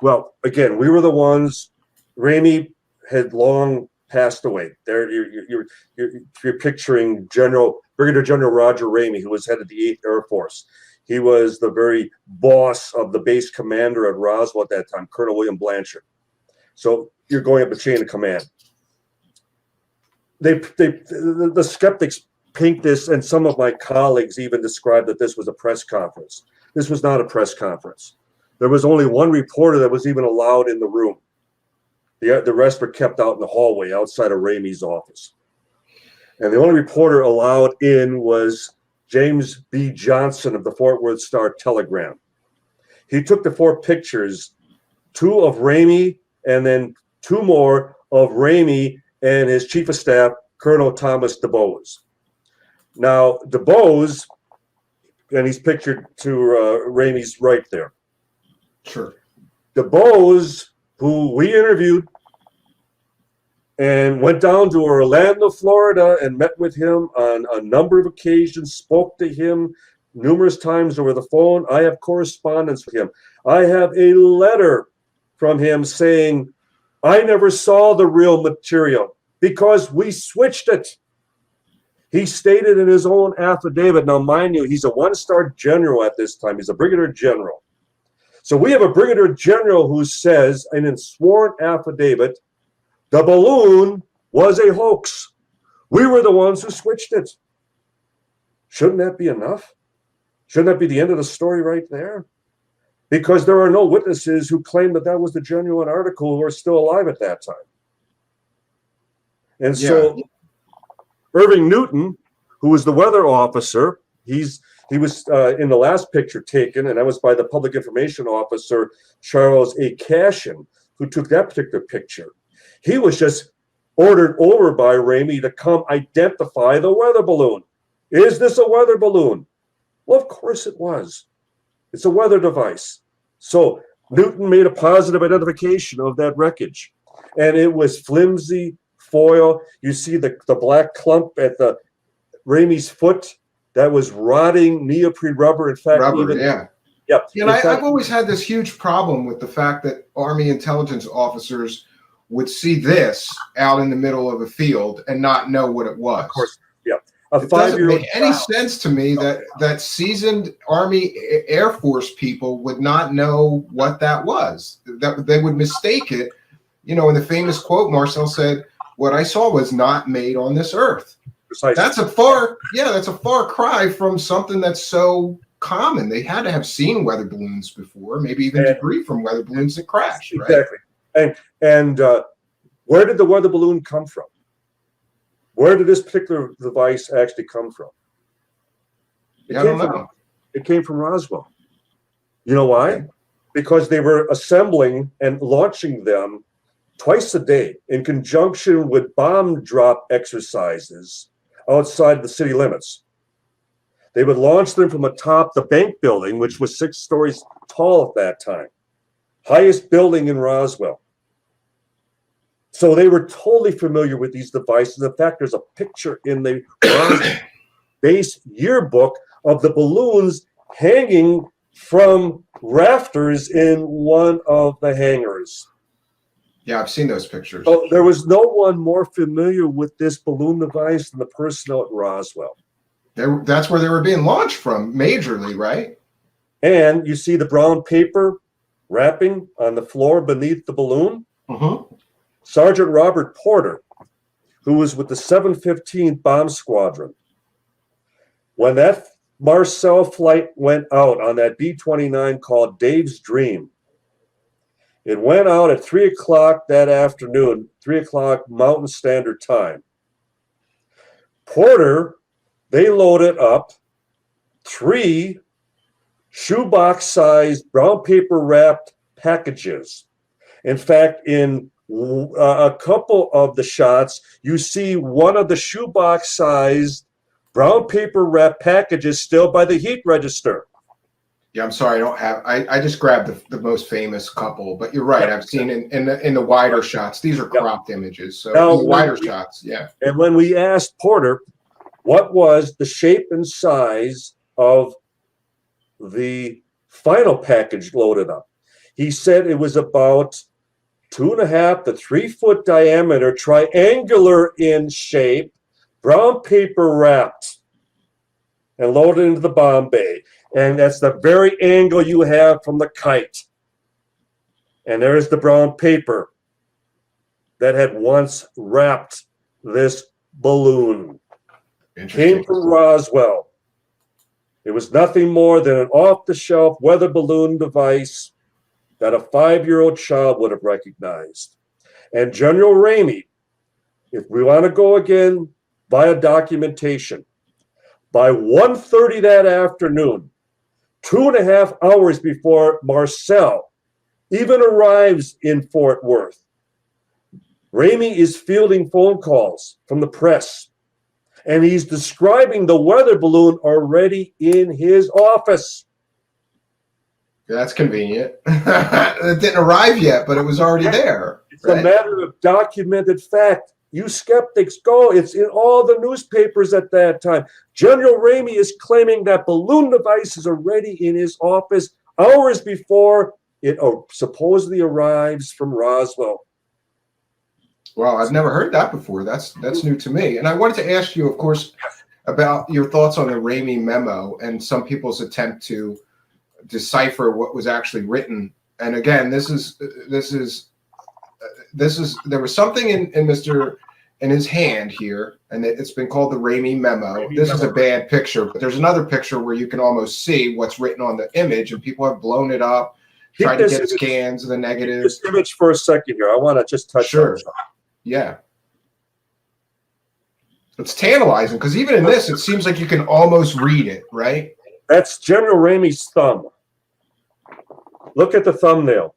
Well, again, we were the ones. Ramey had long passed away. There, you're picturing Brigadier General Roger Ramey, who was head of the 8th Air Force. He was the very boss of the base commander at Roswell at that time, Colonel William Blanchard. So you're going up a chain of command. The skeptics paint this, and some of my colleagues even described that this was a press conference. This was not a press conference. There was only one reporter that was even allowed in the room. The rest were kept out in the hallway outside of Ramey's office. And the only reporter allowed in was James B. Johnson of the Fort Worth Star-Telegram. He took the 4 pictures, 2 of Ramey and then 2 more of Ramey and his chief of staff, Colonel Thomas Dubose. Now, Dubose, and he's pictured to Ramey's right there. Sure. Dubose, who we interviewed and went down to Orlando, Florida, and met with him on a number of occasions, spoke to him numerous times over the phone. I have correspondence with him. I have a letter from him saying, I never saw the real material because we switched it. He stated in his own affidavit. Now, mind you, he's a 1-star general at this time. He's a brigadier general. So we have a brigadier general who says in a sworn affidavit, the balloon was a hoax. We were the ones who switched it. Shouldn't that be enough? Shouldn't that be the end of the story right there? Because there are no witnesses who claim that that was the genuine article who are still alive at that time. And so Irving Newton, who was the weather officer, he was in the last picture taken, and that was by the public information officer, Charles A. Cashin, who took that particular picture. He was just ordered over by Ramey to come identify the weather balloon. Is this a weather balloon? Well, of course it was. It's a weather device. So Newton made a positive identification of that wreckage. And it was flimsy foil. You see the black clump at the Ramey's foot. That was rotting neoprene rubber. In fact, I've always had this huge problem with the fact that Army intelligence officers would see this out in the middle of a field and not know what it was. Of course, it doesn't make any sense to me that seasoned Army Air Force people would not know what that was. That they would mistake it. You know, in the famous quote, Marcel said, "What I saw was not made on this earth." Precisely. That's a far cry from something that's so common. They had to have seen weather balloons before, maybe even debris from weather balloons that crashed. Right? Exactly. And where did the weather balloon come from? Where did this particular device actually come from? I don't know. It came from Roswell. You know why? Because they were assembling and launching them twice a day in conjunction with bomb drop exercises outside the city limits. They would launch them from atop the bank building, which was 6 stories tall at that time, highest building in Roswell. So they were totally familiar with these devices. In fact, there's a picture in the base yearbook of the balloons hanging from rafters in one of the hangars. Yeah, I've seen those pictures. So there was no one more familiar with this balloon device than the personnel at Roswell. That's where they were being launched from, majorly, right? And you see the brown paper wrapping on the floor beneath the balloon. Mm-hmm. Sergeant Robert Porter, who was with the 715th Bomb Squadron, when that Marcel flight went out on that B-29 called Dave's Dream, it went out at 3 o'clock that afternoon, 3 o'clock Mountain Standard Time. Porter, they loaded up 3 shoebox-sized brown paper wrapped packages. In fact, in a couple of the shots, you see one of the shoebox-sized brown paper wrapped packages still by the heat register. Yeah, I'm sorry, I don't have. I just grabbed the most famous couple, but you're right. I've seen in the wider shots. These are cropped images, so Now, in the wider shots, yeah. And when we asked Porter what was the shape and size of the final package loaded up, he said it was about 2.5 to 3 foot diameter, triangular in shape, brown paper wrapped and loaded into the bomb bay. And that's the very angle you have from the kite. And there's the brown paper that had once wrapped this balloon. Came from Roswell. It was nothing more than an off-the-shelf weather balloon device that a 5-year-old child would have recognized. And General Ramey, if we want to go again via documentation, by 1:30 that afternoon, 2.5 hours before Marcel even arrives in Fort Worth, Ramey is fielding phone calls from the press, and he's describing the weather balloon already in his office. That's convenient. It didn't arrive yet, but it was already there. It's a matter of documented fact. You skeptics, go. It's in all the newspapers at that time. General Ramey is claiming that balloon device is already in his office hours before it supposedly arrives from Roswell. Wow, I've never heard that before. That's new to me. And I wanted to ask you, of course, about your thoughts on the Ramey memo and some people's attempt to decipher what was actually written. And again, there was something in his hand here, and it's been called the Ramey memo. This is a bad picture, but there's another picture where you can almost see what's written on the image, and people have blown it up, tried to get scans of the negative. This image for a second here. I want to just touch on it. Yeah. It's tantalizing because even in this, it seems like you can almost read it, right? That's General Ramey's thumb. Look at the thumbnail.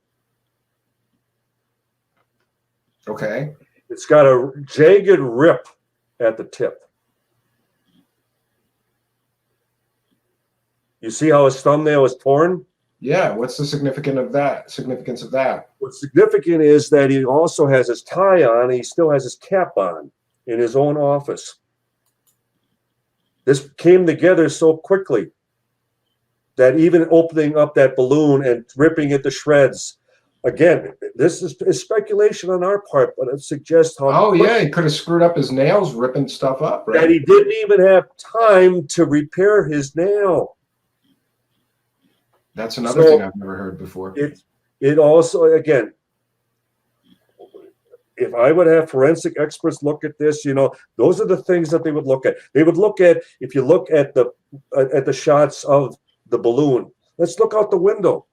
Okay. It's got a jagged rip at the tip. You see how his thumbnail is torn? Yeah. What's the significance of that? What's significant is that he also has his tie on. And he still has his cap on in his own office. This came together so quickly that even opening up that balloon and ripping it to shreds, again, this is speculation on our part, but it suggests how. Oh, yeah, he could have screwed up his nails, ripping stuff up, right? That he didn't even have time to repair his nail. That's another thing I've never heard before. It also, again, if I would have forensic experts look at this, those are the things that they would look at. They would look at, if you look at the shots of the balloon, let's look out the window.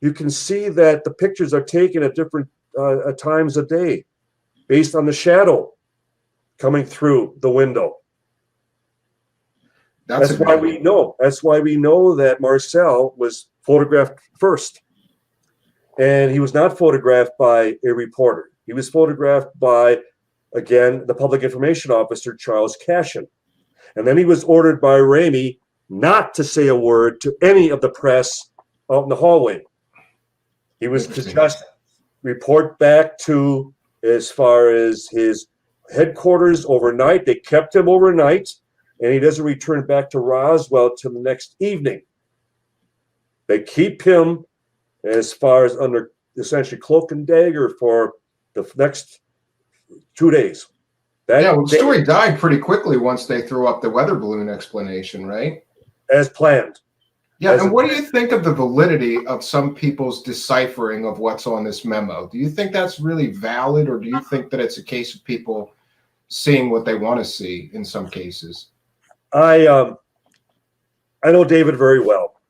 You can see that the pictures are taken at different times of day based on the shadow coming through the window. That's why we know. That's why we know that Marcel was photographed first. And he was not photographed by a reporter. He was photographed by, again, the public information officer, Charles Cashin. And then he was ordered by Ramey not to say a word to any of the press out in the hallway. He was to just report back to, as far as his headquarters overnight. They kept him overnight, and he doesn't return back to Roswell till the next evening. They keep him as far as under essentially cloak and dagger for the next 2 days. Well, the story died pretty quickly once they threw up the weather balloon explanation, right? As planned. Yeah, and what do you think of the validity of some people's deciphering of what's on this memo? Do you think that's really valid, or do you think that it's a case of people seeing what they want to see in some cases? I know David very well,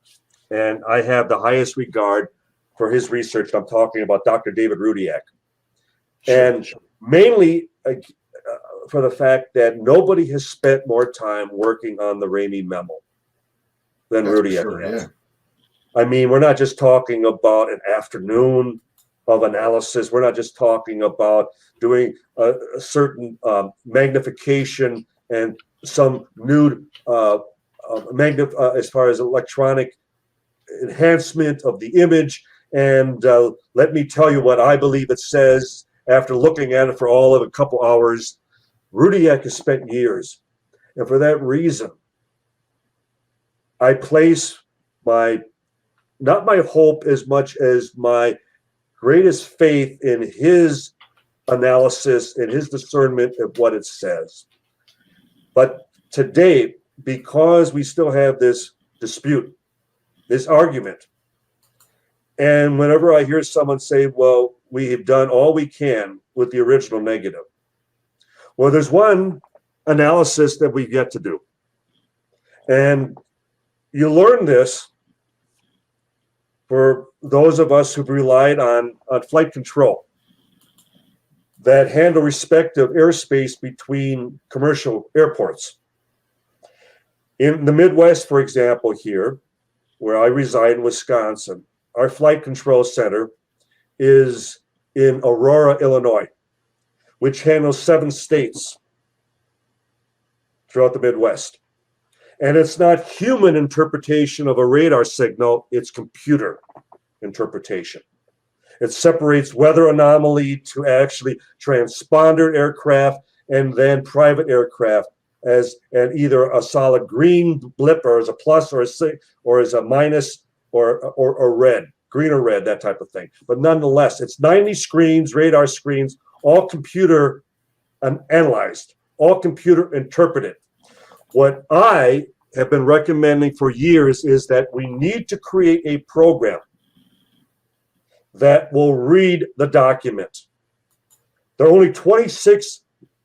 and I have the highest regard for his research. I'm talking about Dr. David Rudiak. And mainly for the fact that nobody has spent more time working on the Ramey memo than Rudiak has. Yeah. I mean, we're not just talking about an afternoon of analysis. We're not just talking about doing a certain magnification and some new as far as electronic enhancement of the image. And let me tell you what I believe it says after looking at it for all of a couple hours. Rudiak has spent years. And for that reason, I place not my hope as much as my greatest faith in his analysis and his discernment of what it says. But today, because we still have this dispute, this argument, and whenever I hear someone say, well, we have done all we can with the original negative. Well, there's one analysis that we've yet to do. And you learn this for those of us who've relied on flight control that handle respective airspace between commercial airports. In the Midwest, for example, here, where I reside in Wisconsin, our flight control center is in Aurora, Illinois, which handles 7 states throughout the Midwest. And it's not human interpretation of a radar signal, it's computer interpretation. It separates weather anomaly to actually transponder aircraft and then private aircraft as either a solid green blip or as a plus or as a minus or red, green or red, that type of thing. But nonetheless, it's 90 screens, radar screens, all computer analyzed, all computer interpreted. What I have been recommending for years is that we need to create a program that will read the document. There are only 26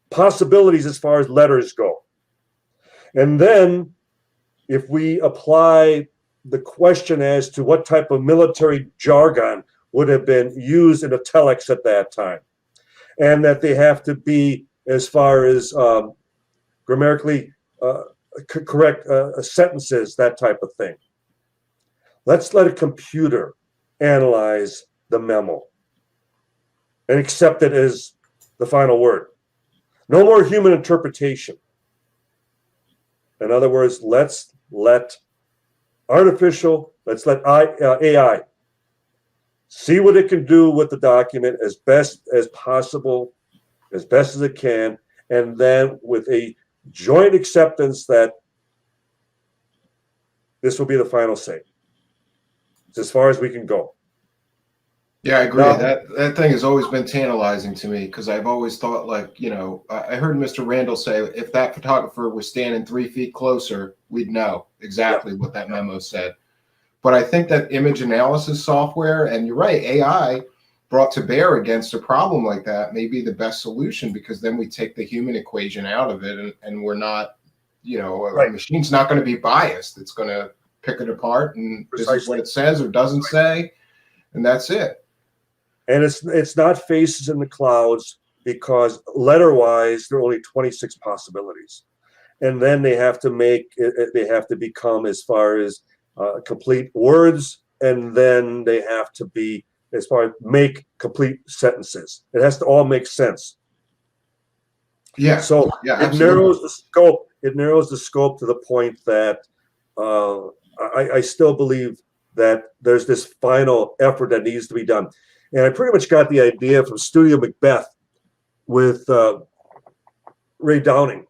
possibilities as far as letters go. And then if we apply the question as to what type of military jargon would have been used in a telex at that time, and that they have to be, as far as grammatically correct sentences, that type of thing. Let's let a computer analyze the memo and accept it as the final word. No more human interpretation. In other words, let's let AI see what it can do with the document as best as possible, as best as it can, and then with a joint acceptance that this will be the final say. It's as far as we can go. Yeah, I agree. That thing has always been tantalizing to me, because I've always thought, like, I heard Mr. Randall say if that photographer was standing 3 feet closer, we'd know exactly what that memo said. But I think that image analysis software, and you're right, AI brought to bear against a problem like that may be the best solution, because then we take the human equation out of it, and we're not, a machine's not going to be biased. It's going to pick it apart, and this is what it says or doesn't say, and that's it. And it's not faces in the clouds, because letter-wise, there are only 26 possibilities. And then they have to become, as far as complete words, and then they have to be as far as make complete sentences. It has to all make sense. Yeah. So yeah, it absolutely. narrows the scope. It narrows the scope to the point that I still believe that there's this final effort that needs to be done. And I pretty much got the idea from Studio Macbeth with Ray Downing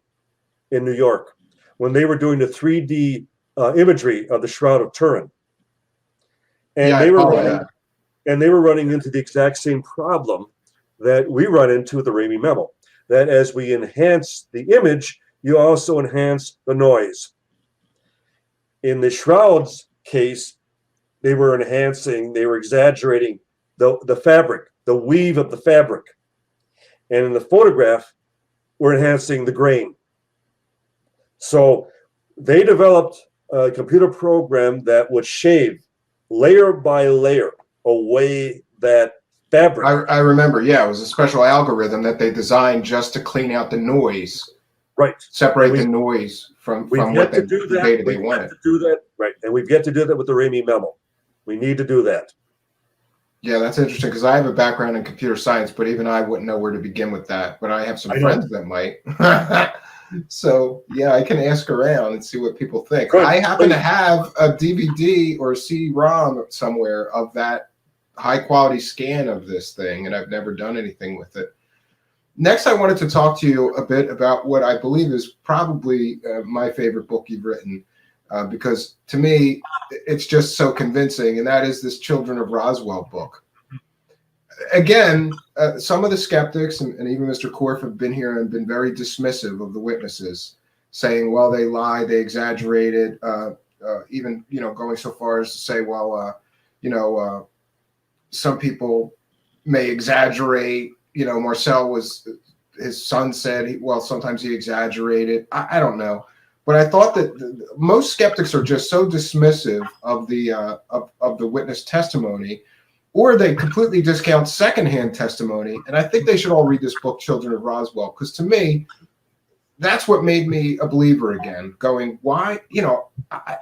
in New York when they were doing the 3D imagery of the Shroud of Turin. And Yeah, they I were follow running, that. and they were running into the exact same problem that we run into with the Ramey memo. That as we enhance the image, you also enhance the noise. In the Shroud's case, they were exaggerating the fabric, the weave of the fabric. And in the photograph, we're enhancing the grain. So they developed a computer program that would shave layer by layer away that fabric. I remember, yeah, it was a special algorithm that they designed just to clean out the noise, Right. separate the noise from what the data they wanted. To do that, right? And we've yet to do that with the Ramey memo. We need to do that. Yeah, that's interesting because I have a background in computer science, but even I wouldn't know where to begin with that. But I have some friends that might. So yeah, I can ask around and see what people think. Good. I happen to have a DVD or a CD-ROM somewhere of that high quality scan of this thing, and I've never done anything with it. Next, I wanted to talk to you a bit about what I believe is probably my favorite book you've written, because to me, it's just so convincing, and that is this Children of Roswell book. Again, some of the skeptics and even Mr. Korf have been here and been very dismissive of the witnesses, saying, well, they lied, they exaggerated, even, going so far as to say, well, some people may exaggerate. Marcel his son said, sometimes he exaggerated. I don't know. But I thought that most skeptics are just so dismissive of the witness testimony, or they completely discount secondhand testimony. And I think they should all read this book, Children of Roswell, because to me, that's what made me a believer again. Going, why?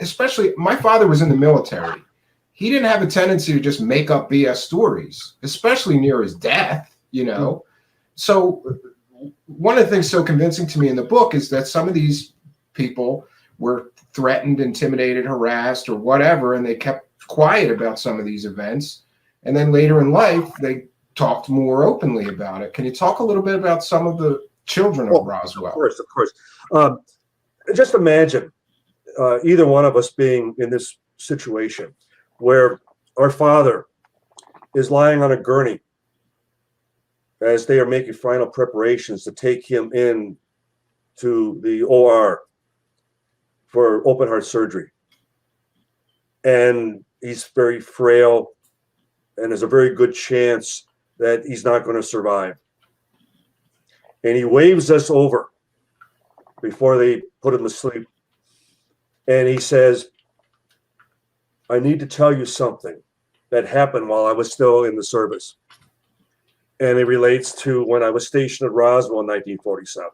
Especially my father was in the military. He didn't have a tendency to just make up BS stories, especially near his death, So one of the things so convincing to me in the book is that some of these people were threatened, intimidated, harassed, or whatever, and they kept quiet about some of these events. And then later in life, they talked more openly about it. Can you talk a little bit about some of the children of Roswell? Of course. Just imagine either one of us being in this situation where our father is lying on a gurney as they are making final preparations to take him in to the OR for open heart surgery. And he's very frail, and there's a very good chance that he's not going to survive. And he waves us over before they put him to sleep. And he says, I need to tell you something that happened while I was still in the service. And it relates to when I was stationed at Roswell in 1947.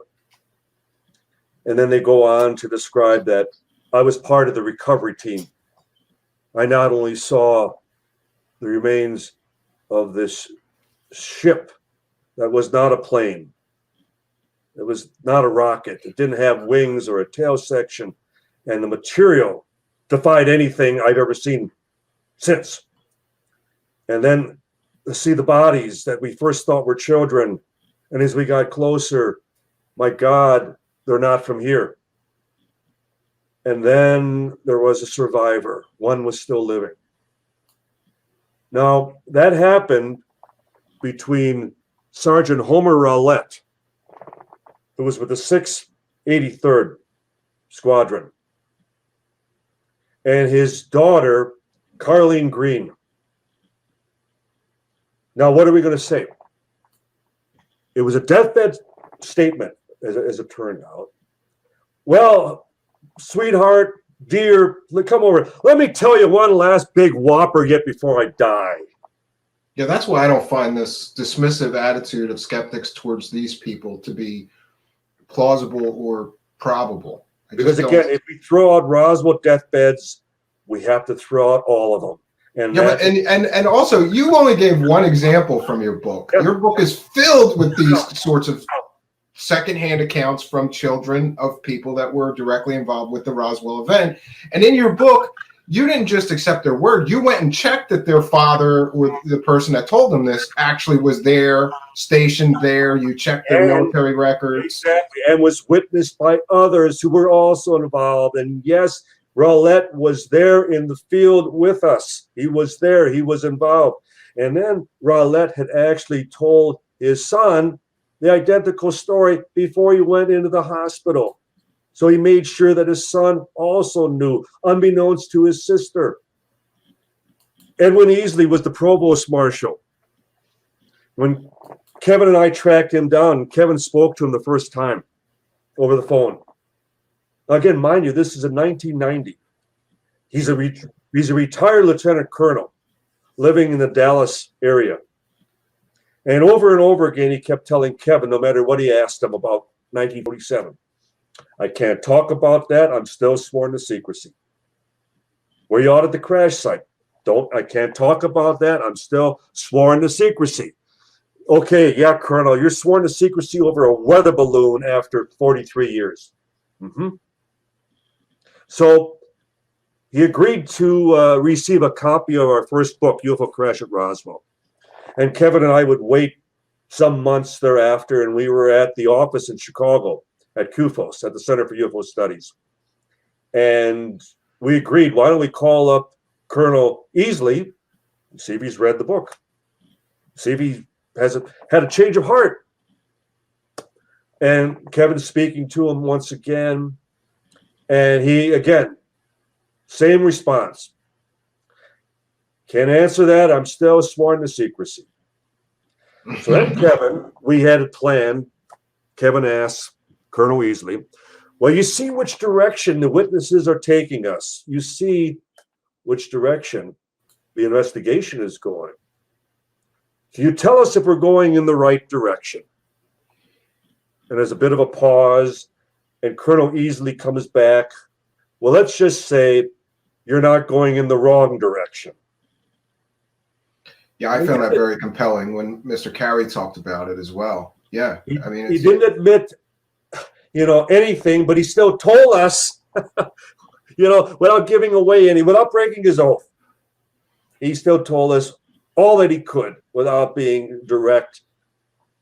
And then they go on to describe that I was part of the recovery team. I not only saw the remains of this ship that was not a plane, it was not a rocket, it didn't have wings or a tail section, and the material defied anything I've ever seen since. And then to see the bodies that we first thought were children, and as we got closer, my God, they're not from here. And then there was a survivor. One was still living. Now, that happened between Sergeant Homer Rowlett, who was with the 683rd Squadron, and his daughter, Carlene Green. Now, what are we going to say? It was a deathbed statement, as it turned out. Well, sweetheart, dear, come over. Let me tell you one last big whopper yet before I die. Yeah, that's why I don't find this dismissive attitude of skeptics towards these people to be plausible or probable. Because again, if we throw out Roswell deathbeds, we have to throw out all of them. And yeah, but, and also you only gave one example from your book. Yeah. Your book is filled with these sorts of secondhand accounts from children of people that were directly involved with the Roswell event. And in your book, you didn't just accept their word. You went and checked that their father or the person that told them this actually was there, stationed there. You checked their military records. Exactly, and was witnessed by others who were also involved. And yes, Rowlett was there in the field with us. He was there. He was involved. And then Rowlett had actually told his son the identical story before he went into the hospital. So he made sure that his son also knew, unbeknownst to his sister. Edwin Easley was the provost marshal. When Kevin and I tracked him down, Kevin spoke to him the first time over the phone. Again, mind you, this is in 1990. He's a retired lieutenant colonel living in the Dallas area. And over again, he kept telling Kevin, no matter what he asked him about 1947, I can't talk about that. I'm still sworn to secrecy. Were you out at the crash site? I can't talk about that. I'm still sworn to secrecy. Okay, yeah, Colonel, you're sworn to secrecy over a weather balloon after 43 years. Mm-hmm. So he agreed to receive a copy of our first book, UFO Crash at Roswell. And Kevin and I would wait some months thereafter, and we were at the office in Chicago at CUFOS, at the Center for UFO Studies. And we agreed, why don't we call up Colonel Easley and see if he's read the book, see if he had a change of heart. And Kevin's speaking to him once again, and he, again, same response. Can't answer that. I'm still sworn to secrecy. So then Kevin, we had a plan. Kevin asked Colonel Easley, well, you see which direction the witnesses are taking us. You see which direction the investigation is going. Can you tell us if we're going in the right direction? And there's a bit of a pause, and Colonel Easley comes back. Well, let's just say you're not going in the wrong direction. Yeah, I found that very compelling when Mr. Carey talked about it as well. Yeah, I mean, he didn't admit, anything, but he still told us, without giving away without breaking his oath. He still told us all that he could without being direct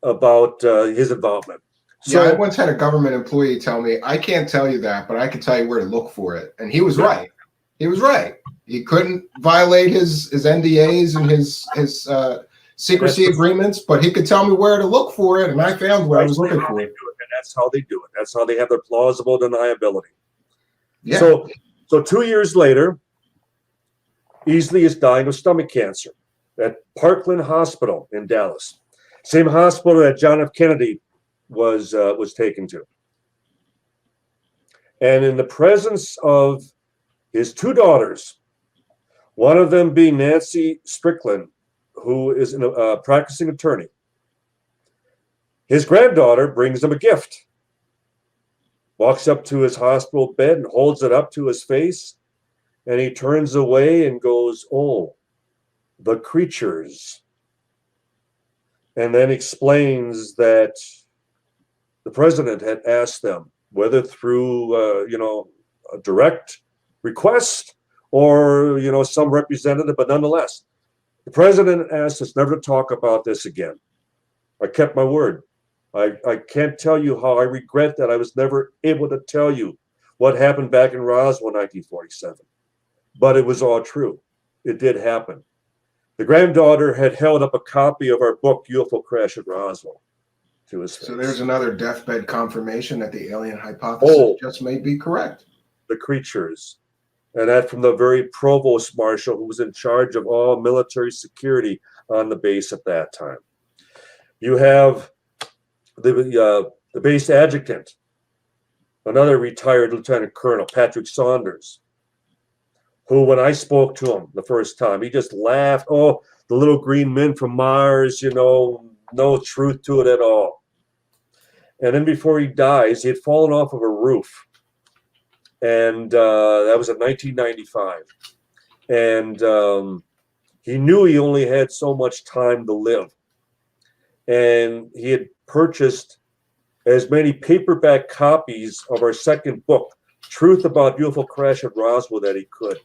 about his involvement. So, yeah, I once had a government employee tell me, I can't tell you that, but I can tell you where to look for it. And he was right. He was right. He couldn't violate his NDAs and his secrecy agreements, but he could tell me where to look for it, and I found where I was looking for it. And that's how they do it. That's how they have their plausible deniability. Yeah. So 2 years later, Easley is dying of stomach cancer at Parkland Hospital in Dallas, same hospital that John F. Kennedy was taken to. And in the presence of his two daughters, one of them being Nancy Strickland, who is a practicing attorney, his granddaughter brings him a gift, walks up to his hospital bed and holds it up to his face, and he turns away and goes, "Oh, the creatures," and then explains that the president had asked them, whether through a direct request or some representative, but nonetheless, the president asked us never to talk about this again. I kept my word. I can't tell you how I regret that I was never able to tell you what happened back in Roswell 1947. But it was all true. It did happen. The granddaughter had held up a copy of our book, UFO Crash at Roswell, to his face. So there's another deathbed confirmation that the alien hypothesis just may be correct. The creatures. And that from the very provost marshal who was in charge of all military security on the base at that time. You have the base adjutant, another retired lieutenant colonel, Patrick Saunders, who, when I spoke to him the first time, he just laughed. Oh, the little green men from Mars, no truth to it at all. And then before he dies, he had fallen off of a roof. And that was in 1995. And He knew he only had so much time to live. And he had purchased as many paperback copies of our second book, Truth About UFO Crash at Roswell, that he could.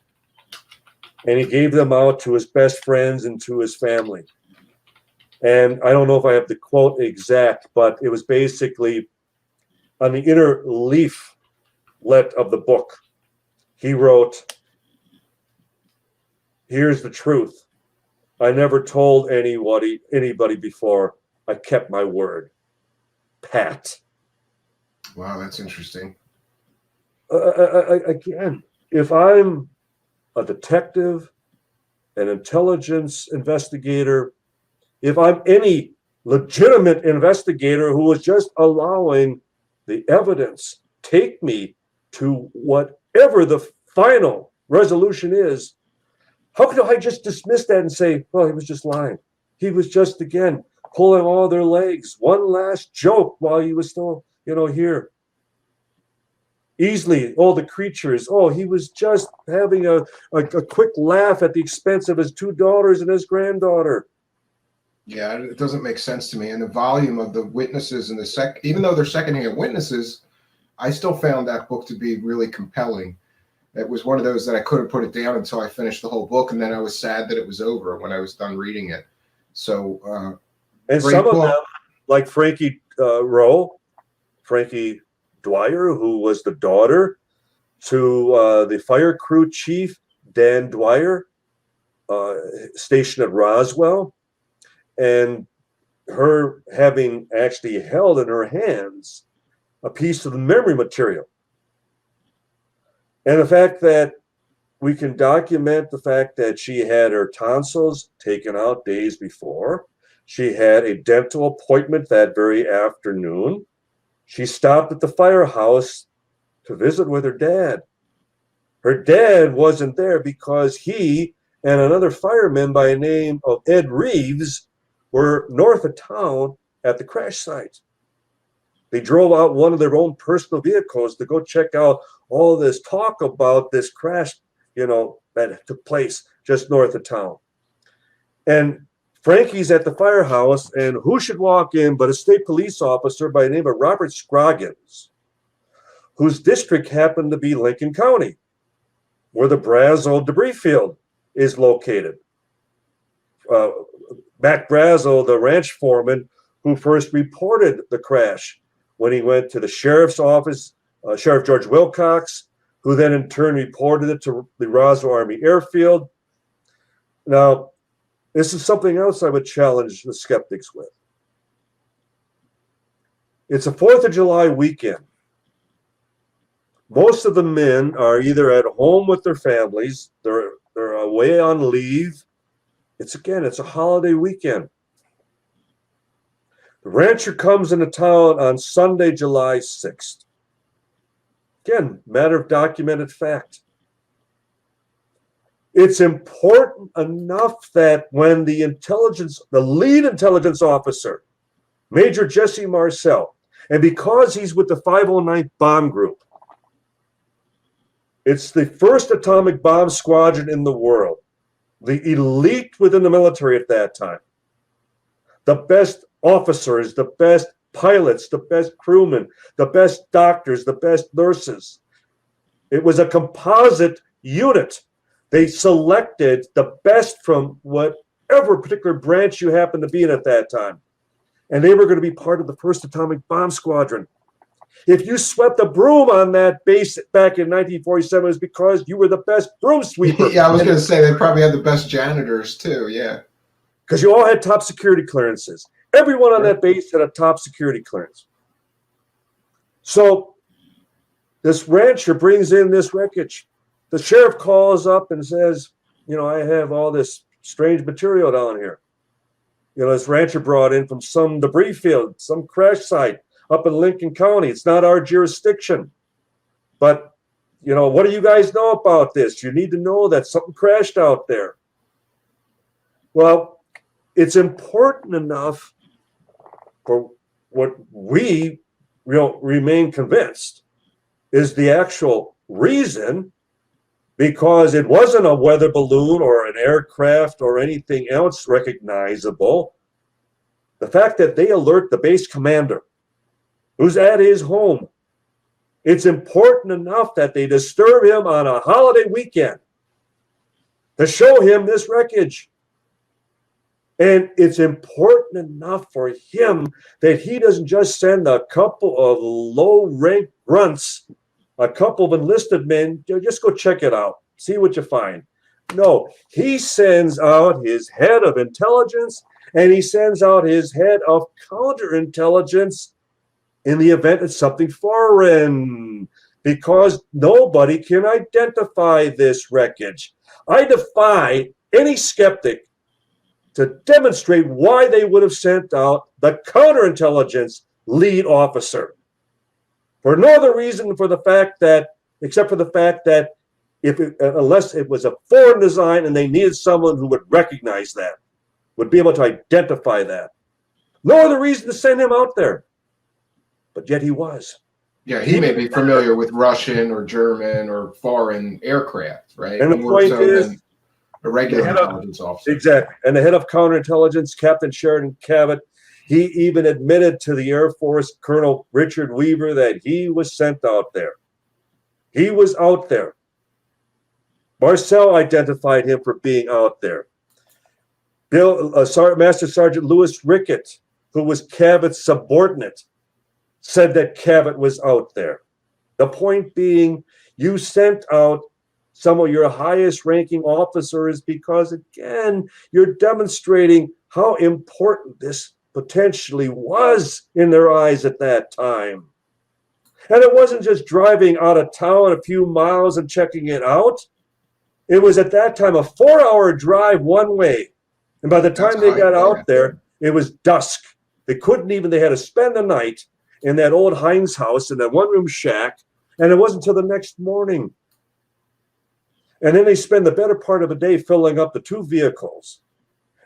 And he gave them out to his best friends and to his family. And I don't know if I have the quote exact, but it was basically on the inner leaflet of the book. He wrote, "Here's the truth. I never told anybody before. I kept my word. Pat." Wow, that's interesting. Again, if I'm a detective, an intelligence investigator, if I'm any legitimate investigator who was just allowing the evidence take me to whatever the final resolution is, how could I just dismiss that and say, well, he was just lying? He was just, again, pulling all their legs. One last joke while he was still, here. Easily, all the creatures, he was just having a quick laugh at the expense of his two daughters and his granddaughter. Yeah, it doesn't make sense to me. And the volume of the witnesses and even though they're secondhand witnesses, I still found that book to be really compelling. It was one of those that I couldn't put it down until I finished the whole book, and then I was sad that it was over when I was done reading it. So, and some of them, like Frankie Dwyer, who was the daughter to the fire crew chief Dan Dwyer, stationed at Roswell, and her having actually held in her hands a piece of the memory material. And the fact that we can document the fact that she had her tonsils taken out days before. She had a dental appointment that very afternoon. She stopped at the firehouse to visit with her dad. Her dad wasn't there because he and another fireman by the name of Ed Reeves were north of town at the crash site. They drove out one of their own personal vehicles to go check out all this talk about this crash, that took place just north of town. And Frankie's at the firehouse, and who should walk in but a state police officer by the name of Robert Scroggins, whose district happened to be Lincoln County, where the Brazel debris field is located. Mac Brazel, the ranch foreman who first reported the crash when he went to the sheriff's office, Sheriff George Wilcox, who then in turn reported it to the Roswell Army Airfield. Now, this is something else I would challenge the skeptics with. It's a 4th of July weekend. Most of the men are either at home with their families, they're away on leave. It's a holiday weekend. The rancher comes into town on Sunday, July 6th. Again, matter of documented fact. It's important enough that when the lead intelligence officer, Major Jesse Marcel, and because he's with the 509th Bomb Group, it's the first atomic bomb squadron in the world, the elite within the military at that time, the best officers, the best pilots, the best crewmen, the best doctors, the best nurses. It was a composite unit. They selected the best from whatever particular branch you happened to be in at that time. And they were going to be part of the first atomic bomb squadron. If you swept a broom on that base back in 1947, it was because you were the best broom sweeper. Yeah, I was going to say they probably had the best janitors too, yeah. Because you all had top security clearances. Everyone on that base had a top security clearance. So this rancher brings in this wreckage. The sheriff calls up and says, I have all this strange material down here. This rancher brought in from some debris field, some crash site up in Lincoln County. It's not our jurisdiction. But, what do you guys know about this? You need to know that something crashed out there. Well, it's important enough for what we remain convinced is the actual reason because it wasn't a weather balloon or an aircraft or anything else recognizable. The fact that they alert the base commander who's at his home, it's important enough that they disturb him on a holiday weekend to show him this wreckage. And it's important enough for him that he doesn't just send a couple of low-ranked grunts, a couple of enlisted men, just go check it out, see what you find. No, he sends out his head of intelligence and he sends out his head of counterintelligence in the event it's something foreign, because nobody can identify this wreckage. I defy any skeptic to demonstrate why they would have sent out the counterintelligence lead officer. For no other reason except for the fact that unless it was a foreign design and they needed someone who would recognize that, would be able to identify that. No other reason to send him out there. But yet he was. Yeah, he may be familiar with Russian or German or foreign aircraft, right? And the point is, a regular intelligence officer. Exactly. And the head of counterintelligence, Captain Sheridan Cavitt, he even admitted to the Air Force Colonel Richard Weaver that he was sent out there. He was out there. Marcel identified him for being out there. Master Sergeant Louis Rickett, who was Cavitt's subordinate, said that Cavitt was out there. The point being, you sent out some of your highest ranking officers because, again, you're demonstrating how important this potentially was in their eyes at that time. And it wasn't just driving out of town a few miles and checking it out. It was at that time a 4-hour drive one way. And by the time they got out there, it was dusk. They had to spend the night in that old Heinz house in that one-room shack, and it wasn't until the next morning. And then they spend the better part of the day filling up the 2 vehicles.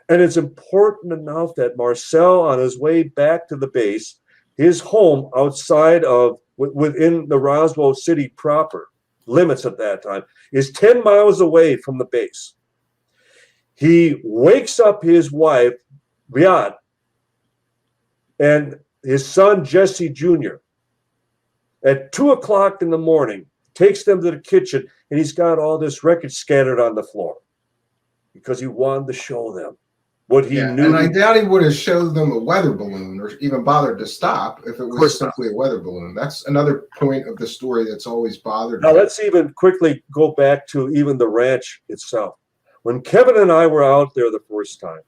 And it's important enough that Marcel, on his way back to the base, his home outside of, within the Roswell city proper limits at that time, is 10 miles away from the base. He wakes up his wife, Riyadh, and his son, Jesse Jr., at 2 o'clock in the morning, takes them to the kitchen, and he's got all this wreckage scattered on the floor because he wanted to show them what he knew. And I doubt he would have showed them a weather balloon or even bothered to stop if it was simply a weather balloon. That's another point of the story that's always bothered me. Now, let's even quickly go back to even the ranch itself. When Kevin and I were out there the first time,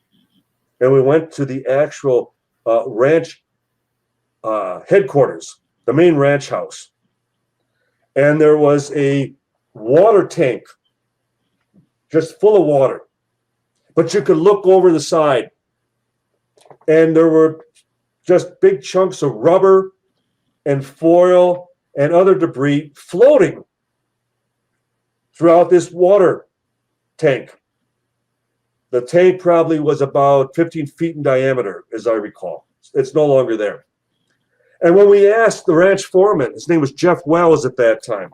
and we went to the actual ranch headquarters, the main ranch house, and there was a water tank just full of water, but you could look over the side and there were just big chunks of rubber and foil and other debris floating throughout this water tank. The tank probably was about 15 feet in diameter, as I recall. It's no longer there. And when we asked the ranch foreman, his name was Jeff Wells at that time,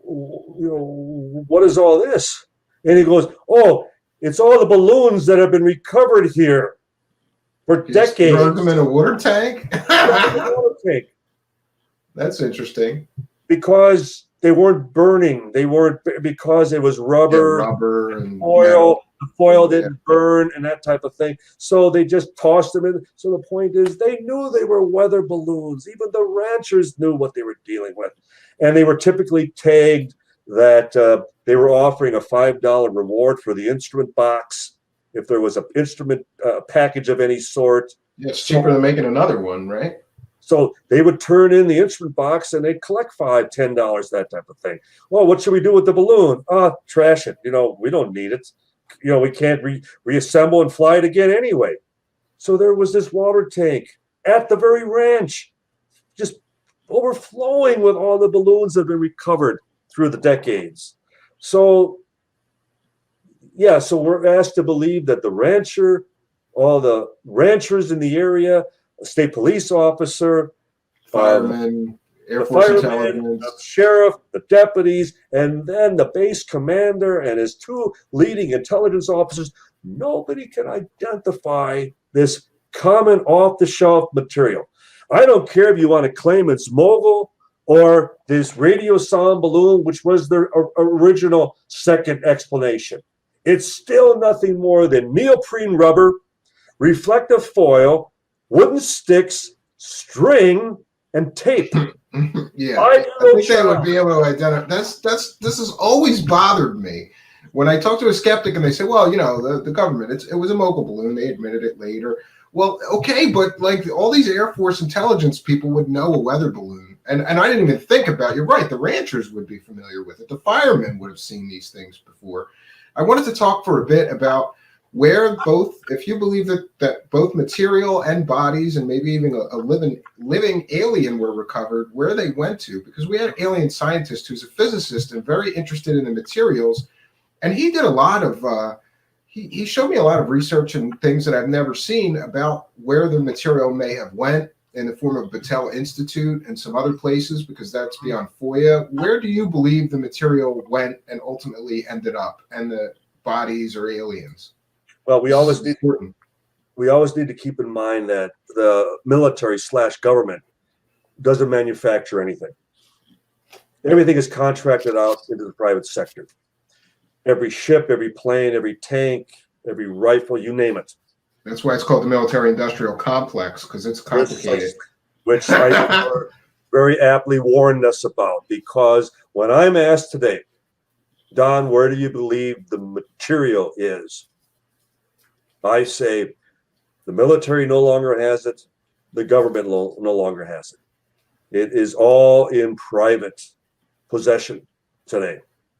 what is all this? And he goes, oh, it's all the balloons that have been recovered here for decades. Throw them in a water tank? Water tank. That's interesting. Because they weren't burning. They weren't, because it was rubber, and foil. The foil didn't burn and that type of thing. So they just tossed them in. So the point is, they knew they were weather balloons. Even the ranchers knew what they were dealing with. And they were typically tagged that they were offering a $5 reward for the instrument box if there was an instrument package of any sort. Yeah, it's cheaper than making another one, right? So they would turn in the instrument box and they'd collect $5, $10, that type of thing. Well, what should we do with the balloon? Trash it. We don't need it. We can't reassemble and fly it again anyway. So there was this water tank at the very ranch, just overflowing with all the balloons that have been recovered through the decades. So, yeah, so we're asked to believe that the rancher, all the ranchers in the area, a state police officer, firemen, Air Force fireman, intelligence, the sheriff, the deputies, and then the base commander and his two leading intelligence officers. Nobody can identify this common off-the-shelf material. I don't care if you want to claim it's mogul or this radio sound balloon, which was the original second explanation. It's still nothing more than neoprene rubber, reflective foil, wooden sticks, string, and tape. Yeah, I think they would be able to identify. This has always bothered me. When I talk to a skeptic and they say, "Well, you know, the government, it was a mogul balloon." They admitted it later. Well, okay, but like all these Air Force intelligence people would know a weather balloon, and I didn't even think about. You're right. The ranchers would be familiar with it. The firemen would have seen these things before. I wanted to talk for a bit about where both, if you believe that both material and bodies and maybe even a living alien were recovered, where they went to, because we had an alien scientist who's a physicist and very interested in the materials, and he did a lot of he showed me a lot of research and things that I've never seen about where the material may have went in the form of Battelle Institute and some other places, because that's beyond FOIA. Where do you believe the material went and ultimately ended up, and the bodies or aliens? Well, we always need to keep in mind that the military/government doesn't manufacture anything. Everything is contracted out into the private sector. Every ship, every plane, every tank, every rifle, you name it. That's why it's called the military-industrial complex, because it's complicated. Which I very aptly warned us about, because when I'm asked today, Don, where do you believe the material is? I say the military no longer has it. The government no longer has it. It is all in private possession today.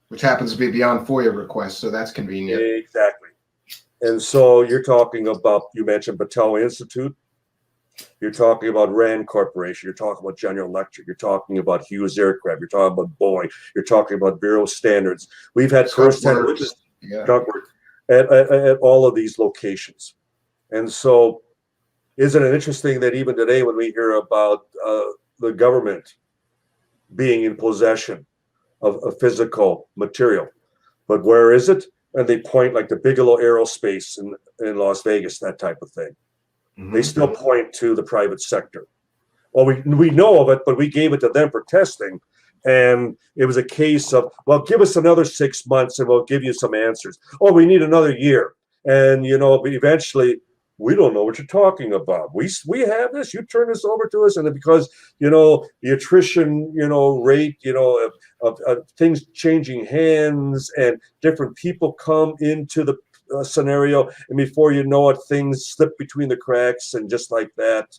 Which happens to be beyond FOIA requests, so that's convenient. Exactly. And so you're talking about, you mentioned Battelle Institute. You're talking about Rand Corporation. You're talking about General Electric. You're talking about Hughes Aircraft. You're talking about Boeing. You're talking about Bureau Standards. We've had first-hand witnesses at all of these locations. And so isn't it interesting that even today when we hear about the government being in possession of a physical material, but where is it? And they point like the Bigelow Aerospace in Las Vegas, that type of thing. Mm-hmm. They still point to the private sector. Well, we know of it, but we gave it to them for testing. And it was a case of, well, give us another 6 months and we'll give you some answers. Oh, we need another year. And, you know, eventually we don't know what you're talking about. We have this, you turn this over to us. And because, you know, the attrition, you know, rate, you know, of things changing hands and different people come into the scenario. And before you know it, things slip between the cracks. And just like that,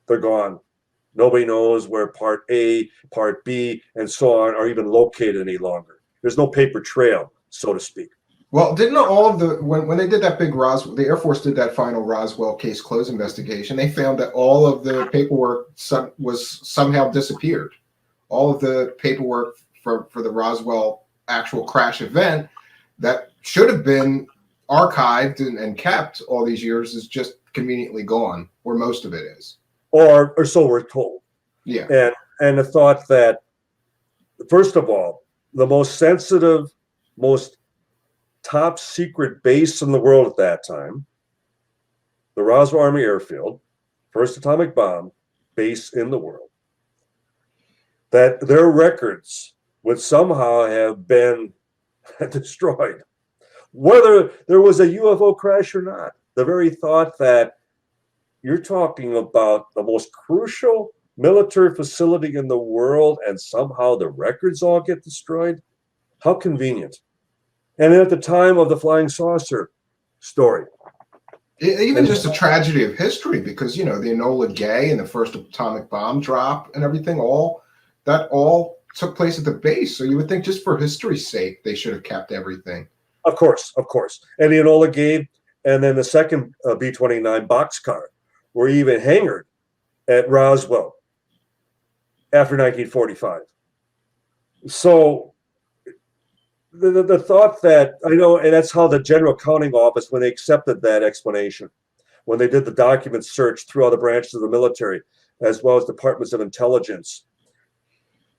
they're gone. Nobody knows where part A, part B, and so on are even located any longer. There's no paper trail, so to speak. Well, didn't all of the, when they did that big Roswell, the Air Force did that final Roswell case close investigation, they found that all of the paperwork was somehow disappeared. All of the paperwork for the Roswell actual crash event that should have been archived and kept all these years is just conveniently gone, or most of it is. Or so we're told. Yeah. And the thought that, first of all, the most sensitive, most top secret base in the world at that time, the Roswell Army Airfield, first atomic bomb base in the world, that their records would somehow have been destroyed, whether there was a UFO crash or not. The very thought that you're talking about the most crucial military facility in the world and somehow the records all get destroyed. How convenient. And at the time of the flying saucer story. Even just a tragedy of history, because, you know, the Enola Gay and the first atomic bomb drop and everything, all took place at the base. So you would think just for history's sake, they should have kept everything. Of course. And the Enola Gay and then the second B-29 boxcar were even hangared at Roswell after 1945. So the thought that, I know, and that's how the General Accounting Office, when they accepted that explanation, when they did the document search through all the branches of the military, as well as departments of intelligence,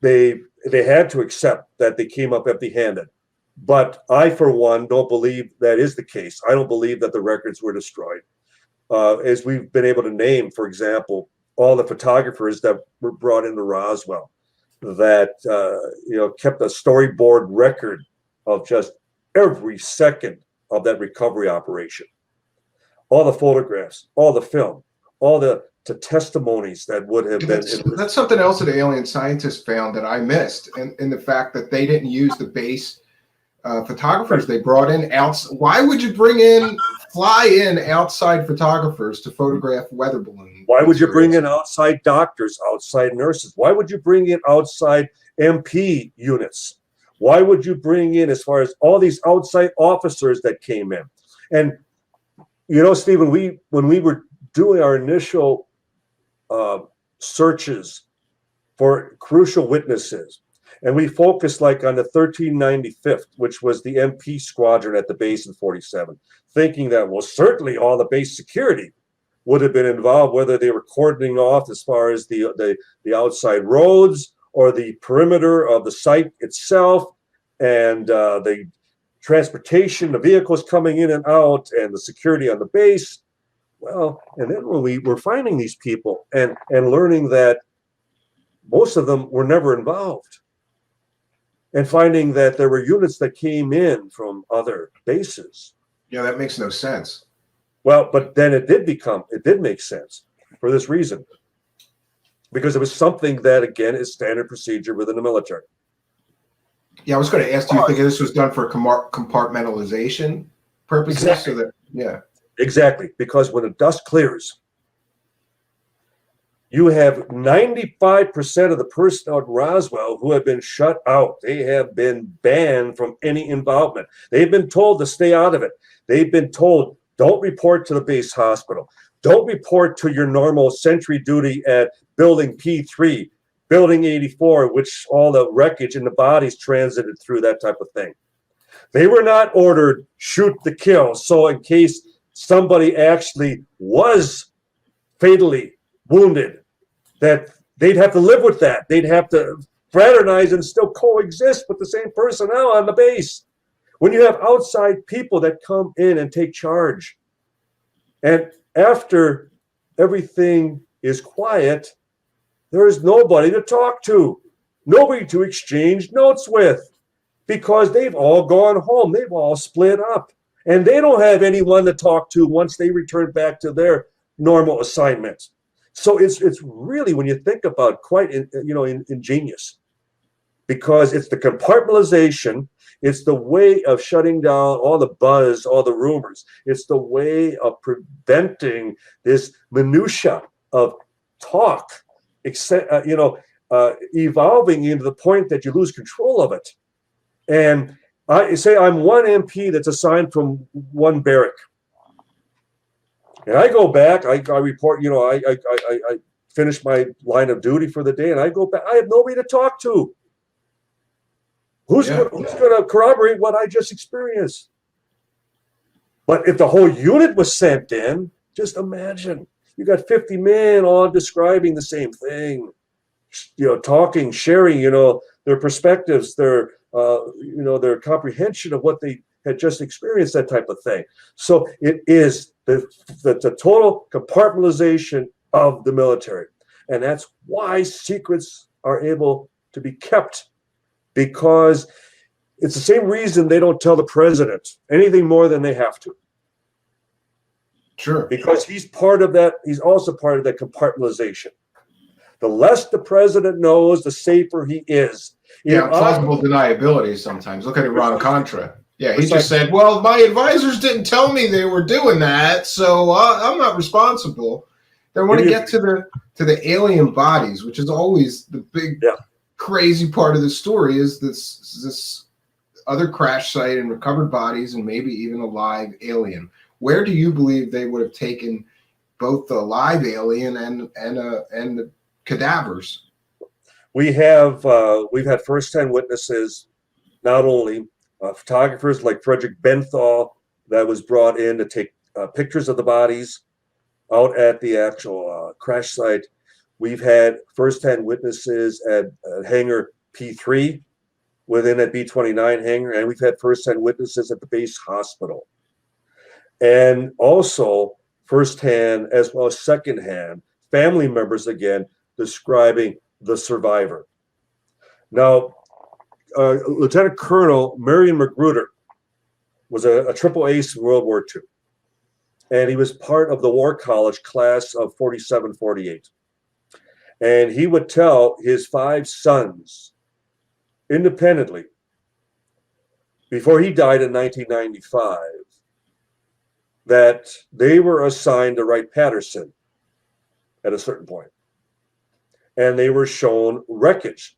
they had to accept that they came up empty-handed. But I, for one, don't believe that is the case. I don't believe that the records were destroyed. As we've been able to name, for example, all the photographers that were brought into Roswell that kept a storyboard record of just every second of that recovery operation. All the photographs, all the film, all the testimonies that would have been. That's something else that alien scientists found that I missed, and the fact that they didn't use the base photographers they brought in. Why would you fly in outside photographers to photograph weather balloons? Why would you bring in outside doctors, outside nurses? Why would you bring in outside MP units? Why would you bring in, as far as all these outside officers that came in? And Stephen, when we were doing our initial searches for crucial witnesses, and we focused like on the 1395th, which was the MP squadron at the base in 47, thinking that, well, certainly all the base security would have been involved, whether they were cordoning off as far as the outside roads or the perimeter of the site itself, and the transportation, the vehicles coming in and out, and the security on the base. Well, and then when we were finding these people and learning that most of them were never involved, and finding that there were units that came in from other bases. Yeah, that makes no sense. Well, but then it did make sense for this reason. Because it was something that, again, is standard procedure within the military. Yeah, I was going to ask, do you think this was done for compartmentalization purposes? Exactly. So that, Exactly. Because when the dust clears, you have 95% of the personnel at Roswell who have been shut out. They have been banned from any involvement. They've been told to stay out of it. They've been told, don't report to the base hospital. Don't report to your normal sentry duty at building P3, building 84, which all the wreckage and the bodies transited through, that type of thing. They were not ordered shoot to kill. So in case somebody actually was fatally wounded, that they'd have to live with that. They'd have to fraternize and still coexist with the same personnel on the base. When you have outside people that come in and take charge, and after everything is quiet, there is nobody to talk to, nobody to exchange notes with, because they've all gone home. They've all split up, and they don't have anyone to talk to once they return back to their normal assignments. So it's really, when you think about, quite ingenious, because it's the compartmentalization, it's the way of shutting down all the buzz, all the rumors. It's the way of preventing this minutia of talk, evolving into the point that you lose control of it. And I say I'm one MP that's assigned from one barrack. And I go back, I report, I finish my line of duty for the day, and I go back. I have nobody to talk to. Who's going to corroborate what I just experienced? But if the whole unit was sent in, just imagine. You got 50 men all describing the same thing, talking, sharing, their perspectives, their comprehension of what they had just experienced, that type of thing. So it is the total compartmentalization of the military. And that's why secrets are able to be kept, because it's the same reason they don't tell the president anything more than they have to. Sure. Because he's part of that. He's also part of that compartmentalization. The less the president knows, the safer he is. Yeah, plausible deniability sometimes. Look at Iran-Contra. Yeah, he just said, well, my advisors didn't tell me they were doing that, so I'm not responsible. Then when we get to the alien bodies, which is always the big crazy part of the story, is this other crash site and recovered bodies and maybe even a live alien. Where do you believe they would have taken both the live alien and the cadavers? We've had first-hand witnesses, not only photographers like Frederick Benthal that was brought in to take pictures of the bodies out at the actual crash site. We've had firsthand witnesses at hangar P3 within that B-29 hangar, and we've had firsthand witnesses at the base hospital. And also firsthand as well as secondhand family members again describing the survivor. Now, Lieutenant Colonel Marion Magruder was a triple ace in World War II. And he was part of the War College class of 47-48. And he would tell his 5 sons independently, before he died in 1995, that they were assigned to write Patterson at a certain point. And they were shown wreckage.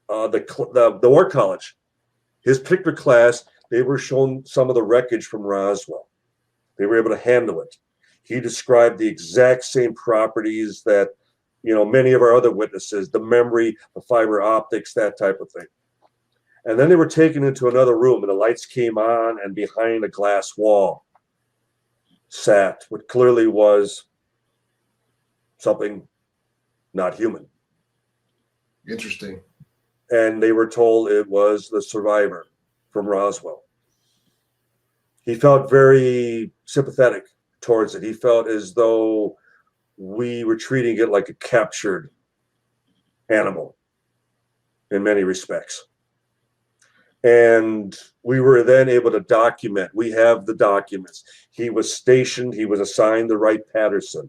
The War College, his particular class, they were shown some of the wreckage from Roswell. They were able to handle it. He described the exact same properties that, many of our other witnesses, the memory, the fiber optics, that type of thing. And then they were taken into another room and the lights came on, and behind a glass wall sat what clearly was something not human. Interesting. And they were told it was the survivor from Roswell. He felt very sympathetic towards it. He felt as though we were treating it like a captured animal in many respects. And we were then able to document. We have the documents. He was stationed, he was assigned to write Patterson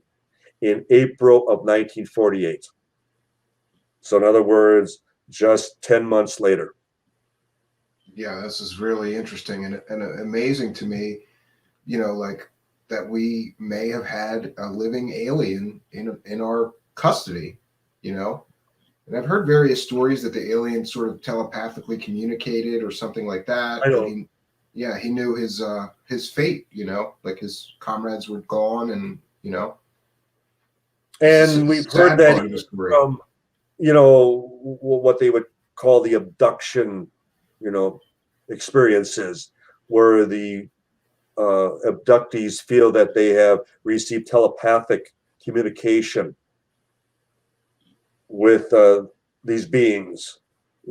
in April of 1948. So in other words, just 10 months later. Yeah, this is really interesting and amazing to me, like that we may have had a living alien in our custody, And I've heard various stories that the alien sort of telepathically communicated or something like that. I know. He knew his fate, like his comrades were gone, and And we've heard that from, what they would call the abduction, experiences, where the abductees feel that they have received telepathic communication with these beings.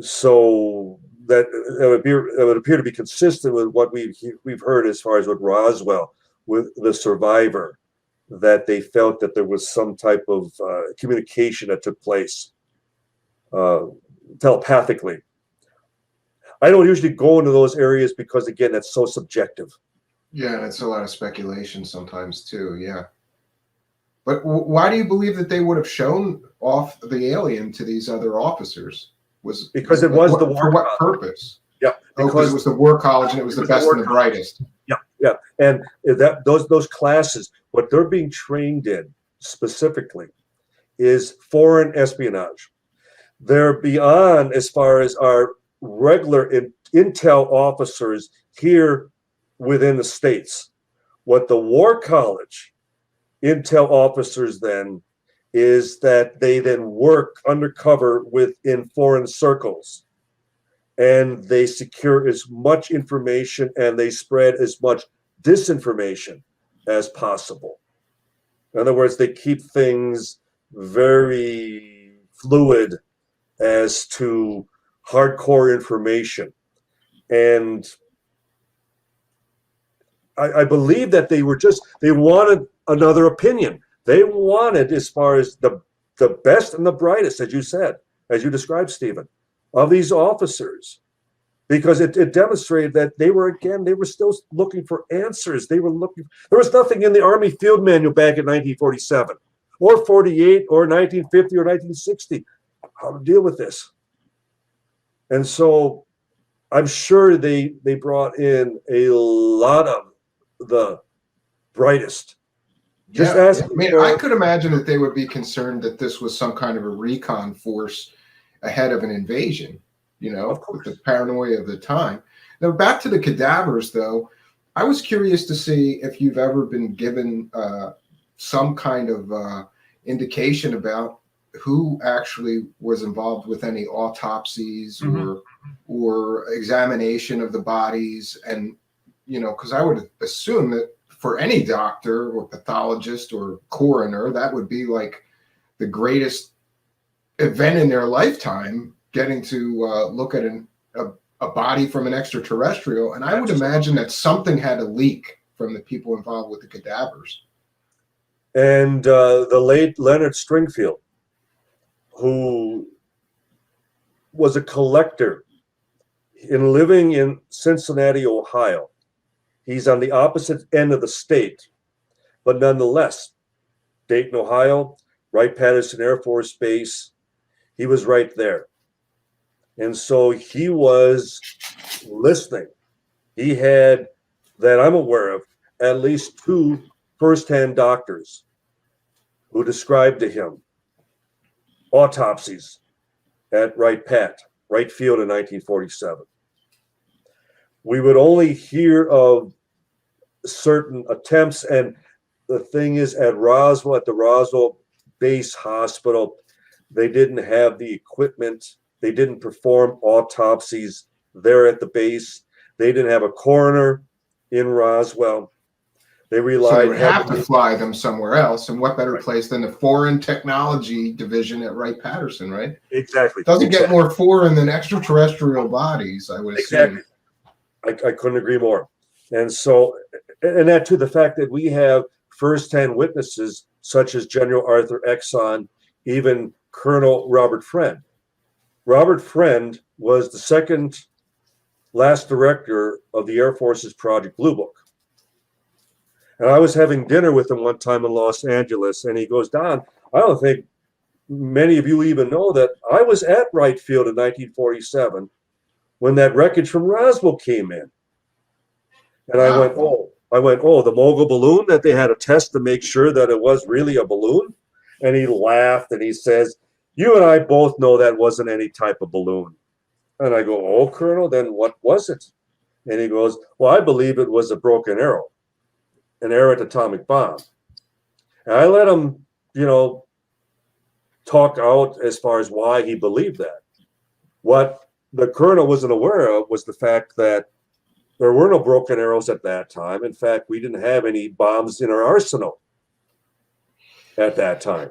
So that it would appear to be consistent with what we've heard as far as with Roswell, with the survivor, that they felt that there was some type of communication that took place telepathically. I don't usually go into those areas because, again, that's so subjective. Yeah, and it's a lot of speculation sometimes too. Yeah. But why do you believe that they would have shown off the alien to these other officers? Because it was the war. For what purpose? Yeah, because it was the War College and it was the best and the brightest. Yeah, and those classes, what they're being trained in specifically is foreign espionage. They're beyond as far as our regular intel officers here within the States. What the War College intel officers then is that they then work undercover within foreign circles, and they secure as much information and they spread as much disinformation as possible. In other words, they keep things very fluid as to hardcore information. And I believe that they wanted another opinion. They wanted, as far as the best and the brightest, as you said, as you described, Stephen, of these officers, because it demonstrated that they were still looking for answers. There was nothing in the Army Field Manual back in 1947 or 48 or 1950 or 1960 how to deal with this. And so I'm sure they brought in a lot of the brightest. I could imagine that they would be concerned that this was some kind of a recon force ahead of an invasion, with the paranoia of the time. Now, back to the cadavers, though, I was curious to see if you've ever been given some kind of indication about who actually was involved with any autopsies or examination of the bodies. And, because I would assume that for any doctor or pathologist or coroner, that would be like the greatest event in their lifetime, getting to look at a body from an extraterrestrial. And I would imagine that something had to leak from the people involved with the cadavers. And the late Leonard Stringfield, who was a collector living in Cincinnati, Ohio. He's on the opposite end of the state, but nonetheless, Dayton, Ohio, Wright-Patterson Air Force Base, he was right there. And so he was listening. He had, that I'm aware of, at least 2 first-hand doctors who described to him autopsies at Wright Field in 1947. We would only hear of certain attempts, and the thing is, at Roswell, at the Roswell Base Hospital, they didn't have the equipment. They didn't perform autopsies there at the base. They didn't have a coroner in Roswell. They relied. So they would have to fly them somewhere else, and what better place than the Foreign Technology Division at Wright-Patterson, right? Exactly. Doesn't get more foreign than extraterrestrial bodies, I would assume. Exactly. I couldn't agree more. And so, and that too, the fact that we have firsthand witnesses such as General Arthur Exon, even Colonel Robert Friend. Robert Friend was the second last director of the Air Force's Project Blue Book. And I was having dinner with him one time in Los Angeles, and he goes, Don, I don't think many of you even know that I was at Wright Field in 1947 when that wreckage from Roswell came in. And I went, oh, the mogul balloon that they had a test to make sure that it was really a balloon? And he laughed and he says, you and I both know that wasn't any type of balloon. And I go, oh, Colonel, then what was it? And he goes, well, I believe it was a broken arrow, an errant atomic bomb. And I let him, talk out as far as why he believed that. What the colonel wasn't aware of was the fact that there were no broken arrows at that time. In fact, we didn't have any bombs in our arsenal at that time.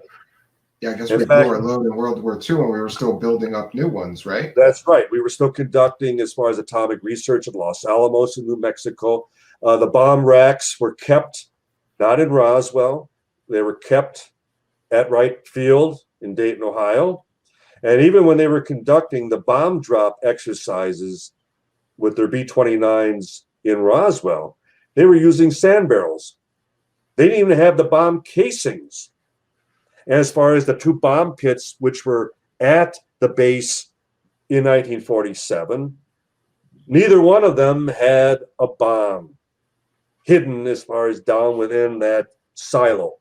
Yeah, I guess we blew our load in World War II, and we were still building up new ones, right? That's right. We were still conducting as far as atomic research at Los Alamos in New Mexico. The bomb racks were kept not in Roswell. They were kept at Wright Field in Dayton, Ohio. And even when they were conducting the bomb drop exercises with their B-29s in Roswell, they were using sand barrels. They didn't even have the bomb casings. And as far as the 2 bomb pits, which were at the base in 1947, neither one of them had a bomb hidden as far as down within that silo.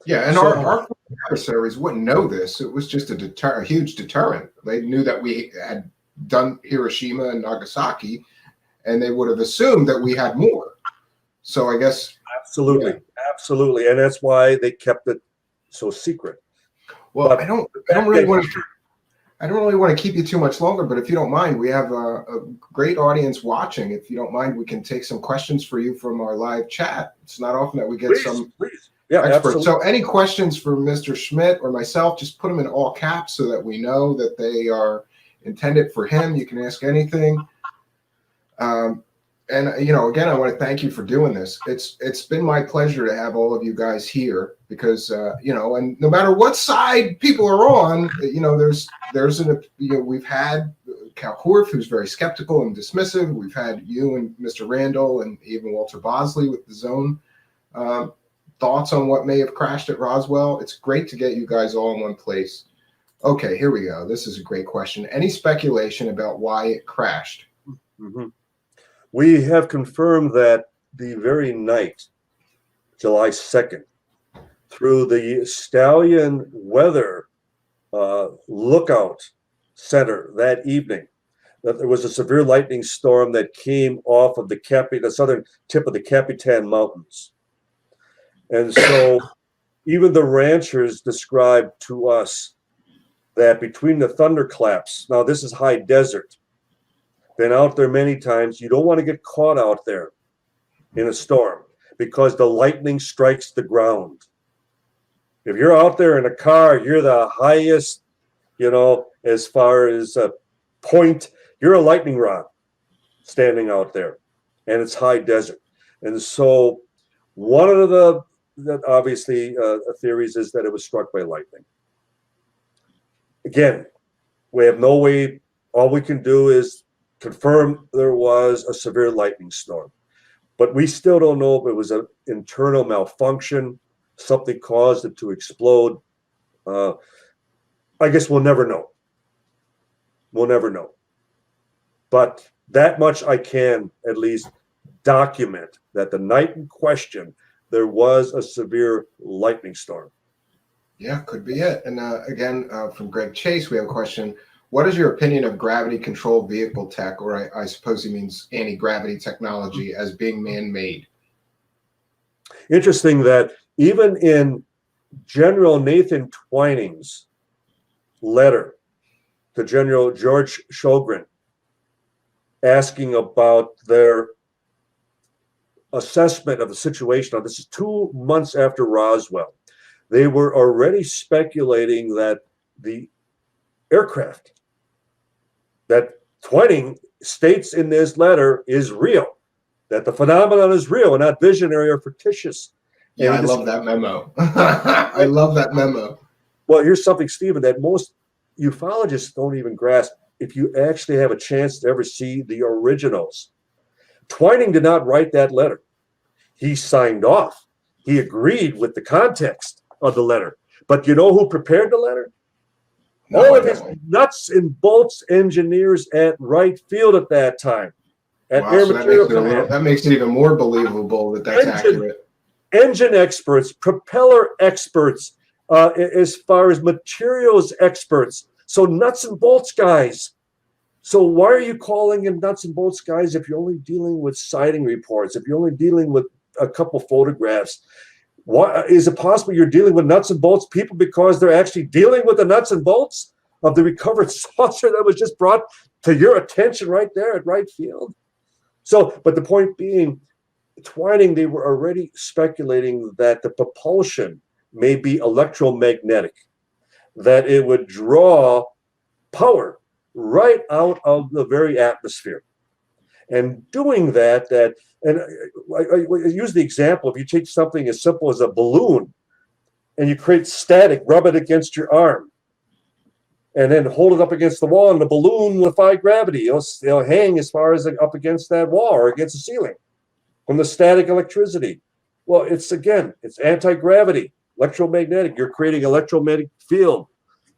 Yeah, and our adversaries wouldn't know this. It was just a huge deterrent. They knew that we had done Hiroshima and Nagasaki, and they would have assumed that we had more. So I guess absolutely, and that's why they kept it so secret. Well, but I don't really want to keep you too much longer, but if you don't mind, we have a great audience watching. If you don't mind, we can take some questions for you from our live chat. It's not often that we get some experts. Absolutely. So any questions for Mr. Schmidt or myself, just put them in all caps so that we know that they are intended for him. You can ask anything. And again, I want to thank you for doing this. It's been my pleasure to have all of you guys here because and no matter what side people are on, we've had Cal Korff, who's very skeptical and dismissive. We've had you and Mr. Randall and even Walter Bosley with the Zone thoughts on what may have crashed at Roswell. It's great to get you guys all in one place. Okay, here we go. This is a great question. Any speculation about why it crashed? Mm-hmm. We have confirmed that the very night, July 2nd, through the Stallion Weather Lookout Center that evening, that there was a severe lightning storm that came off of the southern tip of the Capitan Mountains. And so even the ranchers described to us that between the thunderclaps, now this is high desert, been out there many times. You don't want to get caught out there in a storm because the lightning strikes the ground. If you're out there in a car, you're the highest as far as a point. You're a lightning rod standing out there, and it's high desert. And so one of the obviously theories is that it was struck by lightning. Again, we have no way. All we can do is confirm there was a severe lightning storm, but we still don't know if it was an internal malfunction, something caused it to explode. I guess we'll never know. We'll never know. But that much I can at least document, that the night in question, there was a severe lightning storm. Yeah, could be it. And again, from Greg Chase, we have a question. What is your opinion of gravity-controlled vehicle tech, or I suppose he means anti-gravity technology, as being man-made? Interesting that even in General Nathan Twining's letter to General George Shogun, asking about their assessment of the situation. Now, this is 2 months after Roswell. They were already speculating that the aircraft that Twining states in this letter is real, that the phenomenon is real and not visionary or fictitious. Yeah, I love that memo. I love that memo. Well, here's something, Stephen, that most ufologists don't even grasp if you actually have a chance to ever see the originals. Twining did not write that letter. He signed off. He agreed with the context of the letter. But you know who prepared the letter? No, all of his nuts and bolts engineers at Wright Field at that time. At wow, Air so Material Command. that makes it even more believable that that's accurate. Engine experts, propeller experts, as far as materials experts. So nuts and bolts guys. So why are you calling in nuts and bolts guys if you're only dealing with sighting reports, if you're only dealing with a couple photographs? Why is it possible you're dealing with nuts and bolts people because they're actually dealing with the nuts and bolts of the recovered saucer that was just brought to your attention right there at Wright Field? So, but the point being, Twining, they were already speculating that the propulsion may be electromagnetic, that it would draw power right out of the very atmosphere. And doing that, and I use the example, if you take something as simple as a balloon and you create static, rub it against your arm, and then hold it up against the wall, and the balloon will defy gravity. It'll hang as far as up against that wall or against the ceiling from the static electricity. Well, it's anti-gravity, electromagnetic. You're creating electromagnetic field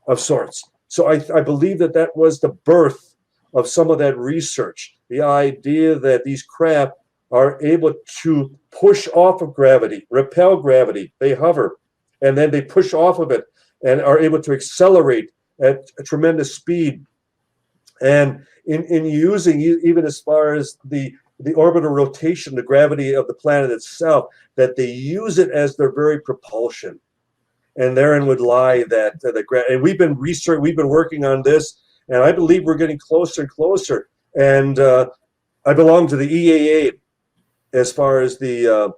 of sorts. So I believe that was the birth of some of that research, the idea that these craft are able to push off of gravity, repel gravity. They hover, and then they push off of it and are able to accelerate at a tremendous speed. And in using, even as far as the orbital rotation, the gravity of the planet itself, that they use it as their very propulsion. And therein would lie that and we've been working on this, and I believe we're getting closer and closer. And I belong to the EAA as far as the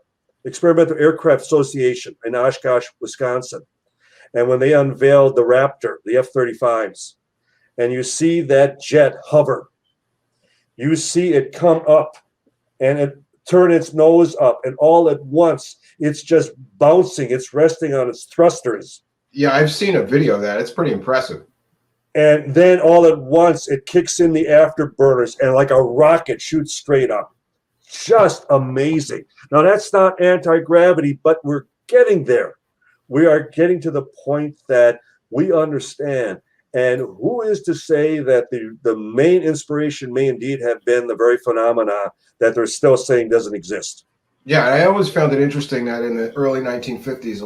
Experimental Aircraft Association in Oshkosh, Wisconsin. And when they unveiled the Raptor, the F-35s, and you see that jet hover, you see it come up and it turn its nose up, and all at once it's just bouncing, it's resting on its thrusters. Yeah, I've seen a video of that. It's pretty impressive. And then all at once it kicks in the afterburners and like a rocket shoots straight up. Just amazing. Now that's not anti-gravity, but we're getting there. We are getting to the point that we understand. And who is to say that the main inspiration may indeed have been the very phenomena that they're still saying doesn't exist? Yeah, I always found it interesting that in the early 1950s,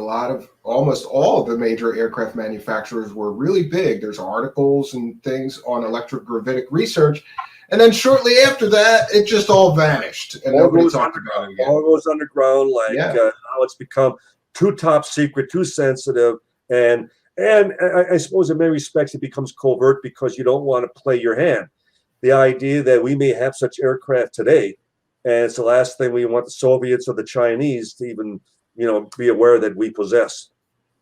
almost all of the major aircraft manufacturers were really big. There's articles and things on electrogravitic research. And then shortly after that, it just all vanished. And nobody talked about it again. All goes underground, now it's become too top secret, too sensitive. And I suppose in many respects it becomes covert because you don't want to play your hand. The idea that we may have such aircraft today, and it's the last thing we want the Soviets or the Chinese to even, be aware that we possess.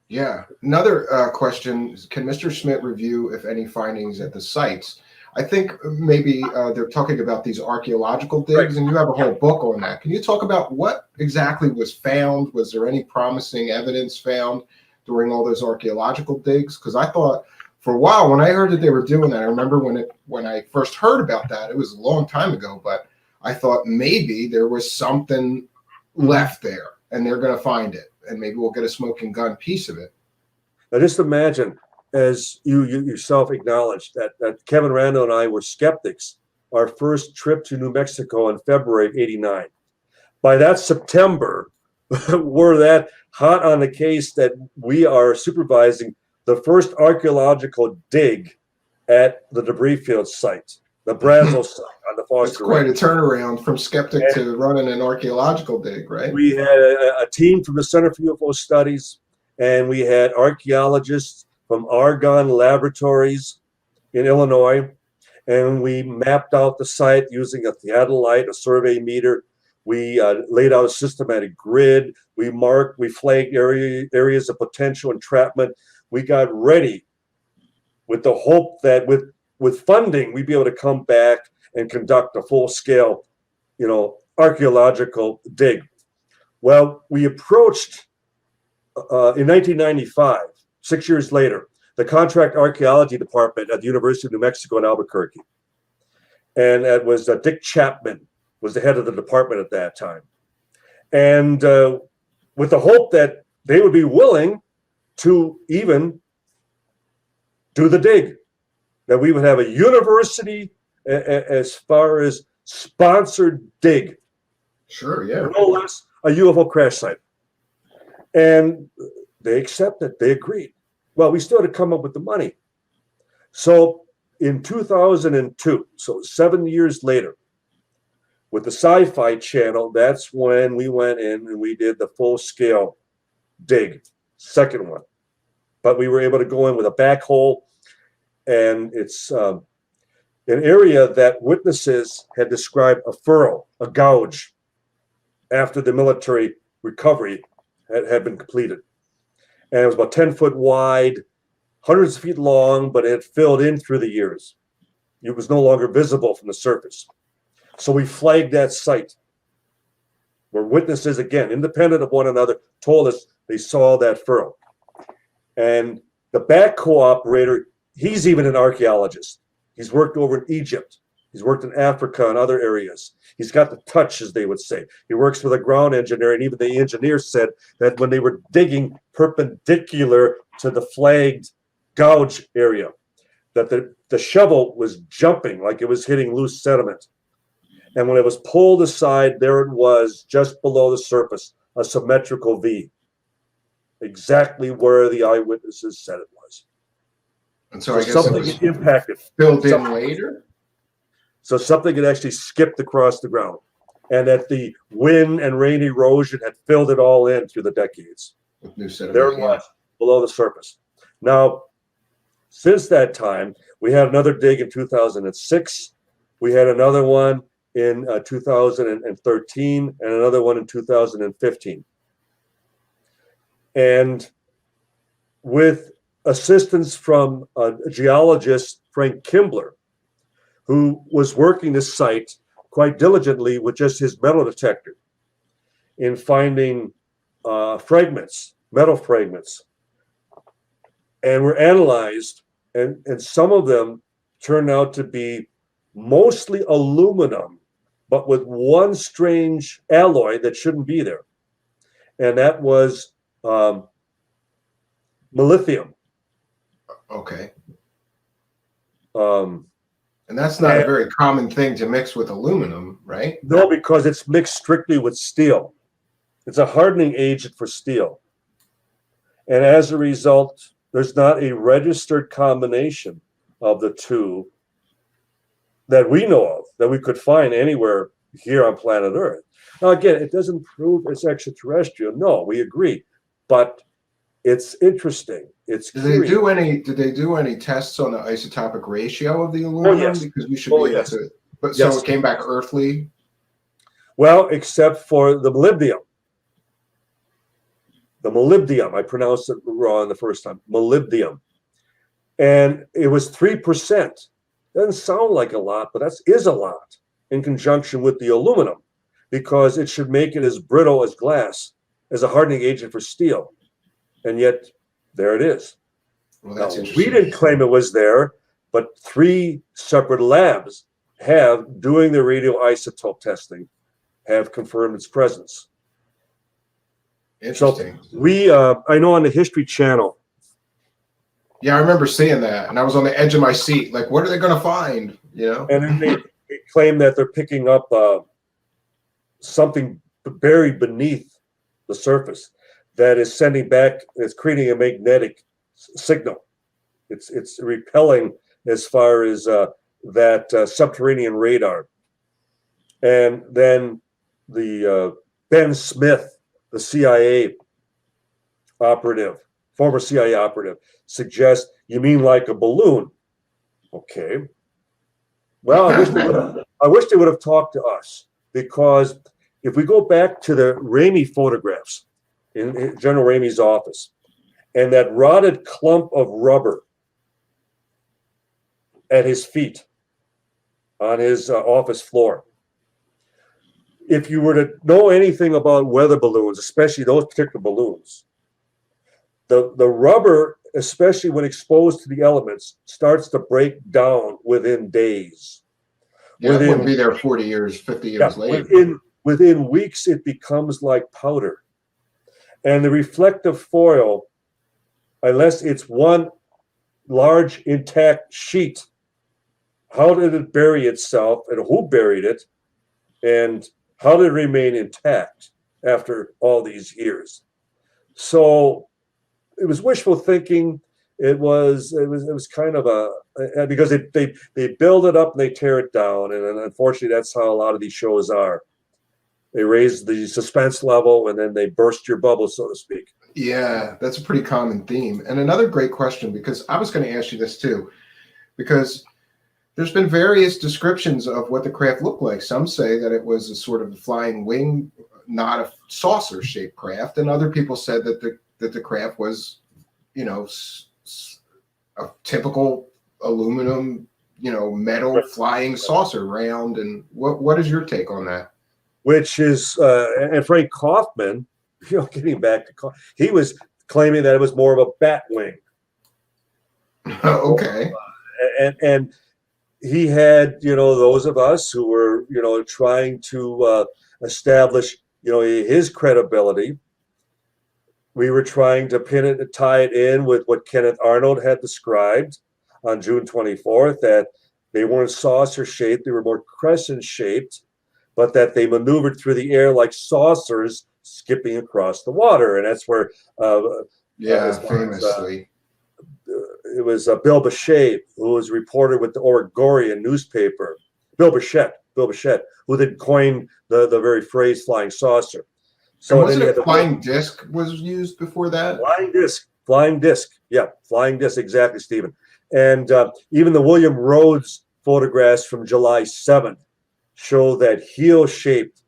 Yeah. Another question: can Mr. Schmidt review, if any, findings at the sites? I think maybe they're talking about these archaeological digs, and you have a whole book on that. Can you talk about what exactly was found? Was there any promising evidence found during all those archaeological digs? Because I thought for a while, when I heard that they were doing that, I remember when I first heard about that, it was a long time ago, but I thought maybe there was something left there and they're going to find it, and maybe we'll get a smoking gun piece of it. Now, just imagine, as you yourself acknowledged, that Kevin Rando and I were skeptics our first trip to New Mexico in February of '89. By that September, we're that hot on the case that we are supervising the first archaeological dig at the debris field site, the Brazil site on the Foster. It's quite a turnaround from skeptic to running an archaeological dig, right? We had a team from the Center for UFO Studies, and we had archaeologists from Argonne Laboratories in Illinois, and we mapped out the site using a theodolite, a survey meter. We laid out a systematic grid. We flagged areas of potential entrapment. We got ready with the hope that with funding, we'd be able to come back and conduct a full-scale, archaeological dig. Well, we approached in 1995, 6 years later, the contract archaeology department at the University of New Mexico in Albuquerque. And that was Dick Chapman was the head of the department at that time. And with the hope that they would be willing to even do the dig, that we would have a university as far as sponsored dig. Sure, yeah. No less a UFO crash site. And they accepted, they agreed. Well, we still had to come up with the money. So in 2002, so 7 years later, with the Sci-Fi Channel, that's when we went in and we did the full-scale dig, second one. But we were able to go in with a backhoe, and it's an area that witnesses had described a furrow, a gouge, after the military recovery had been completed. And it was about 10 foot wide, hundreds of feet long, but it had filled in through the years. It was no longer visible from the surface. So we flagged that site where witnesses, again, independent of one another, told us they saw that furrow. And the backhoe operator, he's even an archaeologist. He's worked over in Egypt. He's worked in Africa and other areas. He's got the touch, as they would say. He works with a ground engineer, and even the engineer said that when they were digging perpendicular to the flagged gouge area, that the shovel was jumping like it was hitting loose sediment. And when it was pulled aside, there it was, just below the surface, a symmetrical V, exactly where the eyewitnesses said it was. And so I guess something it was impacted. filled in later? So something had actually skipped across the ground, and that the wind and rain erosion had filled it all in through the decades. With new sediment, There it was, below the surface. Now, since that time, we had another dig in 2006. We had another one in 2013 and another one in 2015. And with assistance from a geologist, Frank Kimbler, who was working this site quite diligently with just his metal detector in finding fragments, metal fragments, and were analyzed, and some of them turned out to be mostly aluminum, but with one strange alloy that shouldn't be there, and that was melithium. Okay. And that's not a very common thing to mix with aluminum, right? No, because it's mixed strictly with steel. It's a hardening agent for steel. And as a result, there's not a registered combination of the two that we know of, that we could find anywhere here on planet Earth. Now, again, it doesn't prove it's extraterrestrial. No, we agree. But it's interesting. It's did they do any tests on the isotopic ratio of the aluminum? Oh, yes. Because we should be able to. But so it came back earthly. Well, except for the molybdenum. the molybdenum. I pronounced it wrong the first time, molybdenum. And it was 3%. Doesn't sound like a lot, but that is a lot in conjunction with the aluminum, because it should make it as brittle as glass, as a hardening agent for steel. And yet, there it is. Well, that's now, interesting. we didn't claim it was there, but 3 separate labs have, doing the radioisotope testing, have confirmed its presence. Interesting. So we, I know on the History Channel. Yeah, I remember seeing that, and I was on the edge of my seat, like, what are they going to find? You know. And then they claim that they're picking up something buried beneath the surface that is sending back, it's creating a magnetic signal. It's repelling as far as that subterranean radar. And then the Ben Smith, the CIA operative, former CIA operative, suggests, you mean like a balloon? Okay. Well, I wish they would have talked to us, because if we go back to the Ramey photographs in General Ramey's office, and that rotted clump of rubber at his feet on his office floor, if you were to know anything about weather balloons, especially those particular balloons, the rubber, especially when exposed to the elements, starts to break down within days. Yeah, it wouldn't be there 40 years, 50 years later. Within weeks, it becomes like powder. And the reflective foil, unless it's one large intact sheet, how did it bury itself, and who buried it, and how did it remain intact after all these years? So it was wishful thinking. It was kind of a, because they build it up and they tear it down, and unfortunately that's how a lot of these shows are. They raise the suspense level and then they burst your bubble, so to speak. Yeah, that's a pretty common theme. And another great question, because I was going to ask you this too, because there's been various descriptions of what the craft looked like. Some say that it was a sort of flying wing, not a saucer-shaped craft, and other people said that the craft was, you know, a typical aluminum, you know, metal flying saucer, round. And what is your take on that? Which is, and Frank Kaufman, you know, getting back to, he was claiming that it was more of a bat wing. Okay. And he had, you know, those of us who were, you know, trying to establish, you know, his credibility. We were trying to pin it and tie it in with what Kenneth Arnold had described on June 24th, that they weren't saucer shaped, they were more crescent shaped, but that they maneuvered through the air like saucers skipping across the water. And that's where, famously. It was Bill Bichette, who was reported with the Oregonian newspaper. Bill Bichette, who then coined the very phrase "flying saucer." So wasn't it flying disc was used before that? Flying disc, yeah, flying disc, exactly, Stephen. And even the William Rhodes photographs from July 7th show that heel-shaped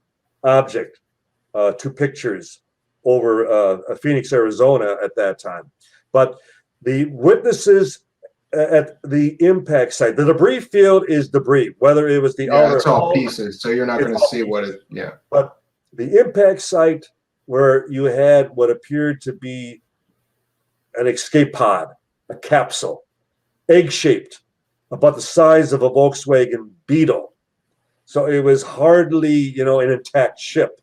object, 2 pictures over Phoenix, Arizona at that time. But the witnesses at the impact site, the debris field is debris, whether it was the outer. It's all pieces, so you're not going to see what it. Yeah. But the impact site, where you had what appeared to be an escape pod, a capsule, egg-shaped, about the size of a Volkswagen Beetle. So it was hardly, you know, an intact ship.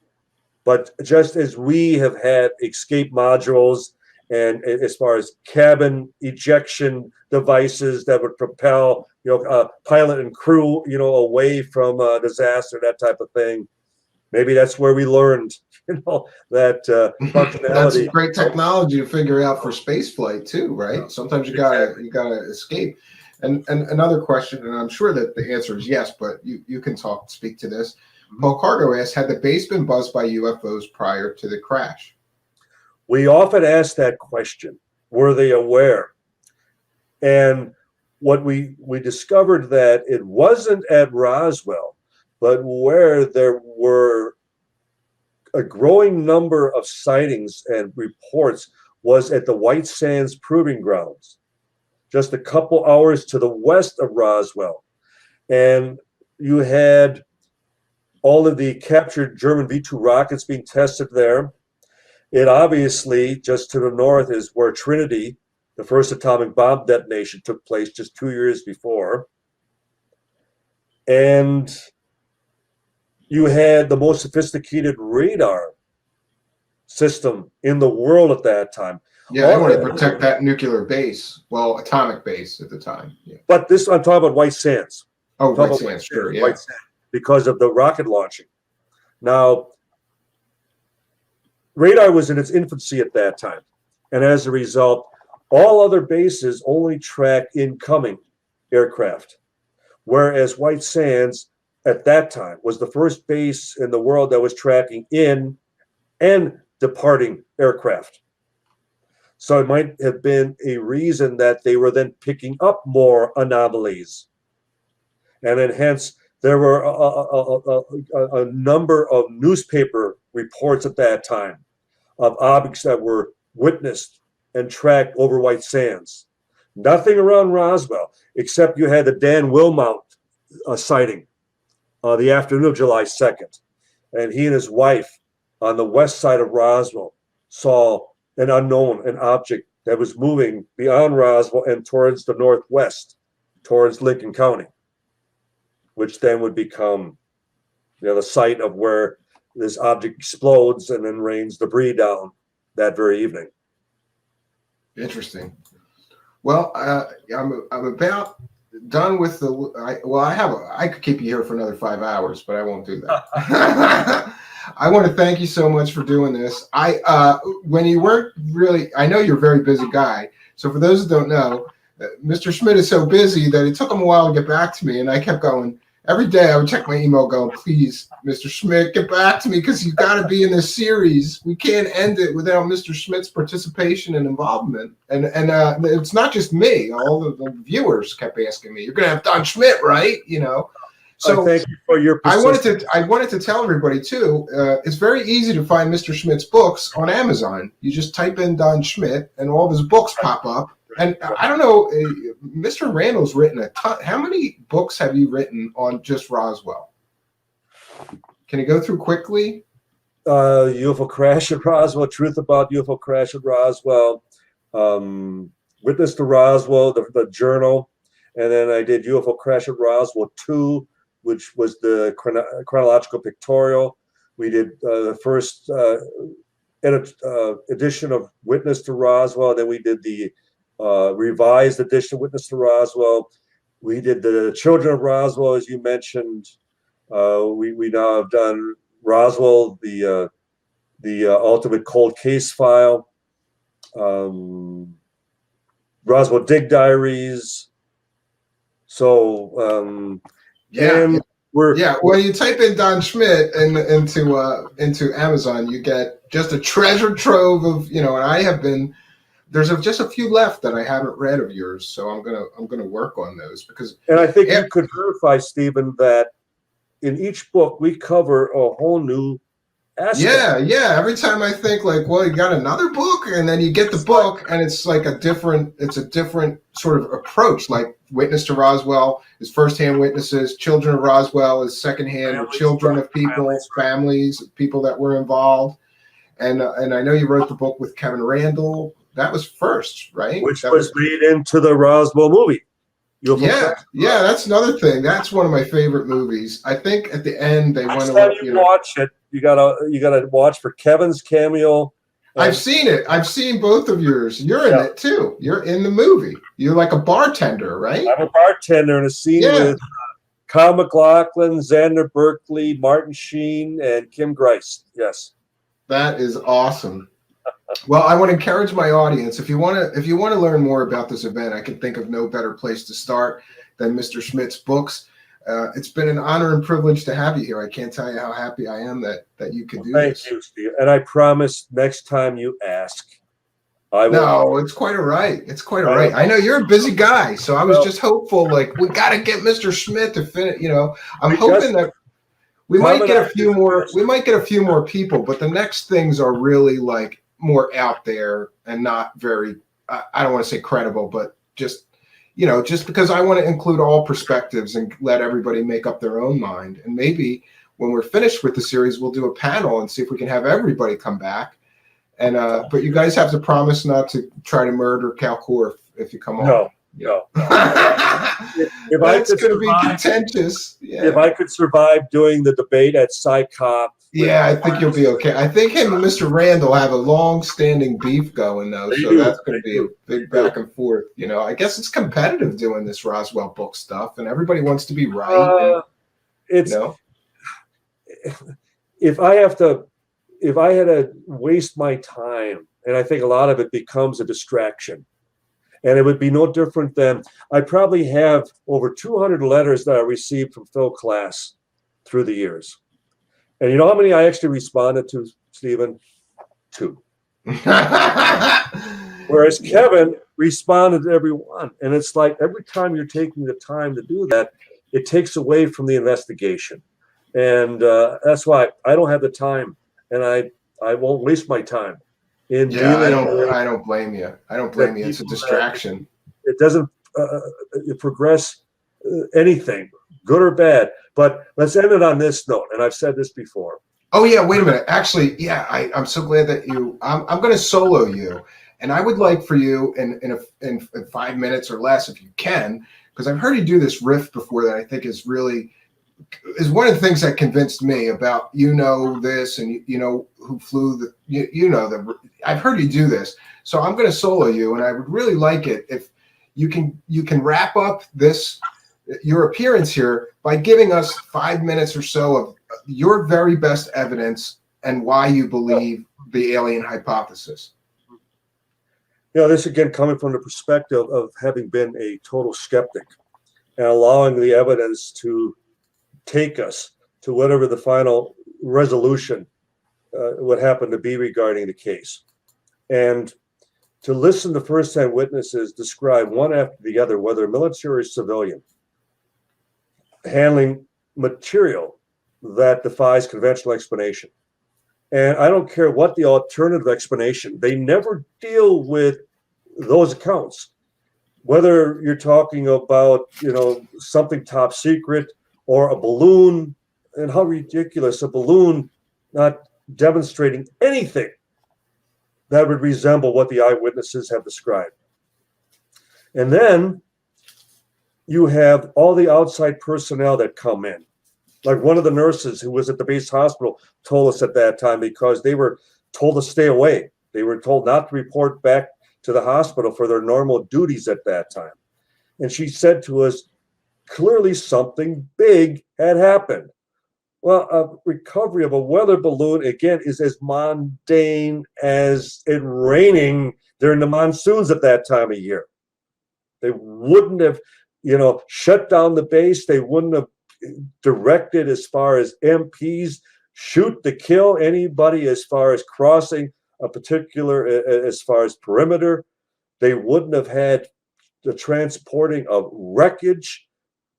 But just as we have had escape modules, and as far as cabin ejection devices that would propel, you know, pilot and crew, you know, away from a disaster, that type of thing. Maybe that's where we learned, you know, that functionality. That's great technology to figure out for space flight too, right? Sometimes you gotta escape. And another question, and I'm sure that the answer is yes, but you can speak to this. Paul Cargo asks, had the base been buzzed by UFOs prior to the crash? We often ask that question. Were they aware? And what we discovered that it wasn't at Roswell, but where there were a growing number of sightings and reports was at the White Sands Proving Grounds, just a couple hours to the west of Roswell. And you had all of the captured German V-2 rockets being tested there. It obviously, just to the north, is where Trinity, the first atomic bomb detonation, took place just 2 years before. And you had the most sophisticated radar system in the world at that time. Yeah, they wanted to protect that nuclear base, well, atomic base at the time. Yeah. But this, I'm talking about White Sands. Oh, White Sands, sure, yeah. White Sands, because of the rocket launching. Now, radar was in its infancy at that time. And as a result, all other bases only track incoming aircraft. Whereas White Sands, at that time, was the first base in the world that was tracking in and departing aircraft. So it might have been a reason that they were then picking up more anomalies. And then hence, there were a number of newspaper reports at that time of objects that were witnessed and tracked over White Sands. Nothing around Roswell, except you had the Dan Wilmot sighting the afternoon of July 2nd. And he and his wife on the west side of Roswell saw an object that was moving beyond Roswell and towards the northwest, towards Lincoln County, which then would become, the site of where this object explodes and then rains debris down that very evening. Interesting. Well, I'm about done with I could keep you here for another 5 hours, but I won't do that. I want to thank you so much for doing this. When you weren't really, I know you're a very busy guy. So for those who don't know, Mr. Schmidt is so busy that it took him a while to get back to me. And I kept going. Every day I would check my email going, please, Mr. Schmidt, get back to me because you've got to be in this series. We can't end it without Mr. Schmidt's participation and involvement. And it's not just me. All of the viewers kept asking me, you're going to have Don Schmidt, right? So thank you for your persistence. I wanted to tell everybody too, it's very easy to find Mr. Schmidt's books on Amazon. You just type in Don Schmidt and all of his books pop up. And I don't know, Mr. Randall's written a ton. How many books have you written on just Roswell? Can you go through quickly? UFO crash at Roswell, truth about UFO crash at Roswell, Witness to Roswell, the journal, and then I did UFO crash at Roswell 2, which was the chronological pictorial. We did the first edition of Witness to Roswell. Then we did the revised edition of Witness to Roswell. We did the Children of Roswell, as you mentioned. We now have done Roswell, the ultimate cold case file, Roswell Dig Diaries. So when you type in Don Schmidt into Amazon, you get just a treasure trove of and I have been. There's just a few left that I haven't read of yours, so I'm gonna work on those because. And I think you could verify, Stephen, that in each book we cover a whole new aspect. Yeah. Every time I think like, well, you got another book, and then you get the book, and it's like a different sort of approach. Like Witness to Roswell is firsthand witnesses, Children of Roswell is secondhand children of people, families, people that were involved, and I know you wrote the book with Kevin Randall. That was first, right? Which was made into the Roswell movie. Yeah, that's another thing. That's one of my favorite movies. I think at the end they went. Next time you watch it, you gotta watch for Kevin's cameo. I've seen it. I've seen both of yours. You're in it too. You're in the movie. You're like a bartender, right? I'm a bartender in a scene with Kyle MacLachlan, Xander Berkeley, Martin Sheen, and Kim Grice. Yes, that is awesome. Well, I want to encourage my audience. If you want to learn more about this event, I can think of no better place to start than Mr. Schmidt's books. It's been an honor and privilege to have you here. I can't tell you how happy I am that you could do this. Thank you, Steve. And I promise next time you ask, I will. No, it's quite all right. It's quite all right. I know you're a busy guy, so I was just hopeful. Like we got to get Mr. Schmidt to finish. I'm hoping that We might get a few more. We might get a few more people, but the next things are really like more out there and not very. I don't want to say credible, but just just because I want to include all perspectives and let everybody make up their own mind. And maybe when we're finished with the series, we'll do a panel and see if we can have everybody come back. And but you guys have to promise not to try to murder Calcor if you come on. No. If That's going to be contentious. Yeah. If I could survive doing the debate at PsyCop. Yeah, I think you'll be okay. I think him and Mr. Randall have a long-standing beef going, though, so that's going to be a big back and forth. I guess it's competitive doing this Roswell book stuff, and everybody wants to be right. If I had to waste my time, and I think a lot of it becomes a distraction. And it would be no different than I probably have over 200 letters that I received from Phil Class through the years. And you know how many I actually responded to, Stephen? 2. Whereas Kevin responded to every one. And it's like every time you're taking the time to do that, it takes away from the investigation. And that's why I don't have the time, and I won't waste my time. I don't blame you. I don't blame you. It's a distraction. It doesn't progress anything, good or bad. But let's end it on this note. And I've said this before. Oh yeah, wait a minute. Actually, yeah, I'm so glad that I'm going to solo you, and I would like for you in 5 minutes or less, if you can, because I've heard you do this riff before that I think is one of the things that convinced me about this and who flew I've heard you do this, so I'm going to solo you, and I would really like it if you can wrap up your appearance here by giving us 5 minutes or so of your very best evidence and why you believe the alien hypothesis. This again coming from the perspective of having been a total skeptic and allowing the evidence to take us to whatever the final resolution would happen to be regarding the case. And to listen to first-hand witnesses describe one after the other, whether military or civilian, handling material that defies conventional explanation. And I don't care what the alternative explanation, they never deal with those accounts. Whether you're talking about, something top secret or a balloon, and how ridiculous, a balloon not demonstrating anything that would resemble what the eyewitnesses have described. And then you have all the outside personnel that come in. Like one of the nurses who was at the base hospital told us at that time, because they were told to stay away. They were told not to report back to the hospital for their normal duties at that time. And she said to us, clearly something big had happened. Well, a recovery of a weather balloon, again, is as mundane as it raining during the monsoons at that time of year. They wouldn't have, shut down the base. They wouldn't have directed as far as MPs shoot to kill anybody as far as crossing a particular, as far as perimeter. They wouldn't have had the transporting of wreckage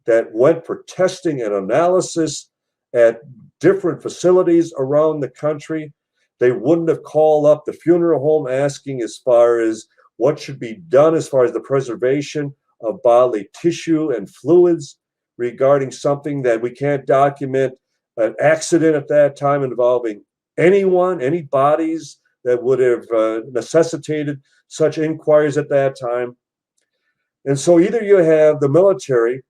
that went for testing and analysis at different facilities around the country. They wouldn't have called up the funeral home asking as far as what should be done as far as the preservation of bodily tissue and fluids regarding something that we can't document, an accident at that time involving anyone, any bodies that would have necessitated such inquiries at that time. And so either you have the military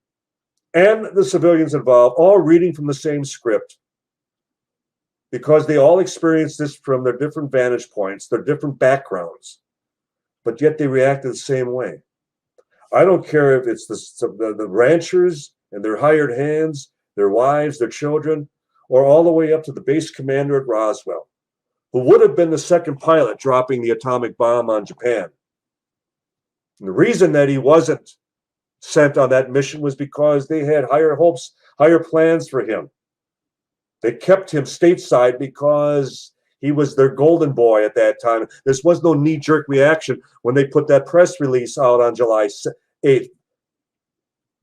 and the civilians involved all reading from the same script, because they all experienced this from their different vantage points, their different backgrounds, but yet they reacted the same way. I don't care if it's the ranchers and their hired hands, their wives, their children, or all the way up to the base commander at Roswell, who would have been the second pilot dropping the atomic bomb on Japan. And the reason that he wasn't sent on that mission was because they had higher hopes, higher plans for him. They kept him stateside because he was their golden boy at that time. This was no knee-jerk reaction when they put that press release out on July 8th,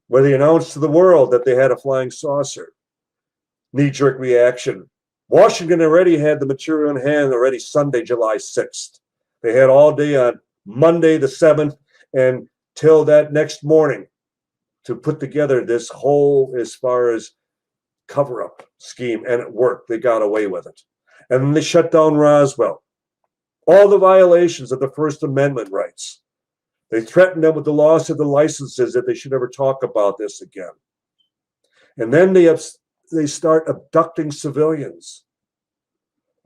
where they announced to the world that they had a flying saucer. knee-jerk reaction. Washington already had the material in hand already Sunday, July 6th. They had all day on Monday the 7th and till that next morning to put together this whole, as far as cover-up scheme, and it worked. They got away with it. And then they shut down Roswell. All the violations of the First Amendment rights. They threatened them with the loss of the licenses that they should never talk about this again. And then they start abducting civilians.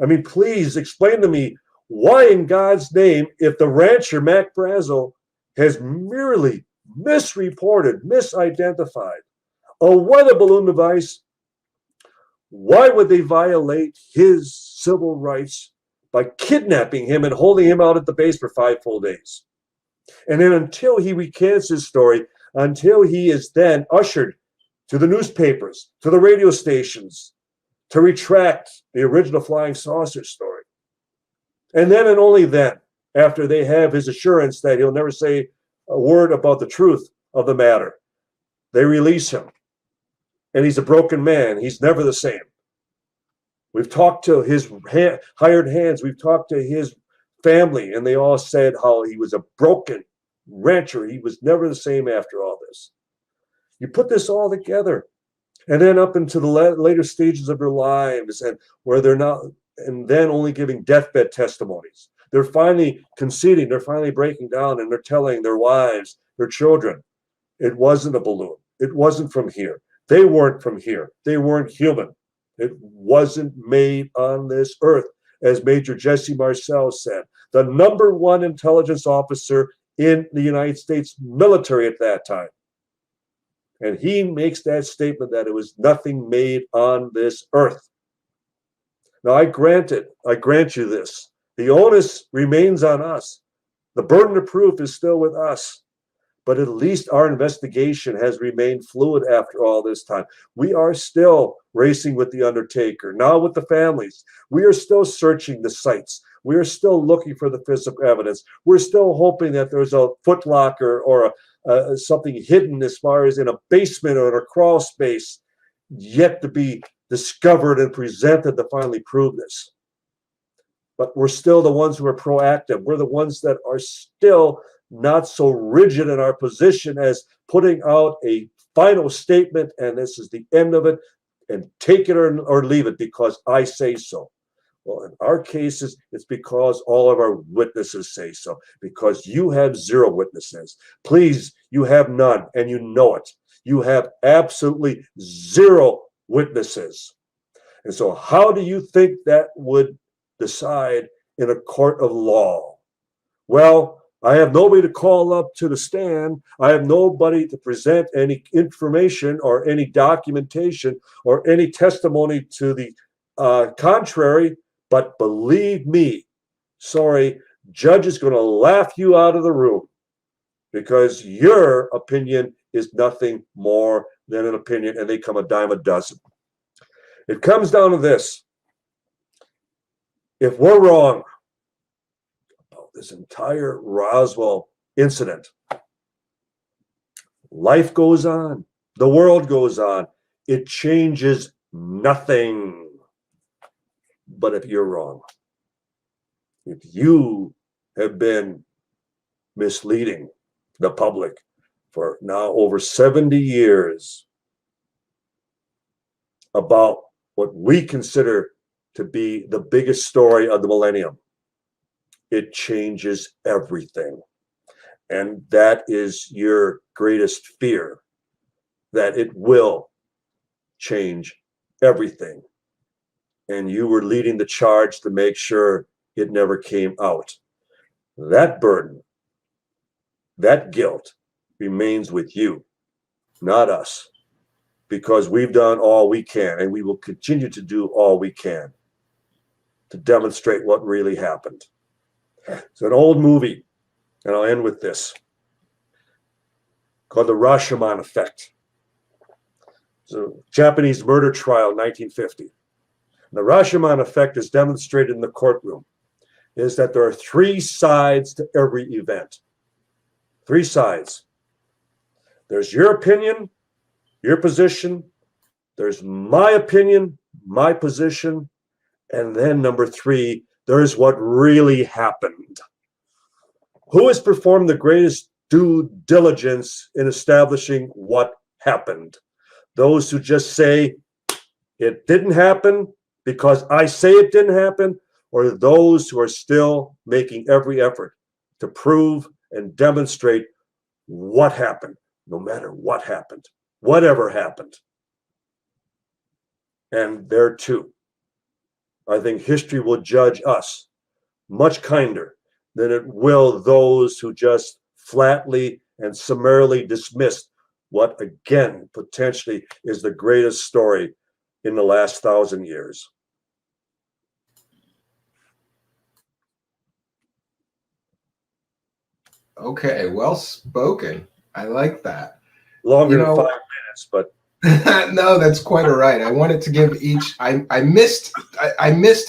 I mean, please explain to me why in God's name, if the rancher, Mac Brazel, has merely misreported, misidentified a weather balloon device, why would they violate his civil rights by kidnapping him and holding him out at the base for 5 full days? And then until he recants his story, until he is then ushered to the newspapers, to the radio stations, to retract the original flying saucer story. And then and only then, after they have his assurance that he'll never say a word about the truth of the matter, they release him. And he's a broken man. He's never the same. We've talked to his hired hands. We've talked to his family, and they all said how he was a broken rancher. He was never the same after all this. You put this all together, and then up into the later stages of their lives, and where they're not, and then only giving deathbed testimonies. They're finally conceding, they're finally breaking down, and they're telling their wives, their children, it wasn't a balloon. It wasn't from here. They weren't from here. They weren't human. It wasn't made on this earth, as Major Jesse Marcel said, the #1 intelligence officer in the United States military at that time. And he makes that statement that it was nothing made on this earth. Now, I grant you this. The onus remains on us. The burden of proof is still with us. But at least our investigation has remained fluid after all this time. We are still racing with the undertaker, now with the families. We are still searching the sites. We are still looking for the physical evidence. We're still hoping that there's a footlocker or something hidden as far as in a basement or in a crawl space yet to be discovered and presented to finally prove this. But we're still the ones who are proactive. We're the ones that are still not so rigid in our position as putting out a final statement and this is the end of it and take it or leave it because I say so. Well, in our cases, it's because all of our witnesses say so, because you have 0 witnesses. Please, you have none, and you know it. You have absolutely 0 witnesses. And so how do you think that would decide in a court of law? Well, I have nobody to call up to the stand. I have nobody to present any information or any documentation or any testimony to the contrary. But believe me, sorry, judge is going to laugh you out of the room because your opinion is nothing more than an opinion, and they come a dime a dozen. It comes down to this. If we're wrong about this entire Roswell incident, life goes on. The world goes on. It changes nothing. But if you're wrong, if you have been misleading the public for now over 70 years about what we consider to be the biggest story of the millennium, it changes everything. And that is your greatest fear, that it will change everything. And you were leading the charge to make sure it never came out. That burden, that guilt remains with you, not us, because we've done all we can, and we will continue to do all we can to demonstrate what really happened. It's an old movie, and I'll end with this, called The Rashomon Effect. It's a Japanese murder trial, 1950. The Rashomon effect is demonstrated in the courtroom, is that there are 3 sides to every event. 3 sides. There's your opinion, your position, There's my opinion, my position, and then number 3, there's what really happened. Who has performed the greatest due diligence in establishing what happened? Those who just say it didn't happen because I say it didn't happen, or those who are still making every effort to prove and demonstrate what happened, no matter what happened, whatever happened. And there too, I think history will judge us much kinder than it will those who just flatly and summarily dismissed what, again, potentially is the greatest story in the last 1,000 years. Okay, well spoken. I like that. Longer than 5 minutes, but no, that's quite all right. I wanted to give each. I missed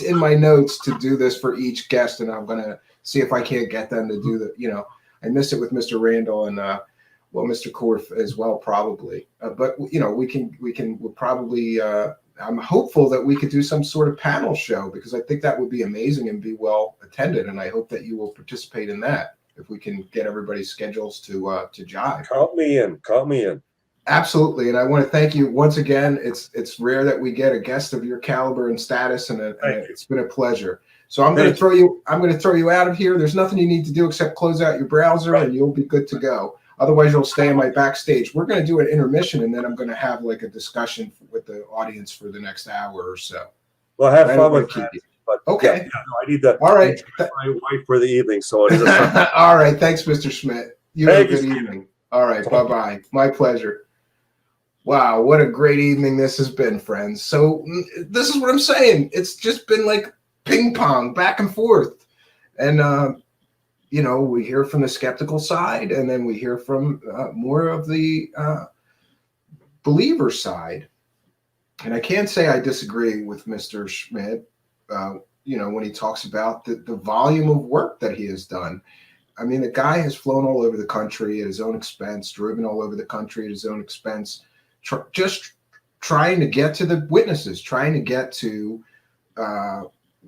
in my notes to do this for each guest, and I'm gonna see if I can't get them to do the. I missed it with Mr. Randall and Mr. Korf as well, probably. But we'll probably. I'm hopeful that we could do some sort of panel show, because I think that would be amazing and be well attended, and I hope that you will participate in that if we can get everybody's schedules to jive. Count me in. Absolutely, and I want to thank you once again. It's rare that we get a guest of your caliber and status, and it's been a pleasure. So I'm going to throw you out of here. There's nothing you need to do except close out your browser, and you'll be good to go. Otherwise, you'll stay in my backstage. We're going to do an intermission, and then I'm going to have like a discussion with the audience for the next hour or so. Well, have fun with that. But okay. Yeah, I need to. All right. My wife for the evening, so it is. All right. Thanks, Mr. Schmidt. You have a good Stephen. evening. All right. Bye-bye. My pleasure. Wow, what a great evening this has been, friends. So this is what I'm saying. It's just been like ping pong back and forth. And, we hear from the skeptical side, and then we hear from more of the believer side. And I can't say I disagree with Mr. Schmidt, when he talks about the volume of work that he has done. I mean, the guy has flown all over the country at his own expense, driven all over the country at his own expense, just trying to get to the witnesses, trying to get to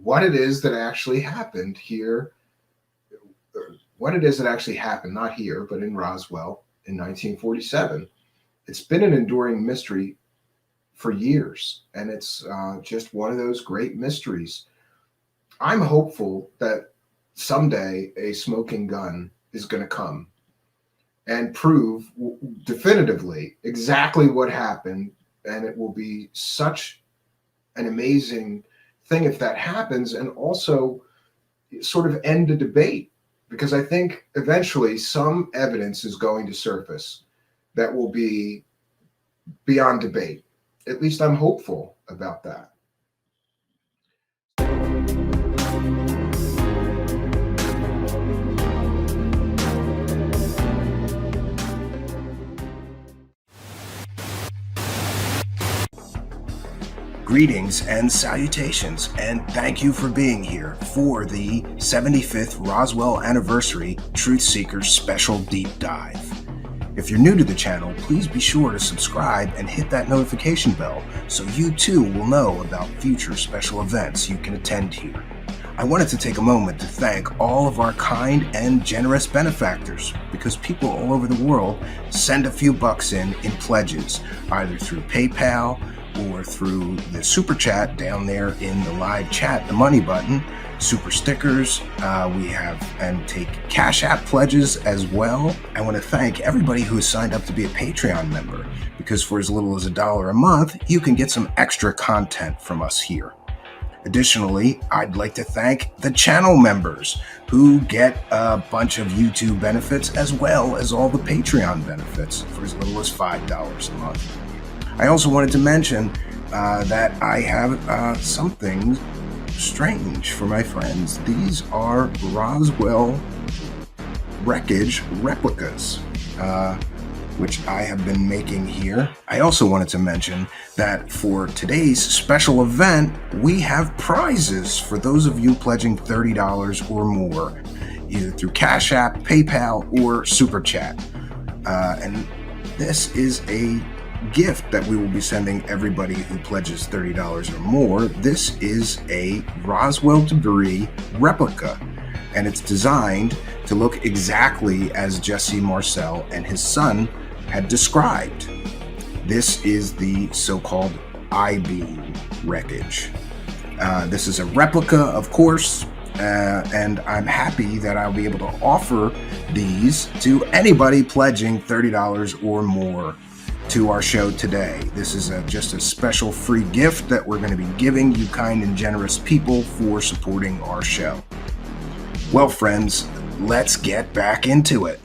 what it is that actually happened here, what it is that actually happened, not here, but in Roswell in 1947. It's been an enduring mystery for years, and it's just one of those great mysteries. I'm hopeful that someday a smoking gun is going to come and prove definitively exactly what happened, and it will be such an amazing thing if that happens, and also sort of end a debate, because I think eventually some evidence is going to surface that will be beyond debate. At least I'm hopeful about that. Greetings and salutations, and thank you for being here for the 75th Roswell Anniversary Truth Seekers Special Deep Dive. If you're new to the channel, please be sure to subscribe and hit that notification bell so you too will know about future special events you can attend here. I wanted to take a moment to thank all of our kind and generous benefactors, because people all over the world send a few bucks in pledges, either through PayPal or through the super chat down there in the live chat, the money button, super stickers, we have and take Cash App pledges as well. I want to thank everybody who has signed up to be a Patreon member, because for as little as $1 a month, you can get some extra content from us here. Additionally, I'd like to thank the channel members who get a bunch of YouTube benefits as well as all the Patreon benefits for as little as $5 a month. I also wanted to mention that I have something strange for my friends. These are Roswell wreckage replicas, which I have been making here. I also wanted to mention that for today's special event, we have prizes for those of you pledging $30 or more, either through Cash App, PayPal, or Super Chat. And this is a gift that we will be sending everybody who pledges $30 or more. This is a Roswell debris replica, and it's designed to look exactly as Jesse Marcel and his son had described. This is the so-called I-beam wreckage. This is a replica, of course, and I'm happy that I'll be able to offer these to anybody pledging $30 or more to our show today. This is just a special free gift that we're going to be giving you kind and generous people for supporting our show. Well, friends, let's get back into it.